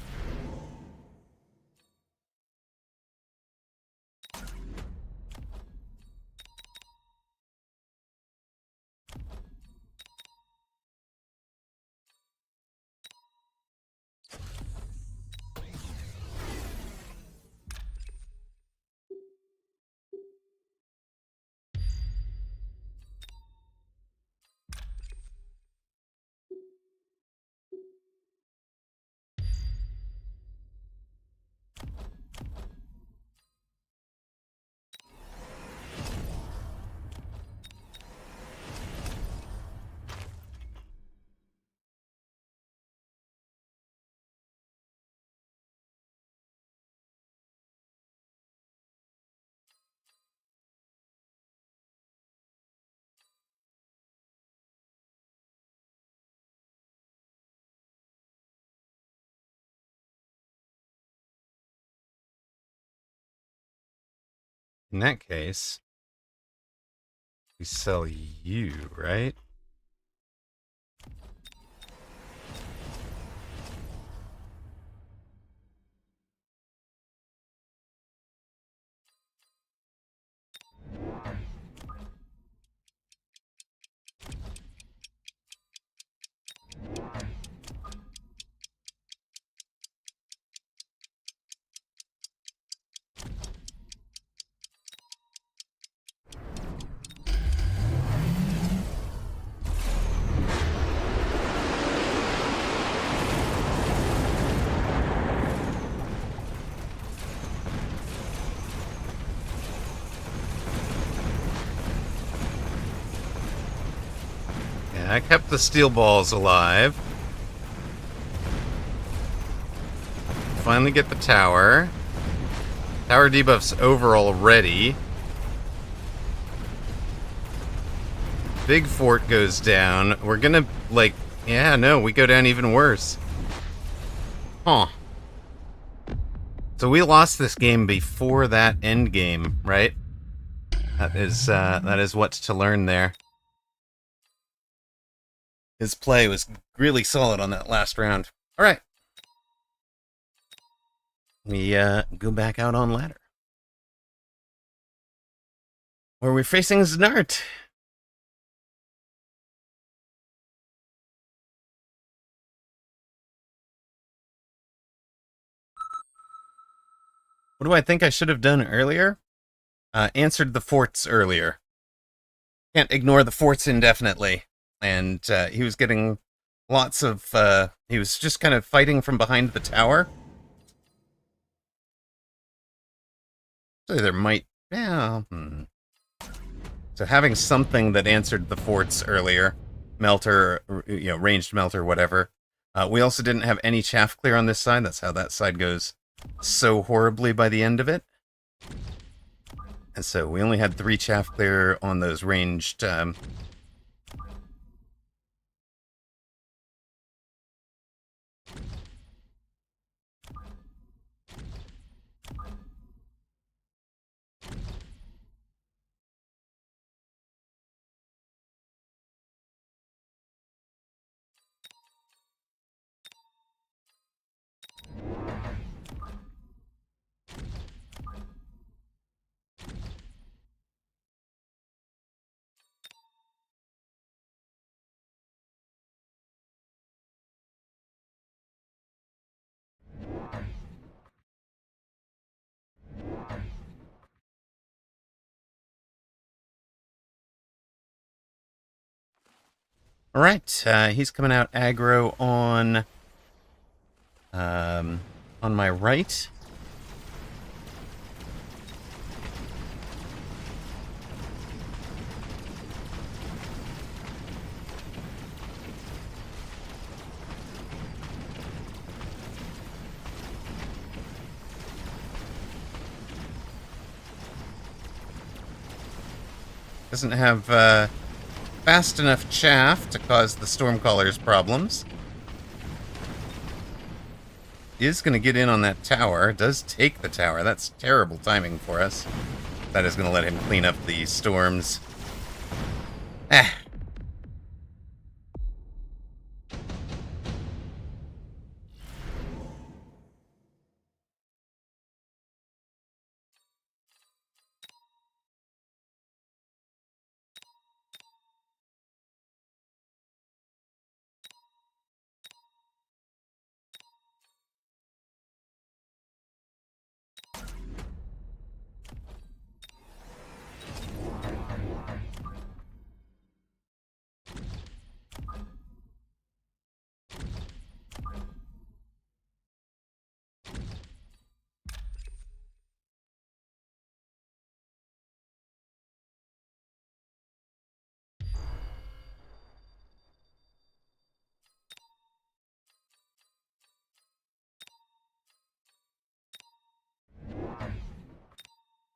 In that case, we sell you, right? Yeah, I kept the steel balls alive. Finally get the tower. Tower debuff's over already. Big fort goes down. We're gonna, like, yeah, no, we go down even worse. Huh. So we lost this game before that end game, right? That is what's to learn there. His play was really solid on that last round. All right. We go back out on ladder. Where we're facing Znart. What do I think I should have done earlier? Answered the forts earlier. Can't ignore the forts indefinitely. And he was getting lots of... he was just kind of fighting from behind the tower. So there might... Yeah, So having something that answered the forts earlier, melter, ranged melter, whatever. We also didn't have any chaff clear on this side. That's how that side goes so horribly by the end of it. And so we only had 3 chaff clear on those ranged... All right, he's coming out aggro on my right. Doesn't have fast enough chaff to cause the Stormcaller's problems. Is going to get in on that tower. Does take the tower. That's terrible timing for us. That is going to let him clean up the storms. Ah.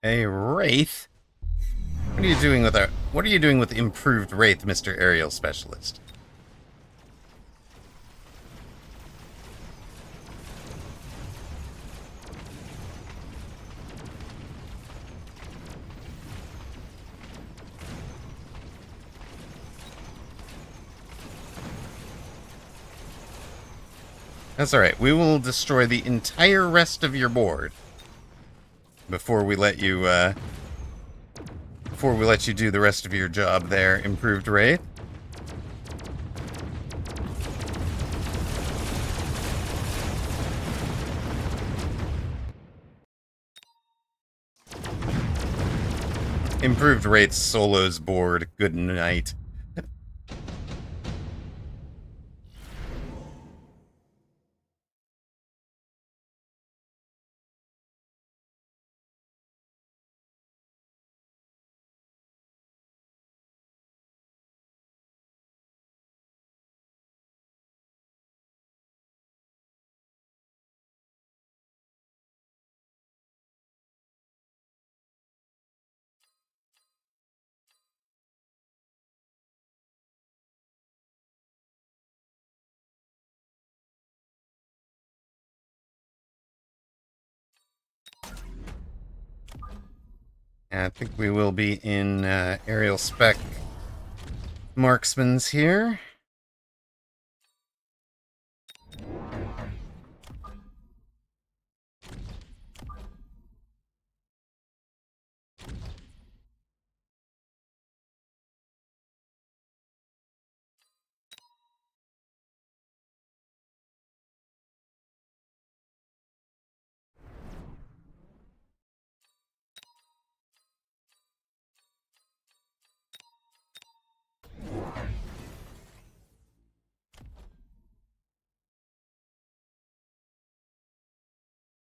A Wraith? What are you doing with improved Wraith, Mr. Aerial Specialist? That's alright. We will destroy the entire rest of your board before we let you, do the rest of your job there, Improved Wraith. Improved Wraith solos board. Good night. I think we will be in aerial spec marksmans here.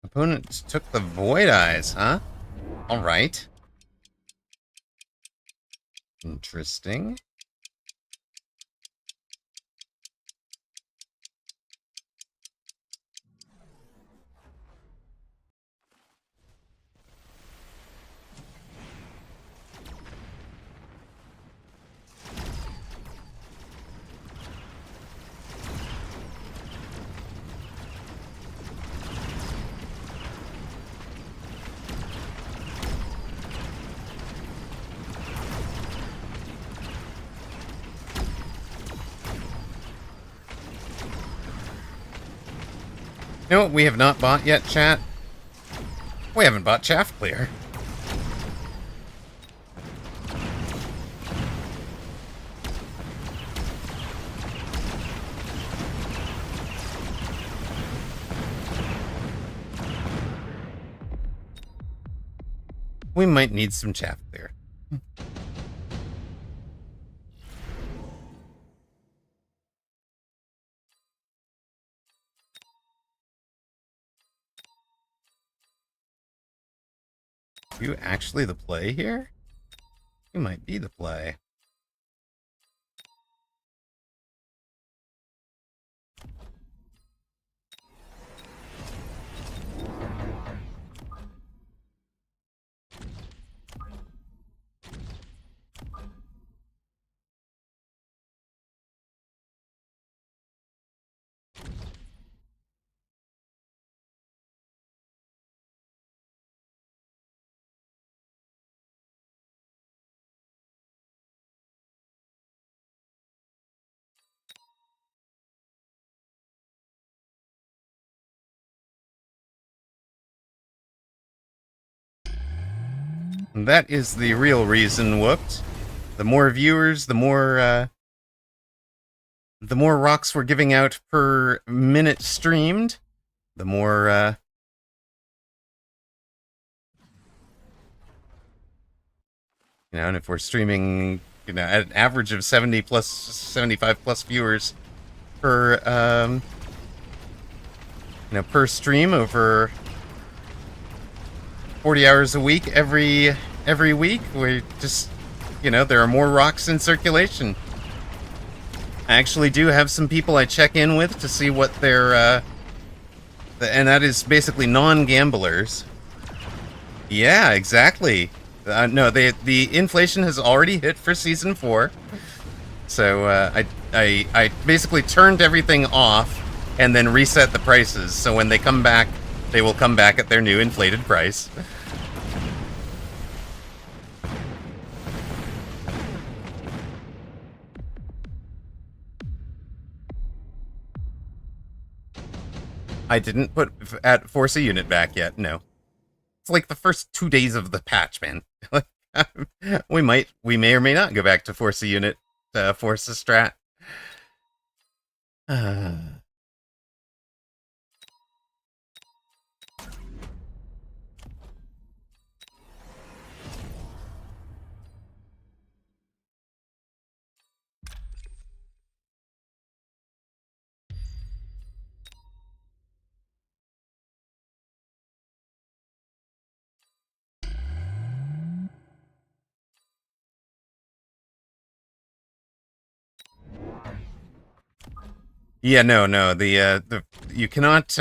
Opponent took the Void Eyes, huh? Alright. Interesting. You know what we have not bought yet, chat? We haven't bought Chaff Clear. We might need some Chaff Clear. Are you actually the play here? You might be the play. And that is the real reason, whooped. The more viewers, the more rocks we're giving out per minute streamed, the more, and if we're streaming, at an average of 75 plus viewers per, per stream over 40 hours a week, every week, we just, there are more rocks in circulation. I actually do have some people I check in with to see what their, and that is basically non-gamblers. Yeah, exactly. No, the inflation has already hit for Season 4. So, I basically turned everything off and then reset the prices. So when they come back, they will come back at their new inflated price. I didn't put force a unit back yet. No, it's like the first 2 days of the patch, man. we may or may not go back to force a unit, force a strat. Yeah, no. The you cannot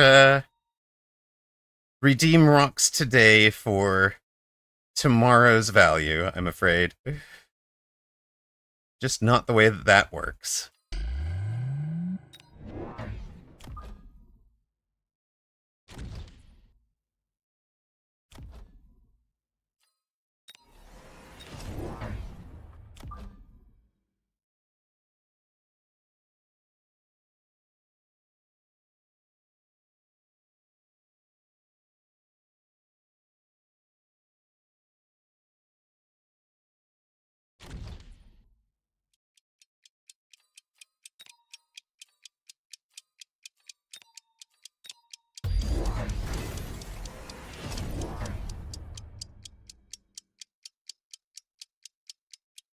redeem rocks today for tomorrow's value. I'm afraid. Just not the way that that works.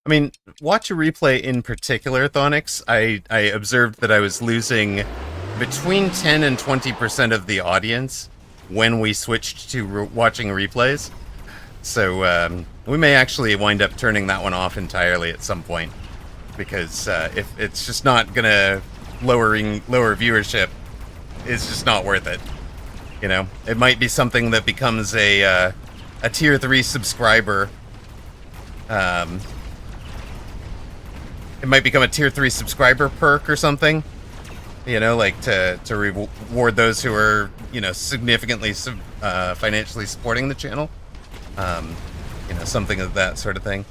I mean, watch a replay in particular, Thonix. I observed that I was losing between 10 and 20% of the audience when we switched to watching replays. So we may actually wind up turning that one off entirely at some point, because if it's just not gonna lower viewership, it's just not worth it. You know, it might be something that becomes a tier 3 subscriber. It might become a tier 3 subscriber perk or something. You know, like to reward those who are, you know, significantly financially supporting the channel. You know, something of that sort of thing.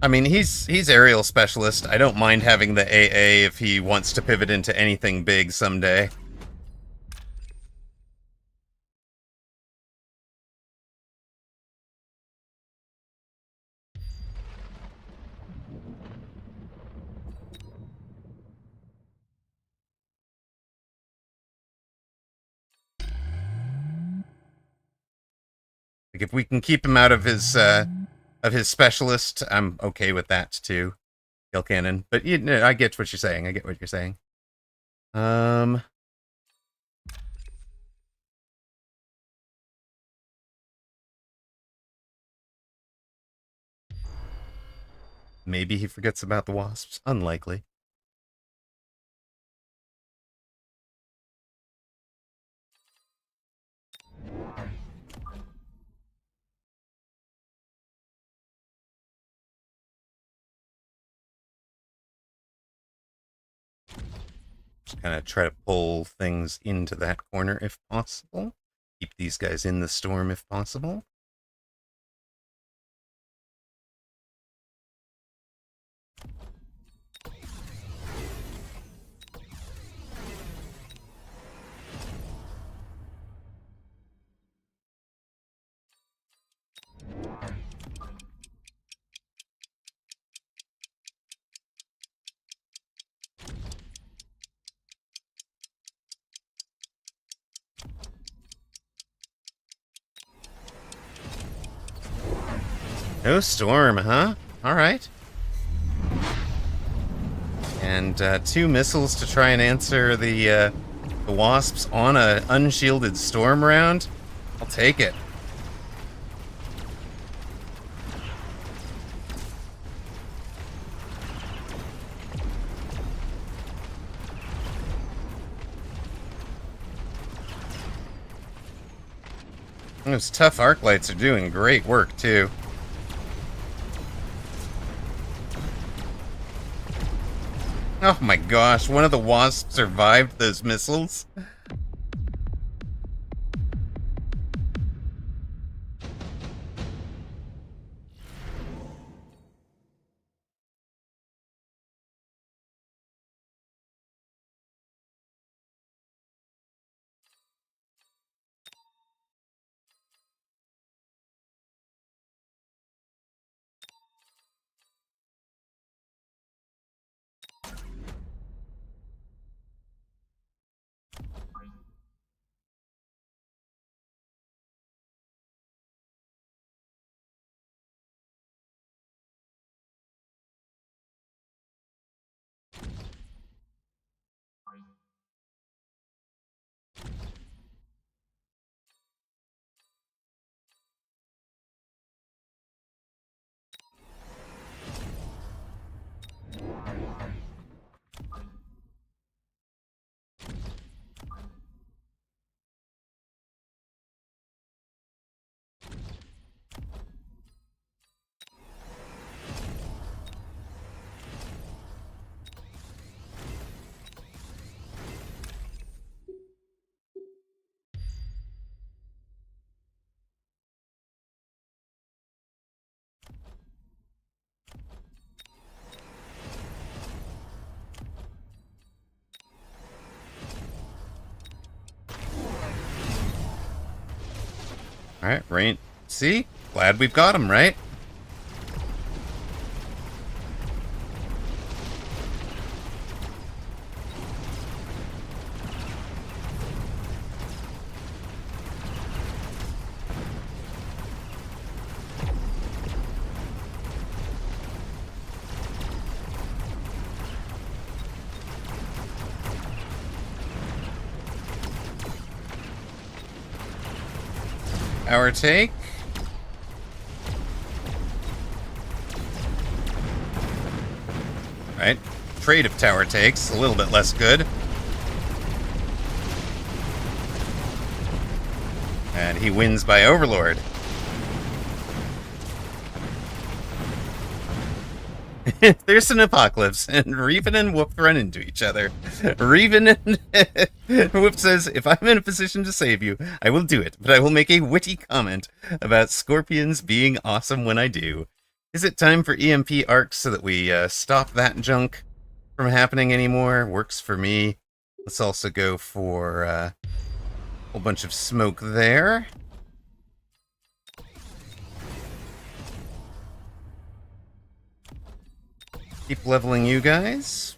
I mean, he's aerial specialist. I don't mind having the AA if he wants to pivot into anything big someday. Like, if we can keep him out of his specialist, I'm okay with that too. Kill cannon. But you know, I get what you're saying. I get what you're saying. Maybe he forgets about the wasps. Unlikely. Just kind of try to pull things into that corner if possible. Keep these guys in the storm if possible. No storm, huh? Alright. And 2 missiles to try and answer the wasps on a unshielded storm round. I'll take it. Those tough arc lights are doing great work too. Oh my gosh, one of the wasps survived those missiles. Alright, rain. See? Glad we've got him, right? Our take. Right. Trade of tower takes. A little bit less good. And he wins by Overlord. There's an apocalypse, and Reven and Whoop run into each other. Reven and Whoop says, if I'm in a position to save you, I will do it, but I will make a witty comment about scorpions being awesome when I do. Is it time for EMP arcs so that we stop that junk from happening anymore? Works for me. Let's also go for a whole bunch of smoke there. Keep leveling you guys.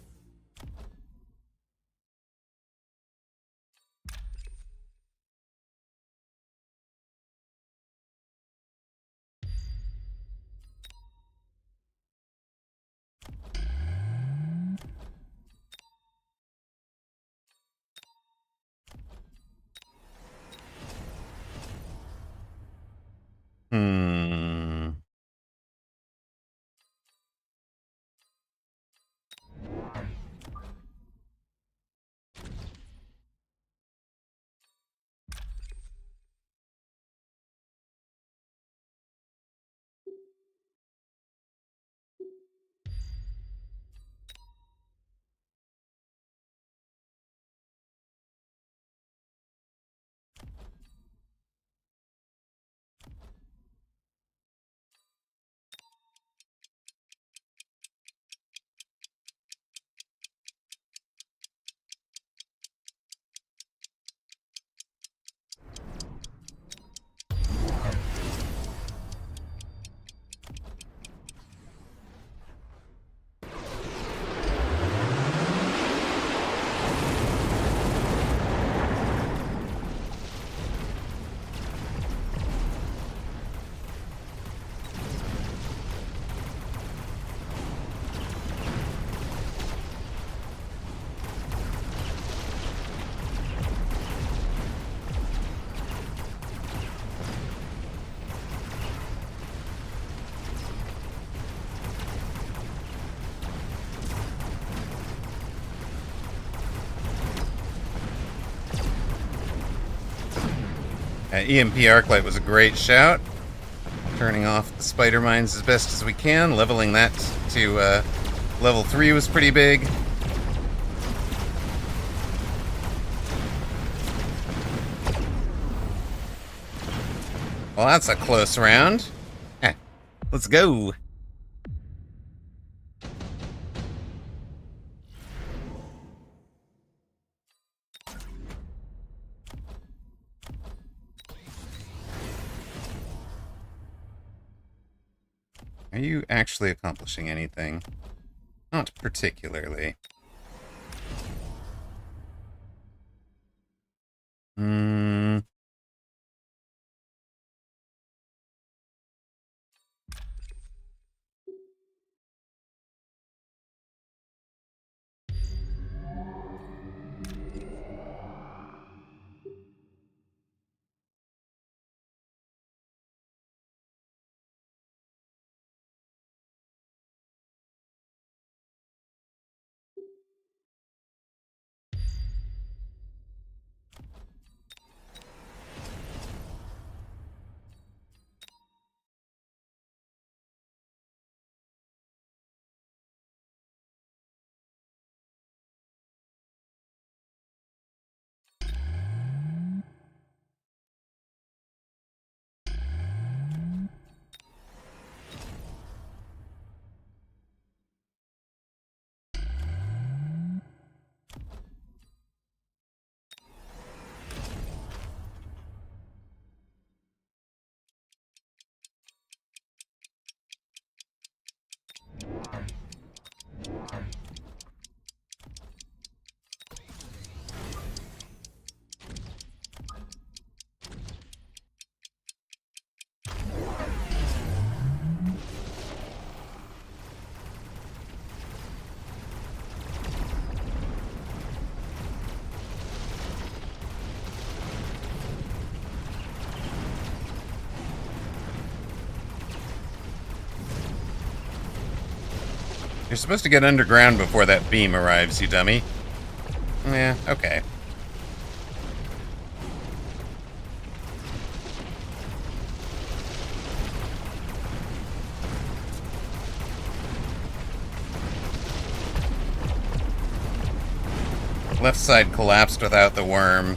Hmm. EMP Arclight was a great shout. Turning off the spider mines as best as we can. Leveling that to level 3 was pretty big. Well, that's a close round. Let's go. Are you actually accomplishing anything? Not particularly. Hmm. You're supposed to get underground before that beam arrives, you dummy. Yeah, okay. Left side collapsed without the worm.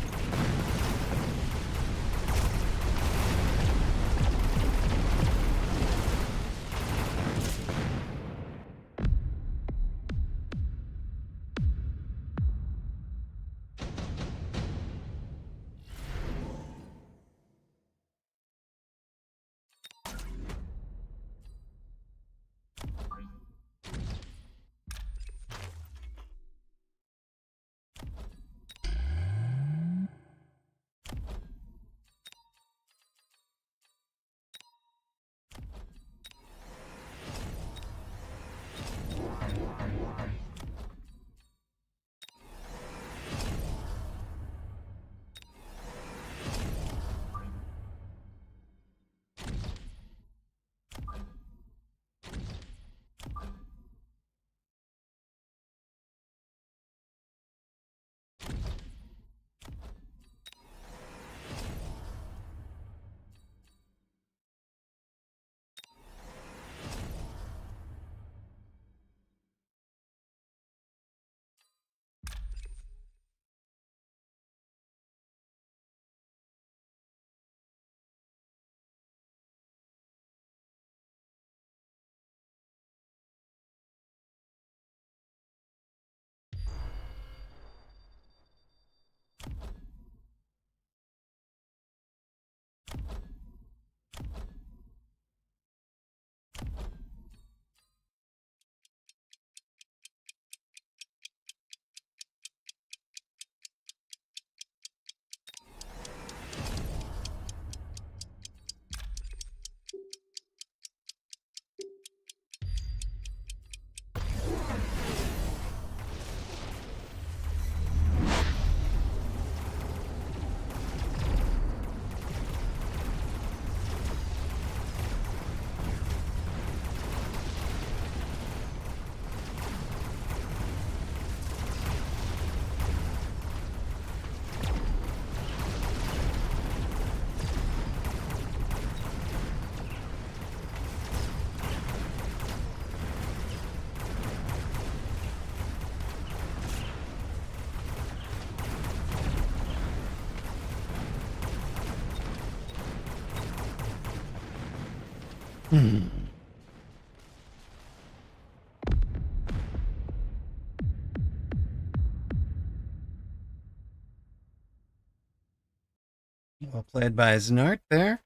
Well played by Znart there.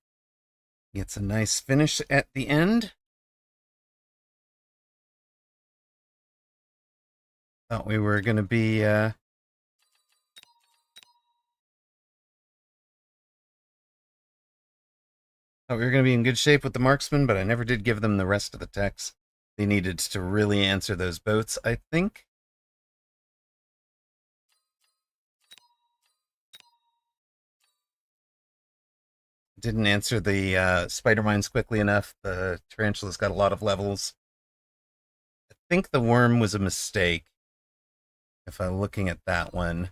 Gets a nice finish at the end. Thought we were going to be in good shape with the marksman, but I never did give them the rest of the techs they needed to really answer those boats, I think. Didn't answer the spider mines quickly enough. The tarantula's got a lot of levels. I think the worm was a mistake, if I'm looking at that one.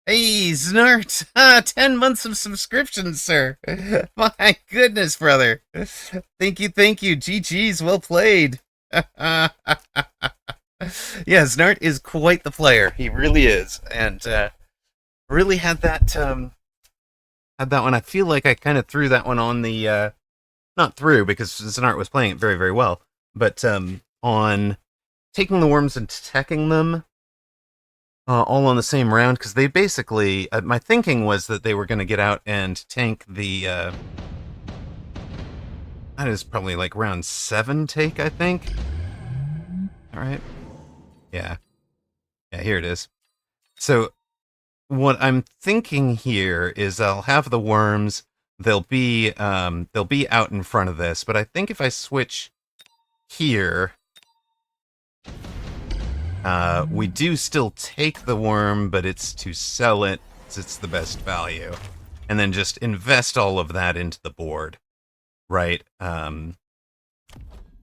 Hey, Znart! 10 months of subscription, sir! My goodness, brother! Thank you, GG's, well played! Yeah, Znart is quite the player. He really is. And really had that one. I feel like I kind of threw that one on the not through, because Znart was playing it very, very well, but on taking the worms and teching them all on the same round, because they basically, my thinking was that they were going to get out and tank the, that is probably like round 7 take, I think. Alright. Yeah. Yeah, here it is. So, what I'm thinking here is I'll have the worms, they'll be out in front of this, but I think if I switch here, we do still take the worm, but it's to sell it, it's the best value. And then just invest all of that into the board, right?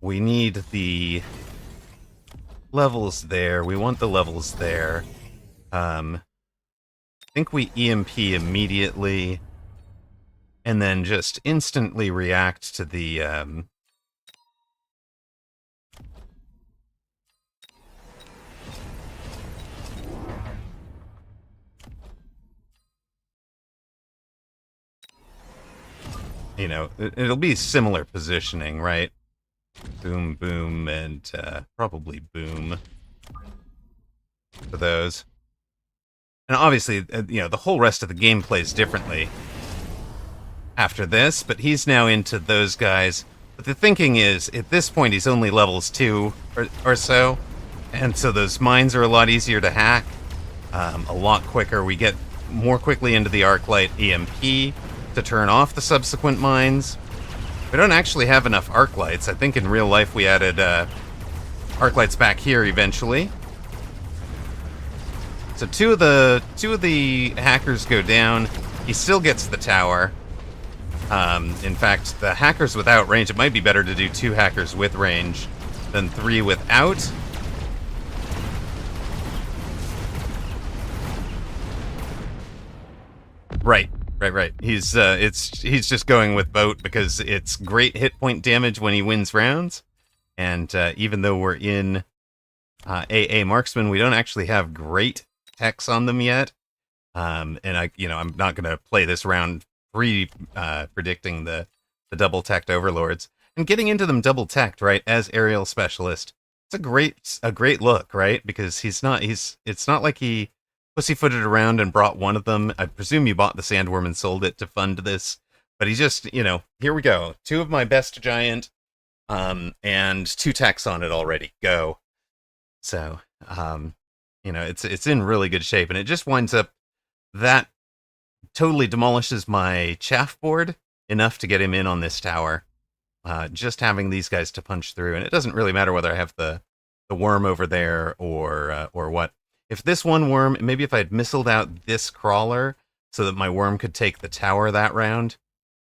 We need the levels there. We want the levels there. I think we EMP immediately, and then just instantly react to the, you know, it'll be similar positioning, right? Boom, boom, and probably boom for those. And obviously, you know, the whole rest of the game plays differently after this, but he's now into those guys. But the thinking is, at this point, he's only levels 2 or so, and so those mines are a lot easier to hack, a lot quicker. We get more quickly into the Arclight EMP to turn off the subsequent mines. We don't actually have enough arc lights. I think in real life we added arc lights back here eventually. So two of the hackers go down. He still gets the tower. In fact, the hackers without range, it might be better to do 2 hackers with range than 3 without. Right. He's just going with boat because it's great hit point damage when he wins rounds, and even though we're in AA marksman, we don't actually have great techs on them yet. And I'm not going to play this round predicting the double teched overlords and getting into them double teched, right? As aerial specialist, it's a great look, right? Because it's not like he pussyfooted around and brought one of them. I presume you bought the sandworm and sold it to fund this, but he just, here we go. 2 of my best giant, and 2 techs on it already. Go. So, it's in really good shape, and it just winds up that totally demolishes my chaff board enough to get him in on this tower. Just having these guys to punch through, and it doesn't really matter whether I have the worm over there or what. If this one worm, maybe if I'd missiled out this crawler so that my worm could take the tower that round,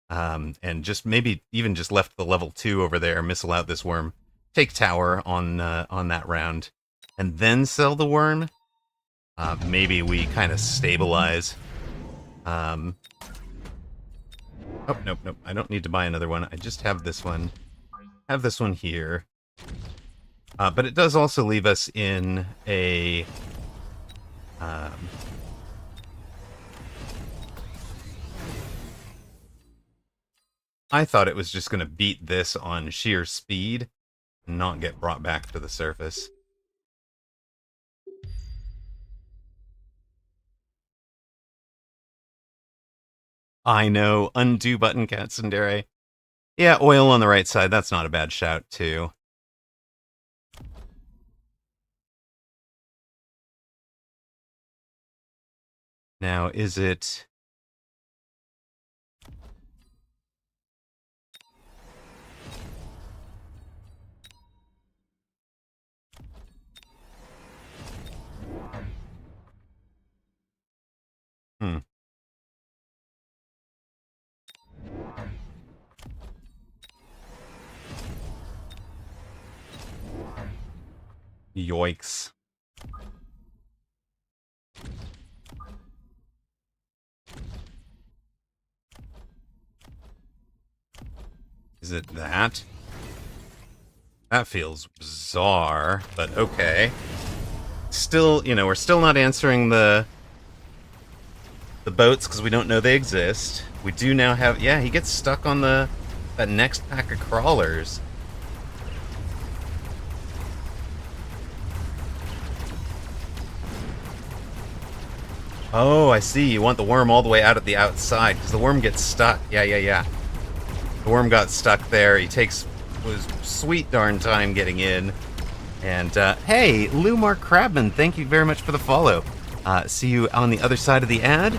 and just maybe even just left the level 2 over there, missile out this worm, take tower on that round, and then sell the worm, maybe we kind of stabilize. Oh, nope. I don't need to buy another one. I just have this one. Have this one here. But it does also leave us in a... I thought it was just going to beat this on sheer speed and not get brought back to the surface. I know. Undo button, Katsundere. Yeah, oil on the right side. That's not a bad shout, too. Now, is it... Yoicks. Is it that? That feels bizarre, but okay. Still, we're still not answering the boats because we don't know they exist. We do now have... Yeah, he gets stuck on that next pack of crawlers. Oh, I see. You want the worm all the way out at the outside because the worm gets stuck. Yeah. The worm got stuck there. He was sweet darn time getting in. And, hey, Lou Mark Crabman, thank you very much for the follow. See you on the other side of the ad.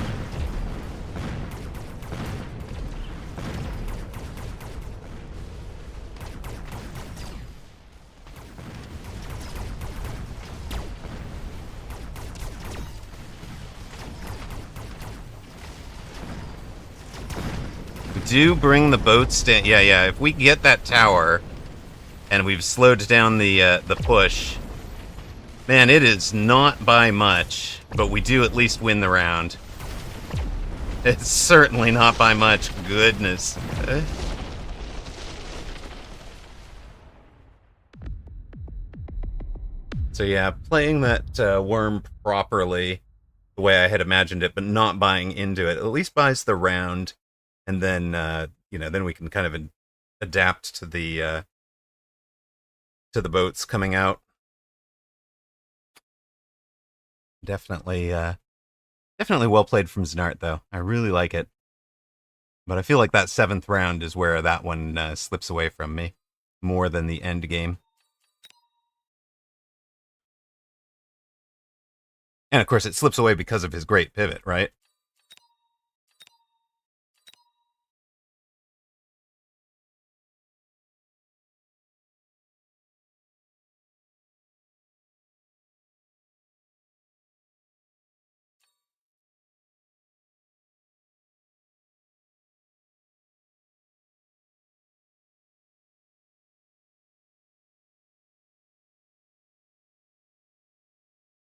Do bring the boats down. Yeah. If we get that tower, and we've slowed down the push. Man, it is not by much, but we do at least win the round. It's certainly not by much. Goodness. So yeah, playing that worm properly, the way I had imagined it, but not buying into it, at least buys the round, and then then we can kind of adapt to the boats coming out. Definitely well played from Znart, though. I really like it. But I feel like that 7th round is where that one slips away from me more than the end game. And of course, it slips away because of his great pivot, right?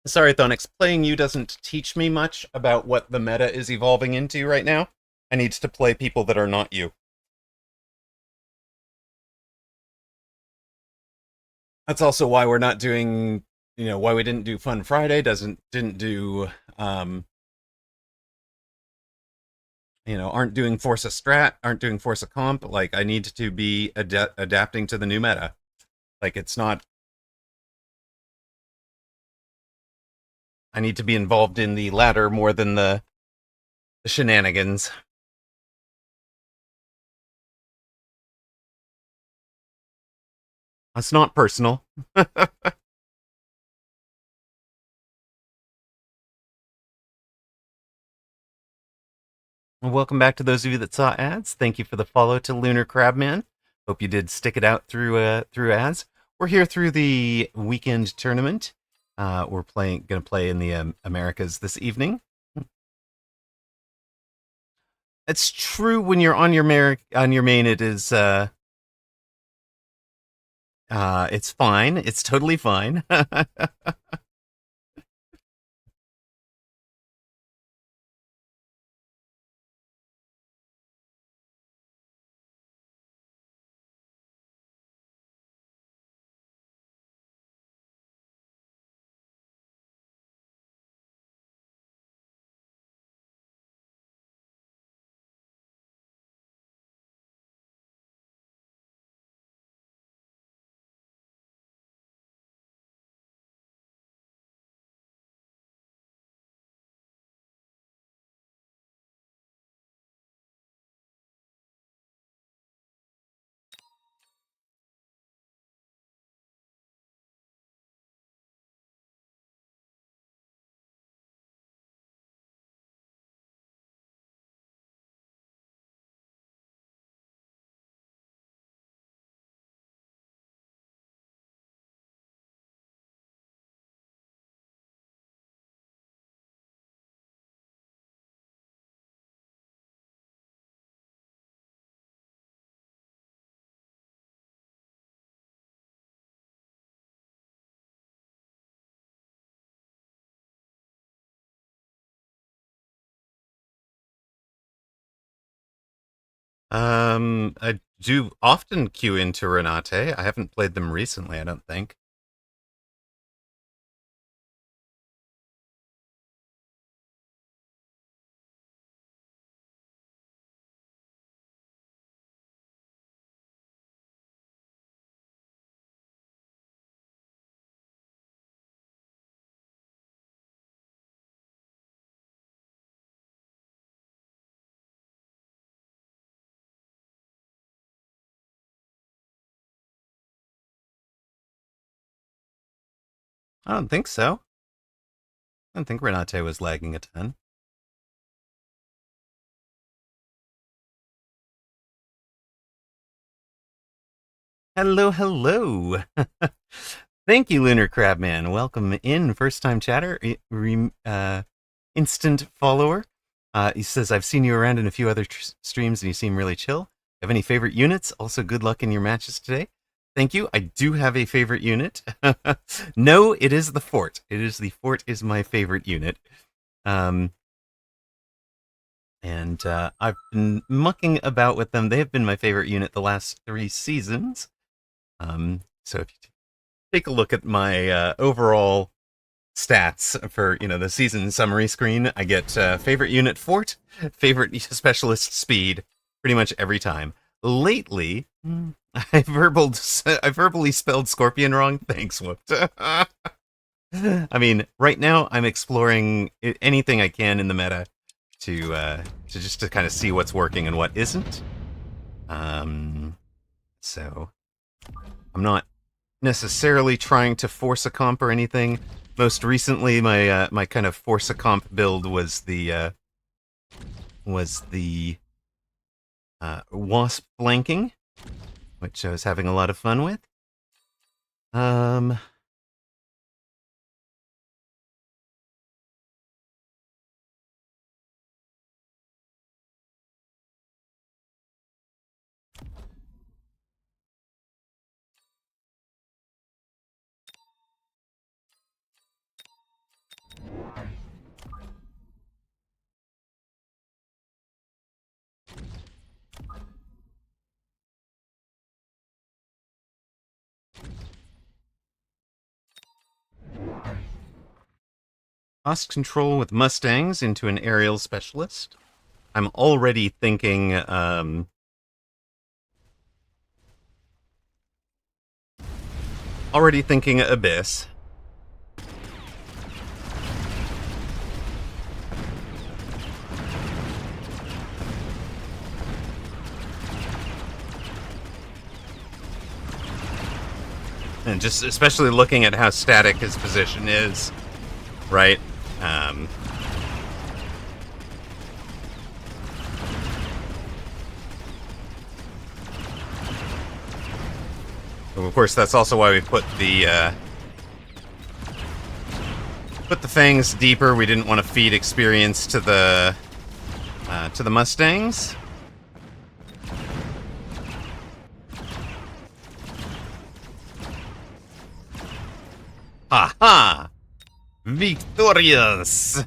Sorry, Thonix, playing you doesn't teach me much about what the meta is evolving into right now. I need to play people that are not you. That's also why we're not doing, why we didn't do Fun Friday, didn't do, aren't doing Force a Strat, aren't doing Force a Comp. Like, I need to be adapting to the new meta. Like, it's not, I need to be involved in the latter more than the shenanigans. It's not personal. Well, welcome back to those of you that saw ads. Thank you for the follow to Lunar Crabman. Hope you did stick it out through ads. We're here through the weekend tournament. We're going to play in the Americas this evening. It's true when you're on your main. It is it's fine. It's totally fine. I do often queue into Renate. I haven't played them recently, I don't think. I don't think so. I don't think Renate was lagging a ton. Hello, hello. Thank you, Lunar Crabman. Welcome in, first time chatter, instant follower. He says, I've seen you around in a few other streams and you seem really chill. Have any favorite units? Also, good luck in your matches today. Thank you. I do have a favorite unit. No, it is the fort. It is the fort is my favorite unit. Um, and I've been mucking about with them. They have been my favorite unit the last 3 seasons. So if you take a look at my overall stats for the season summary screen, I get favorite unit fort, favorite specialist speed, pretty much every time. Lately, I verbally spelled scorpion wrong. Thanks, whooped. I mean, right now I'm exploring anything I can in the meta to just to kind of see what's working and what isn't. So I'm not necessarily trying to force a comp or anything. Most recently, my kind of force a comp build was the wasp flanking, which I was having a lot of fun with. Cost control with Mustangs into an aerial specialist. I'm already thinking Abyss. And just especially looking at how static his position is, right? Of course, that's also why we put the fangs deeper. We didn't want to feed experience to the Mustangs. Ha ha! Victorious!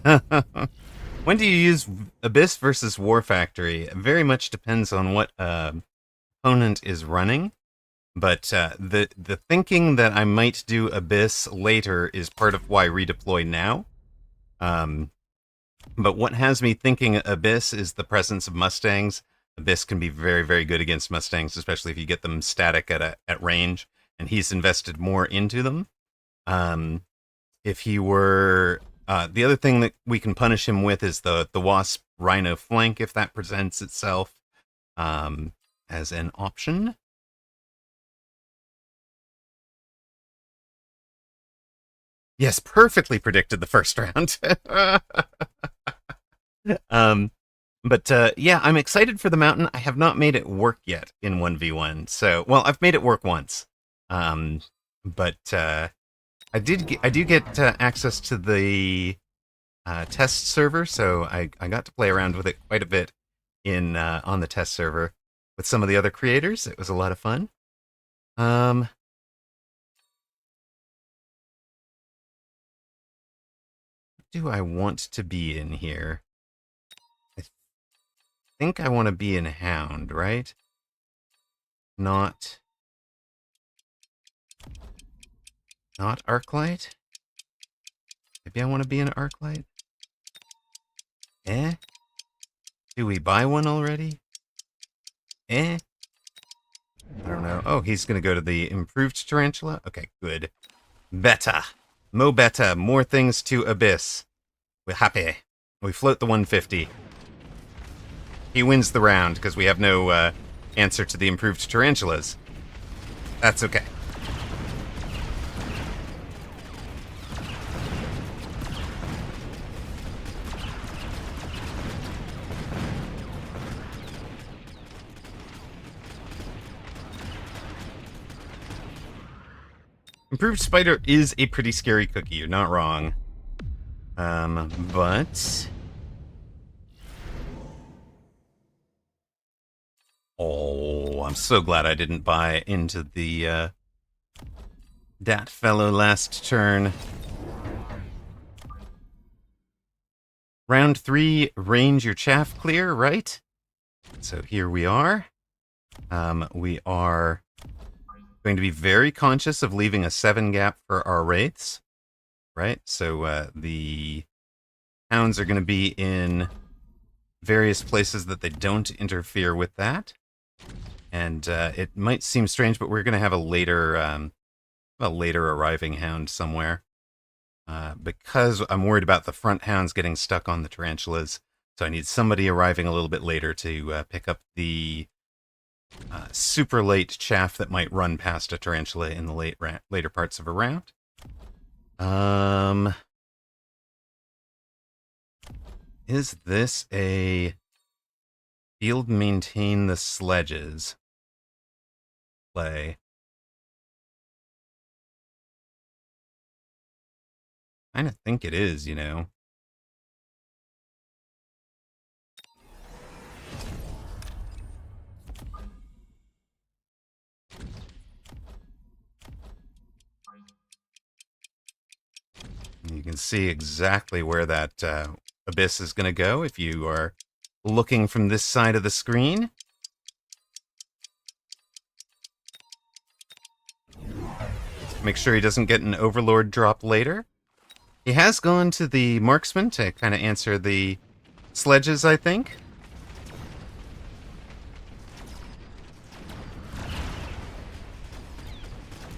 When do you use Abyss versus War Factory? It very much depends on what opponent is running. But the thinking that I might do Abyss later is part of why redeploy now. But what has me thinking Abyss is the presence of Mustangs. Abyss can be very, very good against Mustangs, especially if you get them static at range, and he's invested more into them. If he were the other thing that we can punish him with is the Wasp Rhino flank if that presents itself as an option. Yes, perfectly predicted the first round. But yeah, I'm excited for the mountain. I have not made it work yet in 1v1. So, well, I've made it work once. But I do get access to the test server, so I got to play around with it quite a bit in on the test server with some of the other creators. It was a lot of fun. Do I want to be in here? I think I want to be in Hound, right? Not Arclight? Maybe I want to be an Arclight? Eh? Do we buy one already? Eh? I don't know. Oh, he's going to go to the improved Tarantula? Okay, good. Beta. Mo beta. More things to Abyss. We're happy. We float the 150. He wins the round because we have no answer to the improved Tarantulas. That's okay. Improved Spider is a pretty scary cookie, you're not wrong. But... Oh... Oh, I'm so glad I didn't buy into the dat fellow last turn. Round 3, range your chaff clear, right? So here we are. We are going to be very conscious of leaving a 7 gap for our wraiths, right? So the hounds are going to be in various places that they don't interfere with that. And it might seem strange, but we're going to have a later arriving hound somewhere. Because I'm worried about the front hounds getting stuck on the tarantulas. So I need somebody arriving a little bit later to pick up the super late chaff that might run past a tarantula in the later parts of a round. Is this a field maintain the sledges play? I kind of think it is, you know. You can see exactly where that abyss is going to go if you are looking from this side of the screen. Make sure he doesn't get an overlord drop later. He has gone to the marksman to kind of answer the sledges, I think.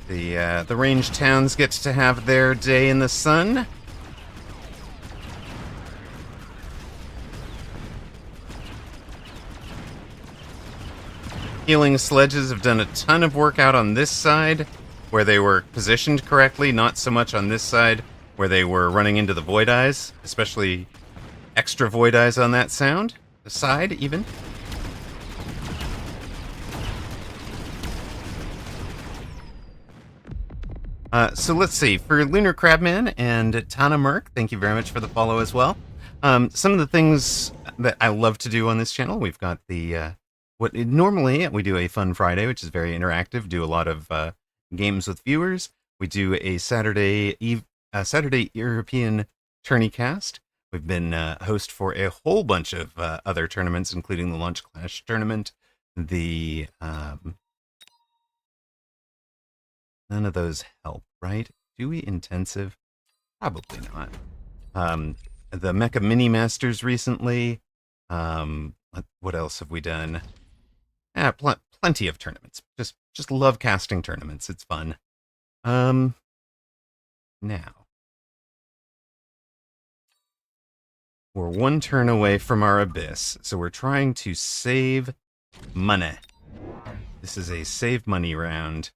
The ranged towns get to have their day in the sun. Healing sledges have done a ton of work out on this side, where they were positioned correctly, not so much on this side, where they were running into the void eyes, especially extra void eyes on that side, even. So let's see. For Lunar Crabman and Tana Merc, thank you very much for the follow as well. Some of the things that I love to do on this channel, we've got the normally we do a Fun Friday, which is very interactive. Do a lot of games with viewers. We do a Saturday European tourney cast. We've been host for a whole bunch of other tournaments, including the Launch Clash tournament, the none of those help, right? Do we intensive? Probably not. The Mecha Mini Masters recently. What else have we done? Plenty of tournaments. Just love casting tournaments. It's fun. Now. We're one turn away from our abyss, so we're trying to save money. This is a save money round.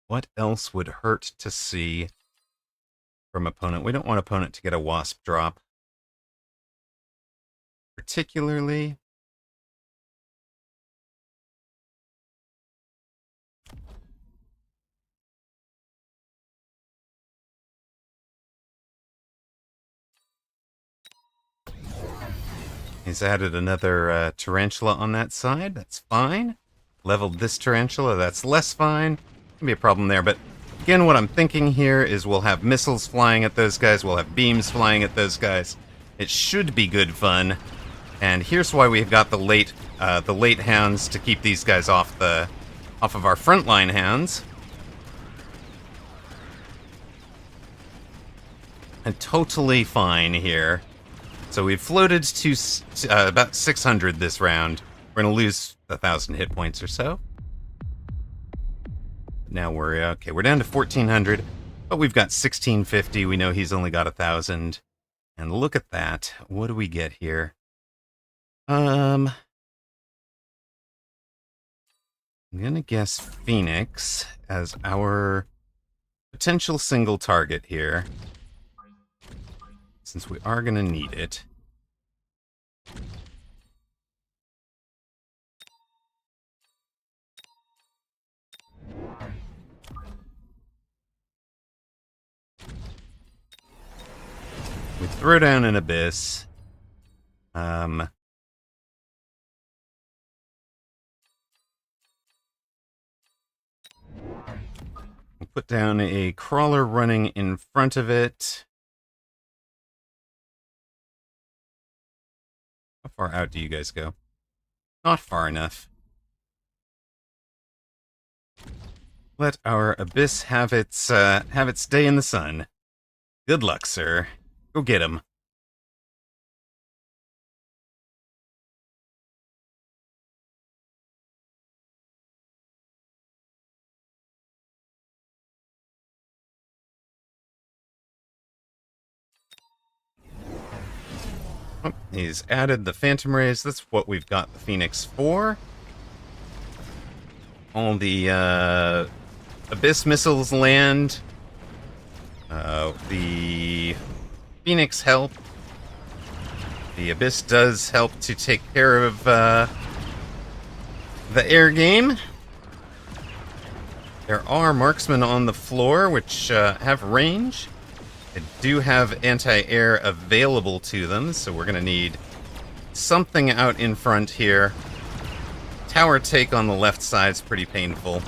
What else would hurt to see from opponent? We don't want opponent to get a wasp drop. Particularly. He's added another tarantula on that side. That's fine. Leveled this tarantula. That's less fine. Can be a problem there, but again, what I'm thinking here is we'll have missiles flying at those guys. We'll have beams flying at those guys. It should be good fun. And here's why we've got the late hounds to keep these guys off of our frontline hounds. And totally fine here. So we've floated to about 600 this round. We're going to lose 1,000 hit points or so. Now we're okay. We're down to 1,400, but we've got 1,650. We know he's only got 1,000. And look at that. What do we get here? I'm gonna guess Phoenix as our potential single target here, since we are gonna need it. throw down an abyss. We'll put down a crawler running in front of it. How far out do you guys go? Not far enough. Let our abyss have its day in the sun. Good luck, sir. Go get him. Oh, he's added the Phantom Rays. That's what we've got the Phoenix for. All the Abyss missiles land. The Phoenix help. The Abyss does help to take care of the air game. There are marksmen on the floor which have range. They do have anti-air available to them, so we're going to need something out in front here. Tower take on the left side's pretty painful.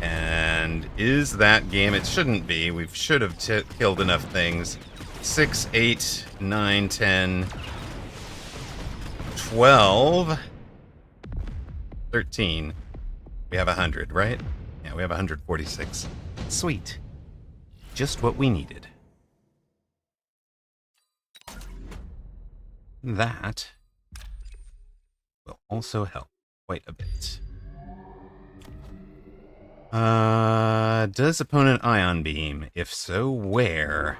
And is that game? It shouldn't be. We should have killed enough things. 6, 8, 9, 10, 12, 13. We have 100, right? Yeah, we have 146. Sweet. Just what we needed. That will also help quite a bit. Does opponent ion beam? If so, where?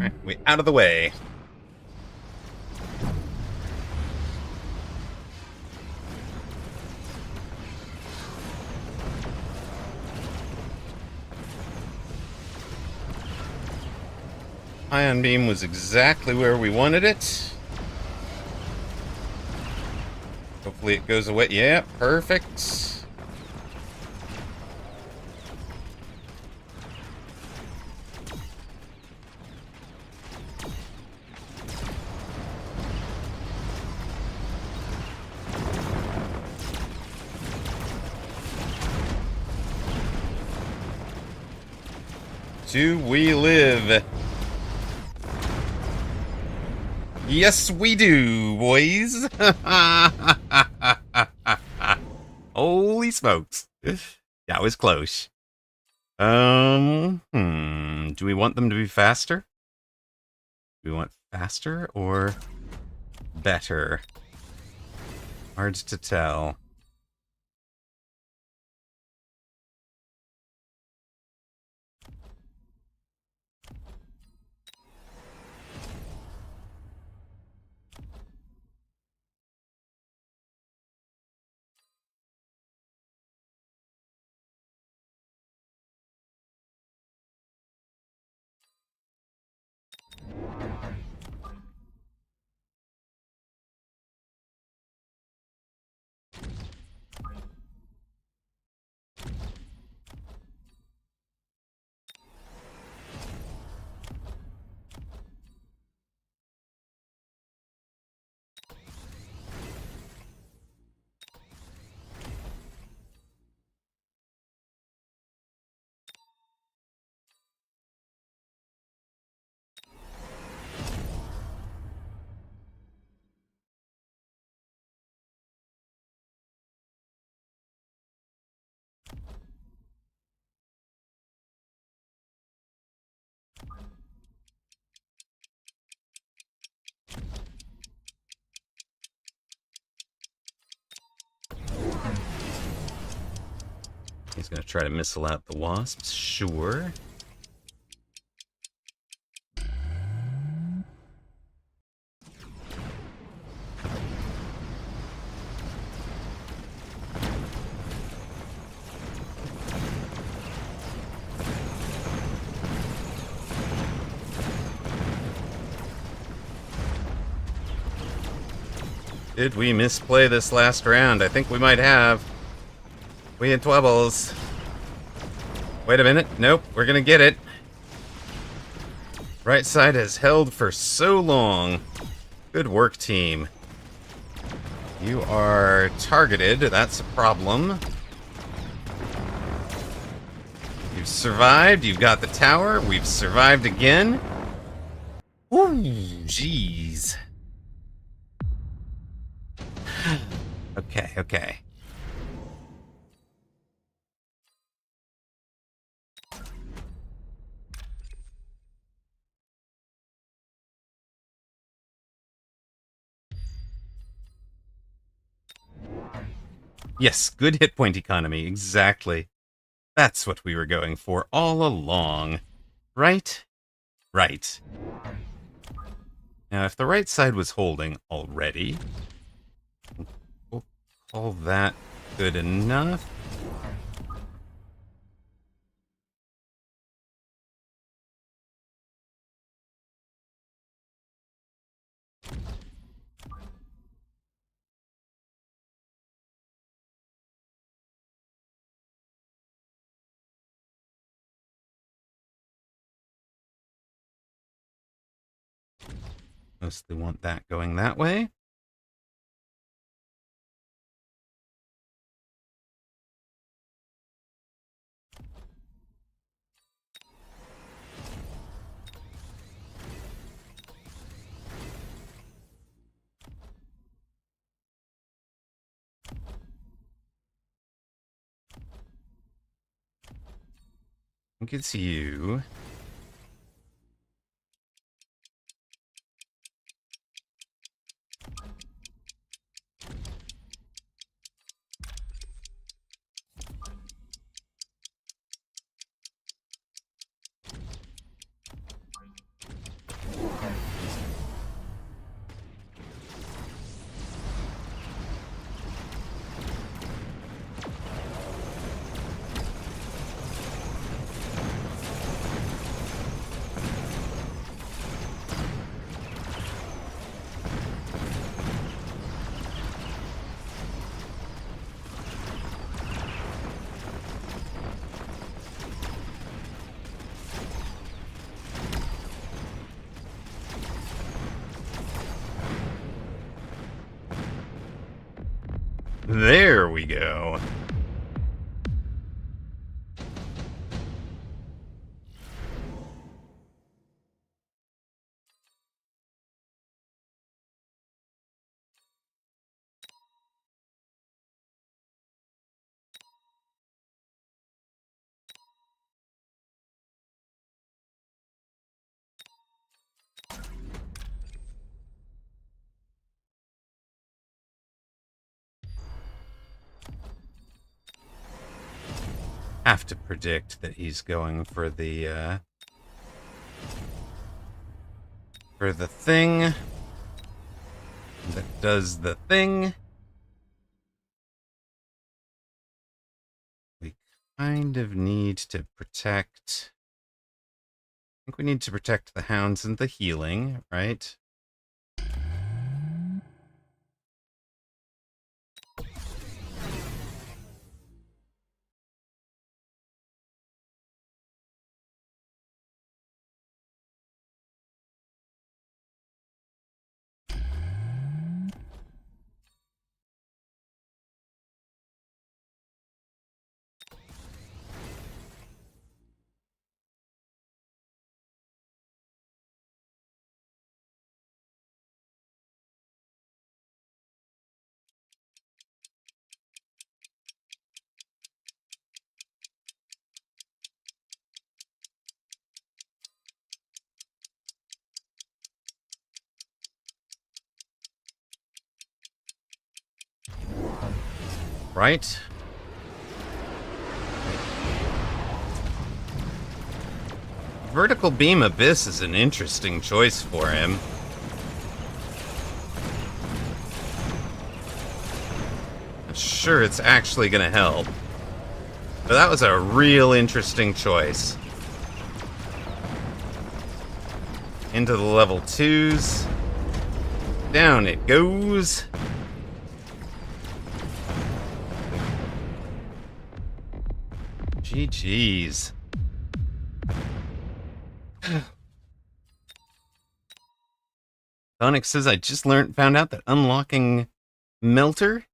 Alright, we out of the way. Ion beam was exactly where we wanted it. Hopefully it goes away. Yeah, perfect. Do we live? Yes, we do, boys. Holy smokes. That was close. Do we want them to be faster? Do we want faster or better? Hard to tell. He's going to try to missile out the wasps. Sure. Did we misplay this last round? I think we might have. We had twubbles. Wait a minute. Nope, we're gonna get it. Right side has held for so long. Good work, team. You are targeted. That's a problem. You've survived. You've got the tower. We've survived again. Ooh, jeez. Okay. Yes, good hit point economy, exactly. That's what we were going for all along. Right? Right. Now, if the right side was holding already, we'll call that good enough. Mostly want that going that way. I think it's you. There we go. Have to predict that he's going for the thing that does the thing. We kind of need to protect. I think we need to protect the hounds and the healing, right? Right? Vertical Beam Abyss is an interesting choice for him. I'm sure it's actually going to help. But that was a real interesting choice. Into the level 2s. Down it goes. GG's. Sonic says, I just found out that unlocking Melter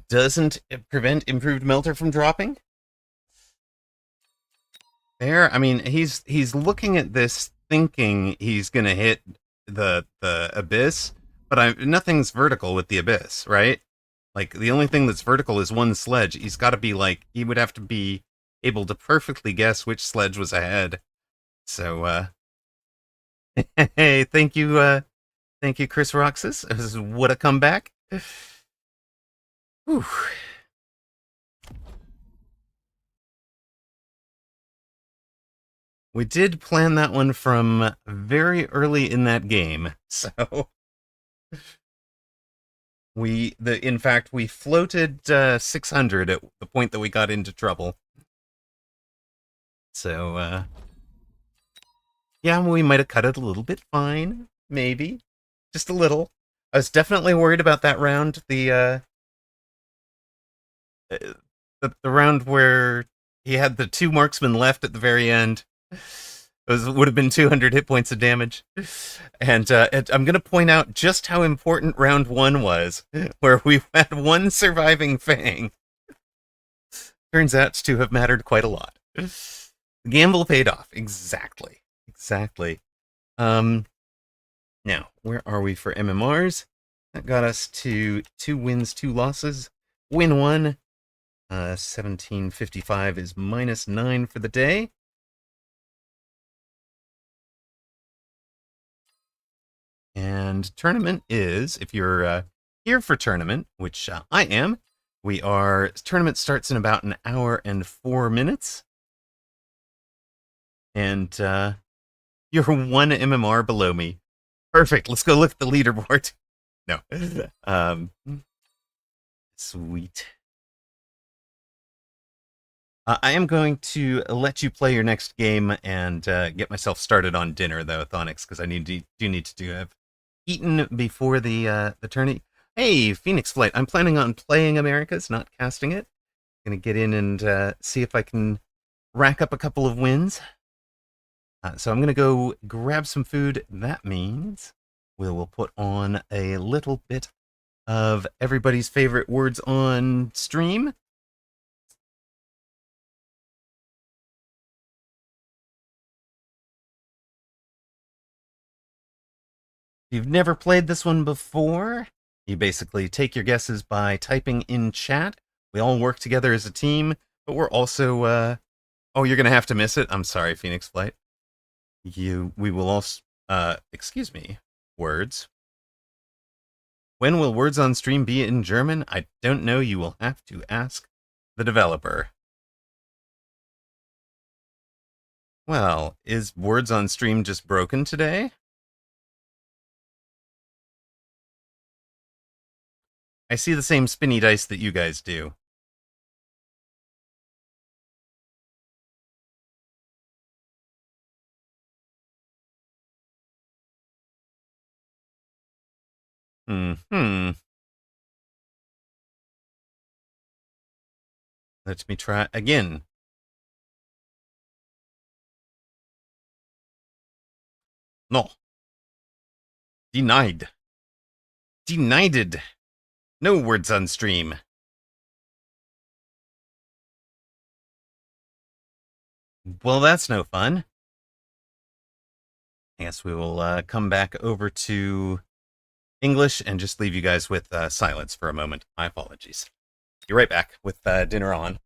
doesn't prevent improved Melter from dropping. There, I mean, he's looking at this thinking he's gonna hit the abyss, but nothing's vertical with the abyss, right? Like, the only thing that's vertical is one sledge. He's got to be like, he would have to be able to perfectly guess which sledge was ahead. So, hey, thank you, Chris Roxas. What a comeback. Whew. We did plan that one from very early in that game, so in fact we floated 600 at the point that we got into trouble. So yeah, we might have cut it a little bit fine, maybe, just a little. I was definitely worried about that round, the round where he had the 2 marksmen left at the very end. Would have been 200 hit points of damage. And I'm going to point out just how important round 1 was, where we had 1 surviving Fang. Turns out to have mattered quite a lot. The gamble paid off. Exactly. Now, where are we for MMRs? That got us to 2 wins, 2 losses. Win 1. 1755 is -9 for the day. And tournament is, if you're here for tournament, which I am, tournament starts in about an hour and 4 minutes. And you're 1 MMR below me. Perfect. Let's go look at the leaderboard. No. Sweet. I am going to let you play your next game and get myself started on dinner, though, Thonix, because I do need to have eaten before the tourney. Hey, Phoenix Flight, I'm planning on playing Americas, not casting it. Gonna get in and see if I can rack up a couple of wins. So I'm gonna go grab some food. That means we will put on a little bit of everybody's favorite words on stream. If you've never played this one before, you basically take your guesses by typing in chat. We all work together as a team, but we're also, oh, you're going to have to miss it? I'm sorry, Phoenix Flight. We will also, excuse me, words. When will words on stream be in German? I don't know. You will have to ask the developer. Well, is words on stream just broken today? I see the same spinny dice that you guys do. Let me try again. No. Denied. Denied. No words on stream. Well, that's no fun. I guess we will come back over to English and just leave you guys with silence for a moment. My apologies. Be right back with dinner on.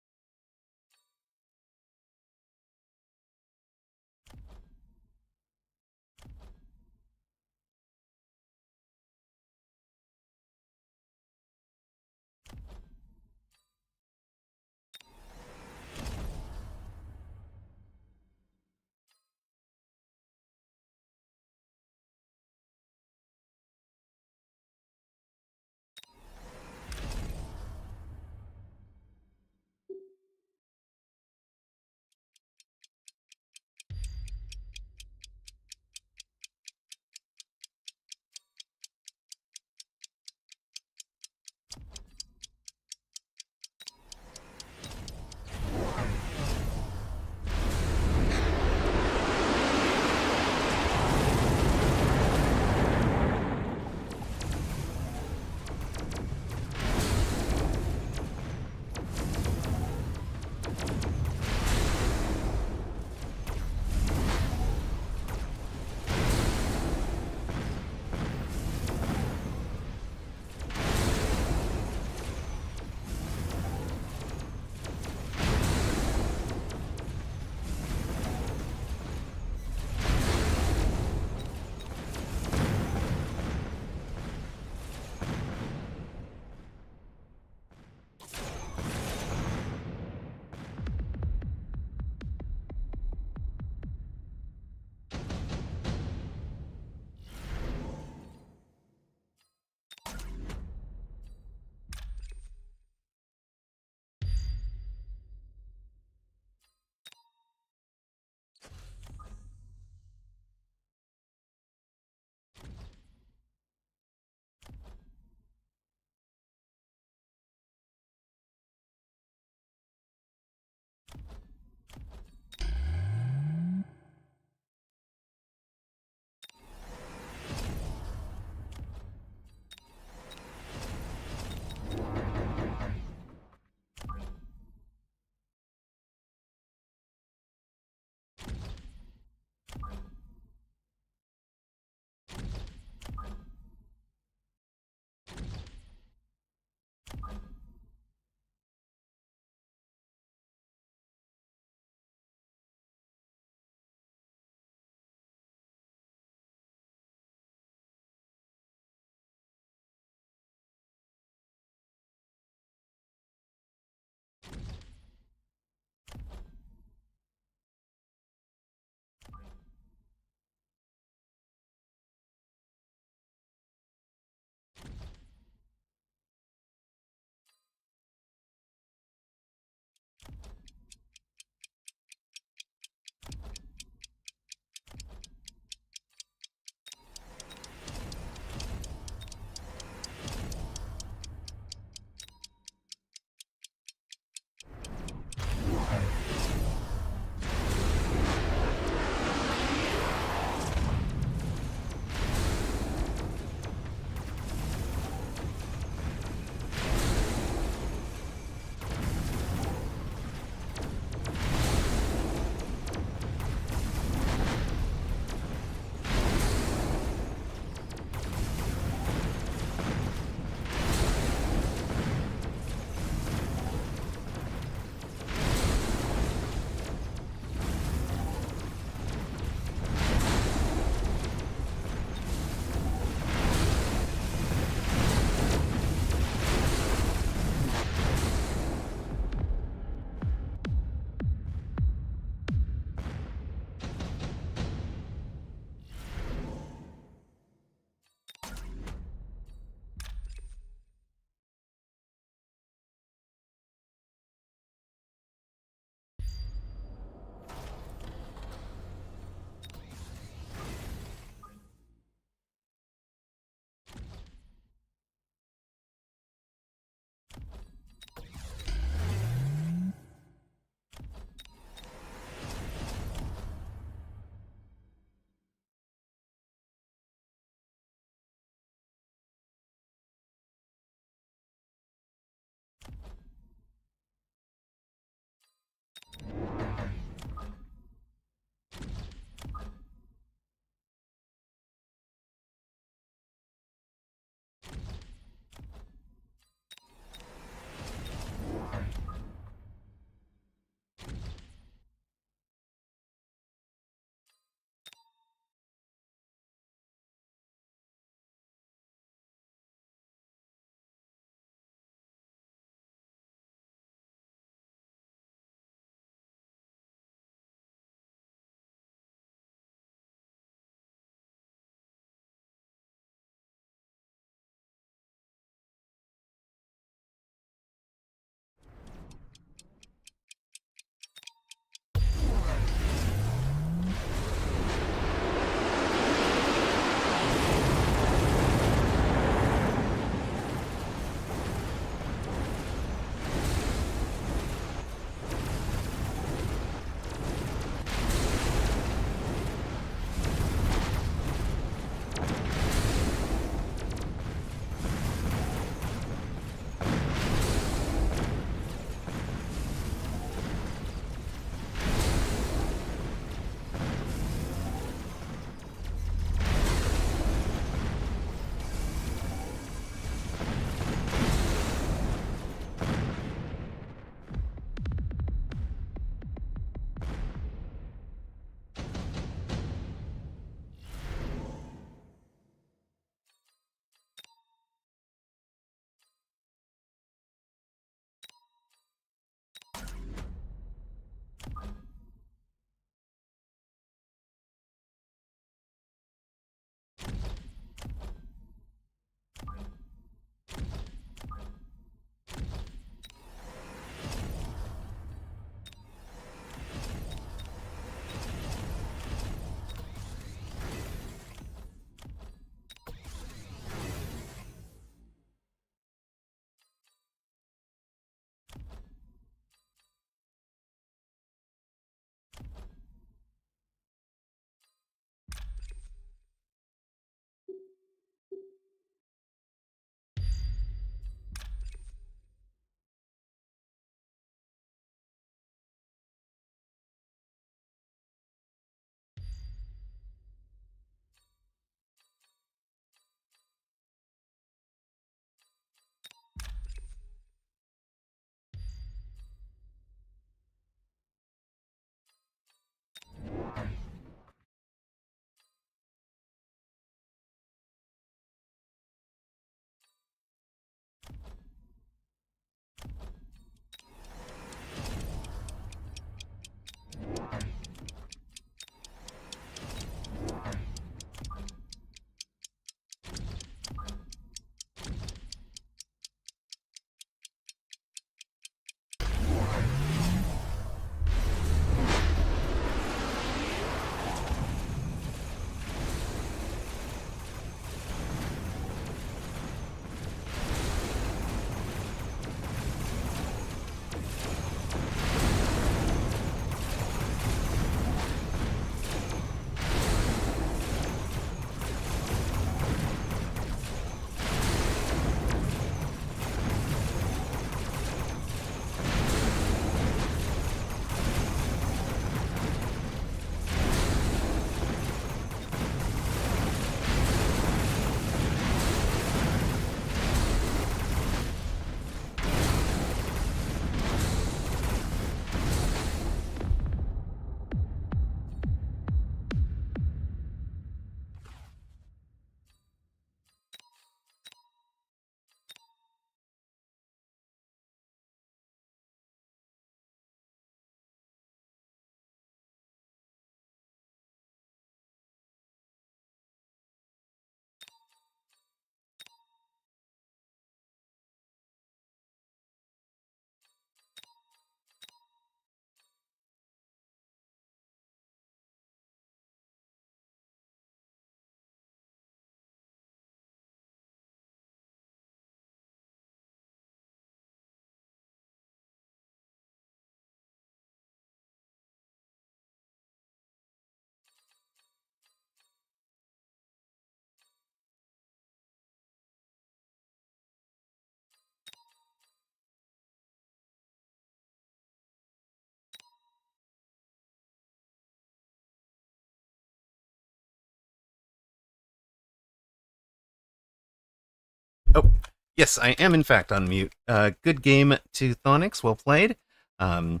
Oh, yes, I am in fact on mute. Good game to Thonix. Well played. The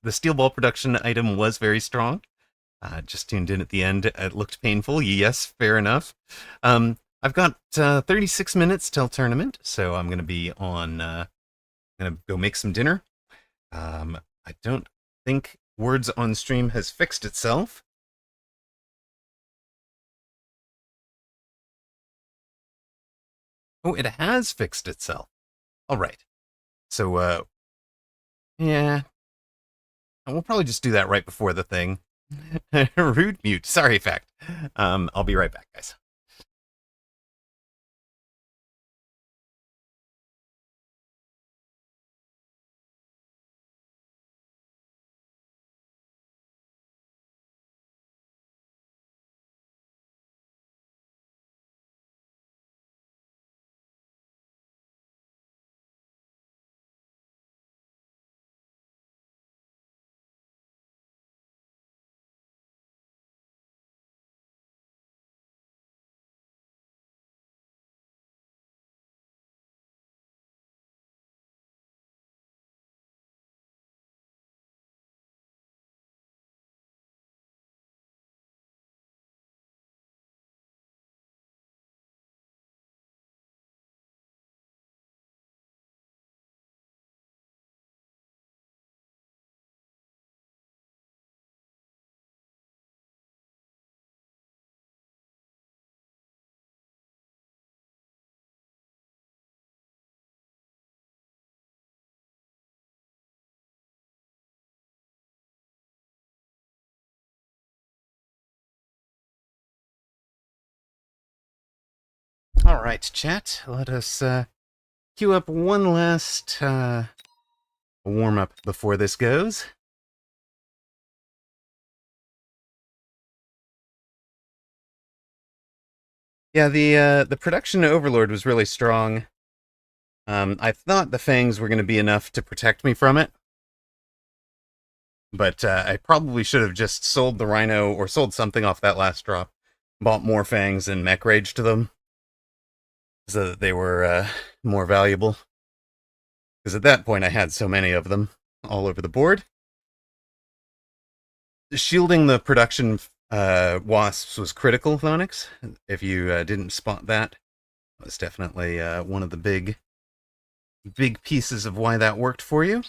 steel ball production item was very strong. Just tuned in at the end. It looked painful. Yes, fair enough. I've got 36 minutes till tournament, so I'm gonna be on. Gonna go make some dinner. I don't think words on stream has fixed itself. Oh, it has fixed itself. All right. So, yeah, we'll probably just do that right before the thing. Rude mute. Sorry, fact. I'll be right back, guys. All right, chat. Let us queue up one last warm up before this goes. Yeah, the production overlord was really strong. I thought the fangs were going to be enough to protect me from it, but I probably should have just sold the rhino or sold something off that last drop, bought more fangs and mech rage to them, so that they were more valuable. Because at that point I had so many of them all over the board. Shielding the production wasps was critical, Thonix. If you didn't spot that, it was definitely one of the big pieces of why that worked for you.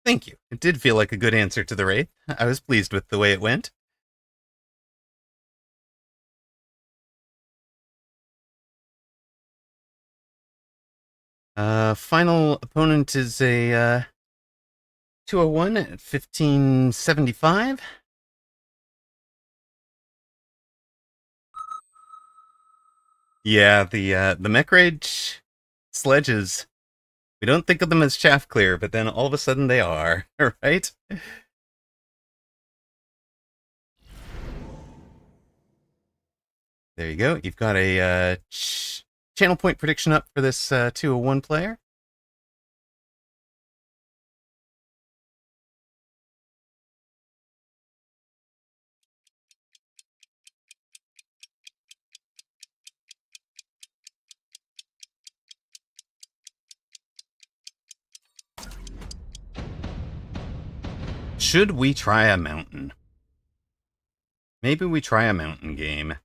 Thank you. It did feel like a good answer to the wraith. I was pleased with the way it went. Final opponent is a 201 at 1575. Yeah, the mech rage sledges. We don't think of them as chaff clear, but then all of a sudden they are, right? There you go. You've got a channel point prediction up for this 201 player. Should we try a mountain? Maybe we try a mountain game.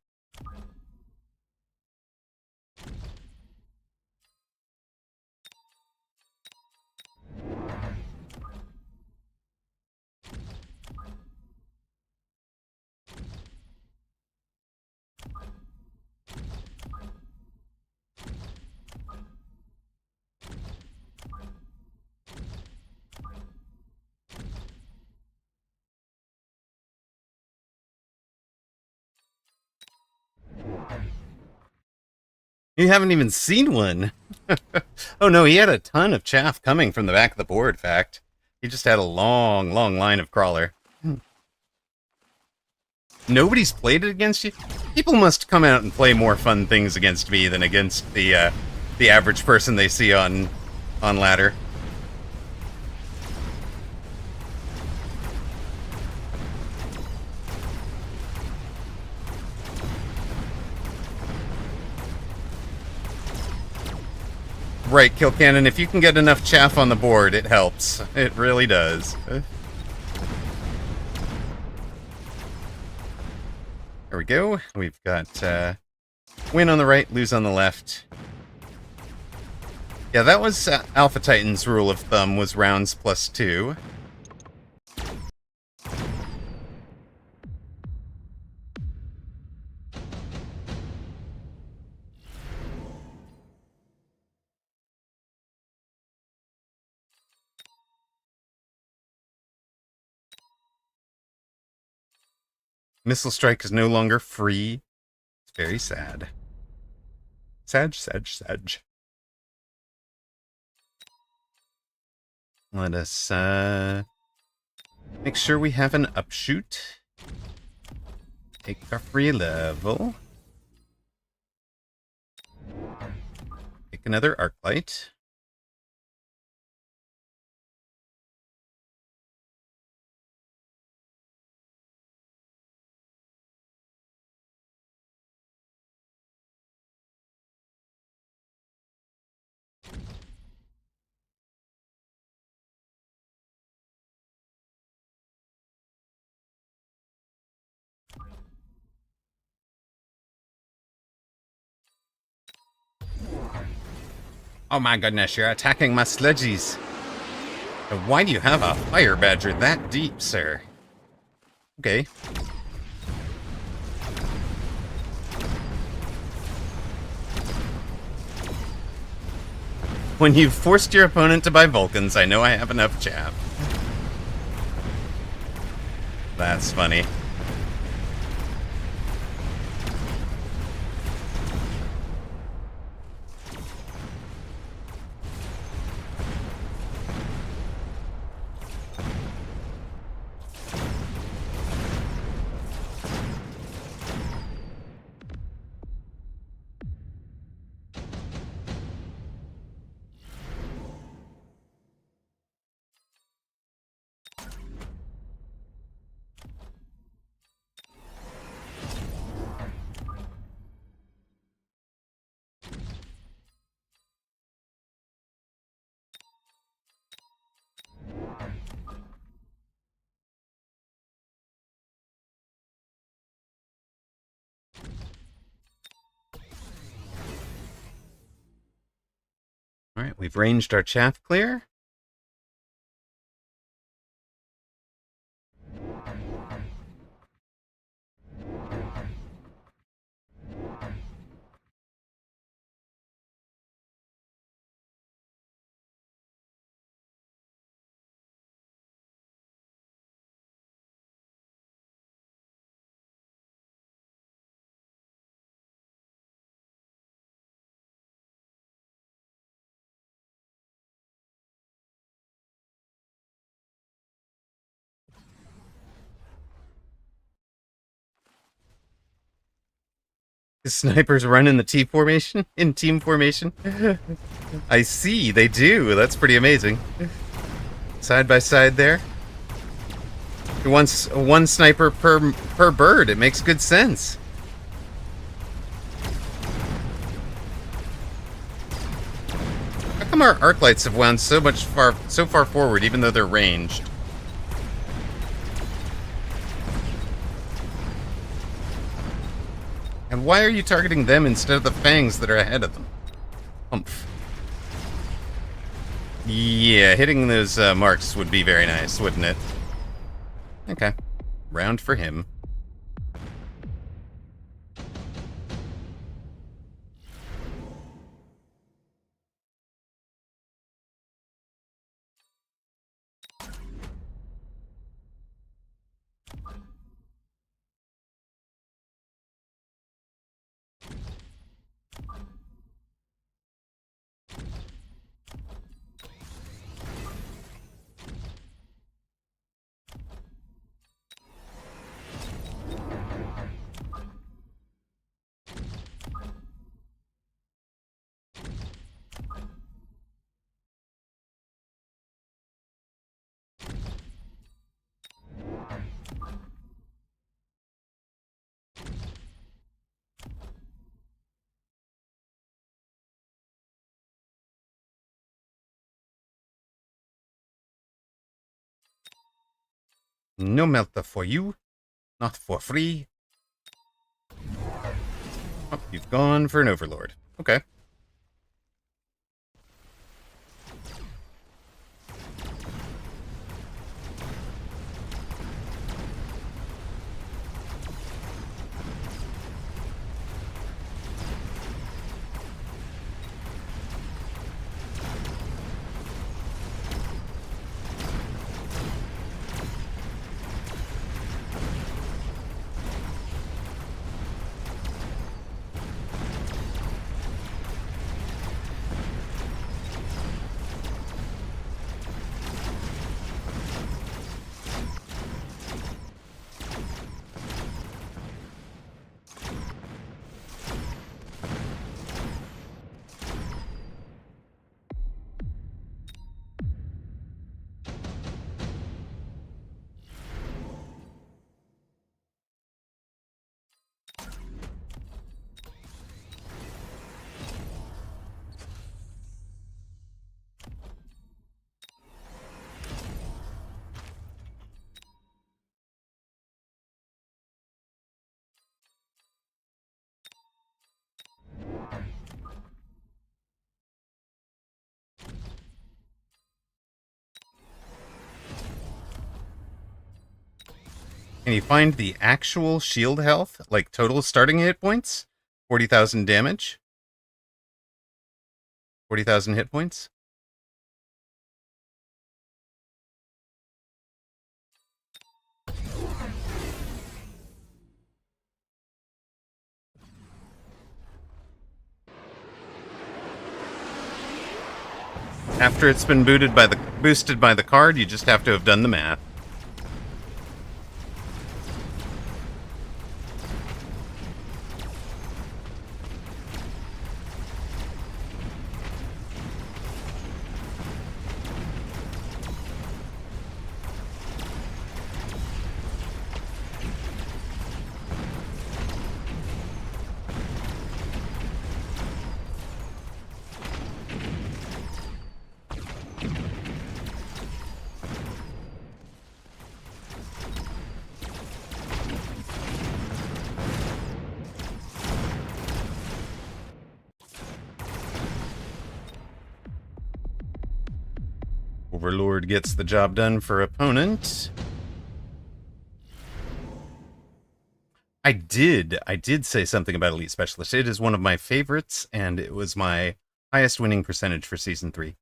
You haven't even seen one. Oh no, he had a ton of chaff coming from the back of the board, fact. He just had a long line of crawler. Nobody's played it against you? People must come out and play more fun things against me than against the average person they see on ladder. right, Kilcannon. If you can get enough chaff on the board, it helps. It really does. There we go. We've got win on the right, lose on the left. Yeah, that was Alpha Titan's rule of thumb, was rounds +2. Missile Strike is no longer free. It's very sad. Sad. Let us make sure we have an upshoot. Take our free level. Take another arc light. Oh my goodness, you're attacking my sledgies. Why do you have a fire badger that deep, sir? Okay. When you've forced your opponent to buy Vulcans, I know I have enough chaff. That's funny. Alright, we've ranged our chaff clear. The snipers run in the T formation? In team formation? I see, they do. That's pretty amazing. Side by side there. Once one sniper per bird. It makes good sense. How come our arc lights have wound so far forward, even though they're ranged? And why are you targeting them instead of the fangs that are ahead of them? Humph. Yeah, hitting those marks would be very nice, wouldn't it? Okay. Round for him. No melta for you. Not for free. Oh, you've gone for an overlord. Okay. Can you find the actual shield health? Like total starting hit points? 40,000 damage? 40,000 hit points? After it's been boosted by the card, you just have to have done the math. Overlord gets the job done for opponent. I did say something about Elite Specialist. It is one of my favorites, and it was my highest winning percentage for Season 3.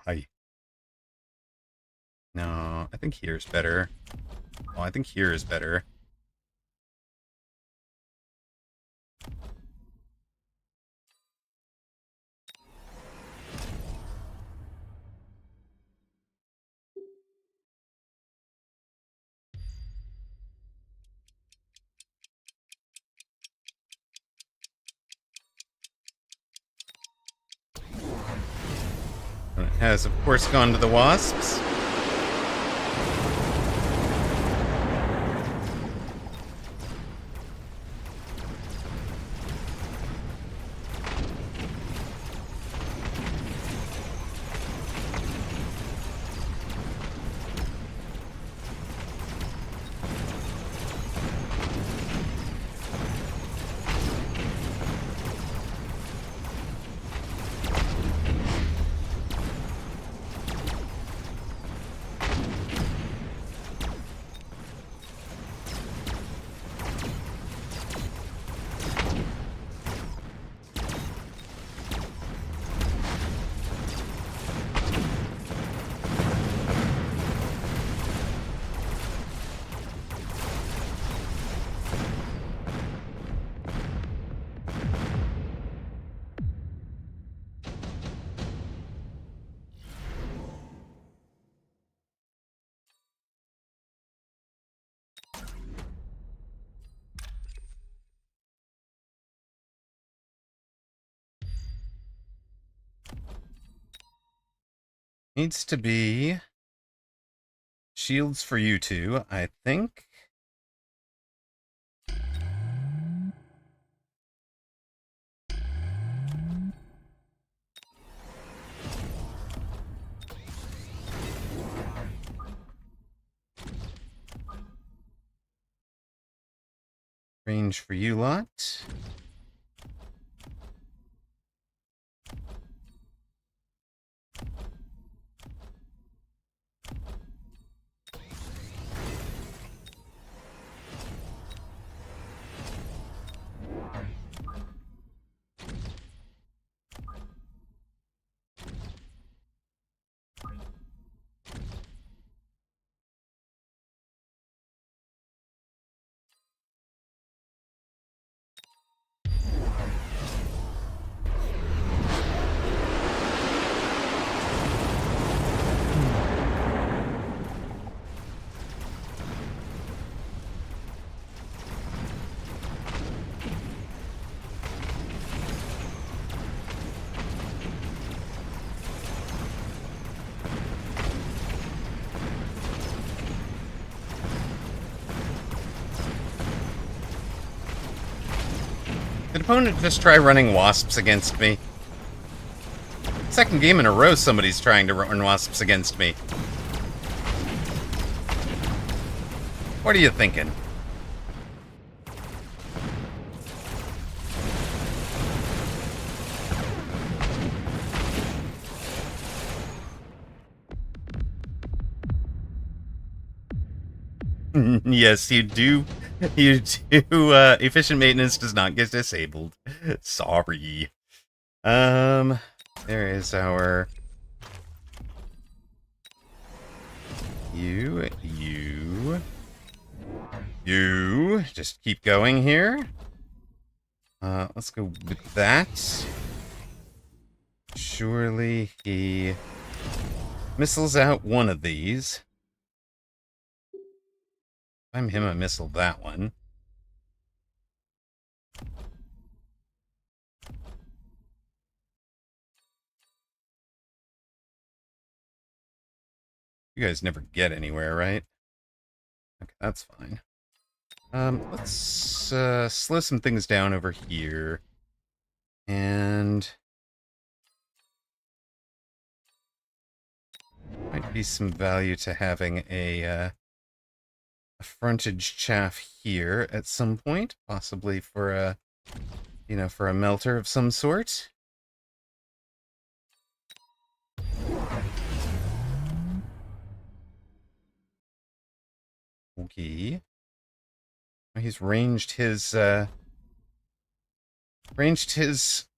Hi. No, I think here's better. Oh, I think here is better. And it has, of course, gone to the Wasps. Needs to be shields for you two, I think. Range for you lot. Did opponent just try running wasps against me? Second game in a row somebody's trying to run wasps against me. What are you thinking? Yes, you do. You do. Efficient maintenance does not get disabled. Sorry. There is our... You. Just keep going here. Let's go with that. Surely he missiles out one of these. I'm him, I missile that one. You guys never get anywhere, right? Okay, that's fine. Let's slow some things down over here. And might be some value to having a frontage chaff here at some point, possibly for a, for a melter of some sort. Okay. He's ranged his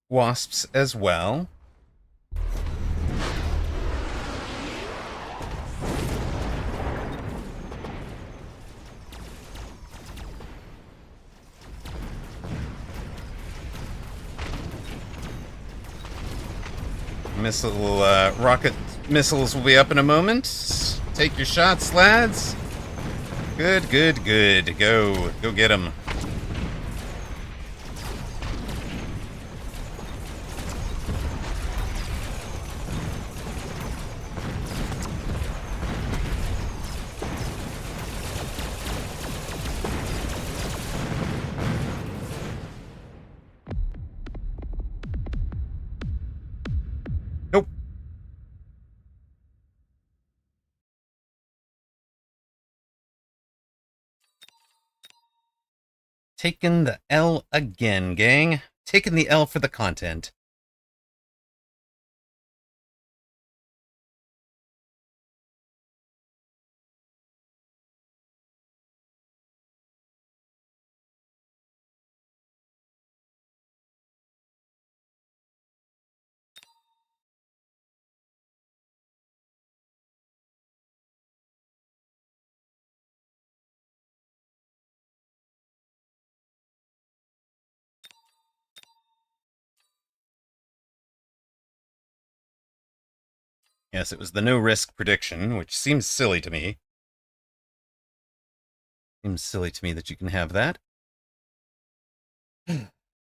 wasps as well. Rocket missiles will be up in a moment. Take your shots, lads. Good. Go get them. Nope. Taking the L again, gang. Taking the L for the content. Yes, it was the no-risk prediction, which seems silly to me. Seems silly to me that you can have that.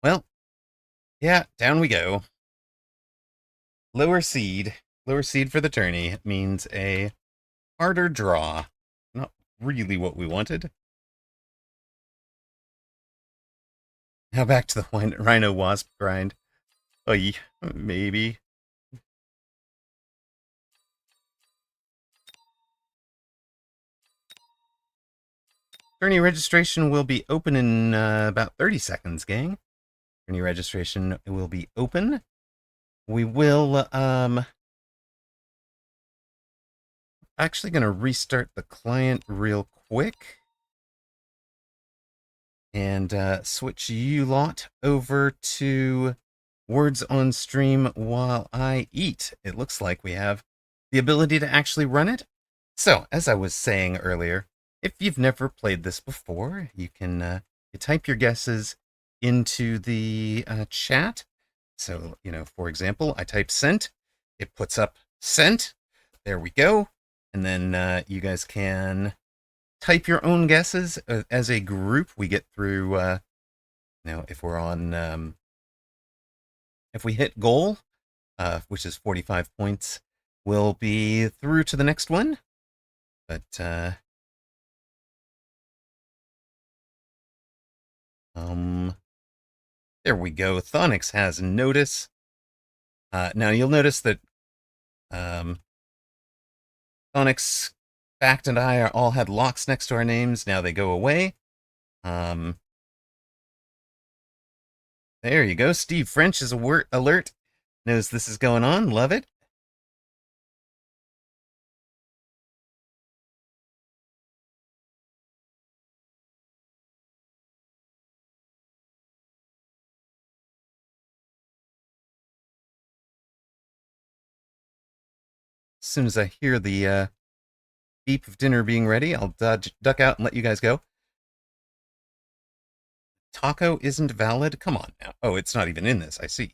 Well, yeah, down we go. Lower seed Lower seed for the tourney means a harder draw. Not really what we wanted. Now back to the Rhino Wasp grind. Oh, yeah, maybe. Tourney registration will be open in about 30 seconds, gang. Tourney registration will be open. We will, actually going to restart the client real quick and switch you lot over to words on stream while I eat. It looks like we have the ability to actually run it. So, as I was saying earlier, if you've never played this before, you can you type your guesses into the chat. So, for example, I type sent, it puts up sent. There we go. And then you guys can type your own guesses as a group. We get through, if we're on, if we hit goal, which is 45 points, we'll be through to the next one. But, there we go. Thonix has notice. Now you'll notice that, Thonix, Fact, and I all had locks next to our names. Now they go away. There you go. Steve French is alert. Knows this is going on. Love it. As soon as I hear the beep of dinner being ready, I'll duck out and let you guys go. Taco isn't valid? Come on now. Oh, it's not even in this. I see.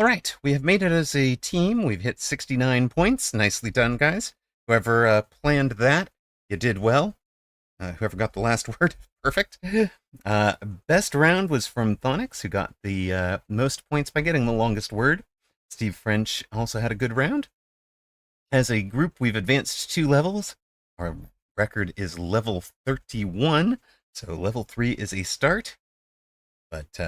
All right, we have made it as a team. We've hit 69 points. Nicely done, guys. Whoever planned that, you did well. Whoever got the last word, perfect. Best round was from Thonix, who got the most points by getting the longest word. Steve French also had a good round. As a group, we've advanced 2 levels. Our record is level 31, so level 3 is a start. But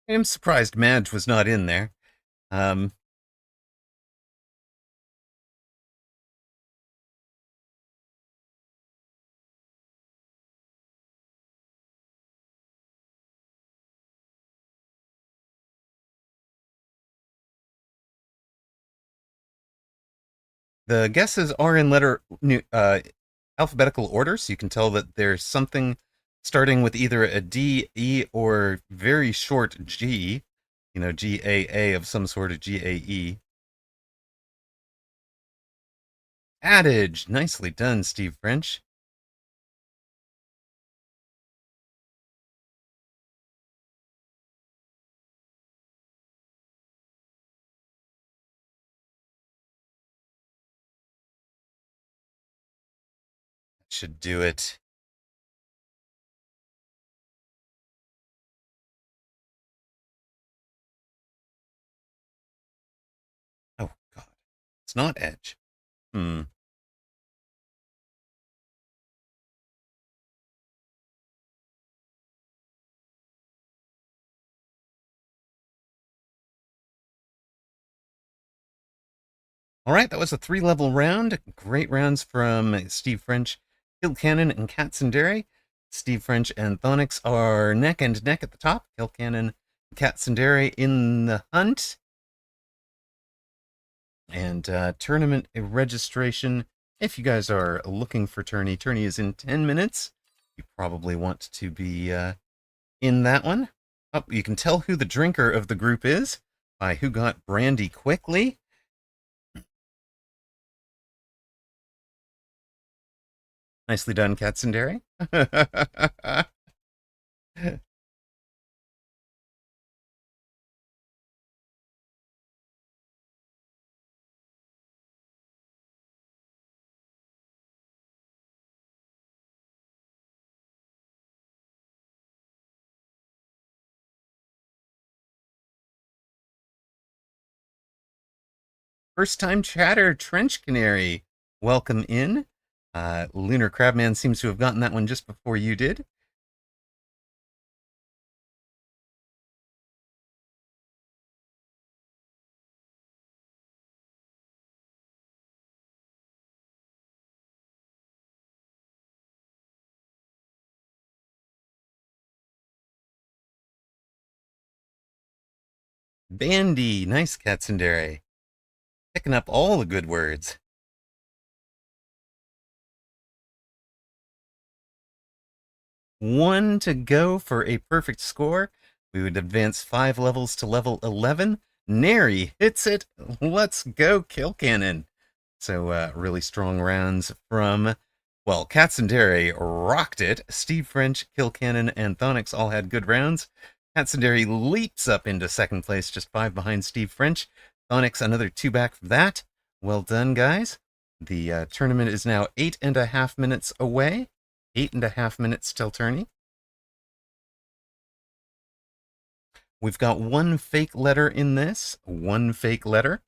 I'm surprised Madge was not in there. The guesses are in alphabetical order, so you can tell that there's something starting with either a D, E, or very short G. GAA of some sort of GAE. Adage. Nicely done, Steve French. Should do it. It's not Edge. Hmm. All right, that was a 3-level round. Great rounds from Steve French, Kilcannon, and Katsundere. Steve French and Thonix are neck and neck at the top. Kilcannon and Katsundere in the hunt. And tournament registration. If you guys are looking for tourney is in 10 minutes. You probably want to be in that one. Oh, you can tell who the drinker of the group is by who got brandy quickly. Nicely done, Katsundere. First time chatter, Trench Canary. Welcome in. Lunar Crabman seems to have gotten that one just before you did. Bandy, nice Katsundere. Picking up all the good words. One to go for a perfect score. We would advance 5 levels to level 11. Nary hits it. Let's go, Kilcannon. So, really strong rounds from, well, Katsundere rocked it. Steve French, Kilcannon, and Thonix all had good rounds. Katsundere leaps up into second place, just 5 behind Steve French. Thonix another 2 back from that. Well done, guys. The tournament is now 8.5 minutes away. 8.5 minutes till tourney. We've got one fake letter in this. One fake letter.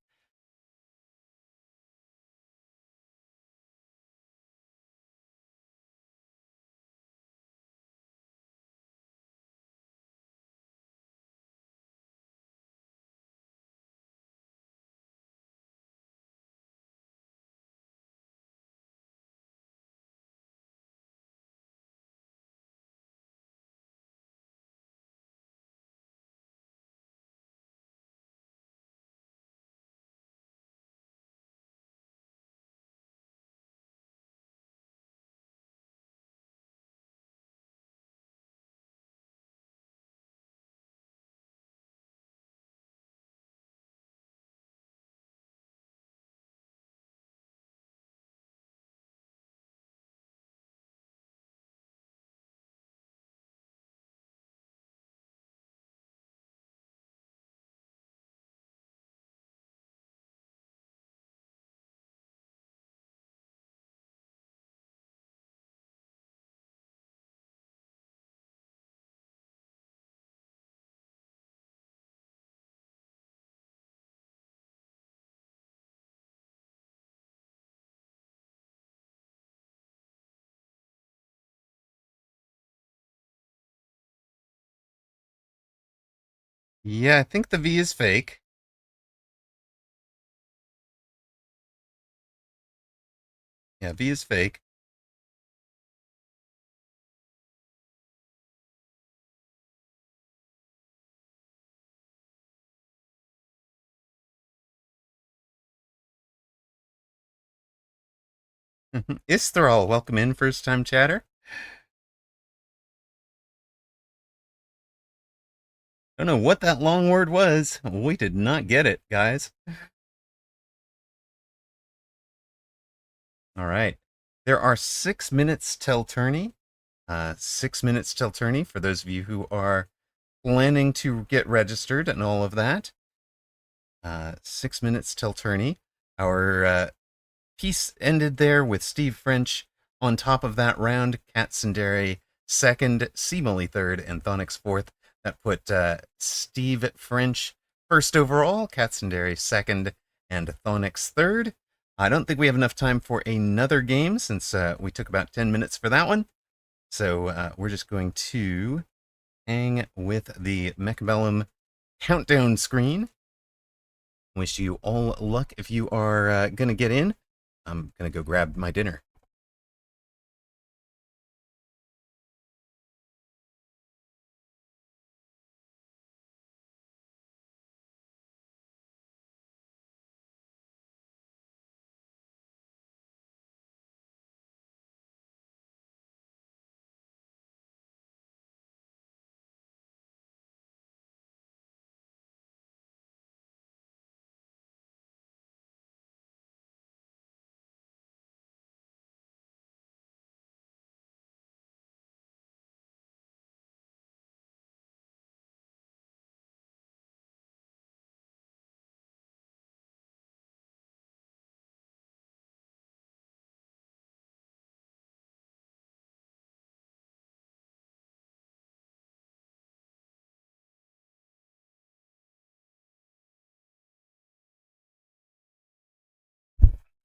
Yeah, I think the V is fake. Yeah, V is fake. Isthrall, welcome in, first time chatter. Don't know what that long word was. We did not get it, guys. All right. There are 6 minutes till tourney. 6 minutes till tourney for those of you who are planning to get registered and all of that. 6 minutes till tourney. Our piece ended there with Steve French on top of that round, Katsundere second, Seemily third, and Thonix fourth. That put Steve French first overall, Katsundere second, and Thonix third. I don't think we have enough time for another game since we took about 10 minutes for that one. So we're just going to hang with the Mechabellum countdown screen. Wish you all luck if you are going to get in. I'm going to go grab my dinner.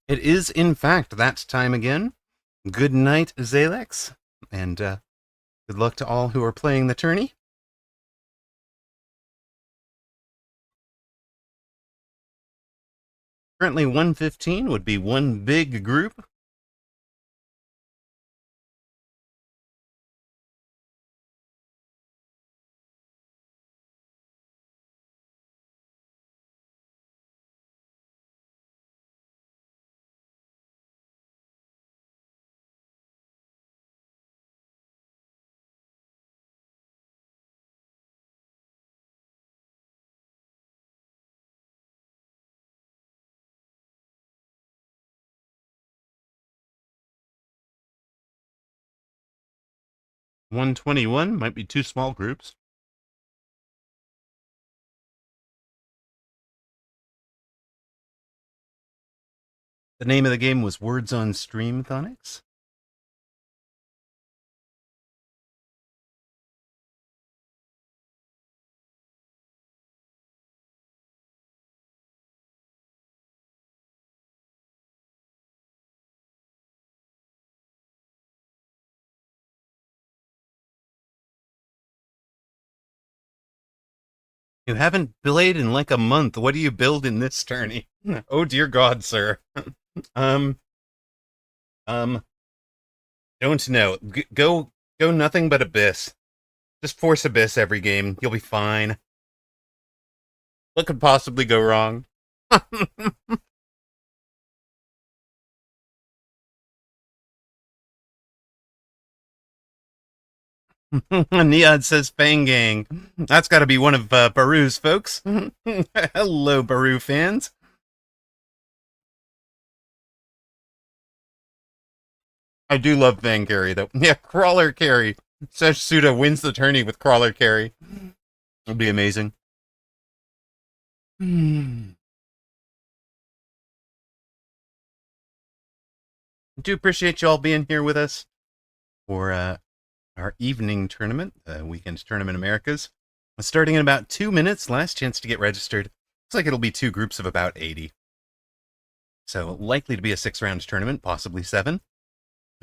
It is, in fact, that time again. Good night, Zalex, and good luck to all who are playing the tourney. Currently 115 would be one big group. $121 might be two small groups. The name of the game was Words on Stream, Thonix. You haven't played in like a month. What do you build in this tourney? Oh dear God, sir. um, don't know. Go nothing but Abyss. Just force Abyss every game. You'll be fine. What could possibly go wrong? Neod says Fang Gang. That's got to be one of Baru's folks. Hello, Baru fans. I do love Fang Carry, though. Yeah, Crawler Carry. Sesh Suda wins the tourney with Crawler Carry. It'll be amazing. I do appreciate you all being here with us for our evening tournament, Weekend Tournament Americas. Starting in about 2 minutes. Last chance to get registered. Looks like it'll be two groups of about 80. So likely to be a 6-round tournament, possibly 7.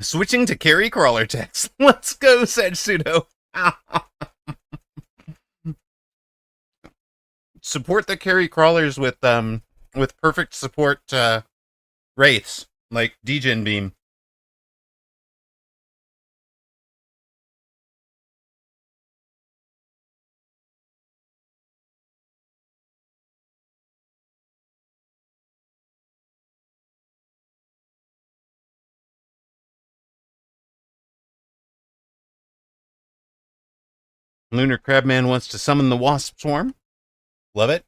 Switching to carry crawler text. Let's go, said Pseudo. Support the carry crawlers with perfect support wraiths like Djinn Beam. Lunar Crabman wants to summon the Wasp Swarm. Love it.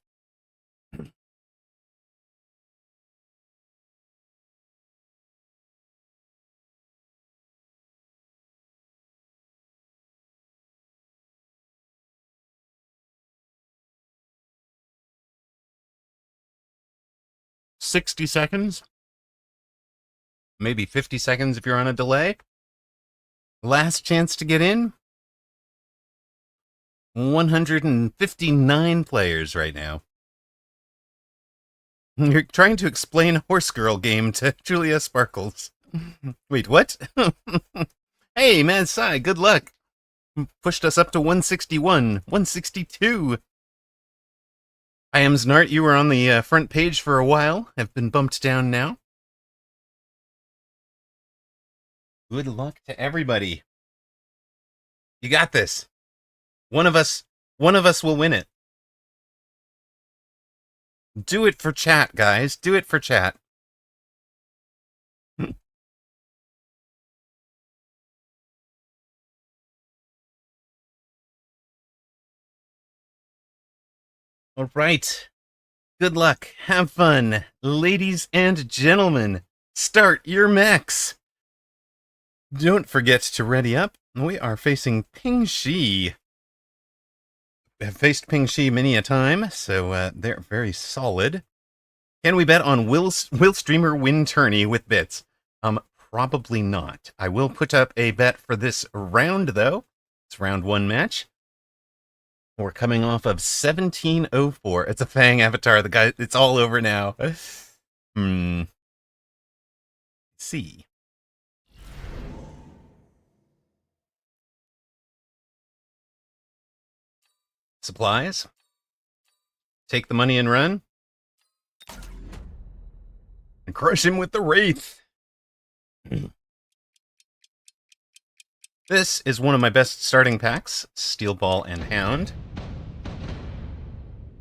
$60, maybe 50 seconds if you're on a delay. Last chance to get in. 159 players right now. You're trying to explain Horse Girl game to Julia Sparkles. Wait, what? Hey, Mad Sai, good luck. Pushed us up to 161, 162. I am Znart. You were on the front page for a while. Have been bumped down now. Good luck to everybody. You got this. One of us will win it. Do it for chat, guys. Do it for chat. All right. Good luck. Have fun. Ladies and gentlemen, start your mechs. Don't forget to ready up. We are facing Ping Shi. Have faced Ping Shi many a time, so they're very solid. Can we bet on will streamer win tourney with bits? Probably not. I will put up a bet for this round, though. It's round 1 match. We're coming off of 1704. It's a Fang avatar. The guy, it's all over now. Let's see. Supplies. Take the money and run. And crush him with the Wraith. This is one of my best starting packs, Steel Ball and Hound.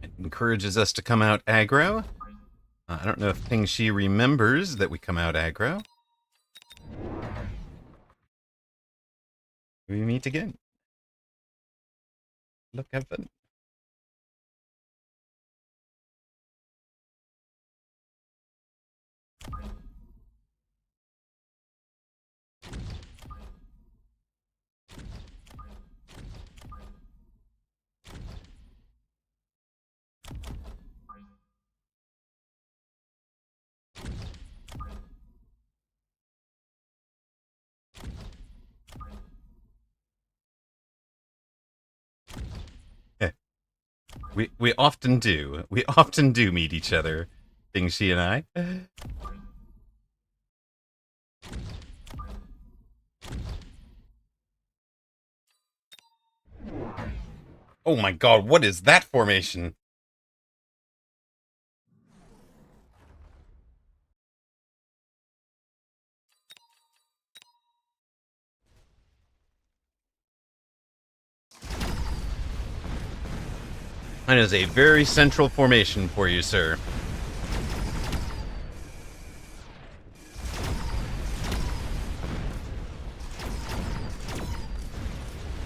It encourages us to come out aggro. I don't know if Ping Shi remembers that we come out aggro. We meet again. Look, have fun. We often do. We often do meet each other, Ping Shi and I. Oh my god, what is that formation? That is a very central formation for you, sir.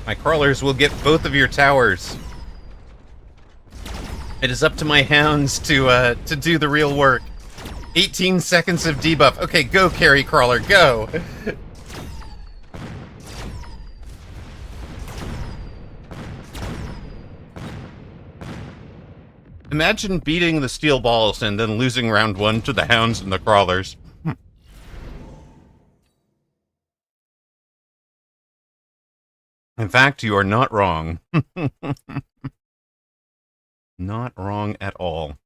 My crawlers will get both of your towers. It is up to my hounds to do the real work. 18 seconds of debuff. Okay, go, carry crawler, go. Imagine beating the steel balls and then losing round 1 to the hounds and the crawlers. In fact, you are not wrong. Not wrong at all.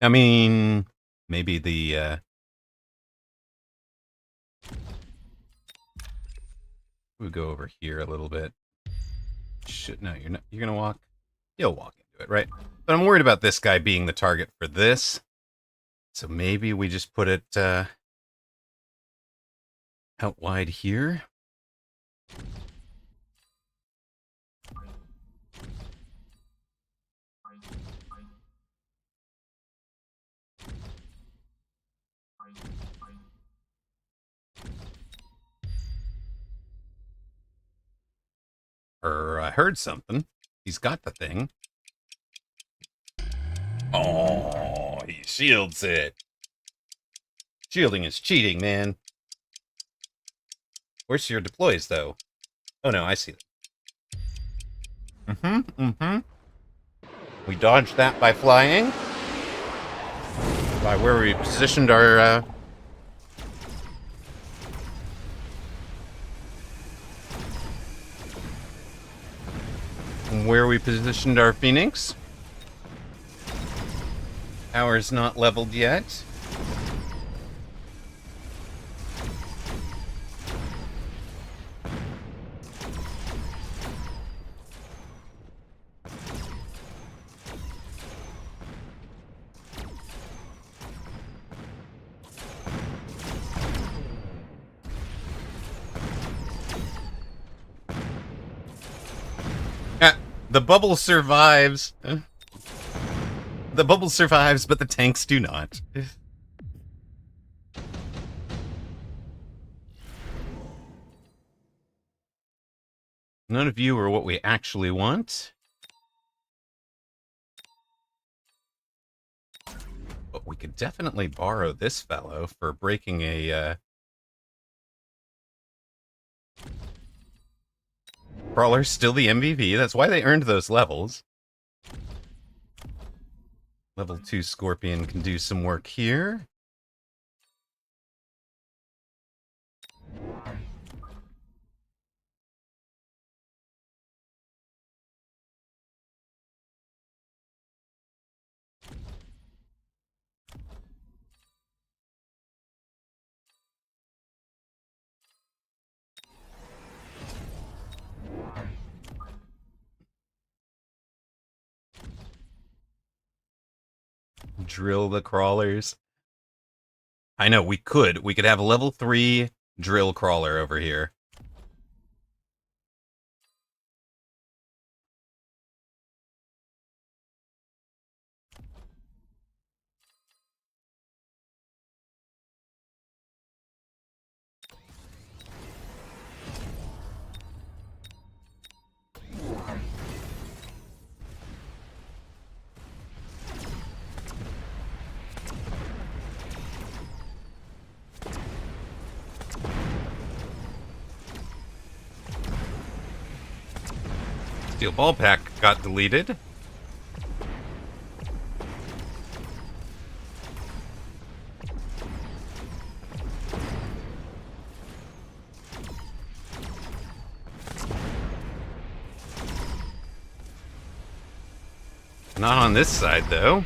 I mean, maybe the we'll go over here a little bit. No, you're not. You're gonna walk. You'll walk into it, right? But I'm worried about this guy being the target for this. So maybe we just put it out wide here. I heard something. He's got the thing. Oh, he shields it. Shielding is cheating, man. Where's your deploys, though? Oh, no, I see them. We dodged that by flying. By where we positioned our, Phoenix. Ours not leveled yet. The bubble survives. The bubble survives, but the tanks do not. None of you are what we actually want. But we could definitely borrow this fellow for breaking a, Crawler's still the MVP. That's why they earned those levels. Level 2 Scorpion can do some work here. Drill the crawlers. I know, we could. We could have a level 3 drill crawler over here. Steel ball pack got deleted. Not on this side, though.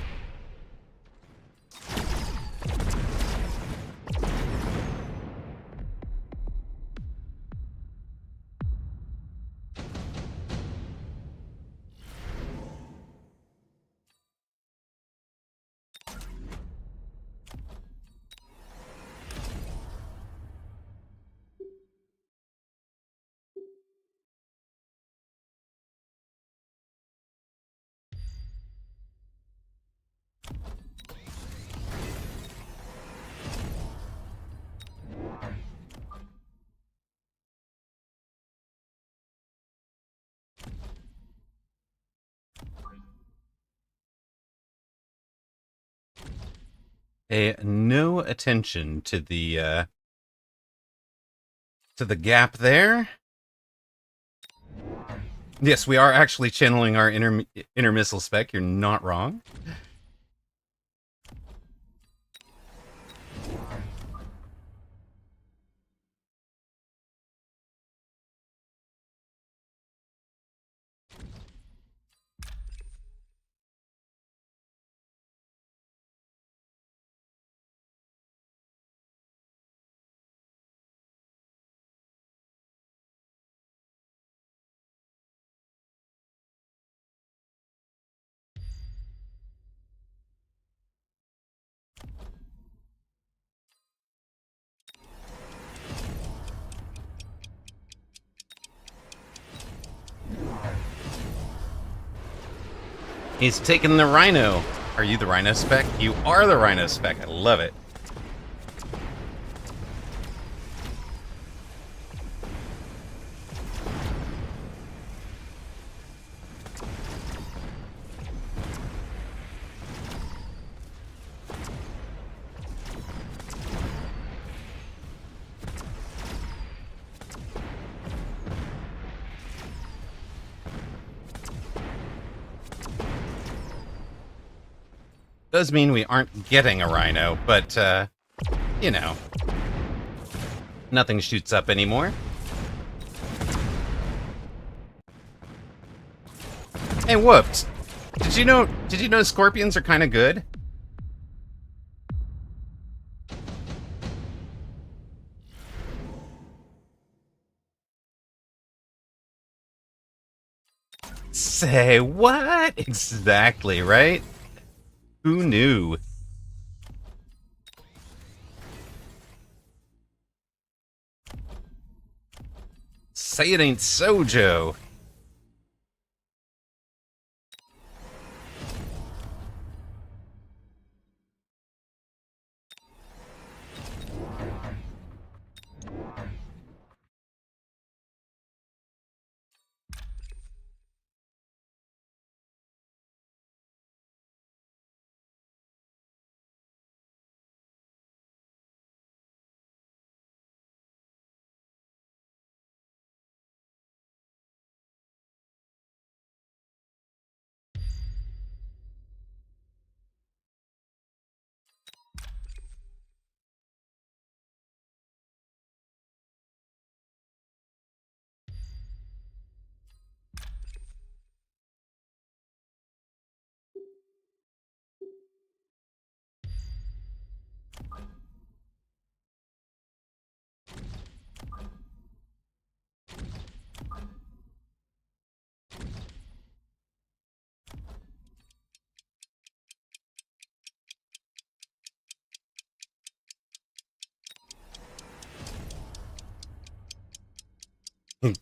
Pay no attention to the gap there. Yes, we are actually channeling our inner missile spec. You're not wrong. He's taking the Rhino. Are you the Rhino spec? You are the Rhino spec. I love it. Does mean we aren't getting a rhino, but, you know. Nothing shoots up anymore. Hey, whoops. Did you know scorpions are kind of good? Say what? Exactly, right? Who knew? Say it ain't so, Joe.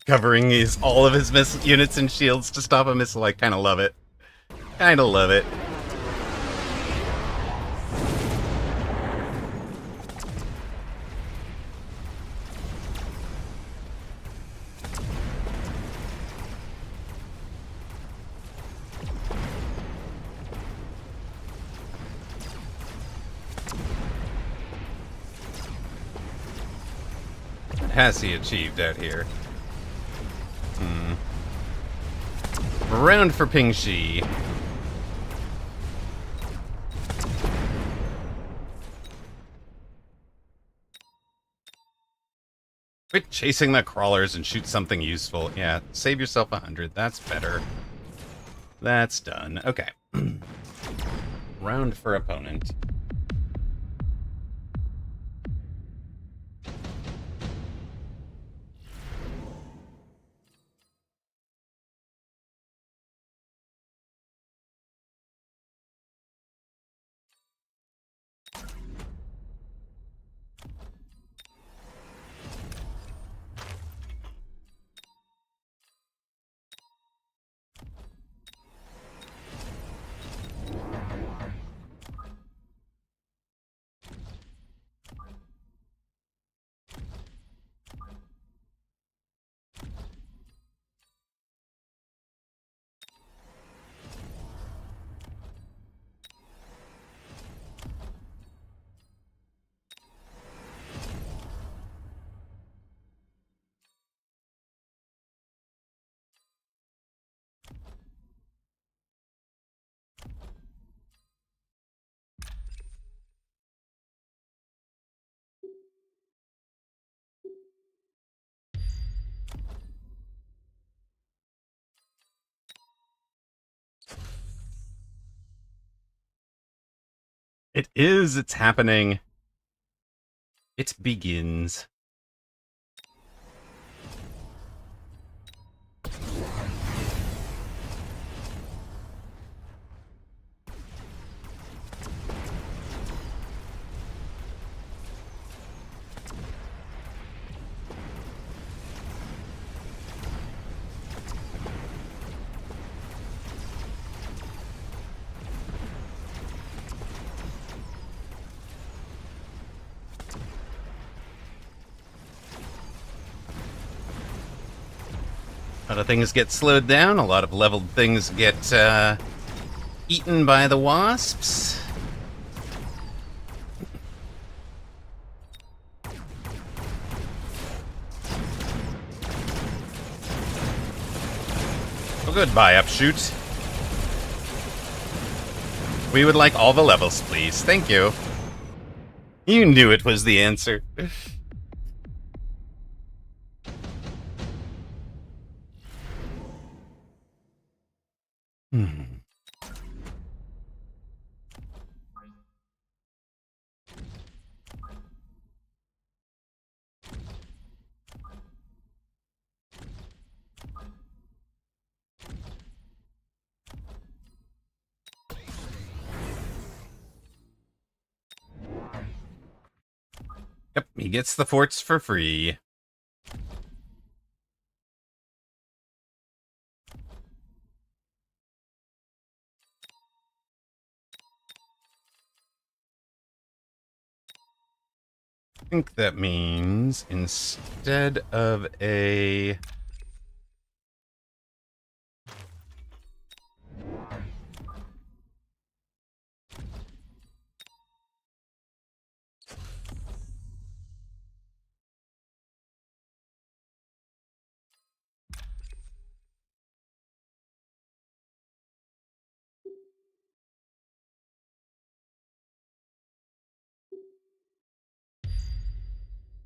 Covering all of his units and shields to stop a missile. I kind of love it. Kind of love it. What has he achieved out here? Round for Ping Shi. Quit chasing the crawlers and shoot something useful. Yeah, save yourself 100. That's better. That's done. Okay. Round for opponent. It is. It's happening. It begins. A lot of things get slowed down. A lot of leveled things get eaten by the wasps. Well, goodbye, Upshoot. We would like all the levels, please. Thank you. You knew it was the answer. Hmm. Yep, he gets the forts for free. I think that means instead of a...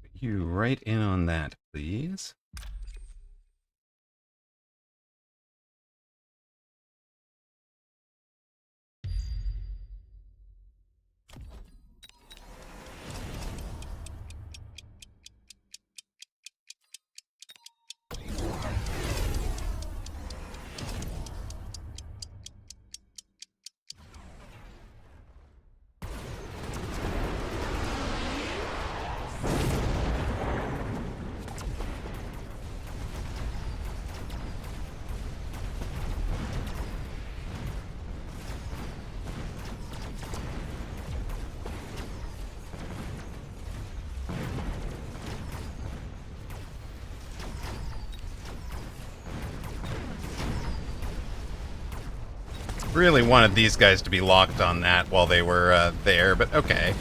Put you right in on that, please. Really wanted these guys to be locked on that while they were there, but okay.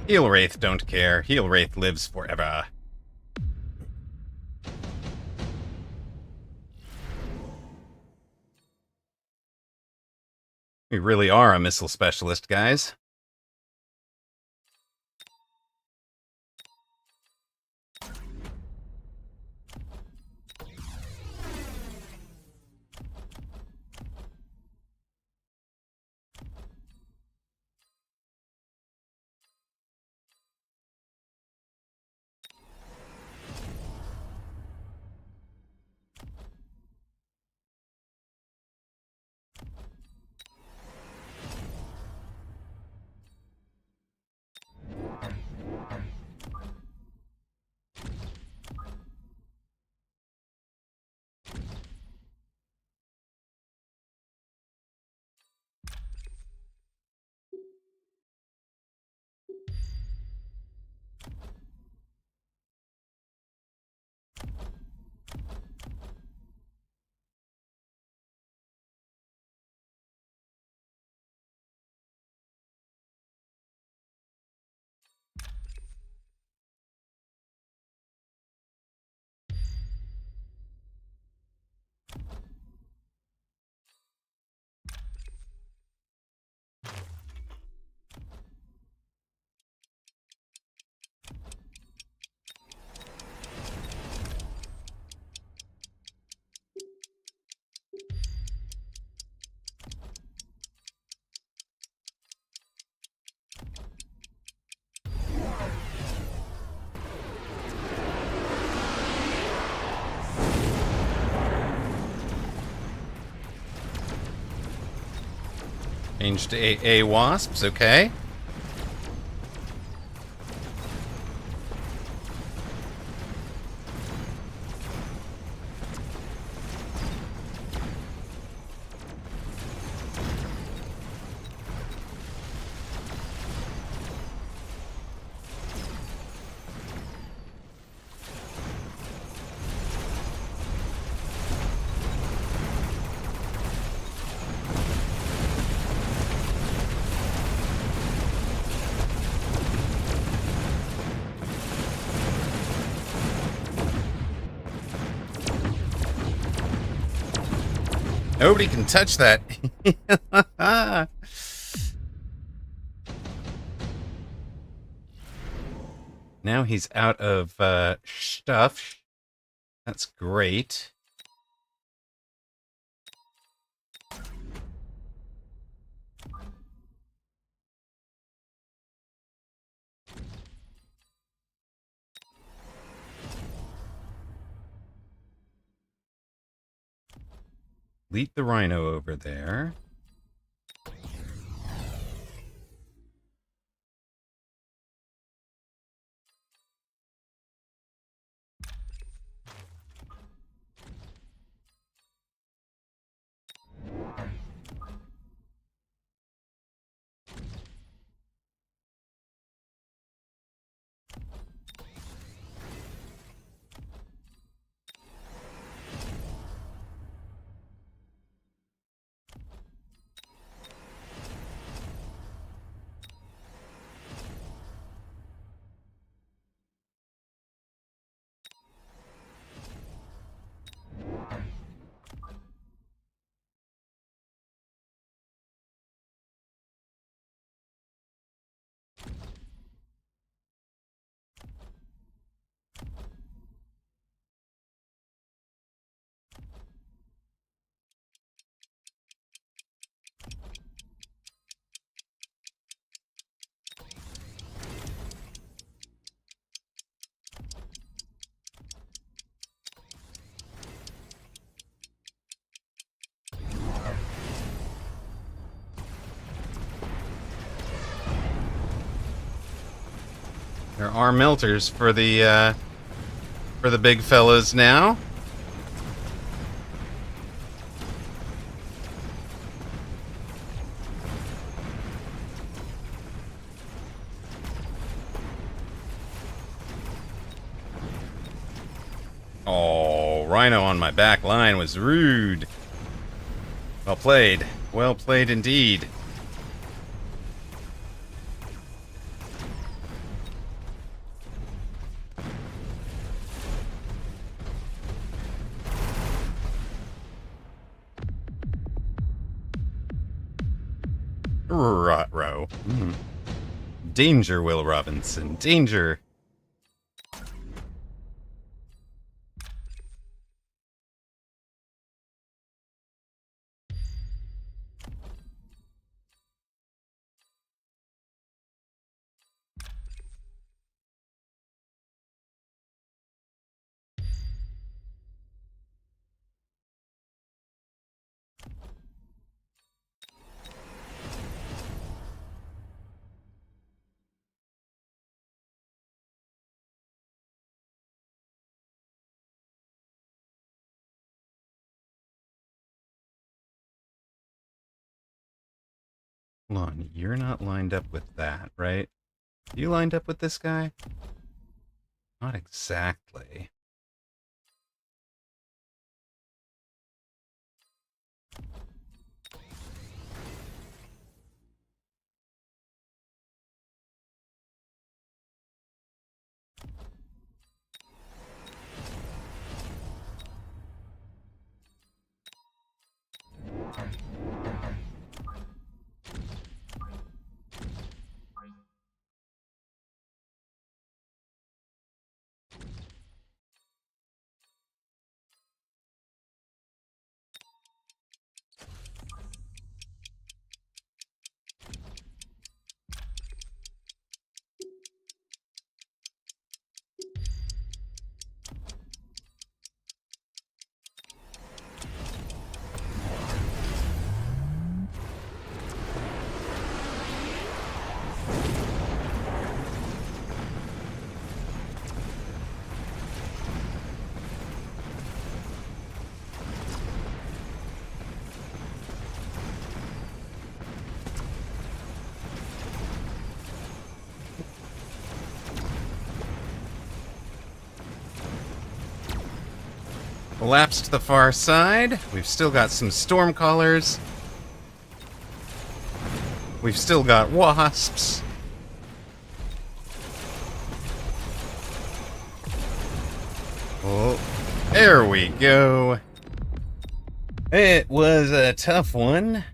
Heal Wraith don't care. Heal Wraith lives forever. We really are a missile specialist, guys. Changed to AA Wasps, okay. Nobody can touch that. Now he's out of stuff. That's great. Lead the rhino over there. There are melters for the big fellas now. Oh, Rhino on my back line was rude. Well played. Well played indeed. Rot-row. Danger, Will Robinson. Danger. Hold on, you're not lined up with that, right? You lined up with this guy? Not exactly. Collapse to the far side. We've still got some Stormcallers. We've still got Wasps. Oh, there we go. It was a tough one.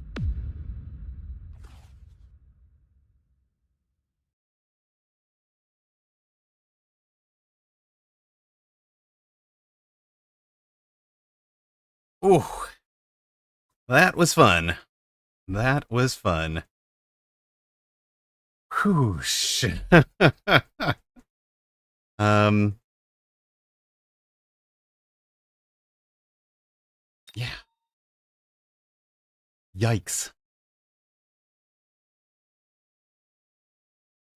Ooh, that was fun. That was fun. Whoosh. um, yeah. Yikes.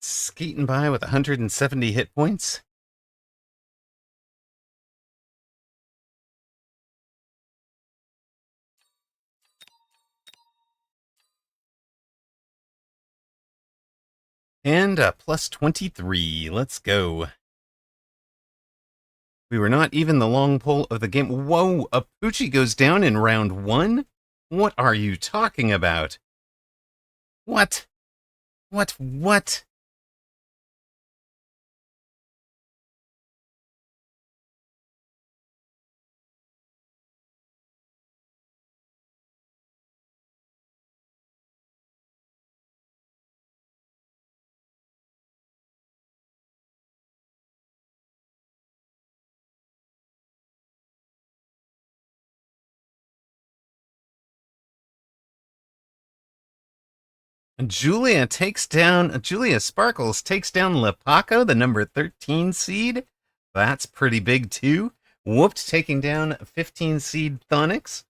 Skating by with 170 hit points. And a plus 23. Let's go. We were not even the long pole of the game. Whoa, a Poochie goes down in round 1? What are you talking about? What? What? Julia Sparkles takes down Lepaco, the number 13 seed. That's pretty big too. Whooped taking down 15 seed Thonix.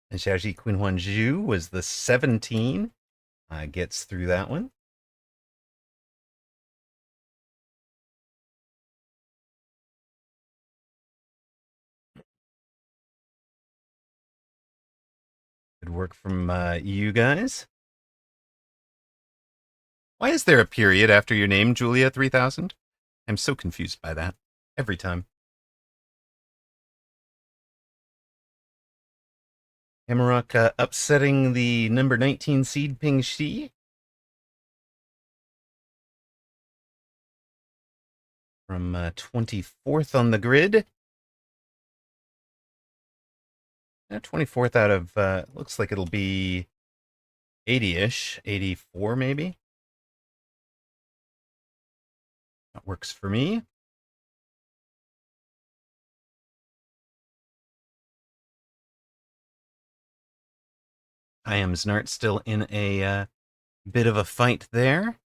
And Xiaoji Qinhuanzhu was the 17. Gets through that one. Good work from you guys. Why is there a period after your name, Julia 3000? I'm so confused by that every time. Amarok upsetting the number 19 seed Ping Shi. From 24th on the grid. 24th out of, looks like it'll be 80-ish, 84 maybe. That works for me. I am Znart still in a bit of a fight there.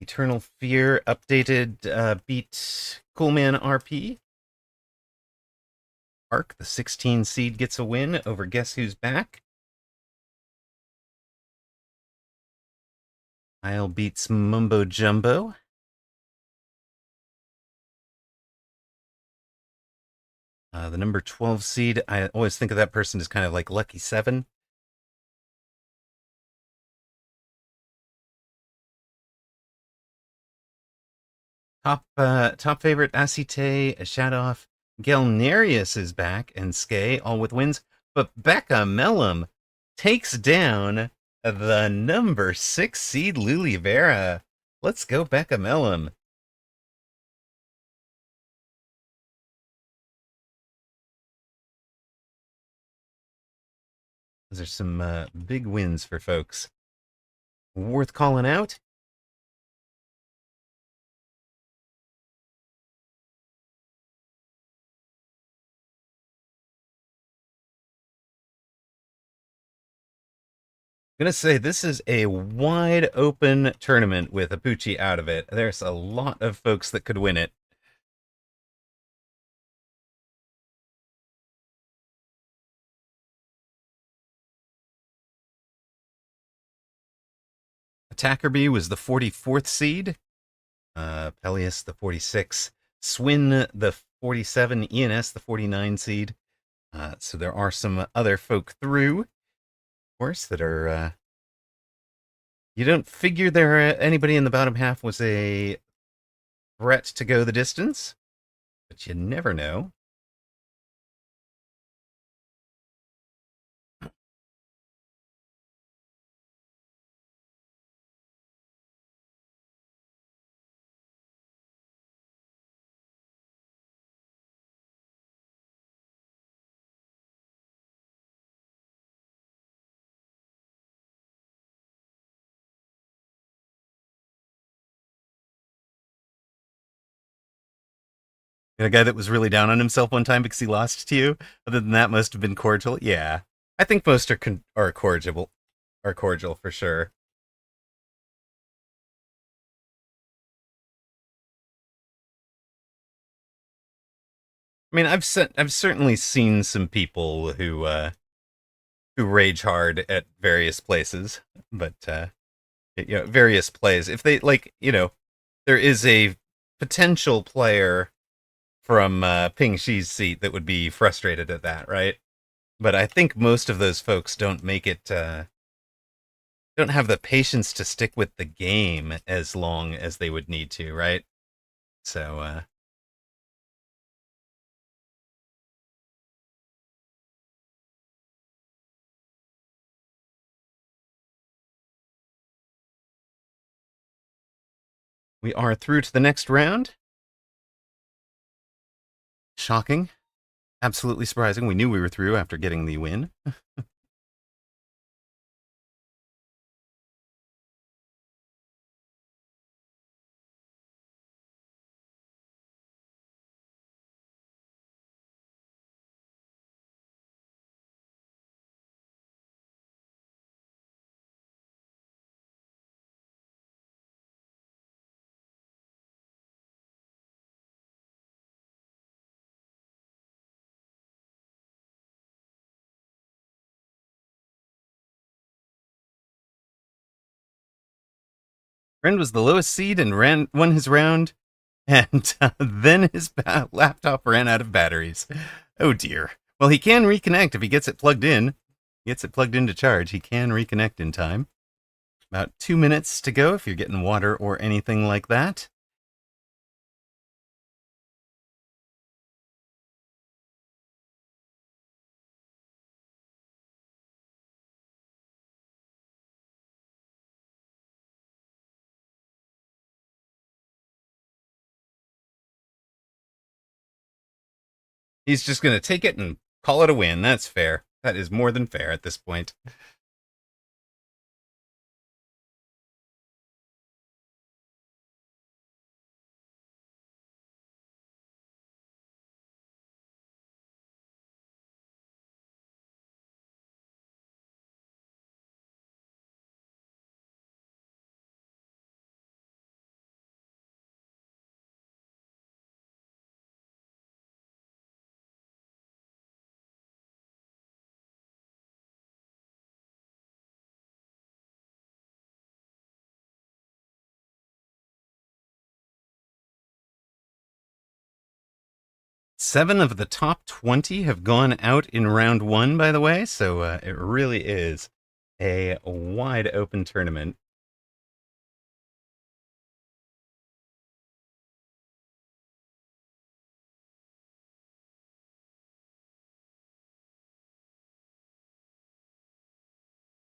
Eternal Fear updated beat Coolman RP. Arc, the 16 seed, gets a win over Guess Who's Back. Isle beats Mumbo Jumbo. The number 12 seed, I always think of that person as kind of like Lucky 7. Top favorite Acite, Shadoff, Gelnerius is back, and Skay, all with wins. But Becca Mellum takes down the number 6 seed Luli Vera. Let's go, Becca Mellum. Those are some big wins for folks. Worth calling out. I'm gonna say this is a wide open tournament with Apuchi out of it. There's a lot of folks that could win it. Attackerby was the 44th seed. Peleus, the 46, Swin, the 47, ENS, the 49 seed. So there are some other folk through, of course, that are. You don't figure there anybody in the bottom half was a threat to go the distance, but you never know. And a guy that was really down on himself one time because he lost to you. Other than that, most have been cordial. Yeah, I think most are cordial, for sure. I mean, I've certainly seen some people who rage hard at various places, but various plays. If they like, there is a potential player from Ping Shi's seat that would be frustrated at that, right? But I think most of those folks don't make it. Don't have the patience to stick with the game as long as they would need to, right? So we are through to the next round. Shocking. Absolutely surprising. We knew we were through after getting the win. Friend was the lowest seed and won his round, and then his laptop ran out of batteries. Oh dear. Well, he can reconnect if he gets it plugged in. Gets it plugged in to charge. He can reconnect in time. About 2 minutes to go if you're getting water or anything like that. He's just going to take it and call it a win. That's fair. That is more than fair at this point. Seven of the top 20 have gone out in round one, by the way, so it really is a wide open tournament.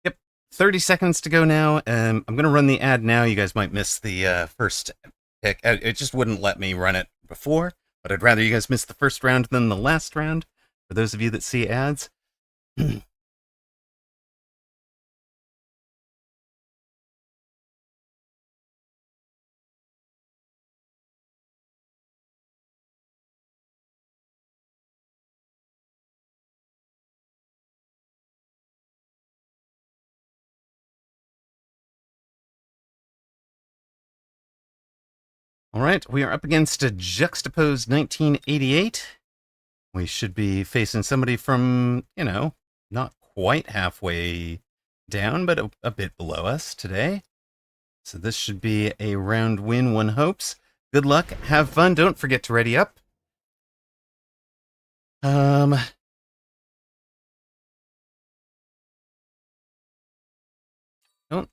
Yep, 30 seconds to go now. I'm going to run the ad now. You guys might miss the first pick. It just wouldn't let me run it before, but I'd rather you guys miss the first round than the last round, for those of you that see ads. All right, we are up against a juxtaposed 1988. We should be facing somebody from, not quite halfway down, but a bit below us today. So this should be a round win, one hopes. Good luck, have fun, don't forget to ready up. Don't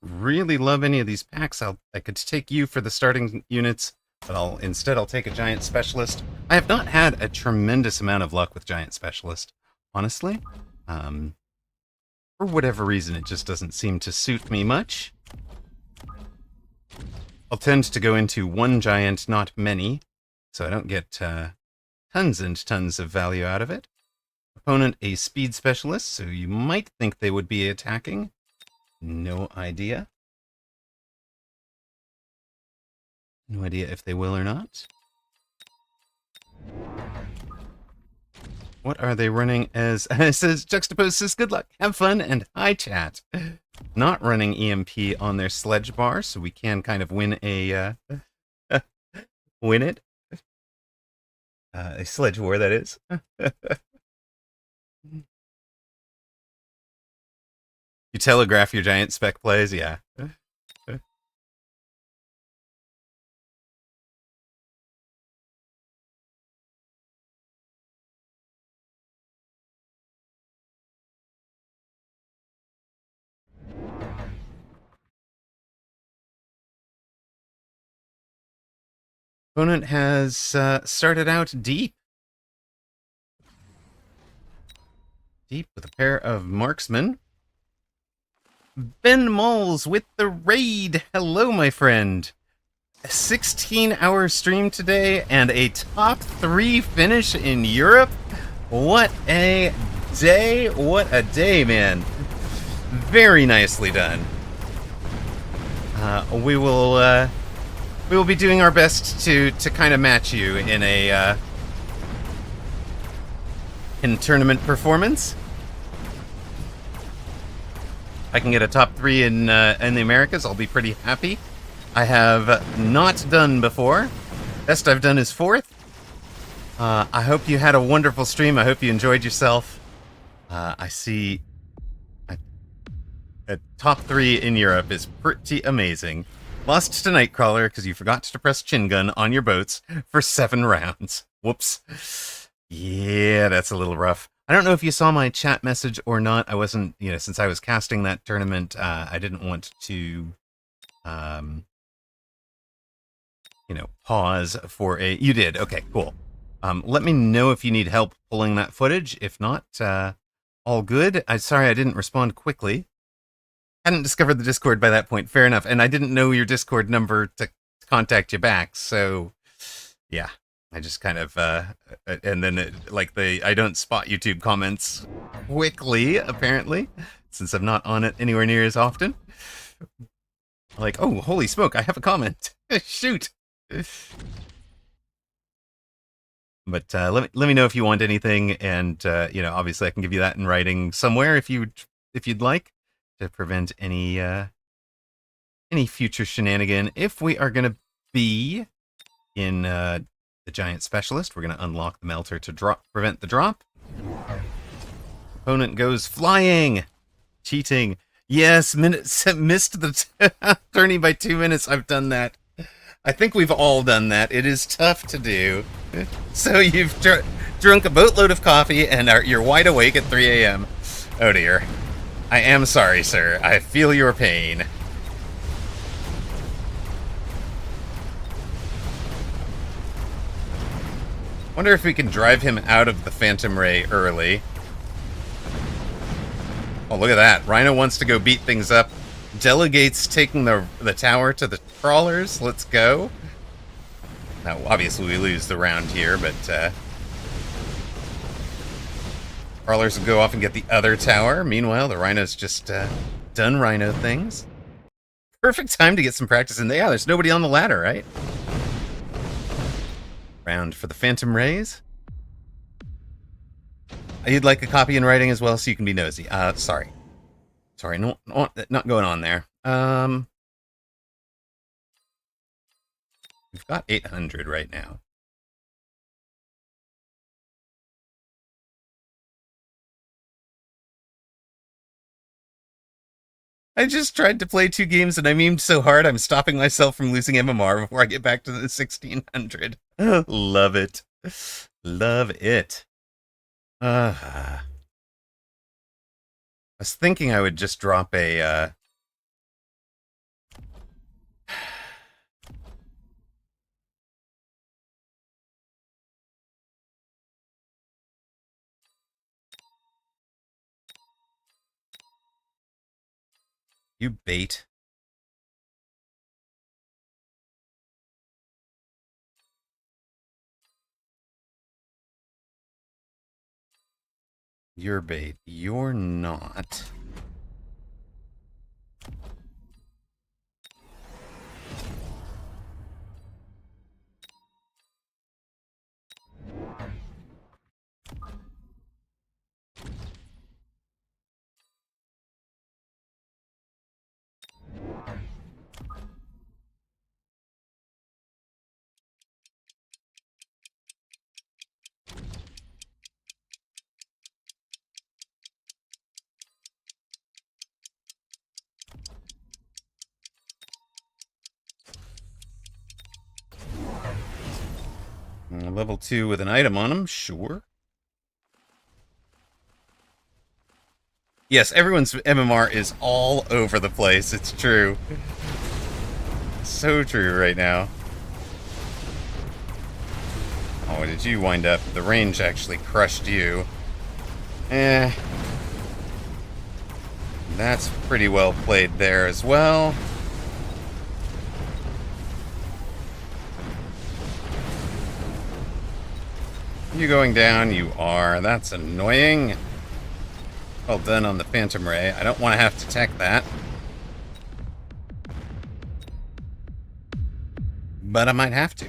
really love any of these packs. I could take you for the starting units, but I'll take a giant specialist. I have not had a tremendous amount of luck with giant specialist, honestly. For whatever reason, it just doesn't seem to suit me much. I'll tend to go into one giant, not many, so I don't get tons and tons of value out of it. Opponent, a speed specialist, so you might think they would be attacking. No idea. No idea if they will or not. What are they running as? It says Juxtapose says good luck, have fun, and hi chat. Not running EMP on their sledge bar, so we can kind of win a win it. A sledge war, that is. You telegraph your giant spec plays, yeah. Opponent has started out deep. Deep with a pair of marksmen. Ben Malls with the raid. Hello, my friend. A 16-hour stream today and a top 3 finish in Europe. What a day. What a day, man. Very nicely done. We will be doing our best to kind of match you in a in tournament performance. I can get a top 3 in the Americas, I'll be pretty happy. I have not done before. Best I've done is 4th. I hope you had a wonderful stream. I hope you enjoyed yourself. I see a top 3 in Europe is pretty amazing. Lost to Nightcrawler because you forgot to press chin gun on your boats for 7 rounds. Whoops. Yeah, that's a little rough. I don't know if you saw my chat message or not. I wasn't, since I was casting that tournament, I didn't want to, pause for a... You did. Okay, cool. Let me know if you need help pulling that footage. If not, all good. Sorry I didn't respond quickly. Hadn't discovered the Discord by that point. Fair enough. And I didn't know your Discord number to contact you back. So, yeah. I just kind of, and then I don't spot YouTube comments quickly, apparently, since I'm not on it anywhere near as often. Like, oh, holy smoke, I have a comment. Shoot. But let me know if you want anything, and obviously I can give you that in writing somewhere if you'd like, to prevent any future shenanigan. If we are gonna be in the Giant Specialist, we're gonna unlock the melter to prevent the drop. Opponent goes flying, cheating. Yes, missed the tourney by 2 minutes. I've done that. I think we've all done that. It is tough to do. So you've drunk a boatload of coffee and you're wide awake at 3 a.m. Oh dear. I am sorry, sir. I feel your pain. Wonder if we can drive him out of the Phantom Ray early. Oh, look at that. Rhino wants to go beat things up. Delegates taking the tower to the crawlers. Let's go. Now, obviously, we lose the round here, but crawlers will go off and get the other tower. Meanwhile, the Rhino's just done Rhino things. Perfect time to get some practice in there. Yeah, there's nobody on the ladder, right? Round for the Phantom Rays. You'd like a copy in writing as well, so you can be nosy. Sorry, no, not going on there. We've got 800 right now. I just tried to play 2 games and I memed so hard I'm stopping myself from losing MMR before I get back to the 1600. Love it. Love it. I was thinking I would just drop a you bait. You're bait. You're not. level 2 with an item on them, sure. Yes, everyone's MMR is all over the place. It's true. So true right now. Oh, did you wind up? The range actually crushed you. That's pretty well played there as well. You going down? You are. That's annoying. Well done on the Phantom Ray. I don't want to have to tech that. But I might have to.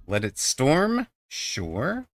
Let it storm? Sure.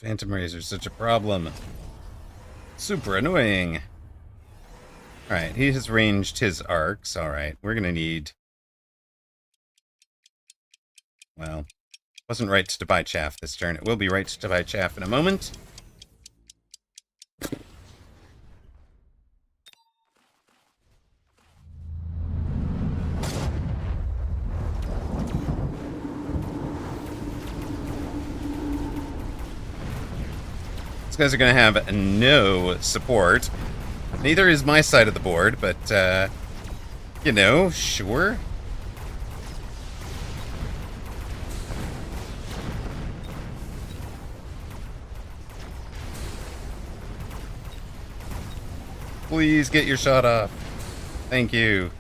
Phantom Rays are such a problem. Super annoying. Alright, he has ranged his arcs. Alright, we're gonna need... Well, wasn't right to buy chaff this turn. It will be right to buy chaff in a moment. These guys are going to have no support. Neither is my side of the board, but, you know, sure. Please get your shot off. Thank you.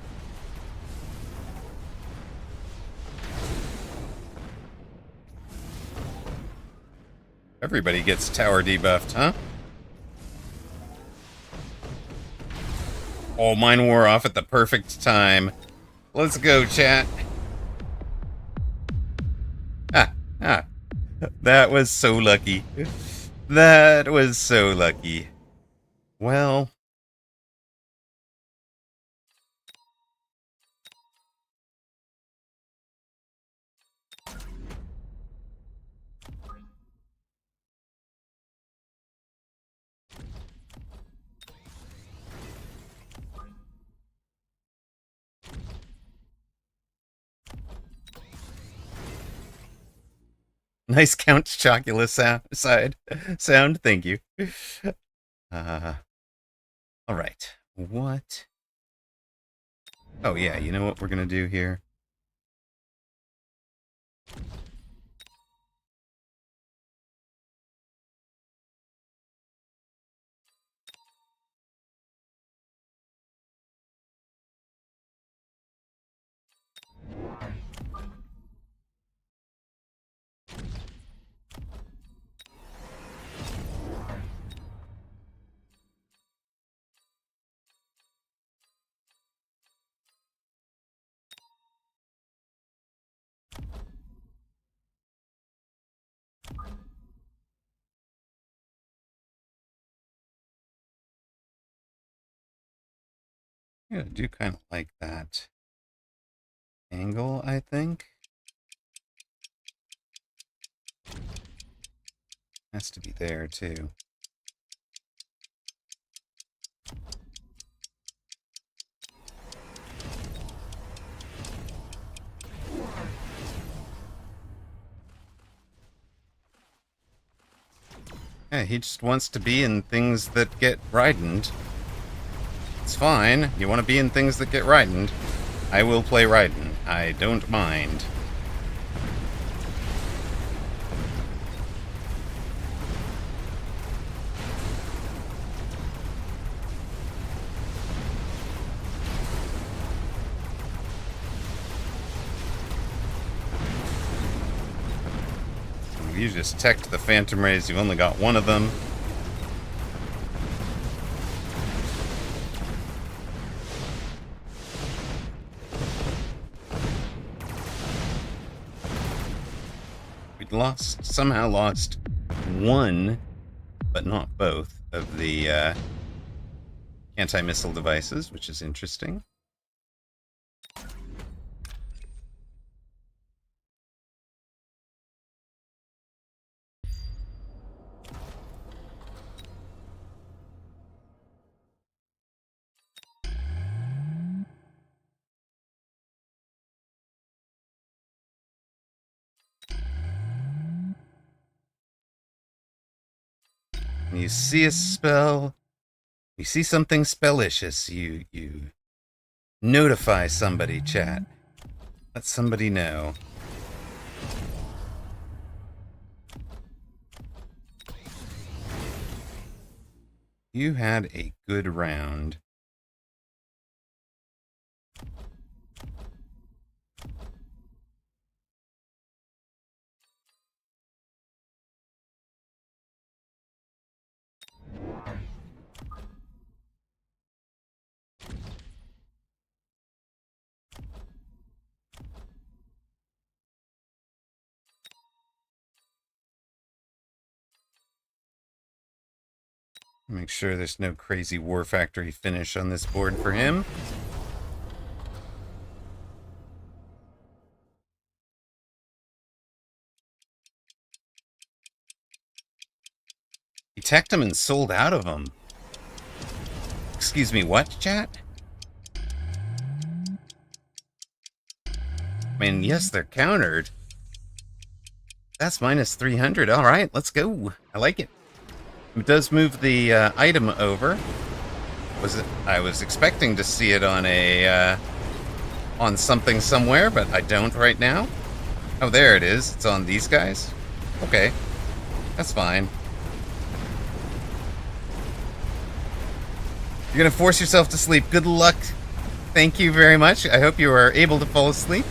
Everybody gets tower debuffed, huh? Oh, mine wore off at the perfect time. Let's go, chat. Ah. That was so lucky. That was so lucky. Well... Nice Count Chocula sound. Thank you. All right. What? Oh, yeah. You know what we're going to do here? Yeah, I do kind of like that angle, I think. Has to be there, too. Yeah, he just wants to be in things that get ridened. It's fine. You want to be in things that get ridened. I will play Raiden. I don't mind. You just teched the Phantom Rays. You've only got one of them. Somehow lost one, but not both, of the anti-missile devices, which is interesting. When you see a spell, you see something spellicious, you notify somebody, chat. Let somebody know. You had a good round. Make sure there's no crazy War Factory finish on this board for him. He teched him and sold out of them. Excuse me, what, chat? I mean, yes, they're countered. That's minus 300. All right, let's go. I like it. It does move the item over. I was expecting to see it on a on something somewhere, but I don't right now. Oh, there it is. It's on these guys. Okay, that's fine. You're gonna force yourself to sleep. Good luck. Thank you very much. I hope you are able to fall asleep.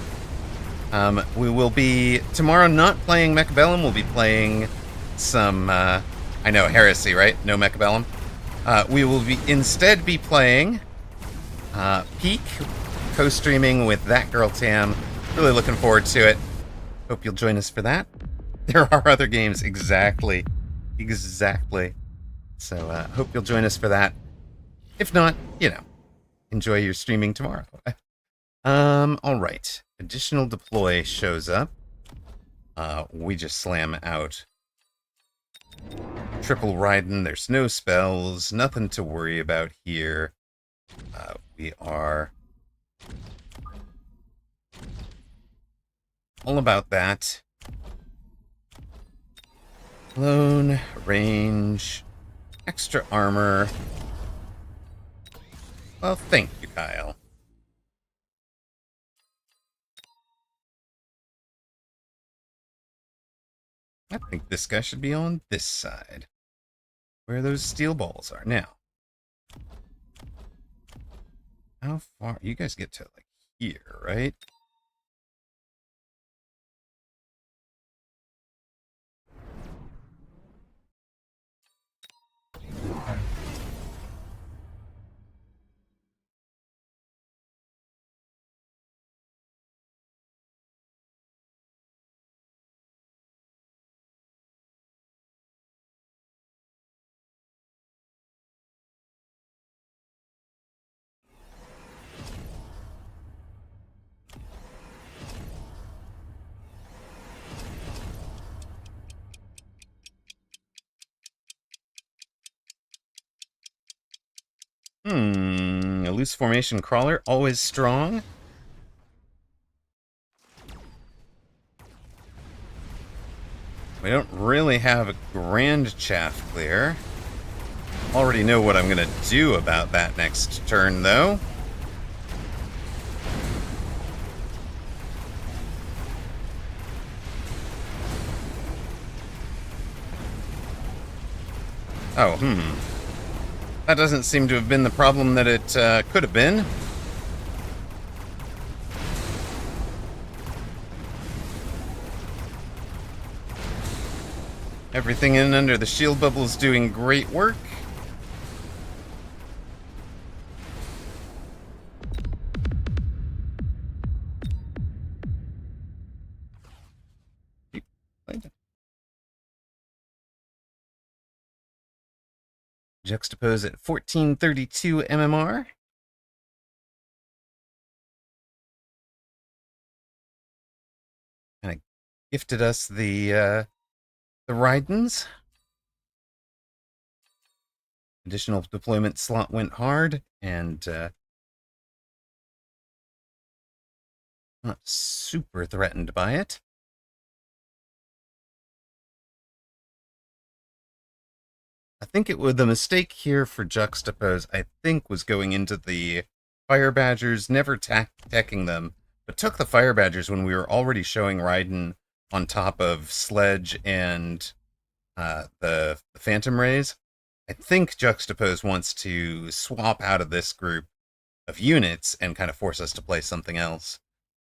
We will be tomorrow not playing Mechabellum. We'll be playing some. I know, Heresy, right? No Mechabellum. We will instead be playing Peak, co-streaming with That Girl Tam. Really looking forward to it. Hope you'll join us for that. There are other games, exactly. So hope you'll join us for that. If not, enjoy your streaming tomorrow. All right. Additional deploy shows up. We just slam out Triple Raiden. There's no spells, nothing to worry about here. We are all about that. Clone, range, extra armor. Well, thank you, Kyle. I think this guy should be on this side, where those steel balls are. Now, how far? You guys get to, like, here, right? A loose formation crawler, always strong. We don't really have a grand chaff clear. Already know what I'm gonna do about that next turn, though. Oh, That doesn't seem to have been the problem that it could have been. Everything in under the shield bubble is doing great work. Juxtapose at 1432 MMR. Kind of gifted us the Rydens. Additional deployment slot went hard, and not super threatened by it. I think it was the mistake here for Juxtapose, I think, was going into the Fire Badgers, never teching them, but took the Fire Badgers when we were already showing Raiden on top of Sledge and the Phantom Rays. I think Juxtapose wants to swap out of this group of units and kind of force us to play something else,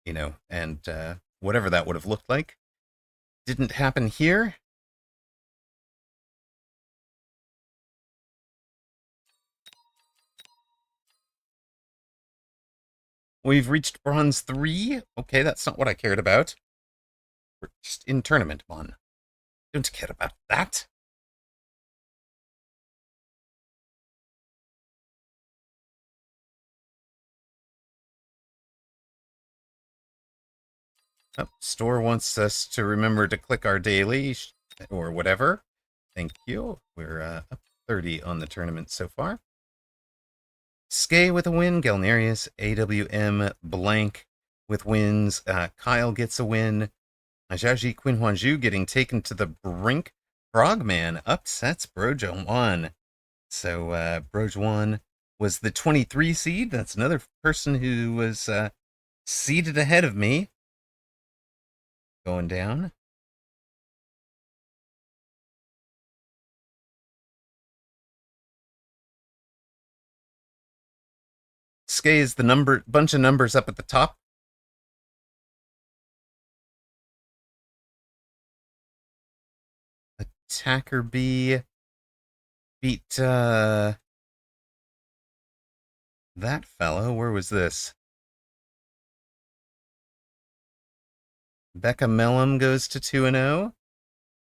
and whatever that would have looked like. Didn't happen here. We've reached Bronze 3. Okay, that's not what I cared about. We're just in Tournament 1. Don't care about that. Oh, store wants us to remember to click our daily or whatever. Thank you. We're up 30 on the tournament so far. Skay with a win. Galnerius, AWM, blank with wins. Kyle gets a win. Ajaji Quinhuanju getting taken to the brink. Frogman upsets Brojuan. So Brojuan was the 23 seed. That's another person who was seeded ahead of me. Going down. Skay is the bunch of numbers up at the top. Attacker B beat that fellow. Where was this? Becca Mellum goes to 2-0.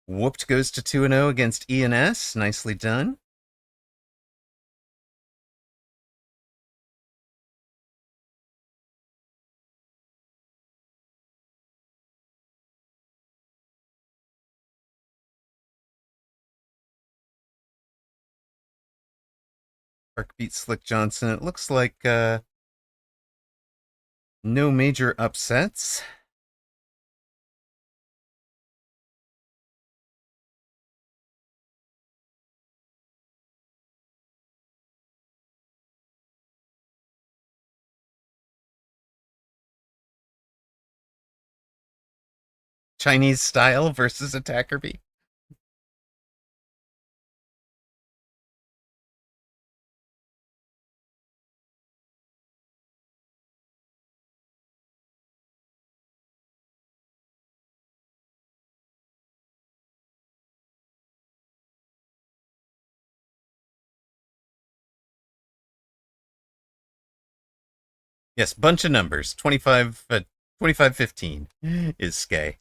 Whooped goes to 2-0 against ENS. Nicely done. Park beat Slick Johnson. It looks like no major upsets. Chinese style versus Attacker B. Yes, bunch of numbers. 2515 is Skay.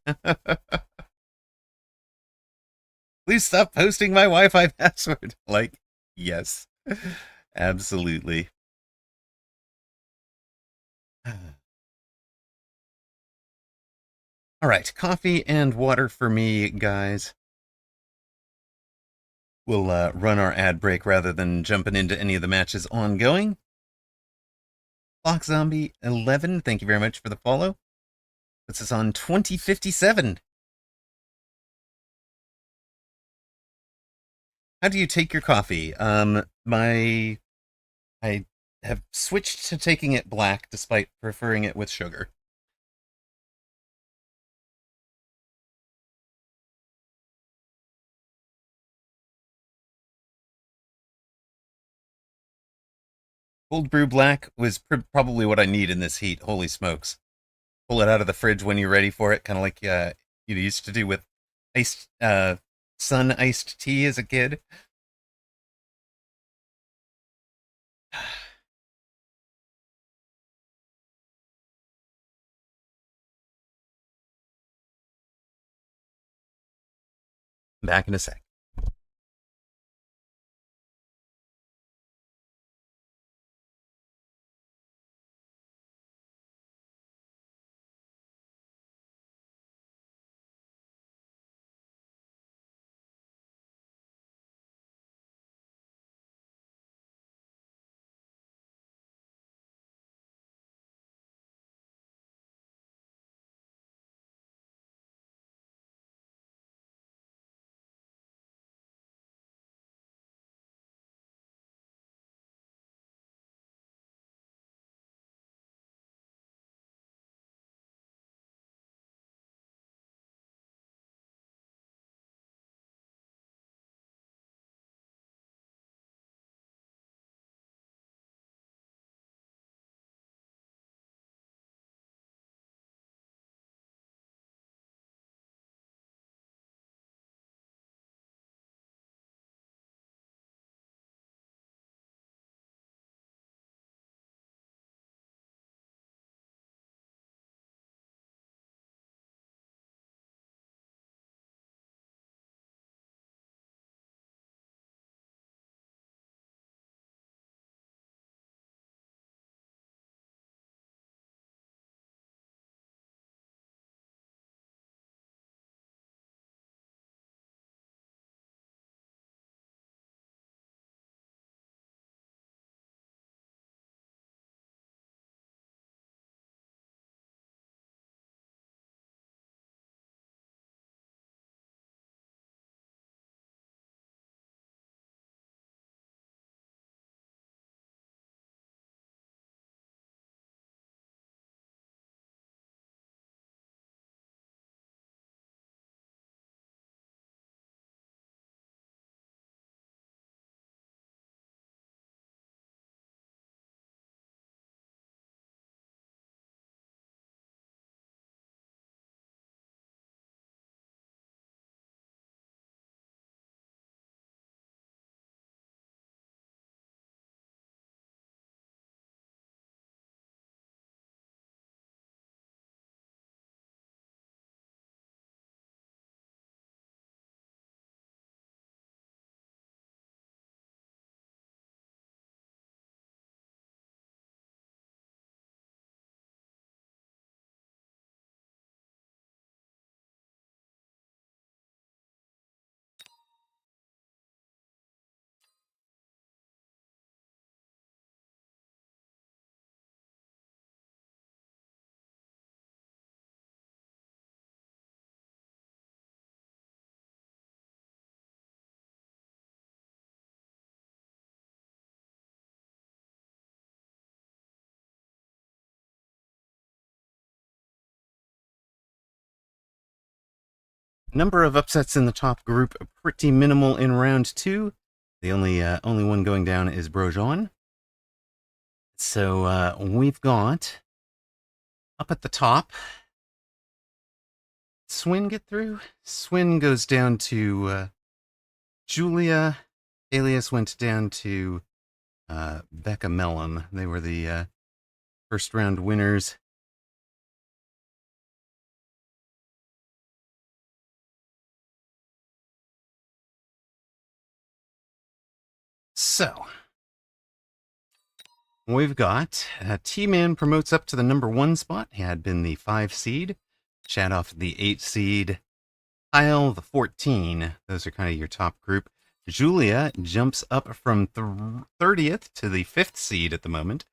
Please stop posting my Wi-Fi password. Like, yes, absolutely. All right, coffee and water for me, guys. We'll run our ad break rather than jumping into any of the matches ongoing. Clock Zombie 11, thank you very much for the follow. Puts us on 2057. How do you take your coffee? I have switched to taking it black despite preferring it with sugar. Cold brew black was probably what I need in this heat. Holy smokes. Pull it out of the fridge when you're ready for it, kind of like you used to do with iced sun iced tea as a kid. Back in a sec. Number of upsets in the top group pretty minimal in round two. The only one going down is Brojon. So we've got up at the top. Swin get through. Swin goes down to Julia. Alias went down to Becca Mellum. They were the first round winners. So we've got T-Man promotes up to the number 1 spot. He had been the 5 seed. Shadoff the 8 seed. Kyle the 14. Those are kind of your top group. Julia jumps up from 30th to the 5th seed at the moment.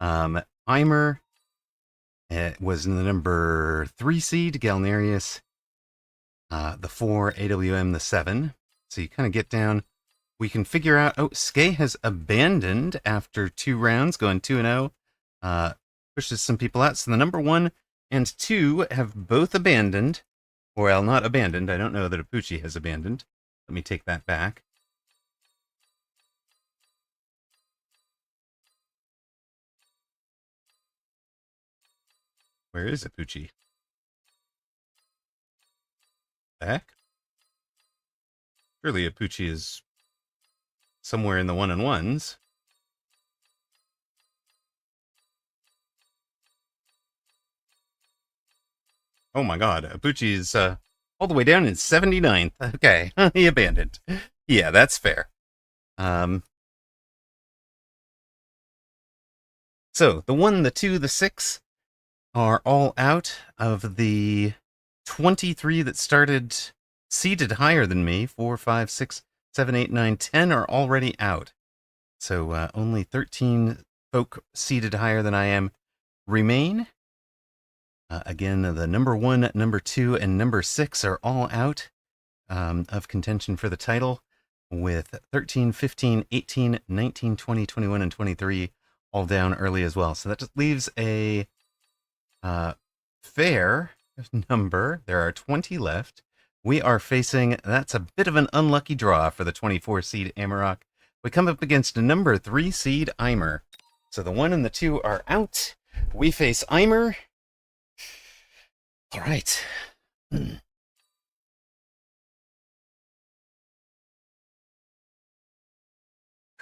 Eimer was in the number 3 seed. Galnerius the 4. AWM the 7. So you kind of get down we can figure out. Oh, Skay has abandoned after 2 rounds, going 2-0. Pushes some people out. So the number 1 and 2 have both abandoned. Well, not abandoned. I don't know that Apucci has abandoned. Let me take that back. Where is Apucci? The heck? Surely Apucci is somewhere in the 1-on-1s. Oh my god, Apucci is all the way down in 79th. Okay, he abandoned. Yeah, that's fair. So, the 1, the 2, the 6 are all out of the 23 that started seated higher than me. 4, 5, 6, 7, 8, 9, 10 are already out. So only 13 folk seated higher than I am remain. Again, the number 1, number 2, and number 6 are all out of contention for the title, with 13, 15, 18, 19, 20, 21, and 23 all down early as well. So that just leaves a fair number. There are 20 left. We are facing, that's a bit of an unlucky draw for the 24 seed Amarok. We come up against a number 3 seed Eimer. So the 1 and the 2 are out. We face Eimer. All right.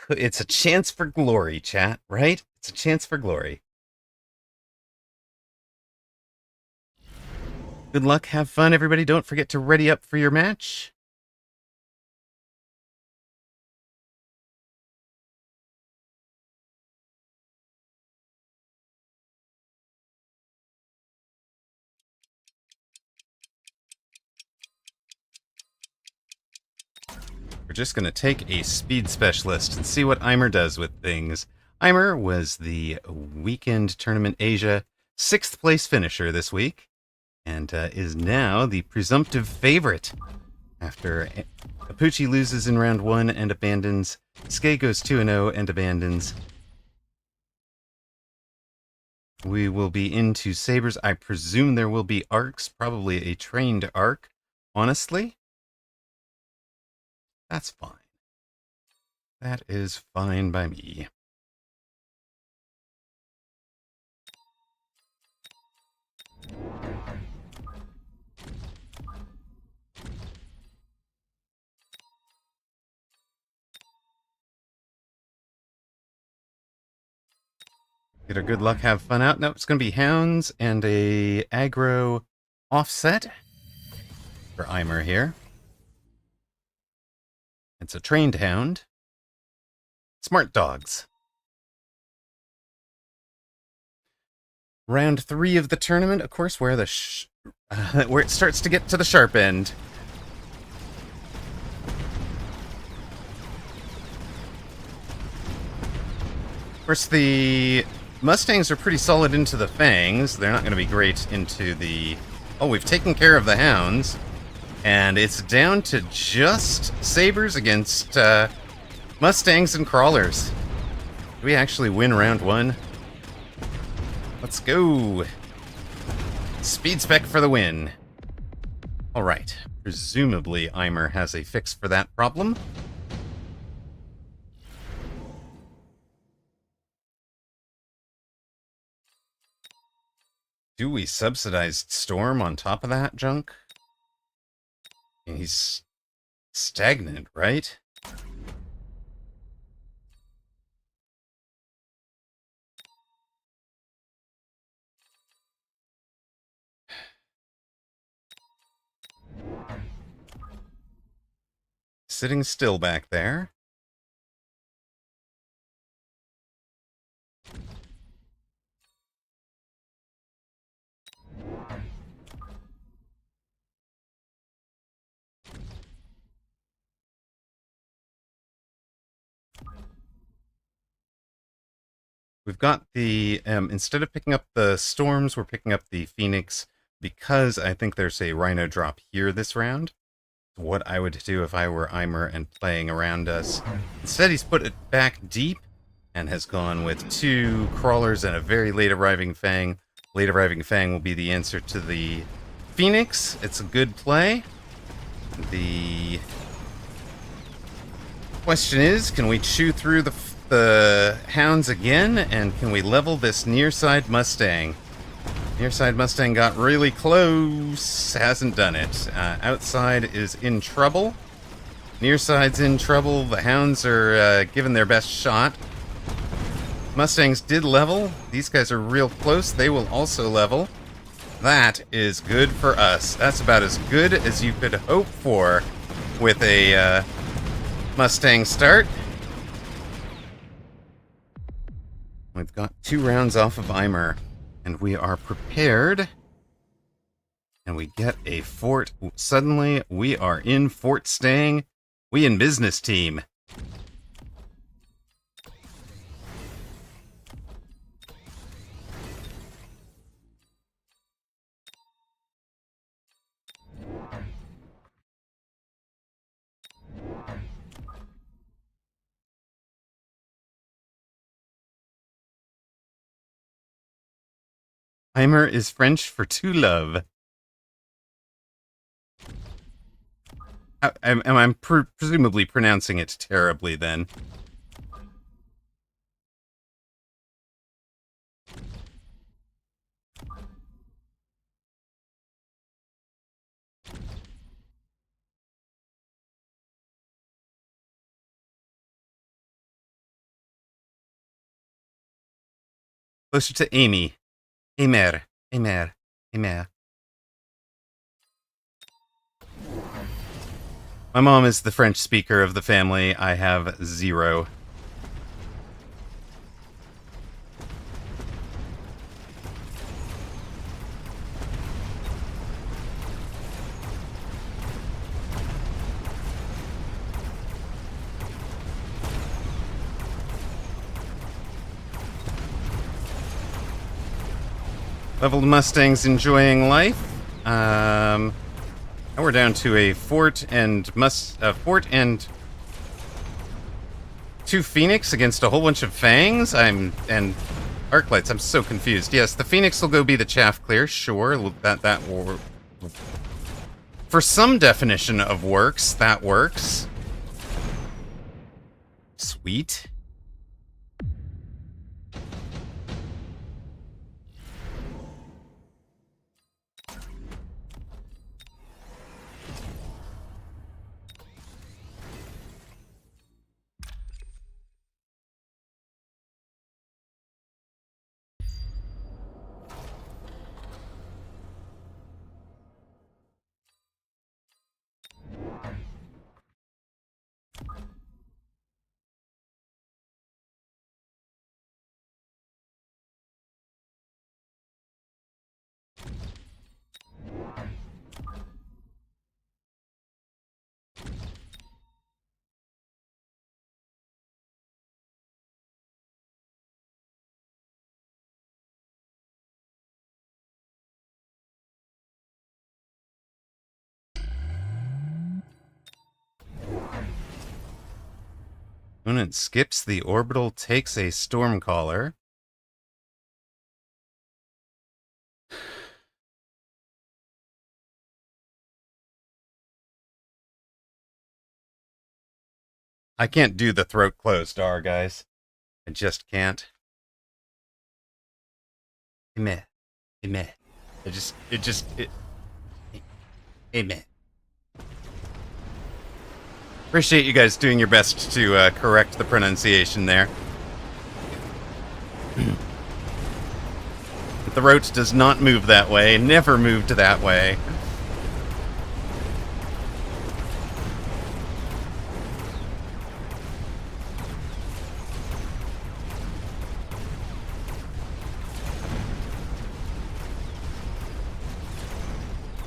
It's a chance for glory, chat, right? It's a chance for glory. Good luck, have fun, everybody. Don't forget to ready up for your match. We're just going to take a speed specialist and see what Eimer does with things. Eimer was the Weekend Tournament Asia 6th place finisher this week, and is now the presumptive favorite. After Apucci loses in round 1 and abandons, Skay goes 2-0 and abandons. We will be into sabers. I presume there will be arcs, probably a trained arc, honestly. That's fine. That is fine by me. Get our good luck, have fun out. No, it's going to be hounds and a aggro offset for Eimer here. It's a trained hound. Smart dogs. Round 3 of the tournament, of course, where where it starts to get to the sharp end. Of course, the Mustangs are pretty solid into the fangs. They're not going to be great into the... Oh, we've taken care of the hounds. And it's down to just sabers against Mustangs and crawlers. Do we actually win round 1? Let's go. Speed spec for the win. Alright. Presumably Eimer has a fix for that problem. Do we subsidize Storm on top of that junk? He's stagnant, right? Sitting still back there. We've got the, instead of picking up the Storms, we're picking up the Phoenix because I think there's a Rhino drop here this round. what I would do if I were Eimer and playing around us. Instead, he's put it back deep and has gone with 2 crawlers and a very late arriving Fang. Late arriving Fang will be the answer to the Phoenix. It's a good play. The question is, can we chew through the hounds again, and can we level this near side Mustang? Near side Mustang got really close, hasn't done it. Outside is in trouble. Near side's in trouble. The hounds are giving their best shot. Mustangs did level. These guys are real close. They will also level. That is good for us. That's about as good as you could hope for with a Mustang start. We've got 2 rounds off of Eimer, and we are prepared. And we get a fort. Suddenly, we are in fort staying. We in business team. Eimer is French for to love. Am I presumably pronouncing it terribly then? Closer to Amy. Aimer. Aimer. Aimer. My mom is the French speaker of the family. I have 0. Leveled Mustangs enjoying life. Now we're down to a fort and 2 Phoenix against a whole bunch of Fangs. And Arclights. I'm so confused. Yes, the Phoenix will go be the chaff clear. Sure, that will. For some definition of works, that works. Sweet. Opponent skips the orbital, takes a Stormcaller. I can't do the throat closed R, guys. I just can't. Meh. Meh. Amen. Appreciate you guys doing your best to correct the pronunciation there. The throat does not move that way, never moved that way.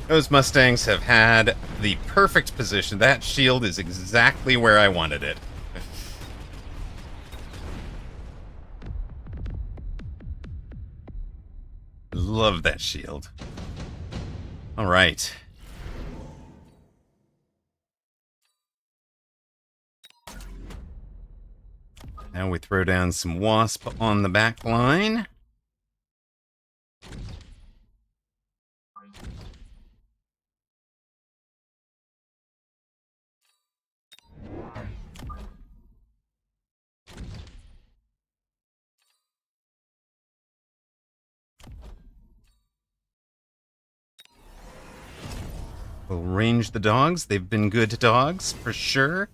Those Mustangs have had the perfect position. That shield is exactly where I wanted it. Love that shield. All right. Now we throw down some wasp on the back line. We'll range the dogs. They've been good dogs, for sure.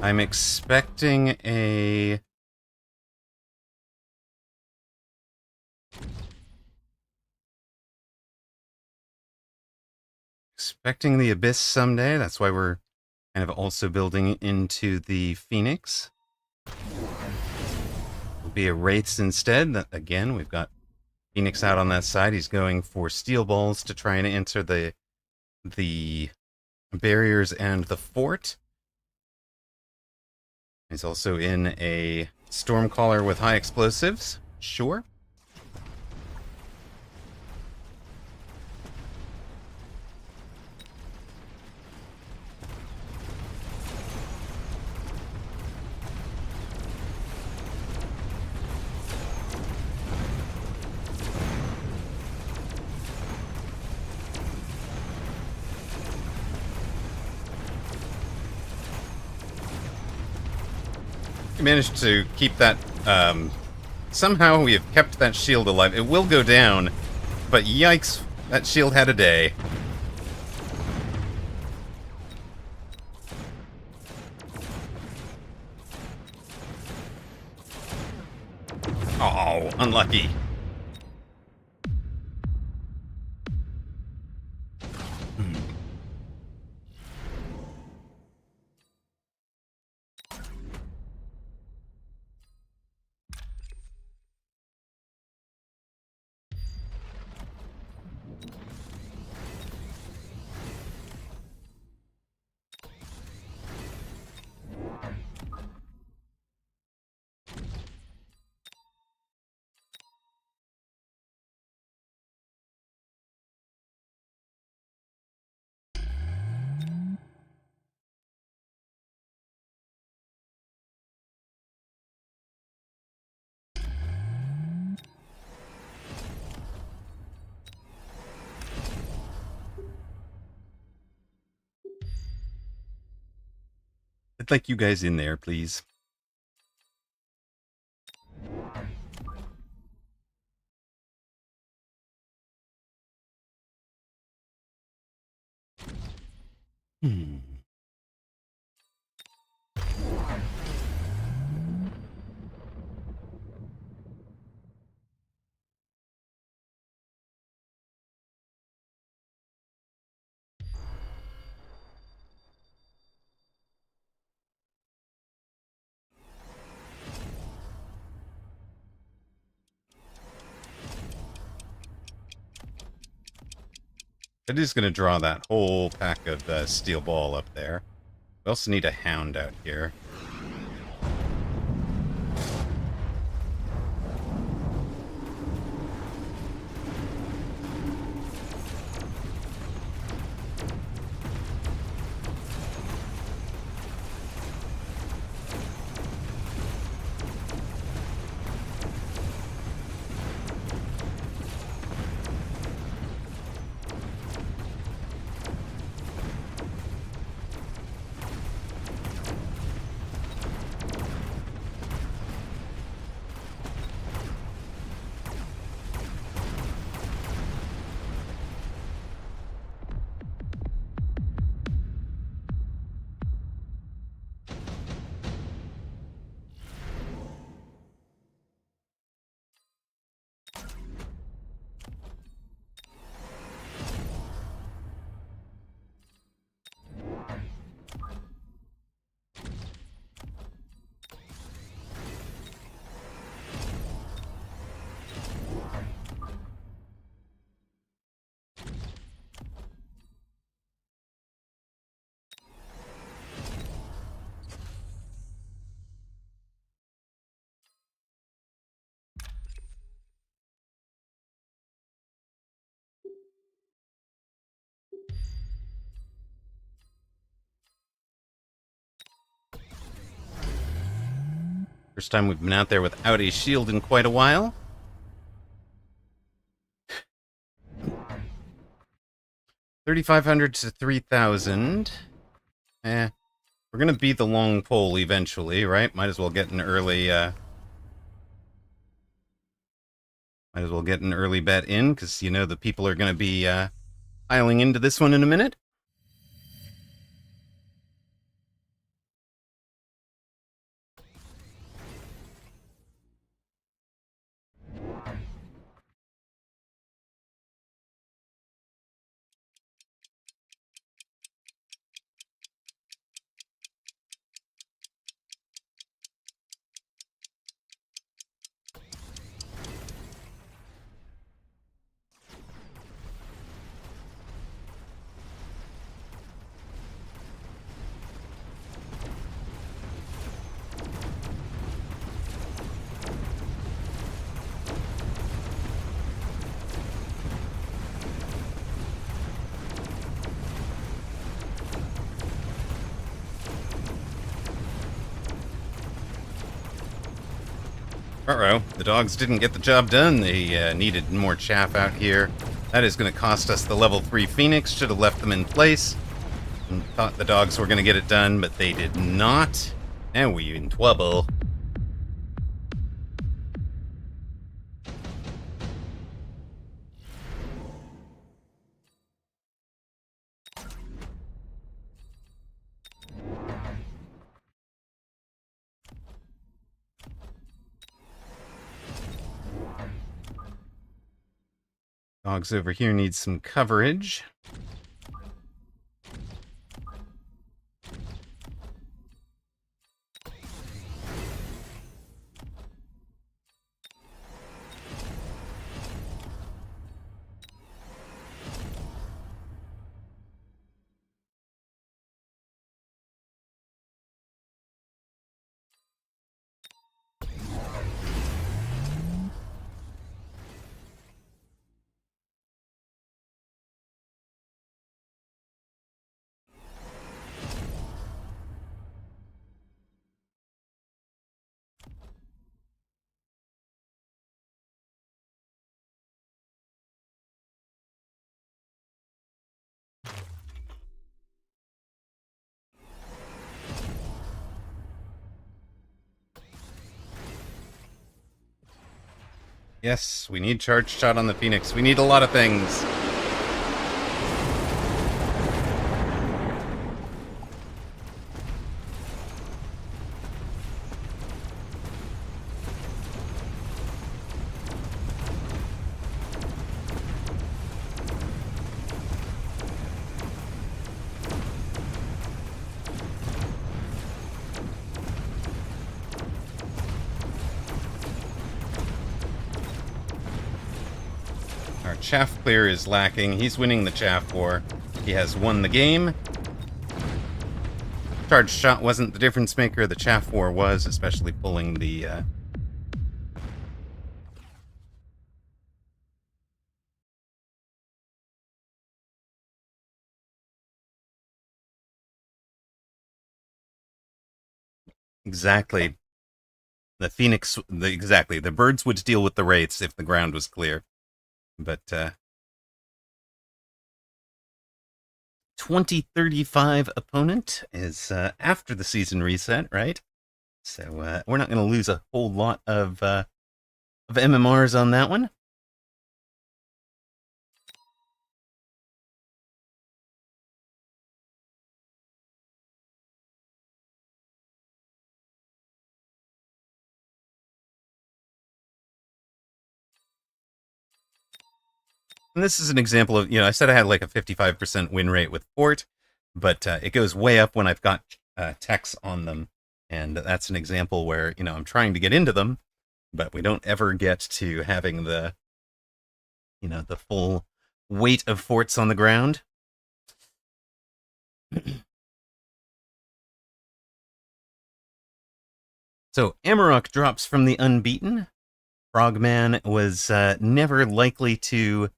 I'm expecting a... Expecting the Abyss someday. That's why we're kind of also building into the Phoenix. It'll be a Wraiths instead. Again, we've got Phoenix out on that side. He's going for steel balls to try and enter the barriers and the fort. He's also in a Stormcaller with high explosives. Sure. Managed to keep that, somehow we have kept that shield alive. It will go down, but yikes, that shield had a day. Oh, unlucky. I'd like you guys in there, please. It is going to draw that whole pack of steel ball up there. We also need a hound out here. First time we've been out there without a shield in quite a while. 3,500 to 3,000. We're gonna beat the long pole eventually, right? Might as well get an early, bet in, because, you know, the people are gonna be, piling into this one in a minute. Uh-oh, the dogs didn't get the job done. They needed more chaff out here. That is going to cost us the level 3 Phoenix. Should have left them in place. And thought the dogs were going to get it done, but they did not. Now we're in trouble. Dogs over here need some coverage. Yes, we need charge shot on the Phoenix. We need a lot of things. Our chaff clear is lacking. He's winning the chaff war. He has won the game. Charge shot wasn't the difference maker. The chaff war was, especially pulling the... Exactly. The Phoenix... Exactly. The birds would deal with the wraiths if the ground was clear. But, 2035 opponent is after the season reset, right? So we're not going to lose a whole lot of MMRs on that one. And this is an example of, I said I had like a 55% win rate with Fort, but it goes way up when I've got techs on them. And that's an example where, I'm trying to get into them, but we don't ever get to having the, the full weight of forts on the ground. So Amarok drops from the unbeaten. Frogman was never likely to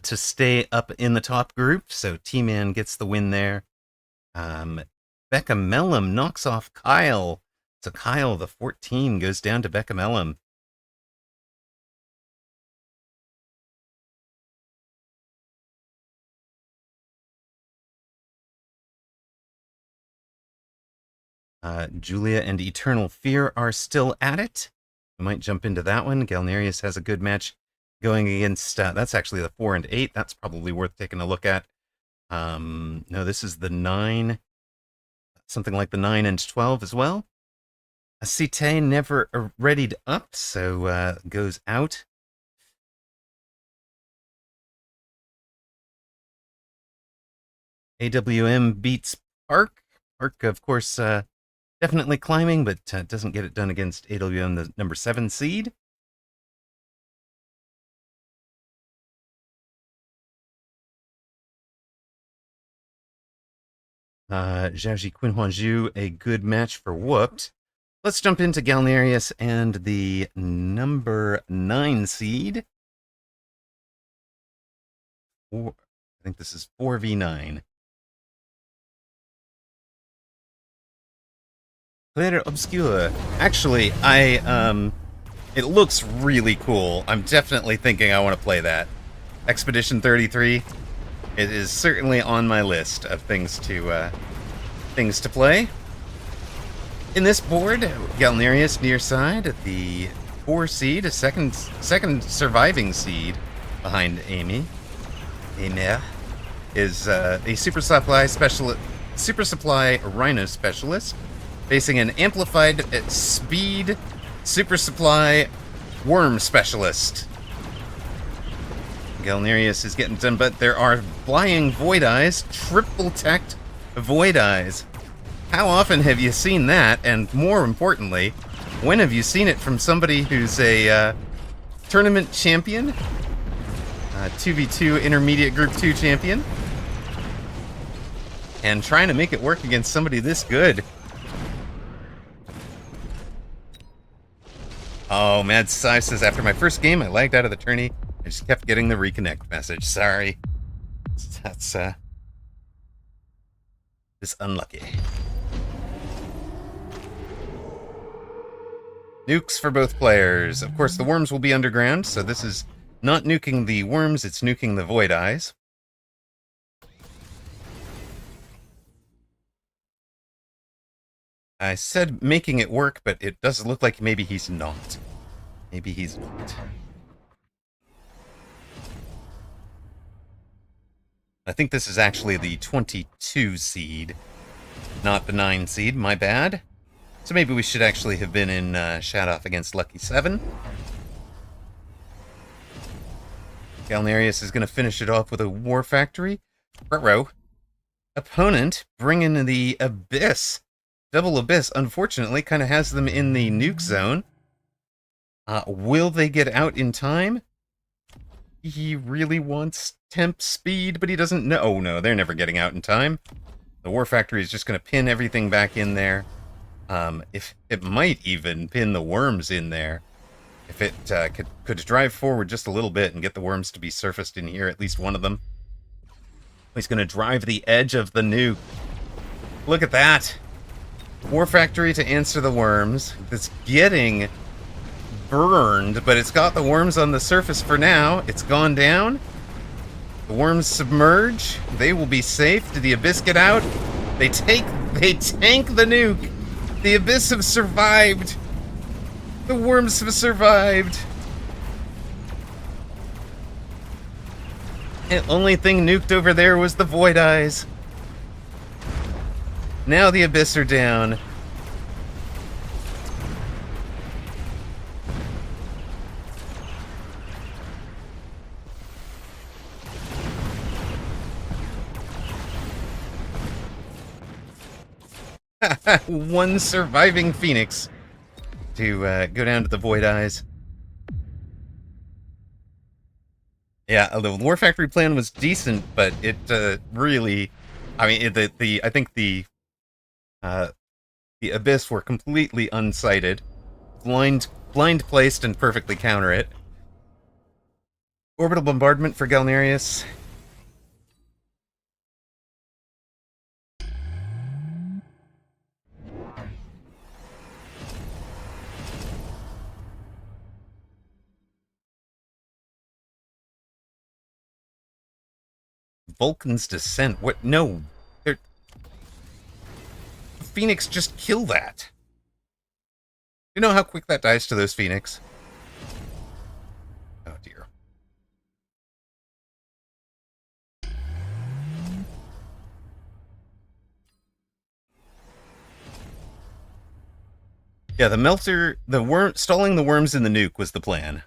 stay up in the top group, so T-Man gets the win there. Becca Mellum knocks off Kyle So Kyle, the 14, goes down to Beckham Ellum. Julia and Eternal Fear are still at it. We might jump into that one. Galnerius has a good match going against, that's actually the 4 and 8. That's probably worth taking a look at. No, this is the 9, something like the 9 and 12 as well. Cite never readied up, so goes out. AWM beats Arc. Arc, of course, definitely climbing, but doesn't get it done against AWM, the number 7 seed. Zhaoji Qinhuanzhu, a good match for Whooped. Let's jump into Galnerius and the number 9 seed. I think this is 4v9. Clair Obscure. Actually, it looks really cool. I'm definitely thinking I want to play that. Expedition 33. It is certainly on my list of things to play. In this board, Galnerius near side, the 4 seed, a second surviving seed behind Amy. Amer is a Super Supply Rhino specialist, facing an amplified speed Super Supply Worm specialist. Galnerius is getting done, but there are flying Void Eyes, triple teched Void Eyes. How often have you seen that? And more importantly, when have you seen it from somebody who's a tournament champion? 2v2 intermediate group 2 champion? And trying to make it work against somebody this good. Oh, Mad Sai says, after my first game, I lagged out of the tourney. I just kept getting the reconnect message. Sorry. That's, it's unlucky. Nukes for both players. Of course, the worms will be underground, so this is not nuking the worms, it's nuking the Void Eyes. I said making it work, but it does look like maybe he's not. Maybe he's not. I think this is actually the 22 seed, not the 9 seed, my bad. So maybe we should actually have been in Shadoff against Lucky 7. Galnerius is going to finish it off with a War Factory. Ruh-roh. Opponent bringing the Abyss. Double Abyss, unfortunately, kind of has them in the nuke zone. Will they get out in time? He really wants temp speed, but he doesn't know. Oh, no, they're never getting out in time. The War Factory is just going to pin everything back in there. If it might even pin the worms in there. If it could drive forward just a little bit and get the worms to be surfaced in here, at least one of them. He's going to drive the edge of the nuke. Look at that. War Factory to answer the worms. It's getting burned, but it's got the worms on the surface for now. It's gone down. The worms submerge. They will be safe. Did the Abyss get out? They tank the nuke. The Abyss have survived. The worms have survived. The only thing nuked over there was the Void Eyes. Now the Abyss are down. One surviving Phoenix to go down to the Void Eyes. Yeah, the War Factory plan was decent, but it really, I mean, I think the Abyss were completely unsighted, blind placed, and perfectly counter it. Orbital bombardment for Galnerius. Vulcan's Descent. What? No. Phoenix, just kill that. You know how quick that dies to those Phoenix? Oh, dear. Yeah, the melter, stalling the worms in the nuke was the plan.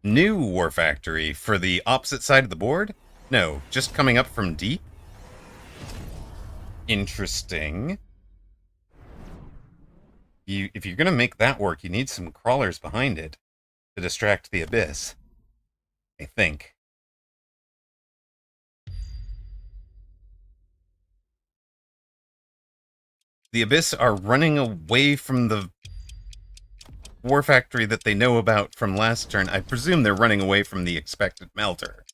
New War Factory for the opposite side of the board? No, just coming up from deep? Interesting. If you're gonna make that work, you need some crawlers behind it to distract the Abyss. I think. The Abyss are running away from the War Factory that they know about from last turn. I presume they're running away from the expected melter.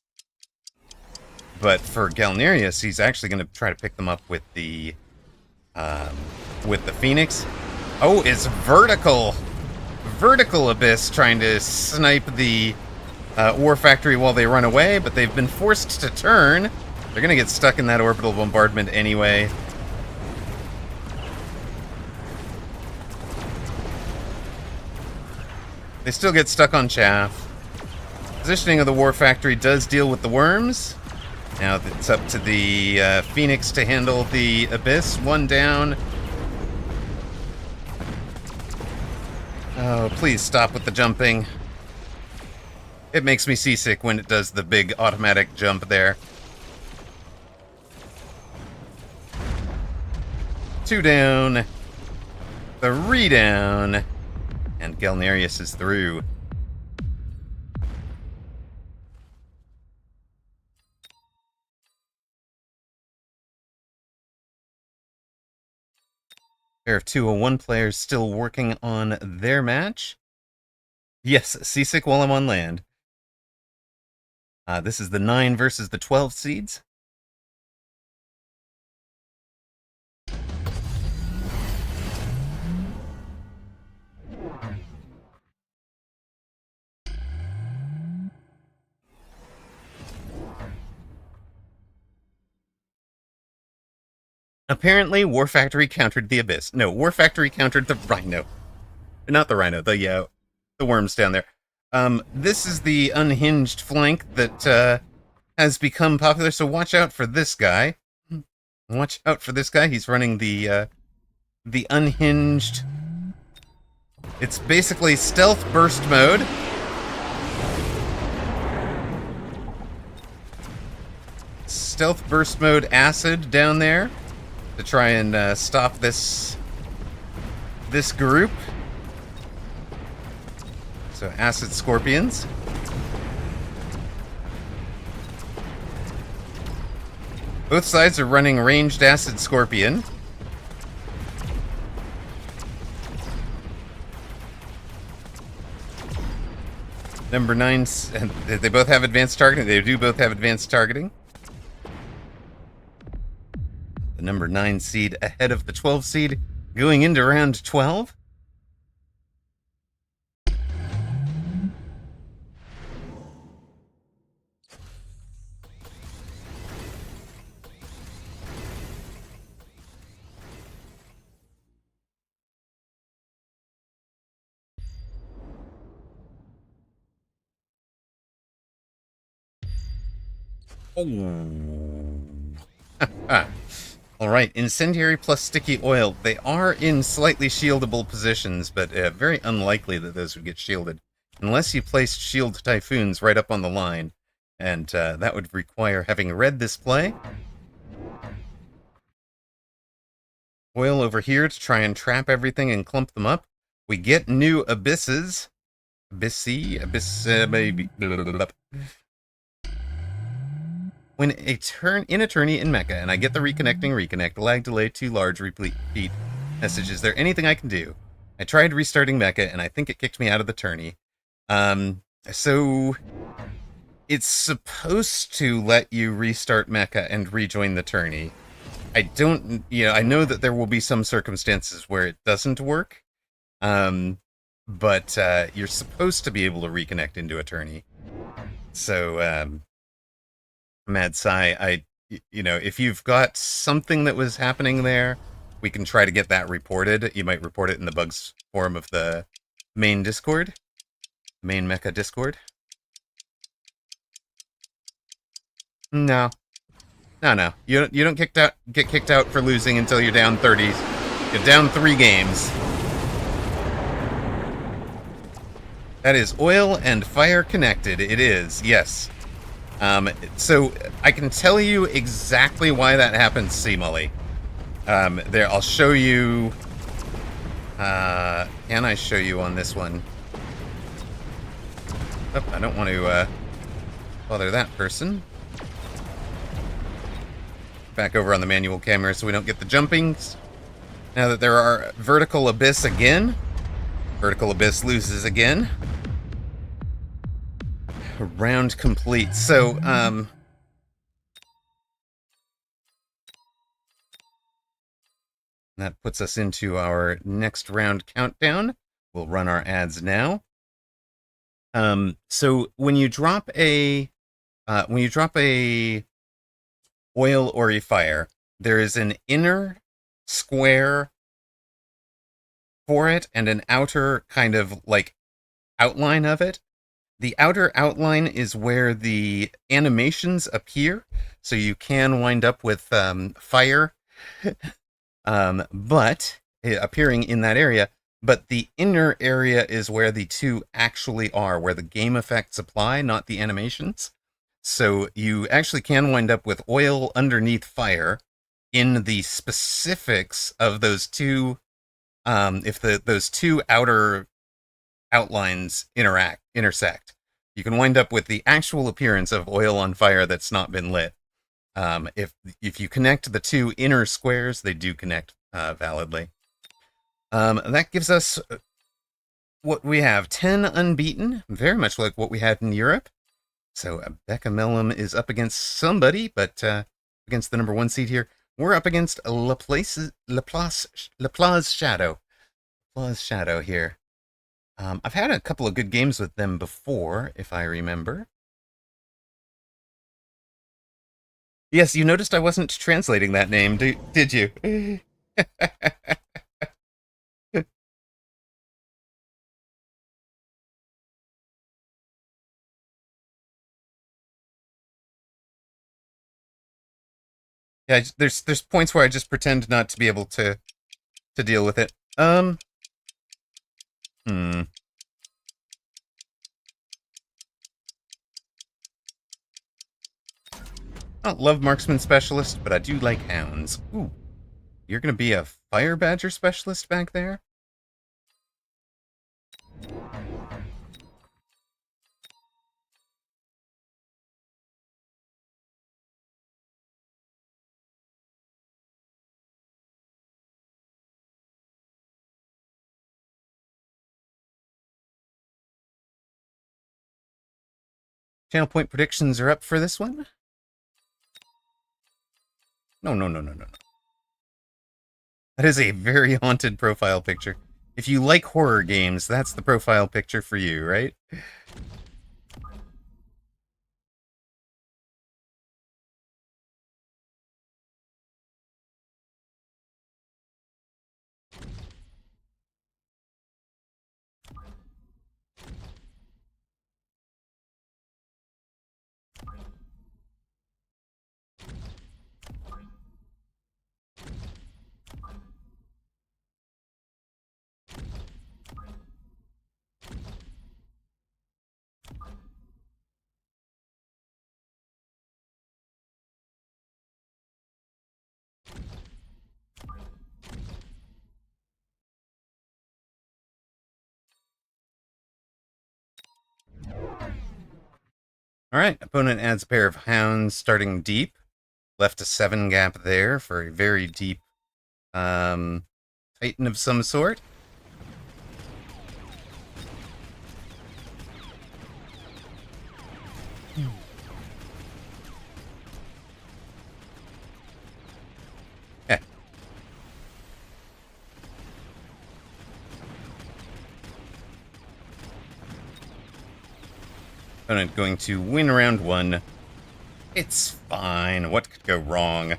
But for Galnerius, he's actually going to try to pick them up with the Phoenix. Oh, it's vertical! Vertical Abyss trying to snipe the War Factory while they run away, but they've been forced to turn. They're going to get stuck in that orbital bombardment anyway. They still get stuck on chaff. Positioning of the War Factory does deal with the worms. Now it's up to the Phoenix to handle the Abyss. One down. Oh, please stop with the jumping. It makes me seasick when it does the big automatic jump there. 2 down. 3 down. And Galnerius is through. Pair of 201 players still working on their match. Yes, seasick while I'm on land. This is the 9 versus the 12 seeds. Apparently, War Factory countered the Abyss. No, War Factory countered the Rhino. Not the Rhino, the worms down there. This is the unhinged flank that has become popular, so watch out for this guy. Watch out for this guy. He's running the unhinged. It's basically stealth burst mode. Stealth burst mode acid down there to try and stop this group. So acid scorpions. Both sides are running ranged acid scorpion. Number 9, they both have advanced targeting. They do both have advanced targeting. The number 9 seed ahead of the 12 seed going into round 12. Oh. Alright, incendiary plus sticky oil. They are in slightly shieldable positions, but very unlikely that those would get shielded. Unless you placed shield typhoons right up on the line. And that would require having read this play. Oil over here to try and trap everything and clump them up. We get new abysses. Maybe. When in attorney in Mecha, and I get the reconnect, lag delay too large, repeat message. Is there anything I can do? I tried restarting Mecha, and I think it kicked me out of the tourney. So it's supposed to let you restart Mecha and rejoin the tourney. I know that there will be some circumstances where it doesn't work. but you're supposed to be able to reconnect into attorney. So, Mad Sci, if you've got something that was happening there, we can try to get that reported. You might report it in the bugs forum of the main Discord, main Mecha Discord. No, no. You don't get kicked out for losing until you're down 30s. You're down 3 games. That is oil and fire connected. It is, yes. So I can tell you exactly why that happens, C-Mully. There, I'll show you. Can I show you on this one? Oh, I don't want to bother that person. Back over on the manual camera so we don't get the jumpings. Now that there are Vertical Abyss again. Vertical Abyss loses again. Round complete. So, that puts us into our next round countdown. We'll run our ads now. So when you drop a oil or a fire, there is an inner square for it and an outer kind of like outline of it. The outer outline is where the animations appear, so you can wind up with fire, but appearing in that area. But the inner area is where the two actually are, where the game effects apply, not the animations. So you actually can wind up with oil underneath fire in the specifics of those two. If those two outer outlines intersect, you can wind up with the actual appearance of oil on fire that's not been lit. If you connect the two inner squares, they do connect validly. That gives us what we have: 10 unbeaten, very much like what we had in Europe. So Becca Mellum is up against somebody, but against the number 1 seed here, we're up against Laplace Shadow. Laplace Shadow here. I've had a couple of good games with them before, if I remember. Yes, you noticed I wasn't translating that name, did you? Yeah, there's points where I just pretend not to be able to deal with it. I don't love marksman specialist, but I do like hounds. Ooh, you're gonna be a fire badger specialist back there? Channel point predictions are up for this one. No. That is a very haunted profile picture. If you like horror games, that's the profile picture for you, right? Alright, opponent adds a pair of hounds starting deep. Left a 7 gap there for a very deep Titan of some sort. Opponent going to win round 1. It's fine. What could go wrong?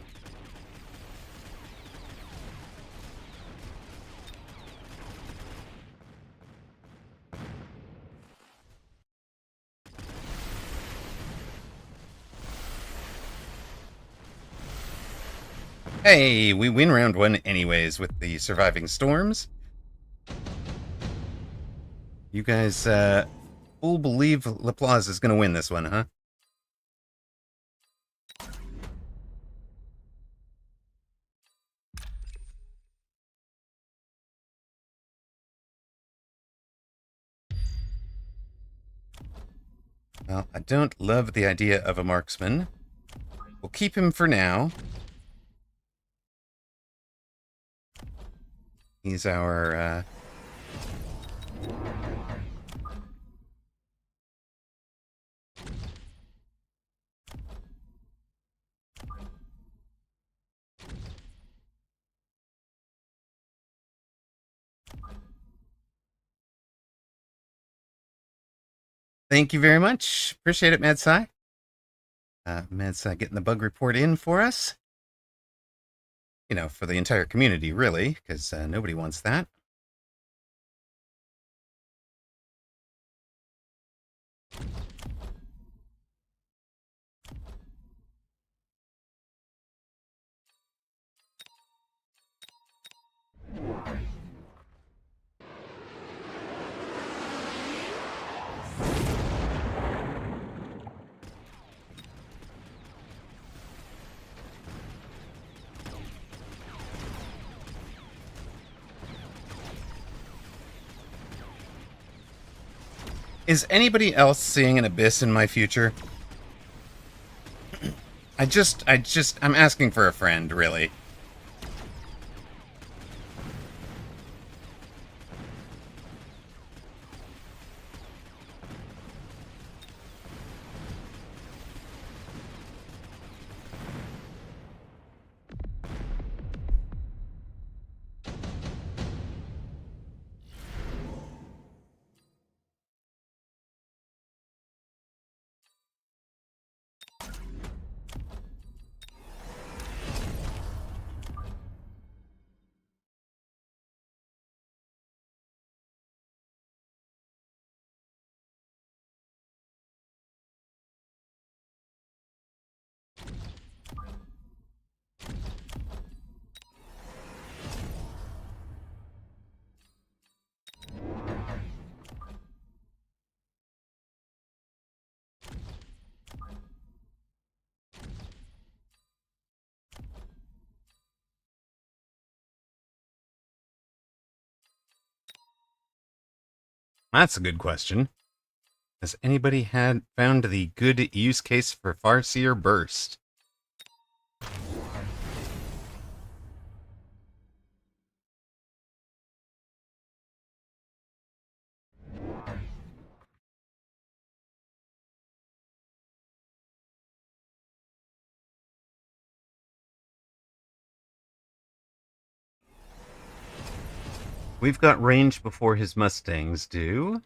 Hey, we win round 1 anyways with the surviving storms. You guys, all believe Laplace is going to win this one, huh? Well, I don't love the idea of a marksman. We'll keep him for now. He's our, Thank you very much. Appreciate it, MadSci. MadSci getting the bug report in for us. You know, for the entire community, really, because nobody wants that. Is anybody else seeing an abyss in my future? I'm asking for a friend, really. That's a good question. Has anybody found the good use case for Farseer Burst? We've got range before his Mustangs do.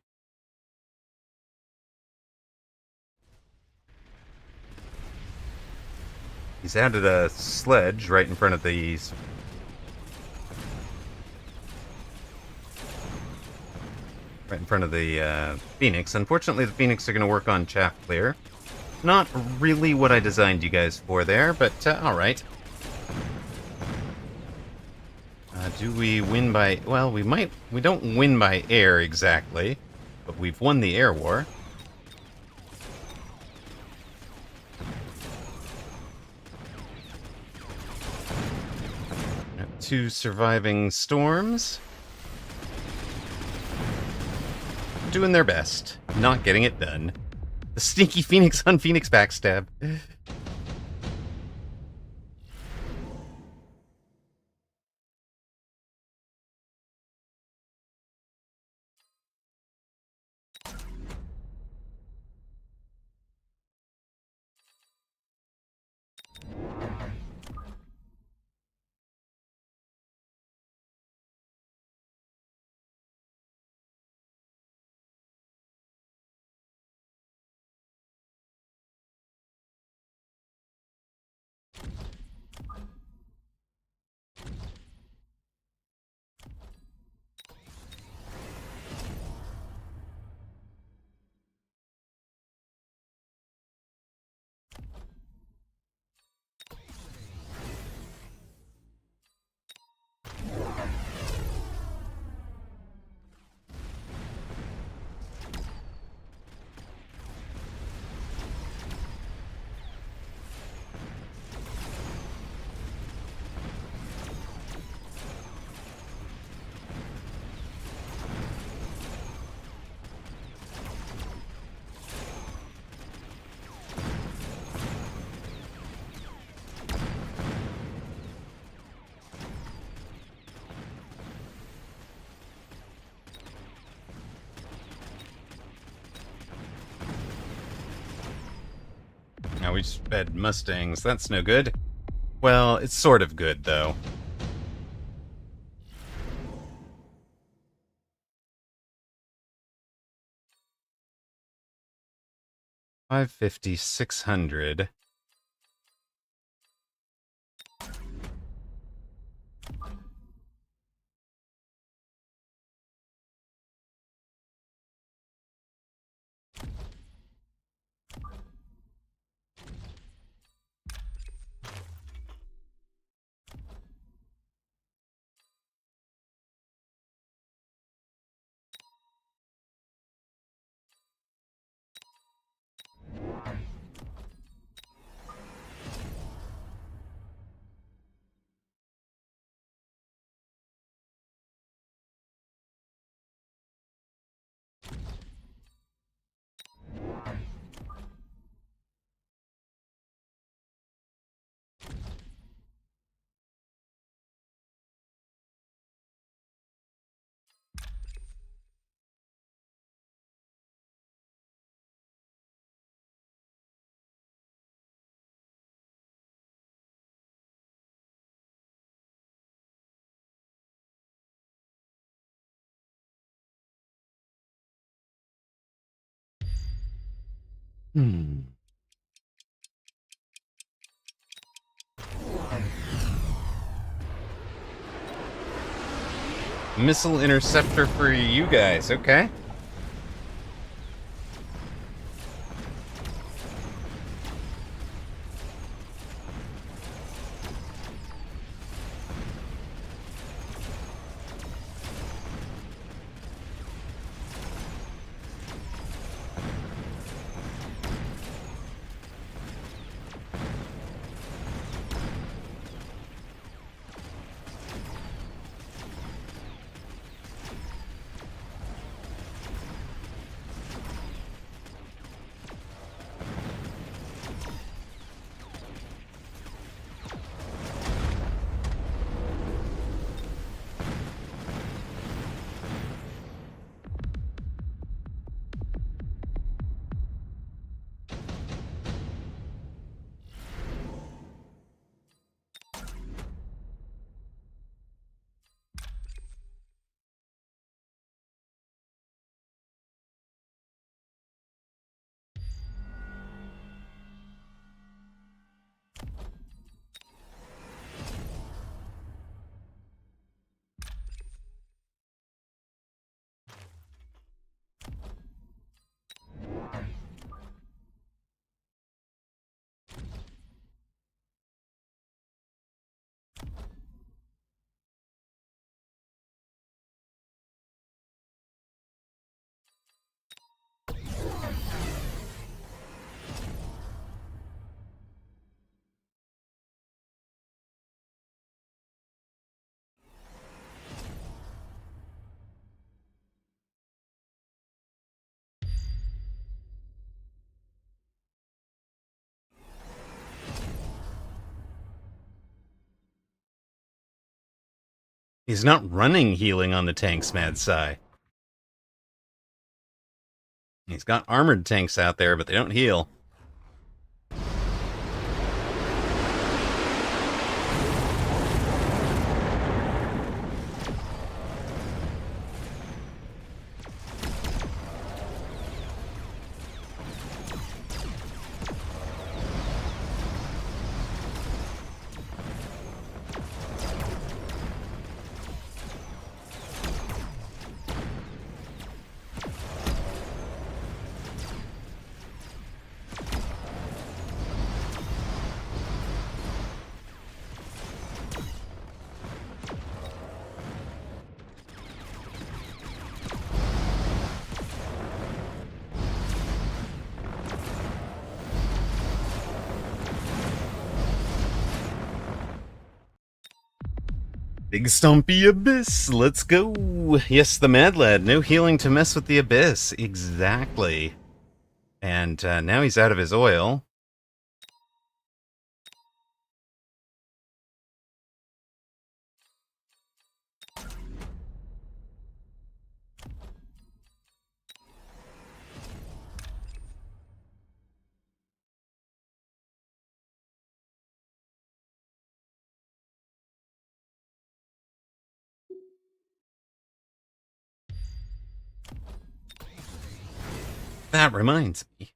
He's added a sledge right in front of the Phoenix. Unfortunately, the Phoenix are going to work on chaff clear. Not really what I designed you guys for there, but all right. Do we win by... Well, we might... We don't win by air exactly, but we've won the air war. Two surviving storms. Doing their best. Not getting it done. The sneaky Phoenix on Phoenix backstab. Now we sped Mustangs. That's no good. Well, it's sort of good, though. $550, $600. Missile interceptor for you guys, okay? He's not running healing on the tanks, Mad Sai. He's got armored tanks out there, but they don't heal. Big Stumpy Abyss, let's go! Yes, the Mad Lad, no healing to mess with the Abyss. Exactly. And now he's out of his oil. That reminds me.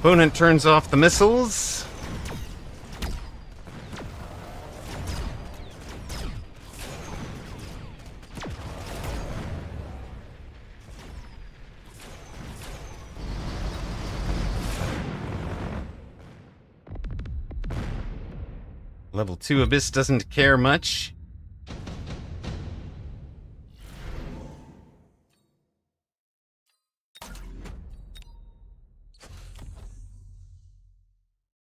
Opponent turns off the missiles. Level 2 Abyss doesn't care much.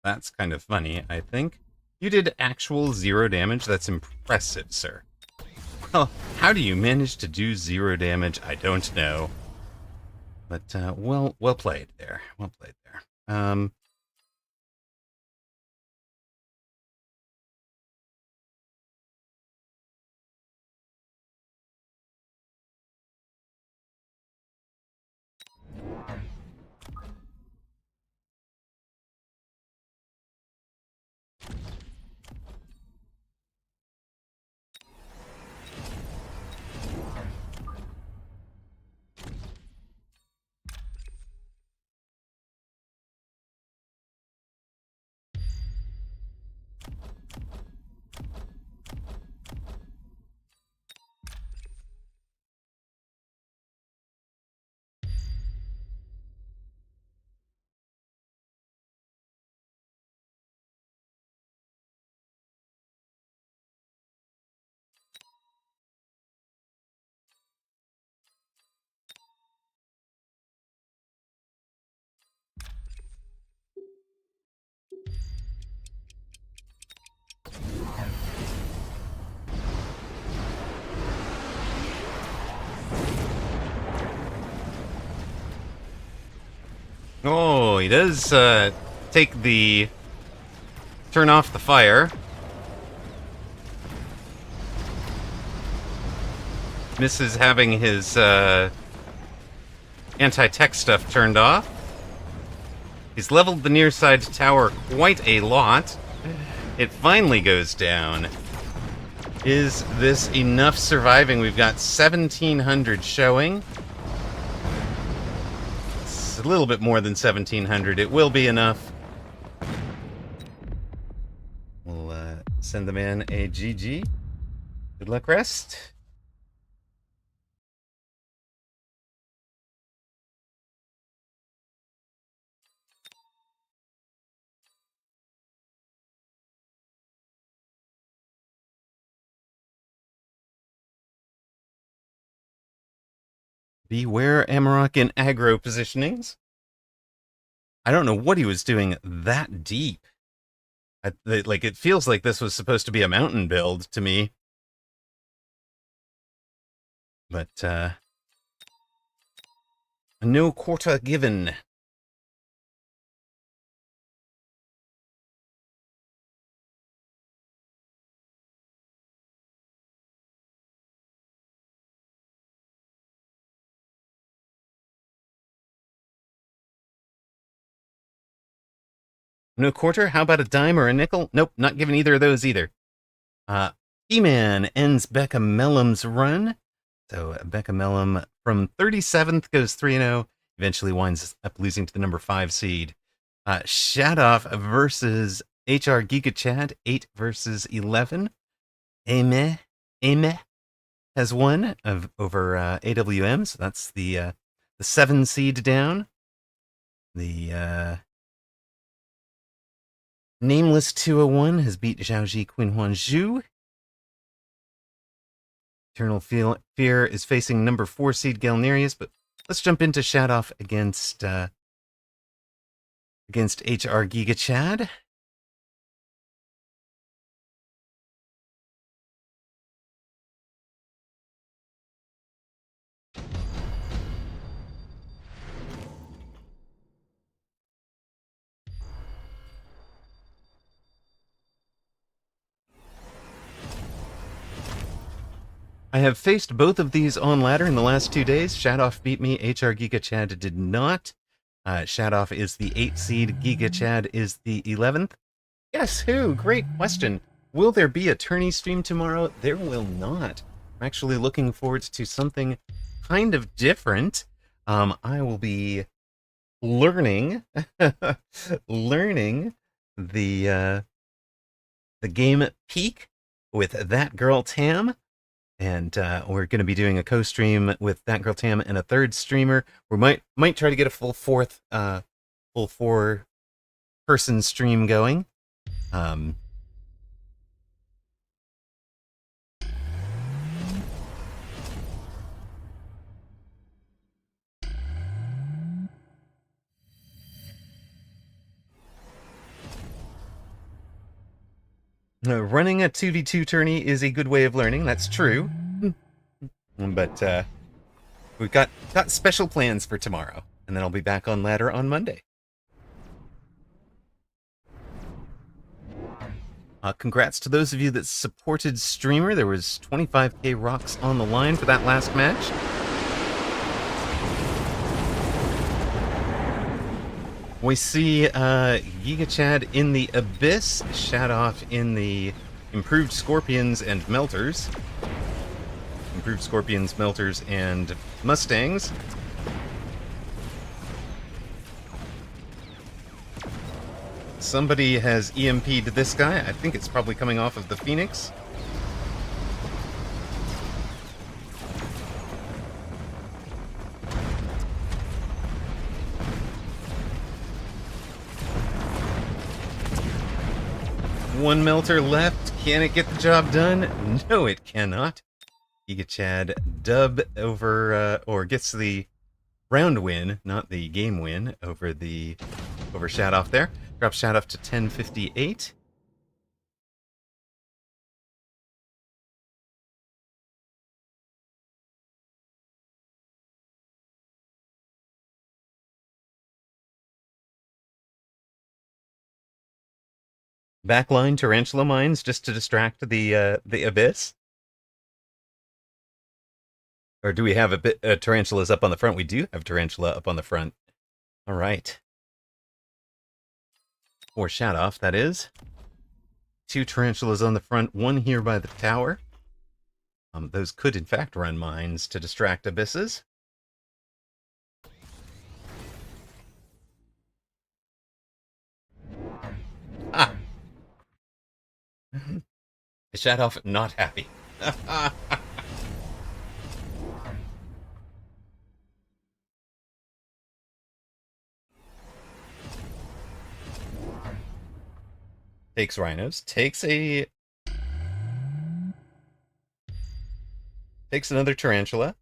That's kind of funny, I think. You did actual 0 damage? That's impressive, sir. Well, how do you manage to do 0 damage? I don't know. But, well played there. Well played there. Oh, he does take the... turn off the fire. Misses having his anti-tech stuff turned off. He's leveled the near side tower quite a lot. It finally goes down. Is this enough surviving? We've got 1,700 showing. It's a little bit more than 1,700. It will be enough. We'll send the man a GG. Good luck, rest. Beware Amarok in aggro positionings. I don't know what he was doing that deep. Like, it feels like this was supposed to be a mountain build to me. But, no quarter given. No quarter? How about a dime or a nickel? Nope, not giving either of those either. E-Man ends Becca Mellum's run. So Becca Mellum from 37th goes 3-0, eventually winds up losing to the number 5 seed. Shadoff versus HR Giga Chad, 8 versus 11. Aimee has won over AWM, so that's the 7 seed down. The Nameless 201 has beat Zhaoji Qinhuan Zhu. Eternal Fear is facing number 4 seed Galnerius, but let's jump into Shadoff against HR Giga Chad. I have faced both of these on ladder in the last 2 days. Shadoff beat me. HR Giga Chad did not. Shadoff is the 8th seed. Giga Chad is the 11th. Guess who? Great question. Will there be a tourney stream tomorrow? There will not. I'm actually looking forward to something kind of different. I will be learning the game Peak with That Girl Tam. And we're going to be doing a co-stream with That Girl Tam and a third streamer. We might try to get a full 4-person stream going. Running a 2v2 tourney is a good way of learning. That's true. But we've got special plans for tomorrow, and then I'll be back on ladder on Monday. Congrats to those of you that supported Streamer. There was 25k rocks on the line for that last match. We see Giga Chad in the Abyss, Shadoff in the Improved Scorpions and Melters. Improved Scorpions, Melters, and Mustangs. Somebody has EMP'd this guy. I think it's probably coming off of the Phoenix. One melter left. Can it get the job done? No, it cannot. Giga Chad dub over, or gets the round win, not the game win, over Shadoff there. Drops Shadoff to 1058. Backline Tarantula Mines just to distract the Abyss? Or do we have tarantulas up on the front? We do have tarantula up on the front. All right. Or Shadoff, that is. 2 tarantulas on the front, 1 here by the tower. Those could, in fact, run mines to distract abysses. Ah! Shadoff not happy. Takes rhinos. Takes another tarantula.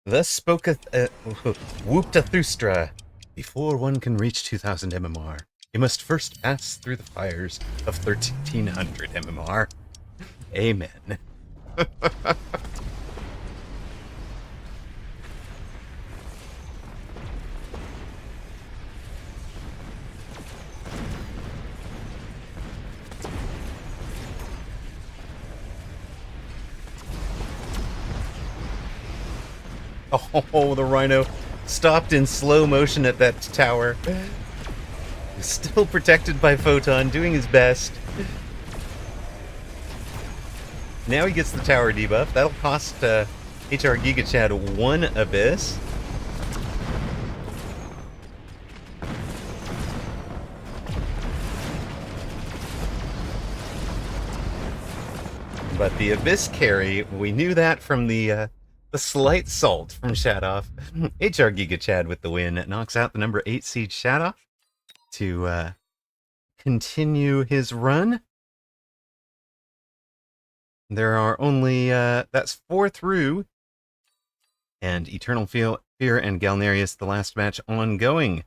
Thus spoketh Whooptathustra. Before one can reach 2000 MMR, you must first pass through the fires of 1300 MMR. Amen. Oh, the Rhino stopped in slow motion at that tower. He's still protected by Photon, doing his best. Now he gets the tower debuff. That'll cost HR Giga Chad 1 Abyss. But the Abyss carry, we knew that from the slight salt from Shadoff. HR Giga Chad with the win. Knocks out the number 8 seed Shadoff to continue his run. There are only, that's 4 through. And Eternal Fear and Galnerius, the last match ongoing.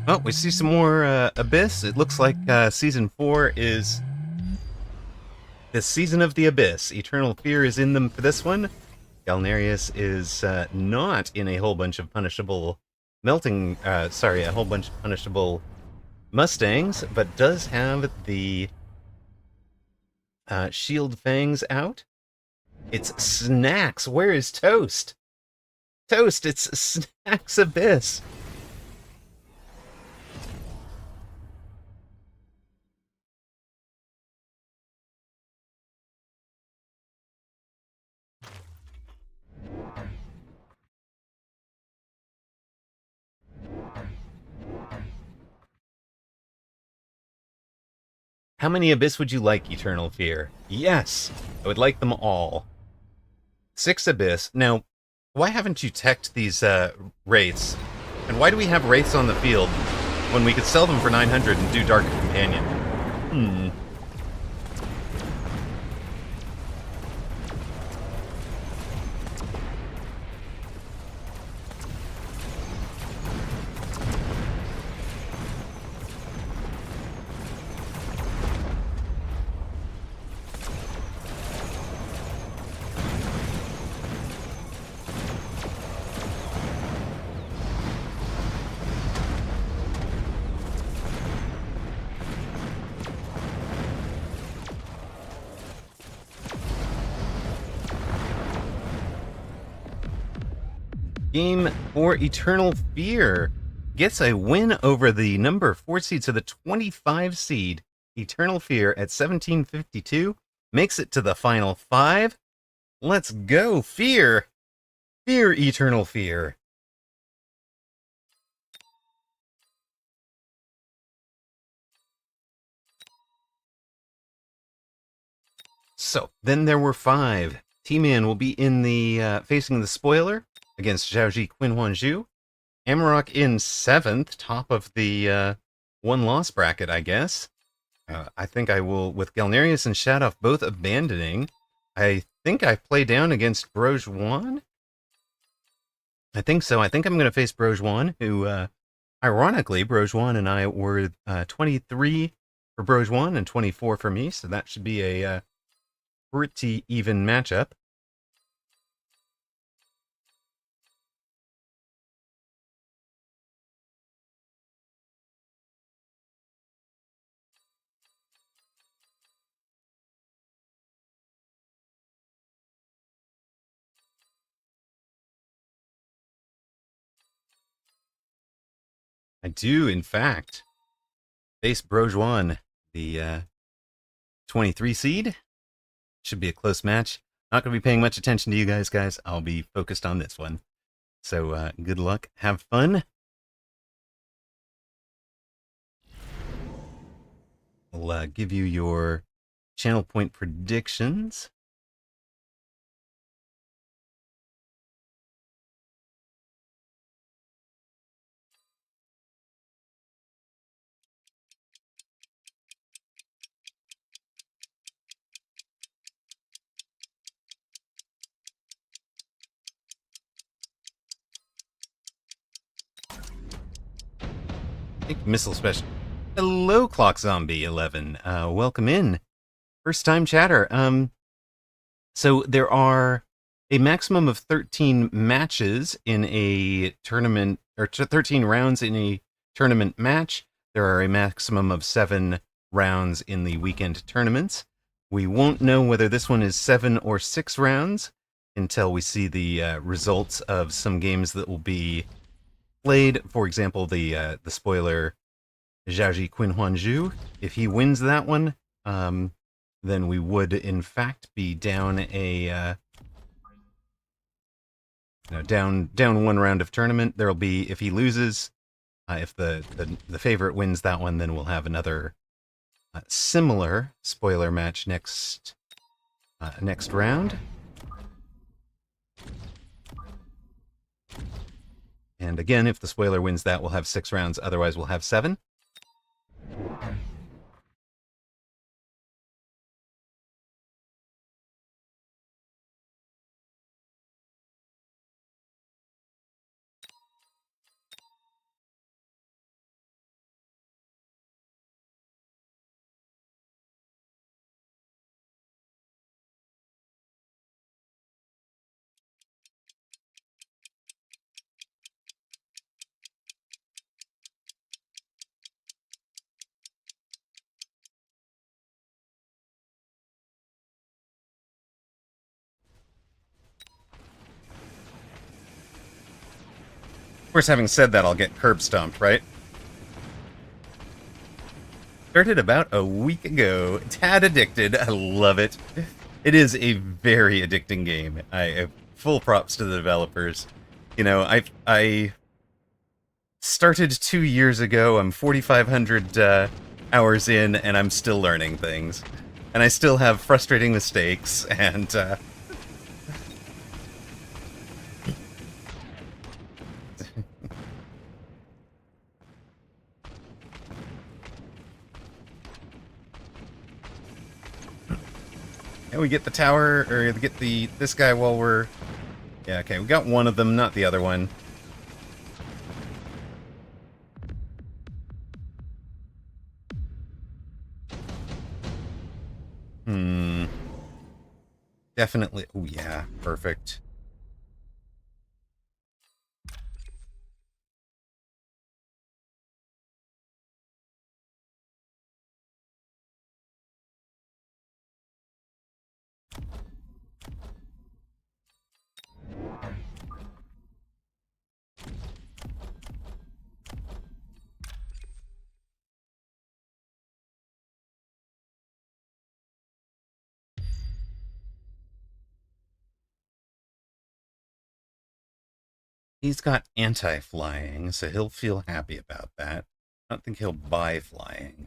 Oh, we see some more Abyss. It looks like Season 4 is the Season of the Abyss. Eternal Fear is in them for this one. Galnerius is not in a whole bunch of punishable a whole bunch of punishable Mustangs, but does have the Shield Fangs out. It's Snacks. Where is Toast? Toast, it's Snacks Abyss. How many Abyss would you like, Eternal Fear? Yes, I would like them all. 6 Abyss. Now, why haven't you teched these Wraiths? And why do we have Wraiths on the field when we could sell them for 900 and do Dark Companion? Game for Eternal Fear gets a win over the number 4 seed, so the 25 seed Eternal Fear at 1752 makes it to the final 5. Let's go, Fear! Fear, Eternal Fear. So, then there were 5. T-Man will be in the facing the spoiler against Zhaoji Qinhuanzhu. Amarok in 7th, top of the one-loss bracket, I guess. I think I will, with Galnerius and Shadoff both abandoning, I think I play down against Brojwan. I think so. I think I'm going to face Brojwan, who, ironically, Brojwan and I were 23 for Brojwan and 24 for me, so that should be a pretty even matchup. I do, in fact, face Brojwan, the 23 seed. Should be a close match. Not going to be paying much attention to you guys. I'll be focused on this one. So good luck. Have fun. I'll give you your channel point predictions. Missile special. Hello, Clock Zombie 11. Welcome in. First time chatter. So there are a maximum of 13 matches in a tournament, or 13 rounds in a tournament match. There are a maximum of 7 rounds in the weekend tournaments. We won't know whether this one is 7 or 6 rounds until we see the results of some games that will be played. For example, the spoiler Zhaoji Qinhuanzhu. If he wins that one, then we would in fact be down a down one round of tournament. There'll be, if he loses, if the favorite wins that one, then we'll have another similar spoiler match next round. And again, if the spoiler wins that, we'll have 6 rounds. Otherwise, we'll have 7. Of course, having said that, I'll get curb stomped, right? Started about a week ago. Tad addicted. I love it. It is a very addicting game. I full props to the developers. You know, I started 2 years ago. I'm 4,500 hours in, and I'm still learning things. And I still have frustrating mistakes, and and we get the tower, or get this guy while we're... Yeah, okay, we got one of them, not the other one. Definitely... Oh, yeah, perfect. He's got anti-flying, so he'll feel happy about that. I don't think he'll buy flying.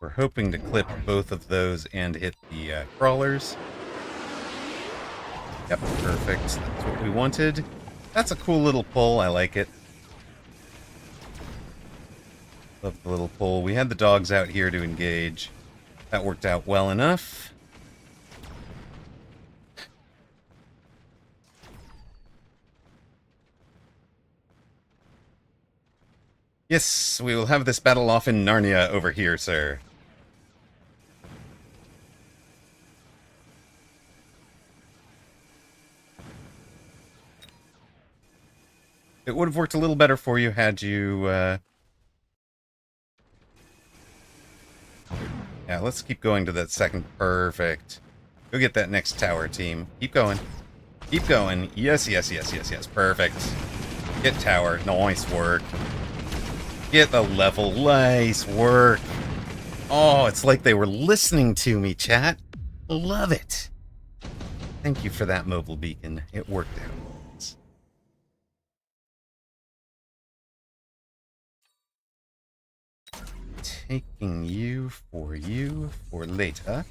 We're hoping to clip both of those and hit the crawlers. Yep, perfect. That's what we wanted. That's a cool little pull. I like it. Love the little pull. We had the dogs out here to engage. That worked out well enough. Yes, we will have this battle off in Narnia over here, sir. It would have worked a little better for you had you, Yeah, let's keep going to that second. Perfect. Go get that next tower, team. Keep going. Keep going. Yes, yes, yes, yes, yes. Perfect. Get tower. Nice work. Get the level. Nice work. Oh, it's like they were listening to me, chat. Love it. Thank you for that mobile beacon. It worked out. Taking you for later.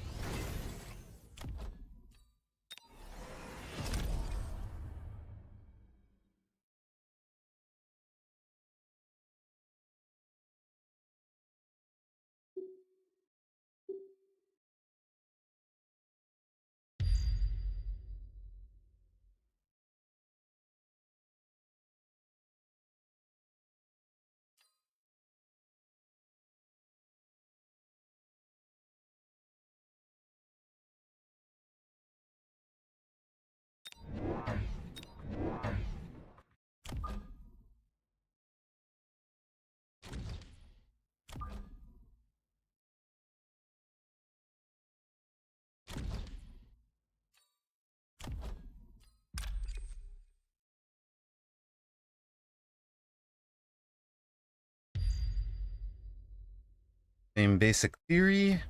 Same basic theory.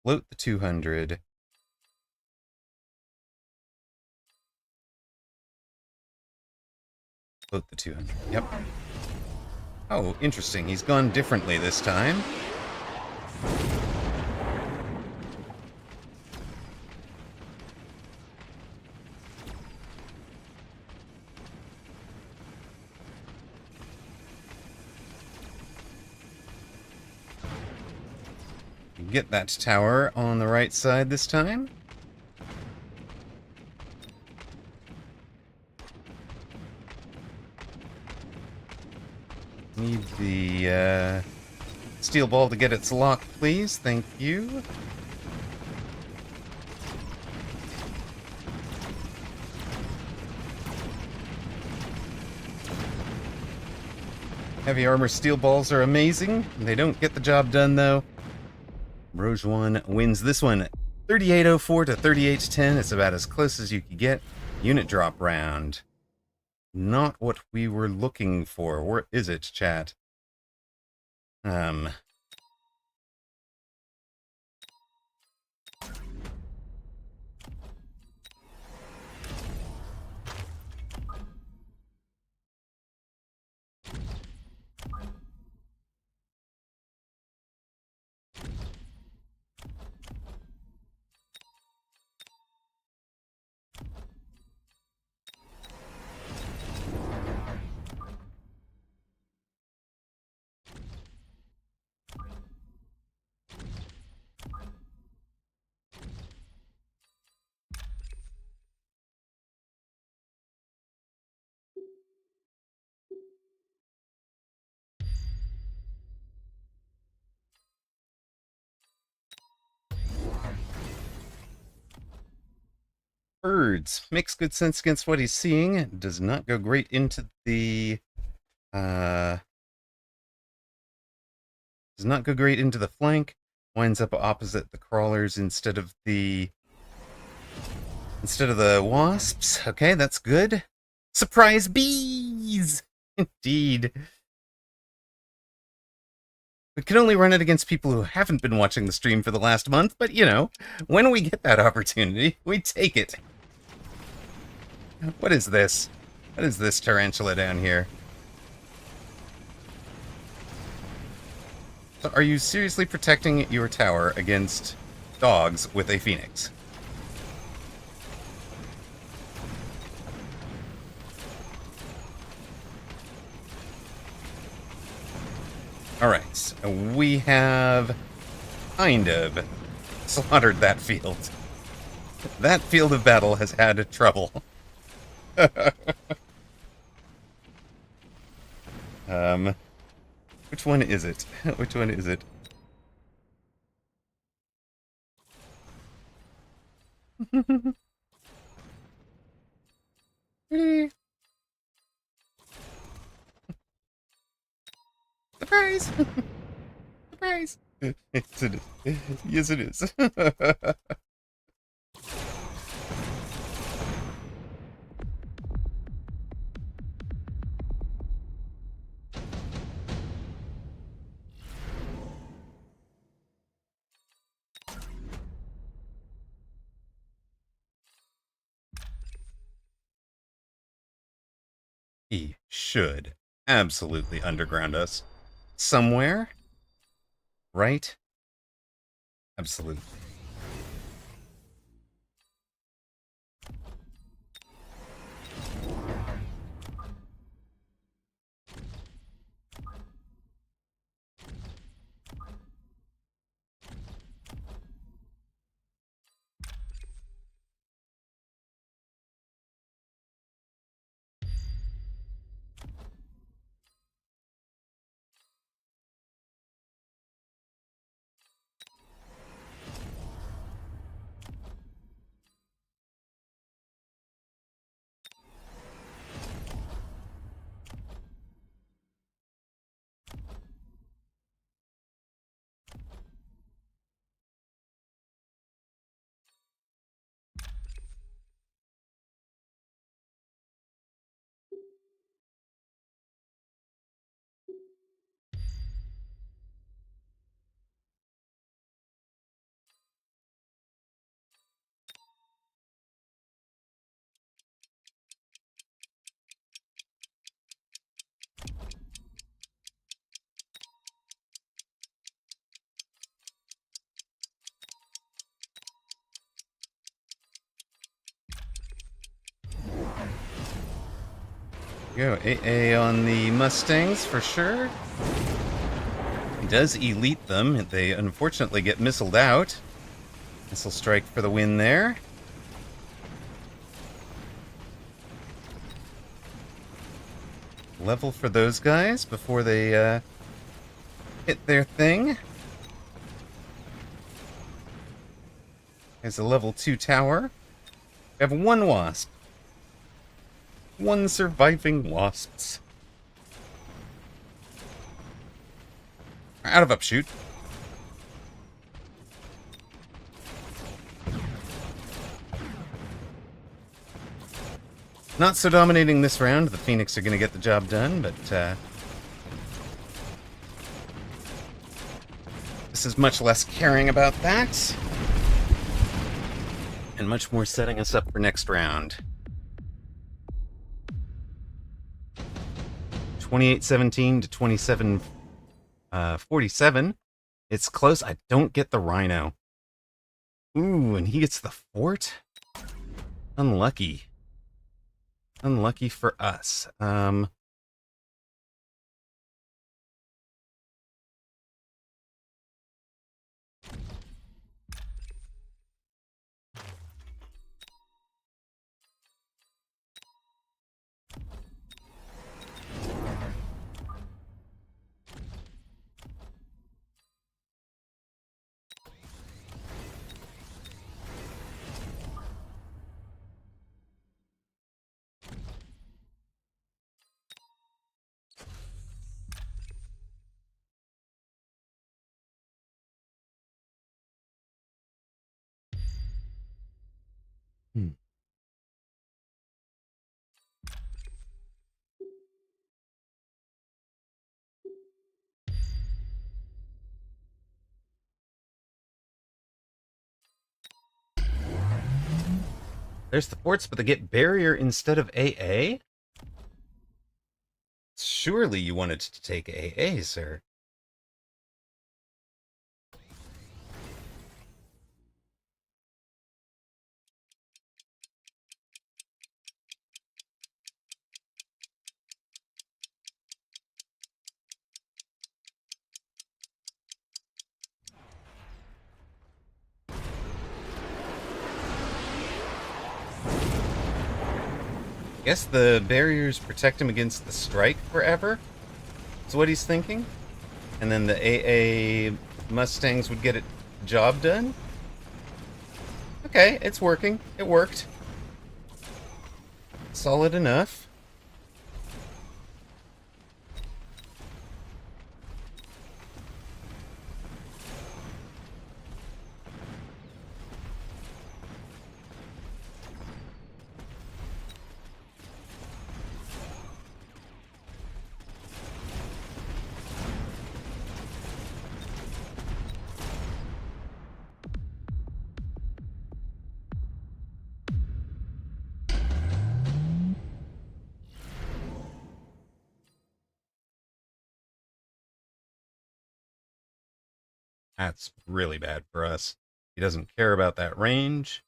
Float the 200. Float the 200. Yep. Oh, interesting. He's gone differently this time. Get that tower on the right side this time. Need the steel ball to get its lock, please. Thank you. Heavy armor steel balls are amazing. They don't get the job done, though. Rouge 1 wins this one 3804 to 3810. It's about as close as you could get. Unit drop round. Not what we were looking for. Where is it, chat? Birds. Makes good sense against what he's seeing. Does not go great into the does not go great into the flank. Winds up opposite the crawlers instead of the wasps. Okay, that's good. Surprise bees! Indeed. We can only run it against people who haven't been watching the stream for the last month, but you know, when we get that opportunity, we take it. What is this? What is this tarantula down here? So are you seriously protecting your tower against dogs with a phoenix? Alright, so we have kind of slaughtered that field. That field of battle has had trouble. Which one is it? Which one is it? Surprise! Surprise! Yes, it is. Yes, it is. He should absolutely underground us. Somewhere? Right? Absolutely. Go AA on the Mustangs for sure. He does elite them. They unfortunately get missiled out. Missile strike for the win there. Level for those guys before they hit their thing. There's a level 2 tower. We have one wasp. One surviving wasps. Out of upshoot. Not so dominating this round. The Phoenix are going to get the job done, but this is much less caring about that. And much more setting us up for next round. 28-17 to 27-47. It's close. I don't get the Rhino. Ooh, and he gets the fort? Unlucky. Unlucky for us. There's the forts, but they get barrier instead of AA? Surely you wanted to take AA, sir. Guess the barriers protect him against the strike forever? Is what he's thinking? And then the AA Mustangs would get it job done? Okay, it's working. It worked. Solid enough. That's really bad for us. He doesn't care about that range.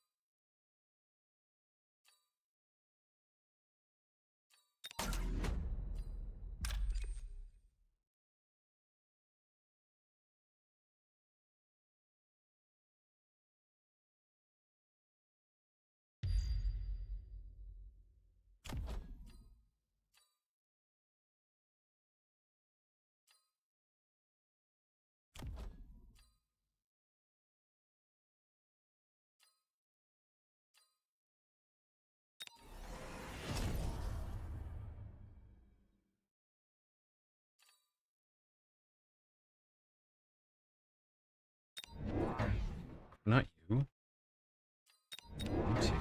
Not you. You two.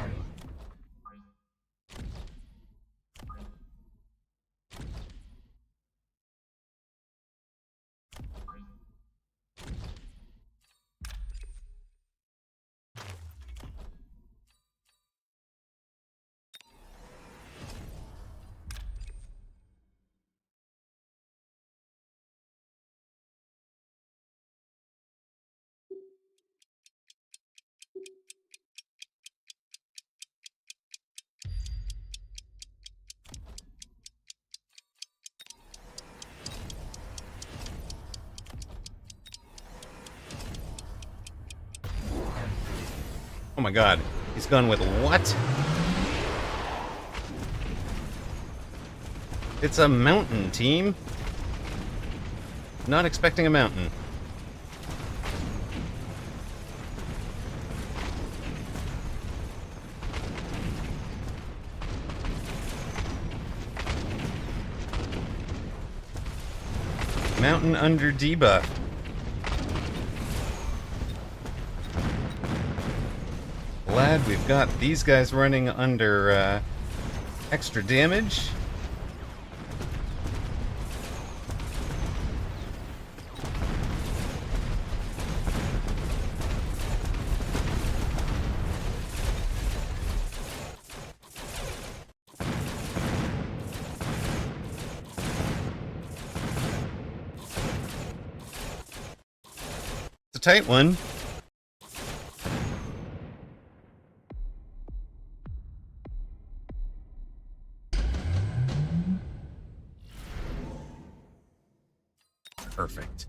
Oh my god. He's gone with what? It's a mountain, team. Not expecting a mountain. Mountain under debuff. Glad we've got these guys running under extra damage. It's a tight one. Perfect.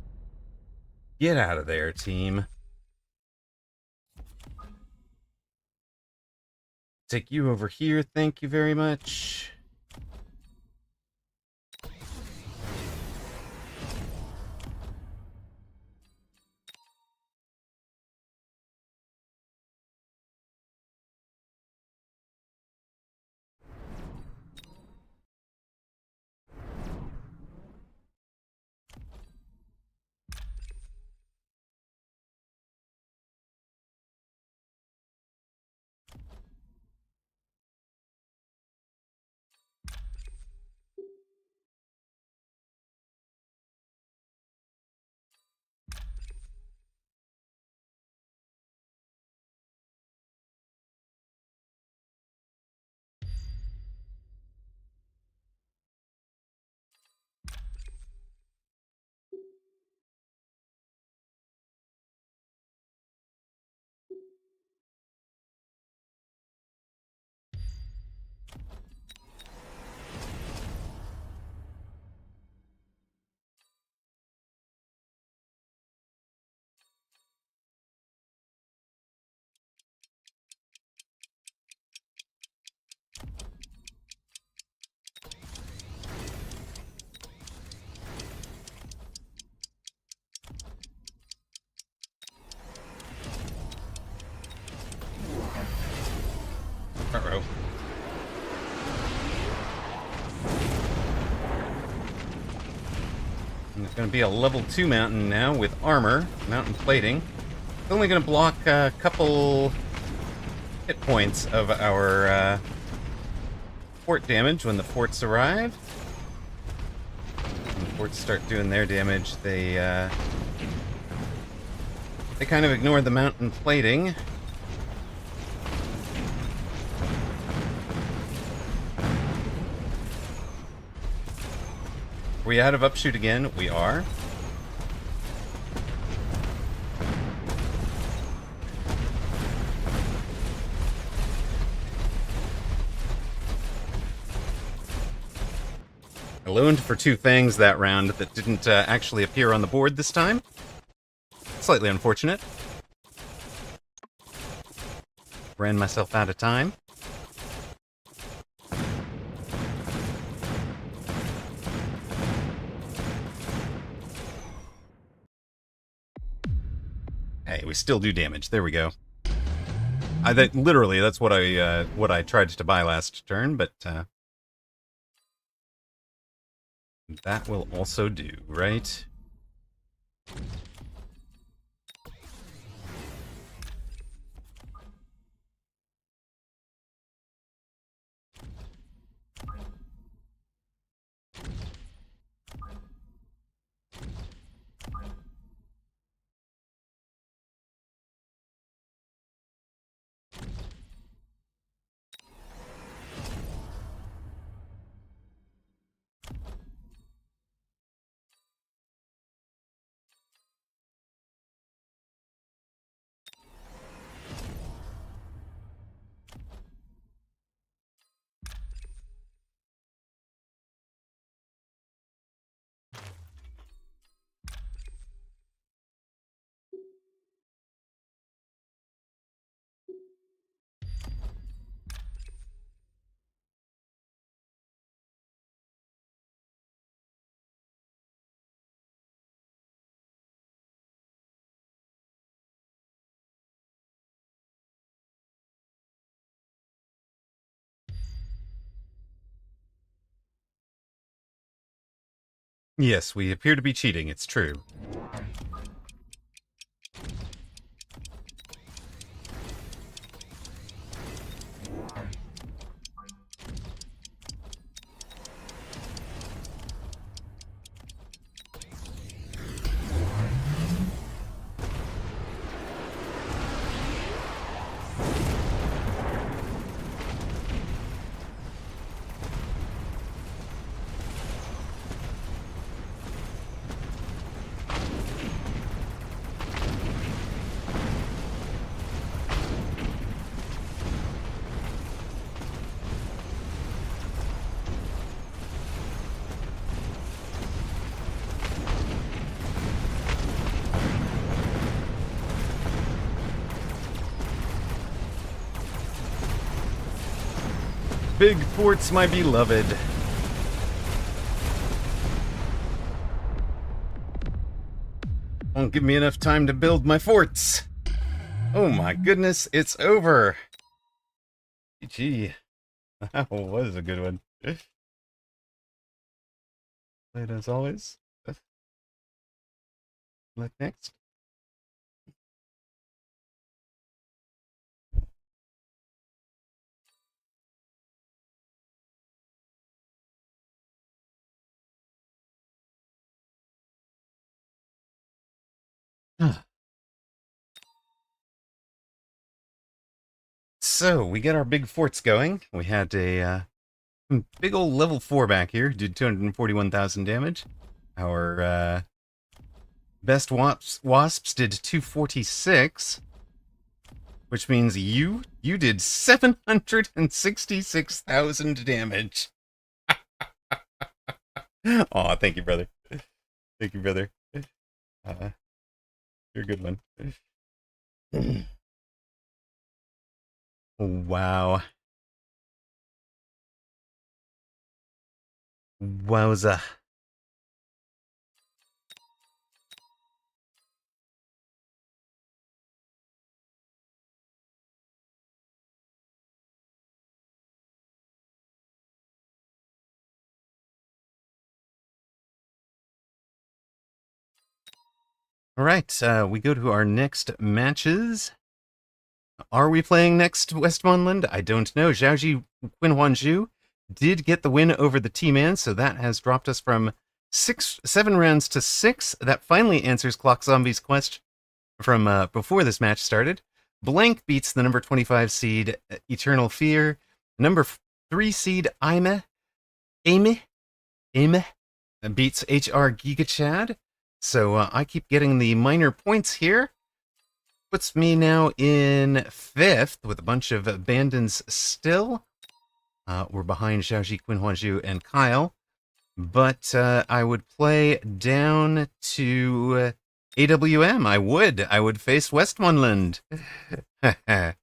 Get out of there, team. Take you over here, thank you very much. Uh-oh. And it's going to be a level 2 mountain now with armor, mountain plating. It's only going to block a couple hit points of our fort damage when the forts arrive. When the forts start doing their damage, they kind of ignore the mountain plating. Are we out of upshoot again? We are. loaned for 2 fangs that round that didn't actually appear on the board this time. Slightly unfortunate. Ran myself out of time. Hey, we still do damage. There we go. Literally, that's what I tried to buy last turn, but that will also do, right? Yes, we appear to be cheating, it's true. Big forts, my beloved. Won't give me enough time to build my forts. Oh my goodness, it's over. GG. That was a good one. Played as always. Look next. So, we get our big forts going. We had a big old level 4 back here, did 241,000 damage. Our best wasps did 246, which means you did 766,000 damage. Aw, thank you, brother. Thank you, brother. You're a good one. Wow. Wowza. All right, we go to our next matches. Are we playing next Westmoreland? I don't know. Zhaoji Qinhuanzhu did get the win over the T-Man, so that has dropped us from 7 rounds to 6. That finally answers Clock Zombie's question from before this match started. Blank beats the number 25 seed Eternal Fear. Number 3 seed Aime beats HR Giga Chad. So I keep getting the minor points here. Puts me now in 5th with a bunch of abandons still. We're behind Zhaoji Qinhuanzhu and Kyle. but I would play down to AWM. I would face Westmoreland. That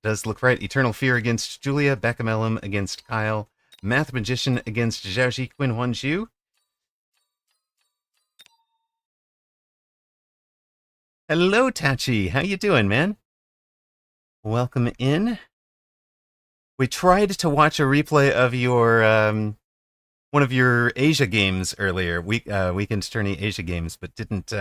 does look right. Eternal Fear against Julia, Beckamelum against Kyle, Math Magician against Zhaoji Quinn Huanju. Hello, Tachi. How you doing, man? Welcome in. We tried to watch a replay of your one of your Asia games earlier, weekend tourney Asia games, but didn't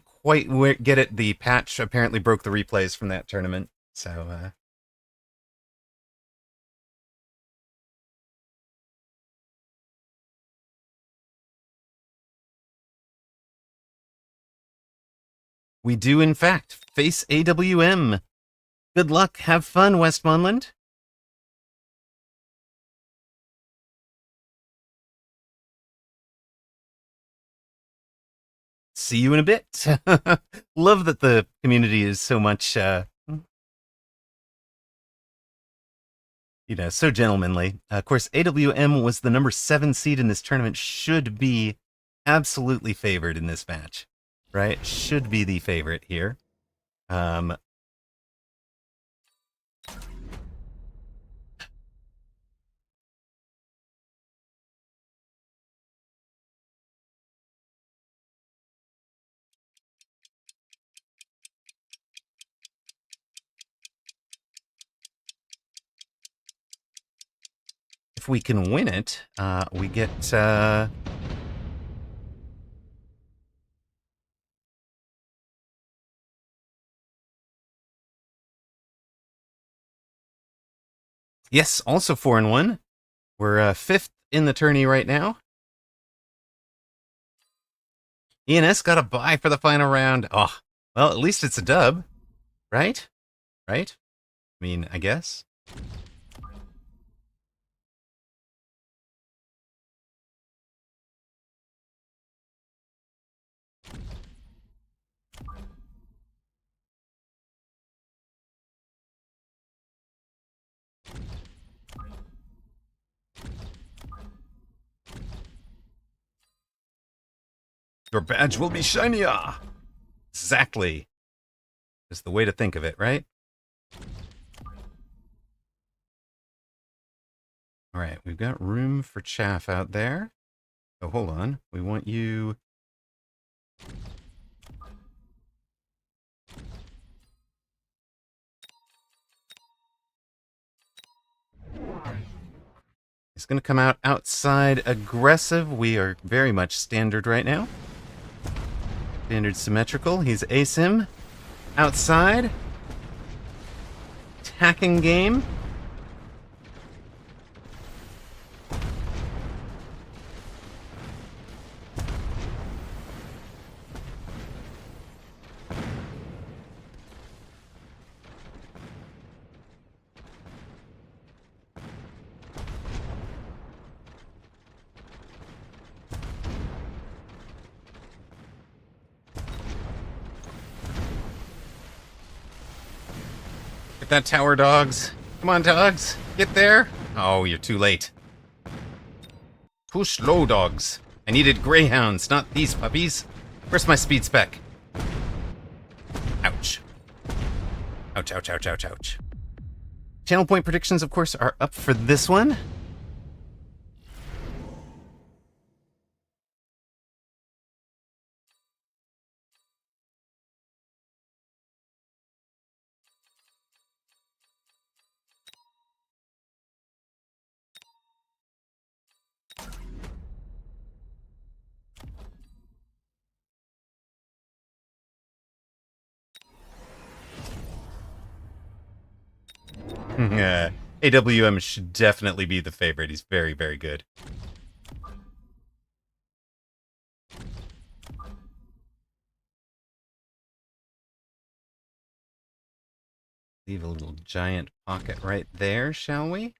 quite get it. The patch apparently broke the replays from that tournament, so we do in fact face AWM. Good luck, have fun, Westmoreland. See you in a bit. Love that the community is so much, so gentlemanly. Of course, AWM was the number 7 seed in this tournament, should be absolutely favored in this match, right? Should be the favorite here. If we can win it, we get yes, also 4-1. We're 5th in the tourney right now. ENS got a bye for the final round. Oh, well, at least it's a dub, right? Right? I mean, I guess. Your badge will be shinier. Exactly. Is the way to think of it, right? All right, we've got room for chaff out there. Oh, hold on. We want you... He's going to come out outside aggressive. We are very much standard right now. Standard symmetrical. He's ASIM. Outside. Attacking game. Get that tower, dogs. Come on, dogs. Get there. Oh, you're too late. Push low, dogs. I needed greyhounds, not these puppies. Where's my speed spec? Ouch. Ouch, ouch, ouch, ouch, ouch. Channel point predictions, of course, are up for this one. AWM should definitely be the favorite. He's very, very good. Leave a little giant pocket right there, shall we?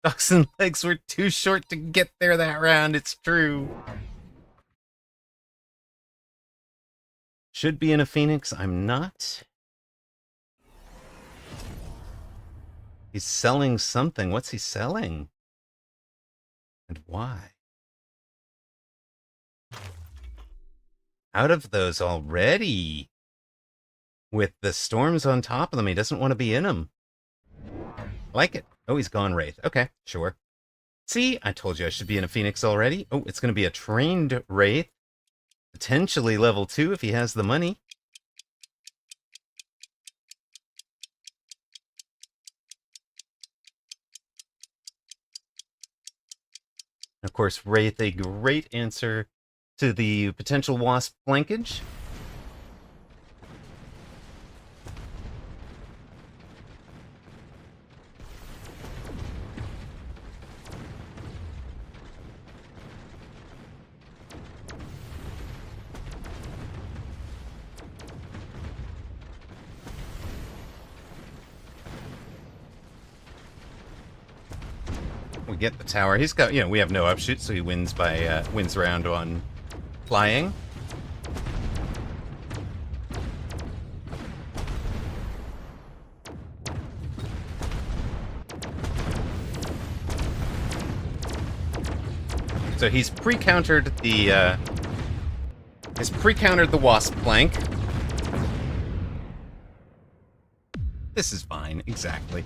Ducks and legs were too short to get there that round, it's true. Should be in a Phoenix, I'm not. He's selling something. What's he selling? And why? Out of those already. With the storms on top of them, he doesn't want to be in them. Like it. Oh, he's gone Wraith. Okay, sure. See, I told you I should be in a Phoenix already. Oh, it's going to be a trained Wraith. Potentially level 2 if he has the money. Of course, Wraith, a great answer to the potential Wasp flankage. We get the tower. He's got, we have no upshoot, so he wins by wins round on flying. So he's pre-countered the Wasp flank. This is fine, exactly.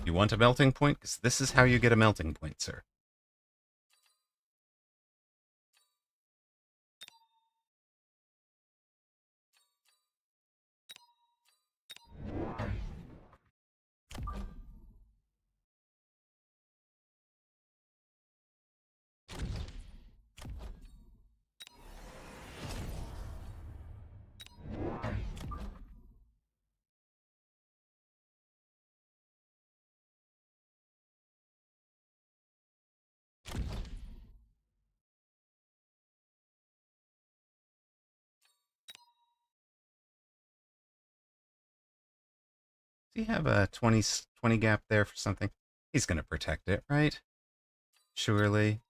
You want a melting point? Because this is how you get a melting point, sir. Do you have a 20 gap there for something? He's going to protect it, right? Surely.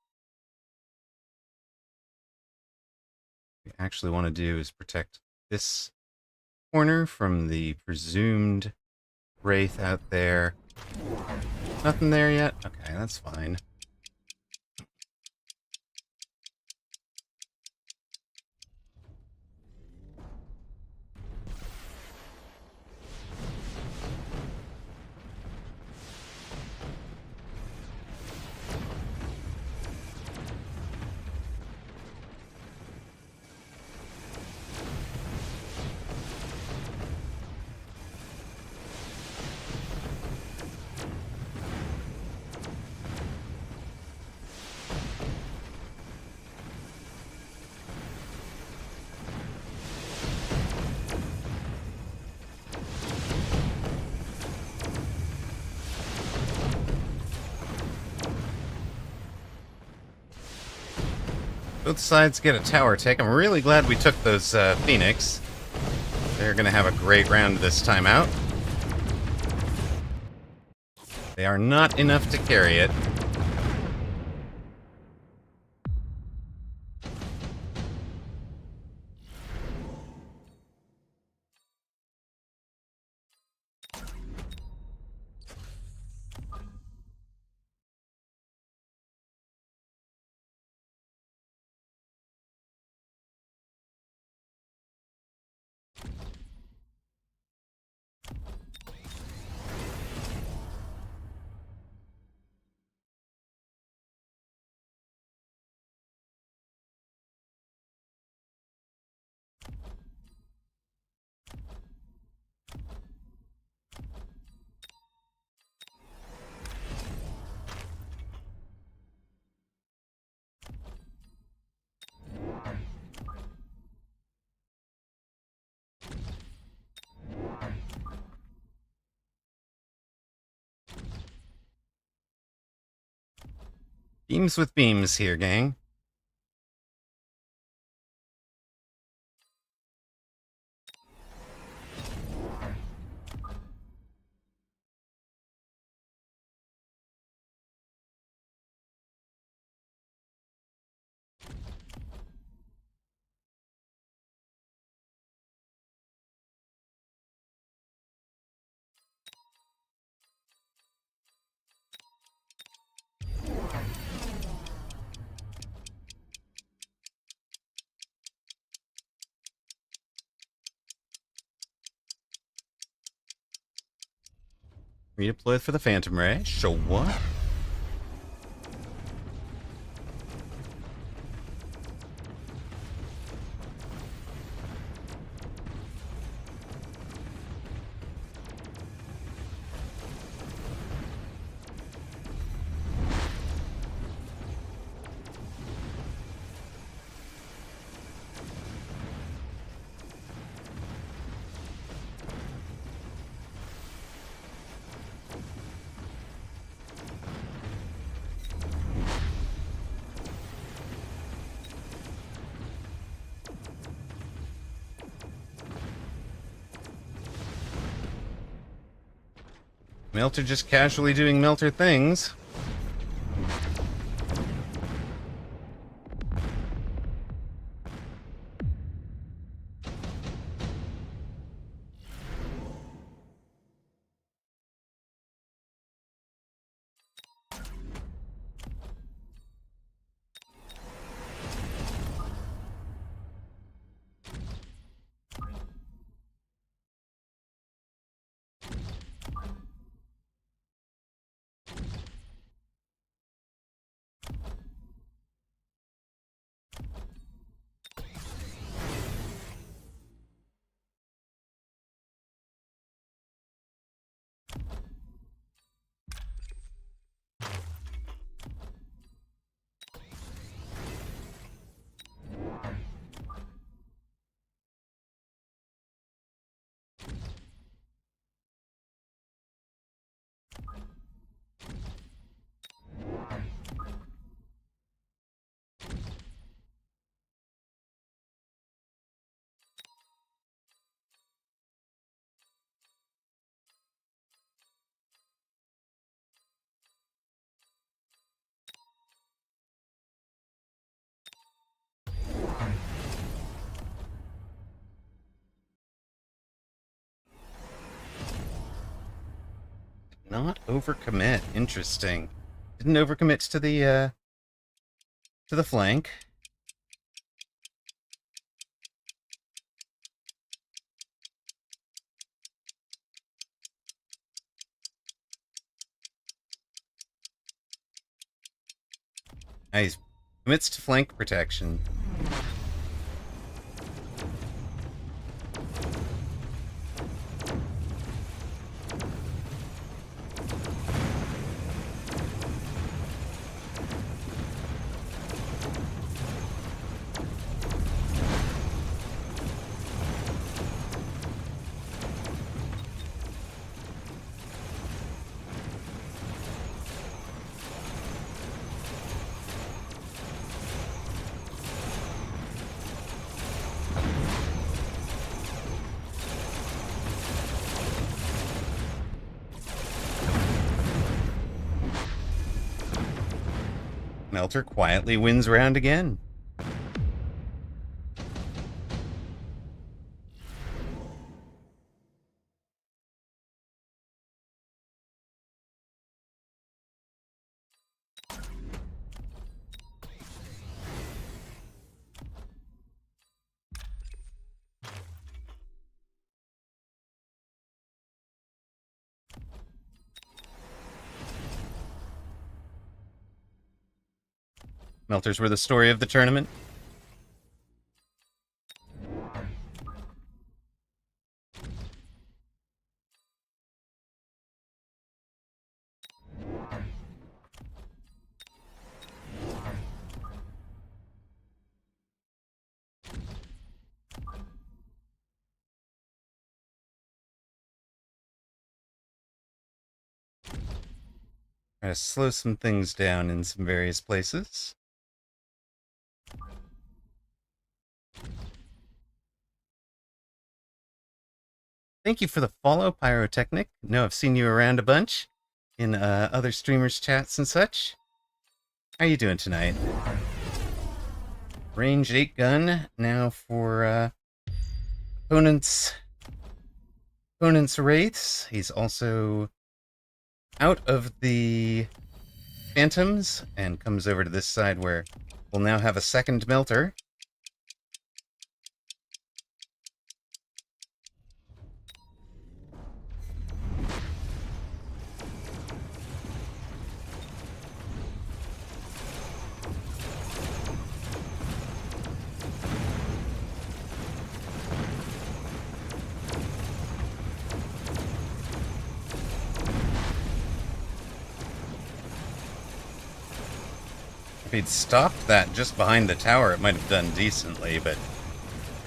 What we actually want to do is protect this corner from the presumed Wraith out there. Nothing there yet? Okay, that's fine. Both sides get a tower take. I'm really glad we took those Phoenix. They're going to have a great round this time out. They are not enough to carry it. Beams with beams here, gang. Redeploy for the Phantom Ray. Show what? Melter just casually doing Melter things. Not overcommit. Interesting. Didn't overcommit to the flank. Nice. Commits to flank protection. Melter quietly wins round again. Melters were the story of the tournament. Try to slow some things down in some various places. Thank you for the follow, Pyrotechnic. Know I've seen you around a bunch in other streamers' chats and such. How you doing tonight? Range 8 gun now for opponent's wraiths. He's also out of the phantoms and comes over to this side where we'll now have a second melter. If he'd stopped that just behind the tower, it might have done decently, but it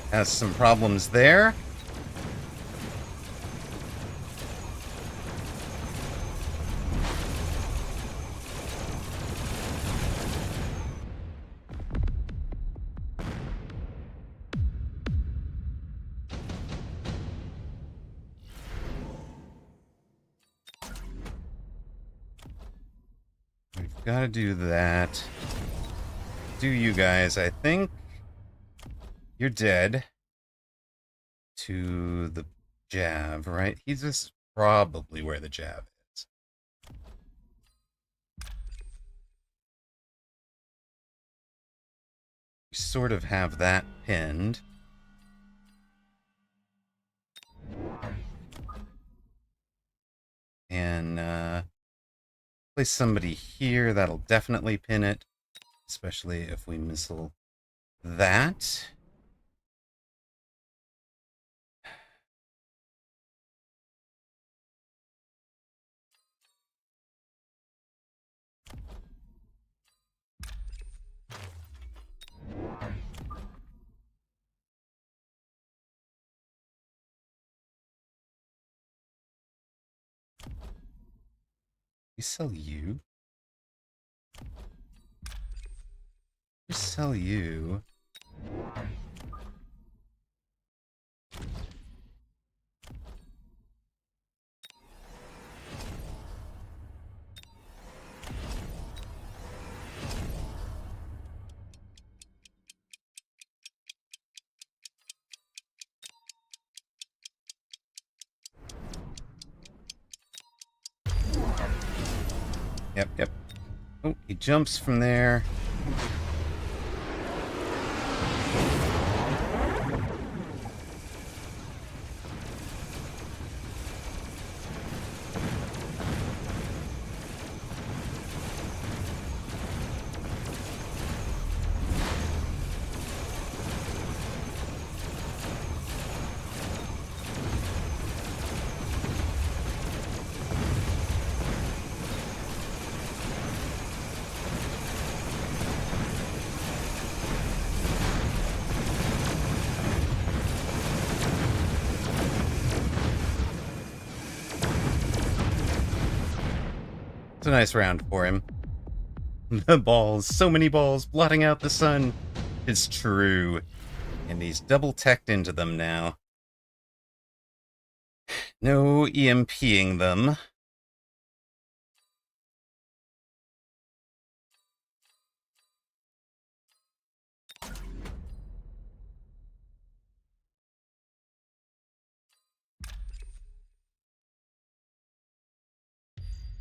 has some problems there. We've got to do that. Do you guys, I think you're dead to the jab, right? He's just probably where the jab is. We sort of have that pinned. And place somebody here, that'll definitely pin it. Especially if we missile that. We sell you. We sell you. Yep. Oh, he jumps from there. It's a nice round for him. The balls, so many balls, blotting out the sun. It's true. And he's double-teched into them now. No EMPing them.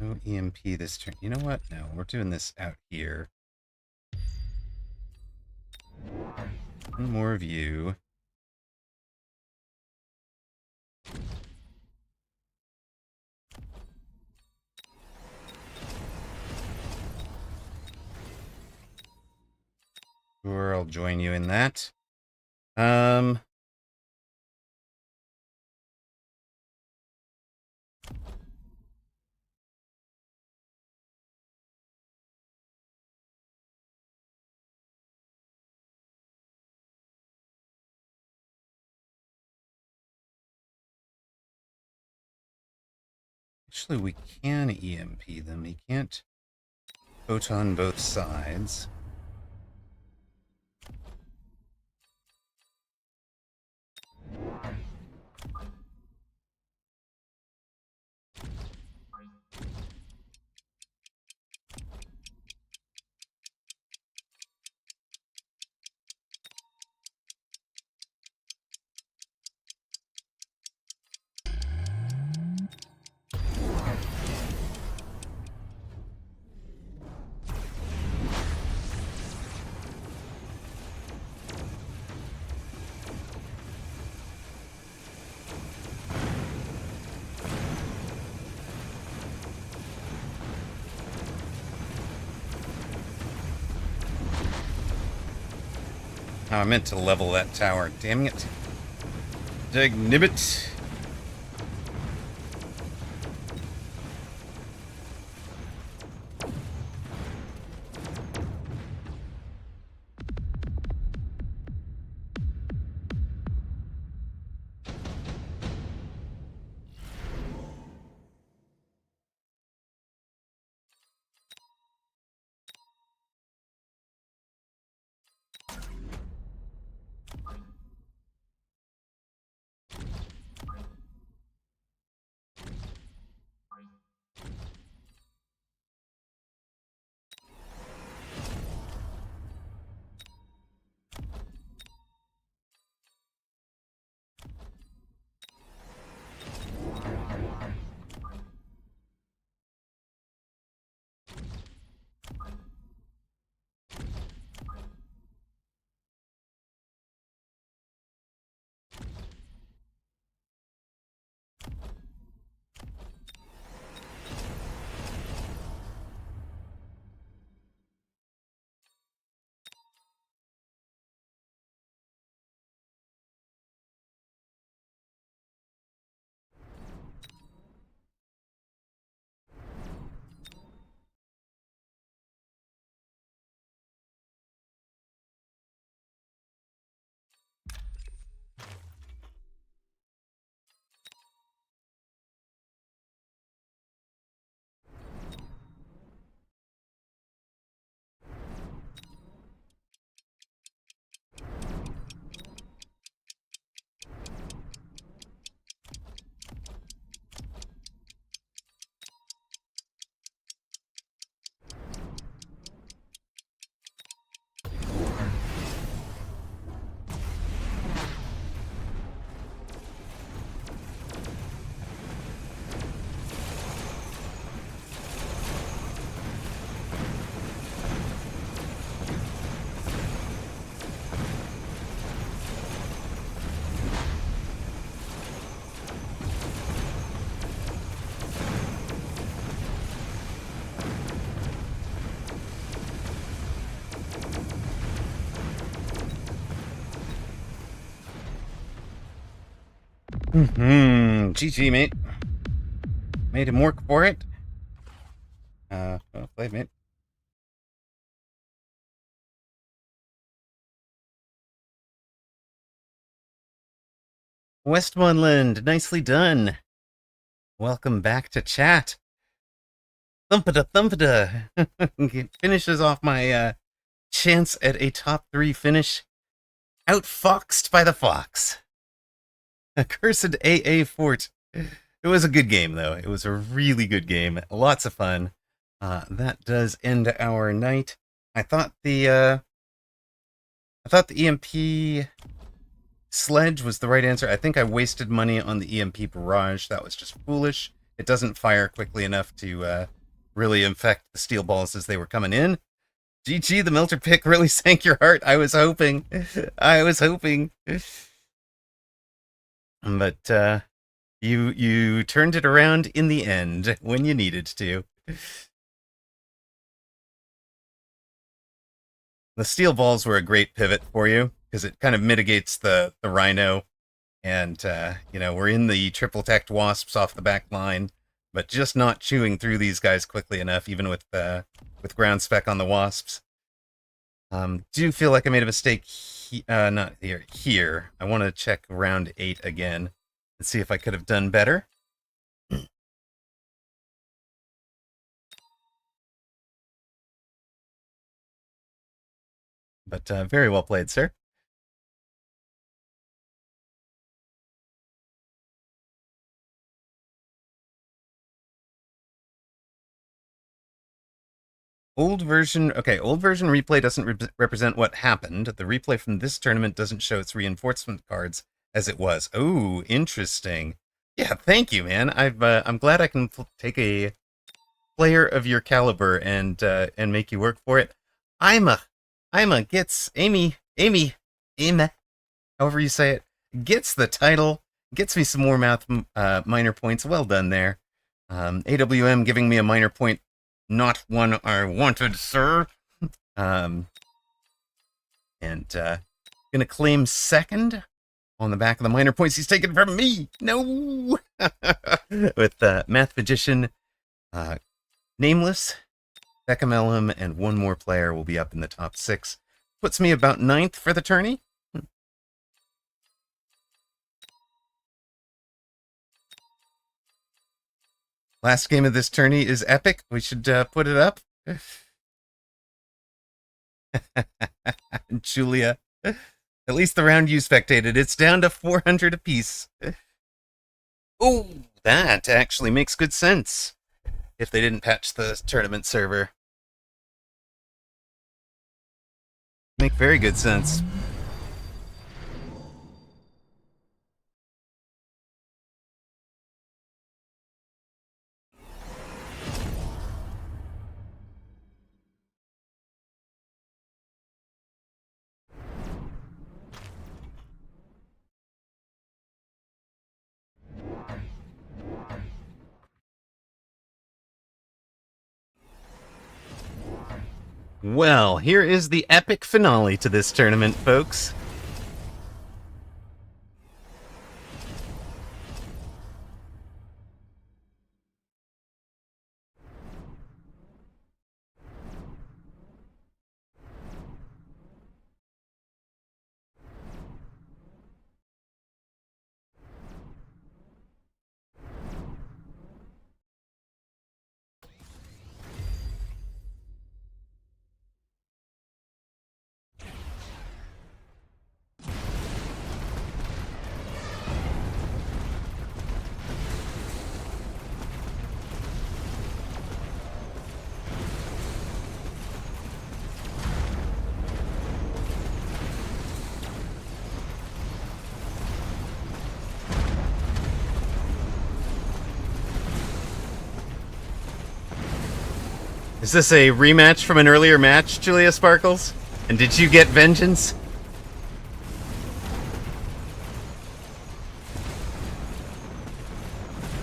No EMP this turn. You know what? No, we're doing this out here. One more of you. Sure, I'll join you in that. Actually, we can EMP them. He can't photon both sides. Oh, I meant to level that tower. Damn it. Dignibbit. GG, mate. Made him work for it. Well played, mate. Westmoreland, nicely done. Welcome back to chat. Thumpada. Finishes off my chance at a top 3 finish. Outfoxed by the Fox. Accursed AA Fort. It was a good game, though. It was a really good game. Lots of fun. That does end our night. I thought the EMP sledge was the right answer. I think I wasted money on the EMP barrage. That was just foolish. It doesn't fire quickly enough to really infect the steel balls as they were coming in. GG, the Melter pick really sank your heart. I was hoping. But you turned it around in the end when you needed to. The steel balls were a great pivot for you because it kind of mitigates the rhino, and we're in the triple tacked wasps off the back line, but just not chewing through these guys quickly enough, even with ground spec on the wasps. Do feel like I made a mistake. Not here. Here, I want to check round 8 again and see if I could have done better. But very well played, sir. Old version replay doesn't represent what happened. The replay from this tournament doesn't show its reinforcement cards as it was. Oh, interesting. Yeah, thank you, man. I'm glad I can take a player of your caliber and make you work for it. Ima gets Amy, however you say it, gets the title, gets me some more math minor points. Well done there. AWM giving me a minor point. Not one I wanted, sir. And gonna claim second on the back of the minor points he's taken from me. No, with Math Magician, Nameless, Beckham Elham, and one more player will be up in the top 6. Puts me about 9th for the tourney. Last game of this tourney is epic. We should put it up. Julia. At least the round you spectated. It's down to 400 apiece. Oh, that actually makes good sense. If they didn't patch the tournament server. Make very good sense. Well, here is the epic finale to this tournament, folks. Is this a rematch from an earlier match, Julia Sparkles? And did you get vengeance?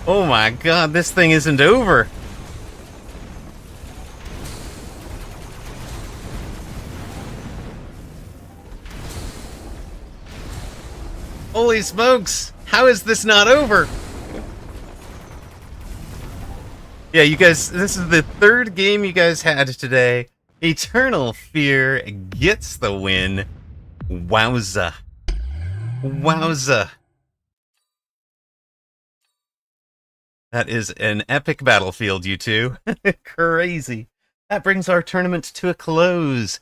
Oh my god, this thing isn't over. Holy smokes! How is this not over? Yeah, you guys, this is the third game you guys had today. Eternal Fear gets the win. Wowza. Wowza. That is an epic battlefield, you two. Crazy. That brings our tournament to a close.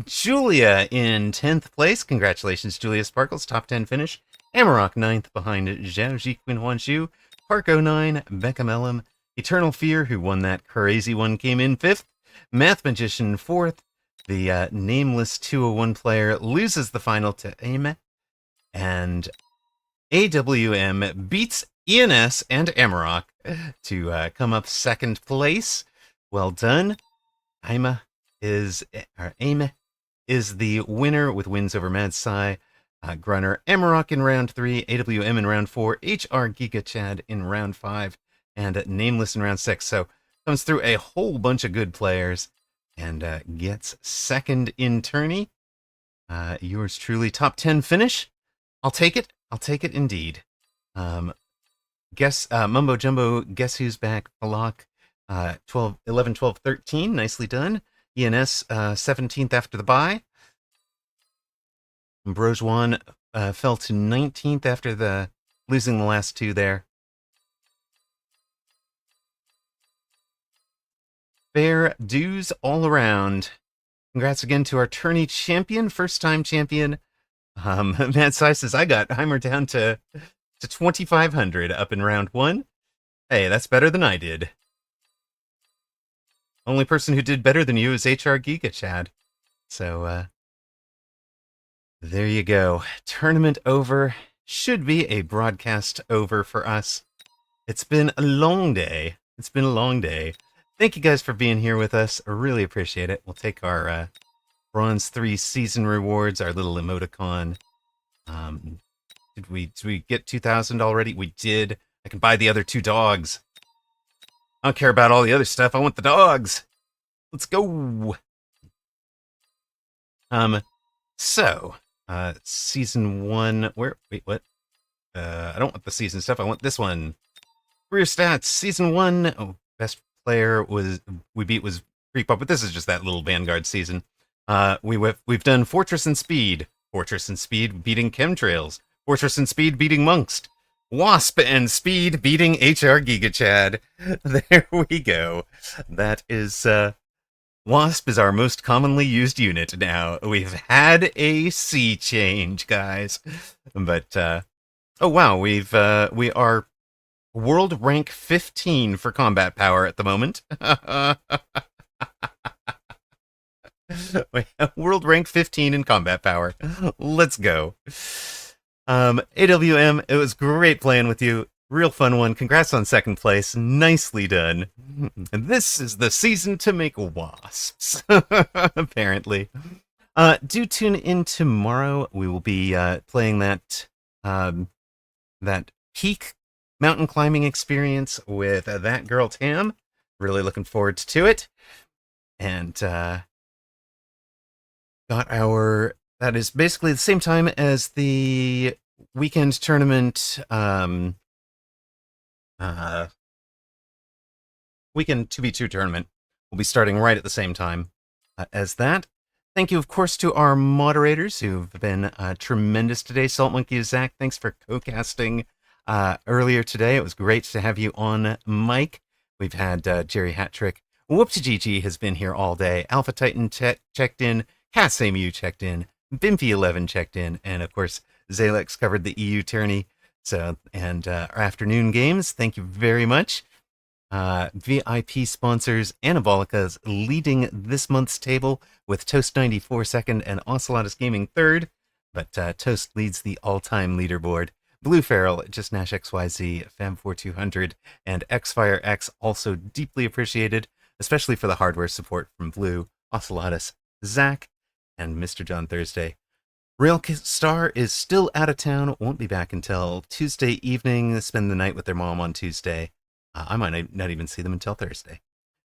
Julia in 10th place. Congratulations, Julia Sparkles. Top 10 finish. Amarok 9th behind Zhao Ji Quin Huanshu. Parko 9. Becca Mellum. Eternal Fear, who won that crazy one, came in 5th. Math Magician 4th. The nameless 201 player loses the final to Aime. And AWM beats ENS and Amarok to come up 2nd place. Well done. Aime is the winner with wins over Mad Sai, Grunner, Amarok in round 3, AWM in round 4, HR Giga Chad in round 5, and Nameless in round 6. So comes through a whole bunch of good players and gets 2nd in tourney. Yours truly, top 10 finish. I'll take it. I'll take it indeed. Mumbo Jumbo, guess who's back? Palak, 11, 12, 13. Nicely done. ENS, 17th after the bye. Brojwan fell to 19th after losing the last two there. Fair dues all around. Congrats again to our tourney champion, first-time champion. Mad Sai says, I got Heimer down to 2,500 up in round 1. Hey, that's better than I did. Only person who did better than you is HR Giga Chad. So, there you go. Tournament over. Should be a broadcast over for us. It's been a long day. It's been a long day. Thank you guys for being here with us. I really appreciate it. We'll take our Bronze 3 season rewards, our little emoticon. Did we get 2,000 already? We did. I can buy the other 2 dogs. I don't care about all the other stuff. I want the dogs. Let's go. So, season 1, wait, what? I don't want the season stuff. I want this one. Career stats, season 1. Oh, best player we beat was Creep Up, but this is just that little Vanguard season. We've done Fortress and Speed. Fortress and Speed beating Chemtrails. Fortress and Speed beating Monks. Wasp and Speed beating HR Giga Chad. There we go. That is, Wasp is our most commonly used unit now. We've had a sea change, guys. But, oh wow, we are world rank 15 for combat power at the moment. World rank 15 in combat power. Let's go. AWM, it was great playing with you. Real fun one. Congrats on 2nd place. Nicely done. And this is the season to make wasps, apparently. Do tune in tomorrow. We will be playing that peak mountain climbing experience with that girl Tam. Really looking forward to it. And that is basically the same time as the weekend tournament, weekend 2v2 tournament. Will be starting right at the same time as that. Thank you, of course, to our moderators who've been tremendous today. Salt Monkey Zach, thanks for co-casting earlier today. It was great to have you on mic. We've had Jerry Hattrick. Whoop-to-GG has been here all day. Alpha Titan checked in. CassAMU checked in. Bimpy11 checked in. And, of course, Zalex covered the EU tourney. So, and our afternoon games. Thank you very much. VIP sponsors, Anabolica's leading this month's table with Toast 94 second and Ocelotus Gaming third. But Toast leads the all-time leaderboard. Blue Feral, Just Nash XYZ, Fam4200, and Xfire X also deeply appreciated, especially for the hardware support from Blue, Ocelotus, Zach, and Mr. John Thursday. Real Star is still out of town, won't be back until Tuesday evening, spend the night with their mom on Tuesday. I might not even see them until Thursday.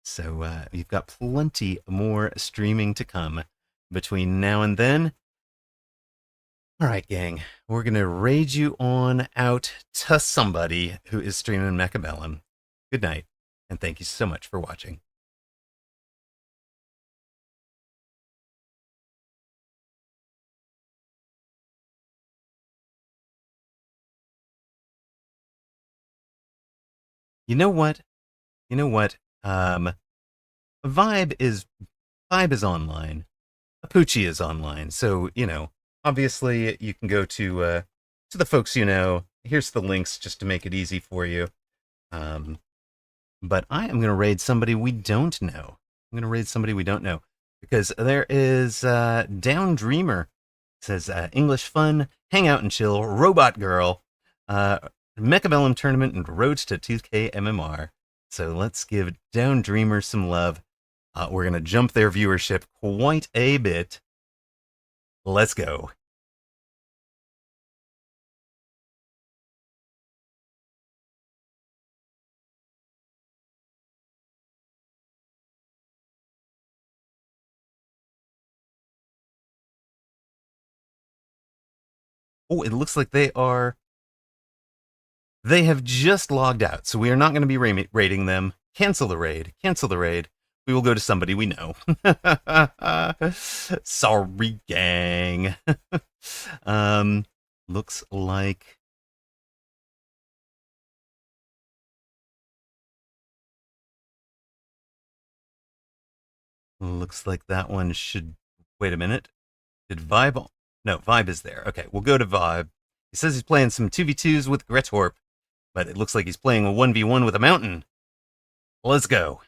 So you've got plenty more streaming to come between now and then. All right, gang. We're going to raid you on out to somebody who is streaming Mechabellum. Good night, and thank you so much for watching. You know what? You know what? Vibe is Vibe is online. Apucci is online. So, obviously you can go to the folks you know. Here's the links just to make it easy for you. But I am going to raid somebody we don't know. I'm going to raid somebody we don't know because there is Down Dreamer. It says English fun, hang out and chill, robot girl, Mechabellum tournament, and road to 2K MMR. So let's give Down Dreamer some love. We're going to jump their viewership quite a bit. Let's go. Oh, it looks like they have just logged out, so we are not going to be raiding them. Cancel the raid. Cancel the raid. We will go to somebody we know. Sorry, gang. Looks like that one should. Wait a minute. Did Vibe? No, Vibe is there. Okay, we'll go to Vibe. He says he's playing some 2v2s with Gretorp, but it looks like he's playing a 1v1 with a mountain. Let's go.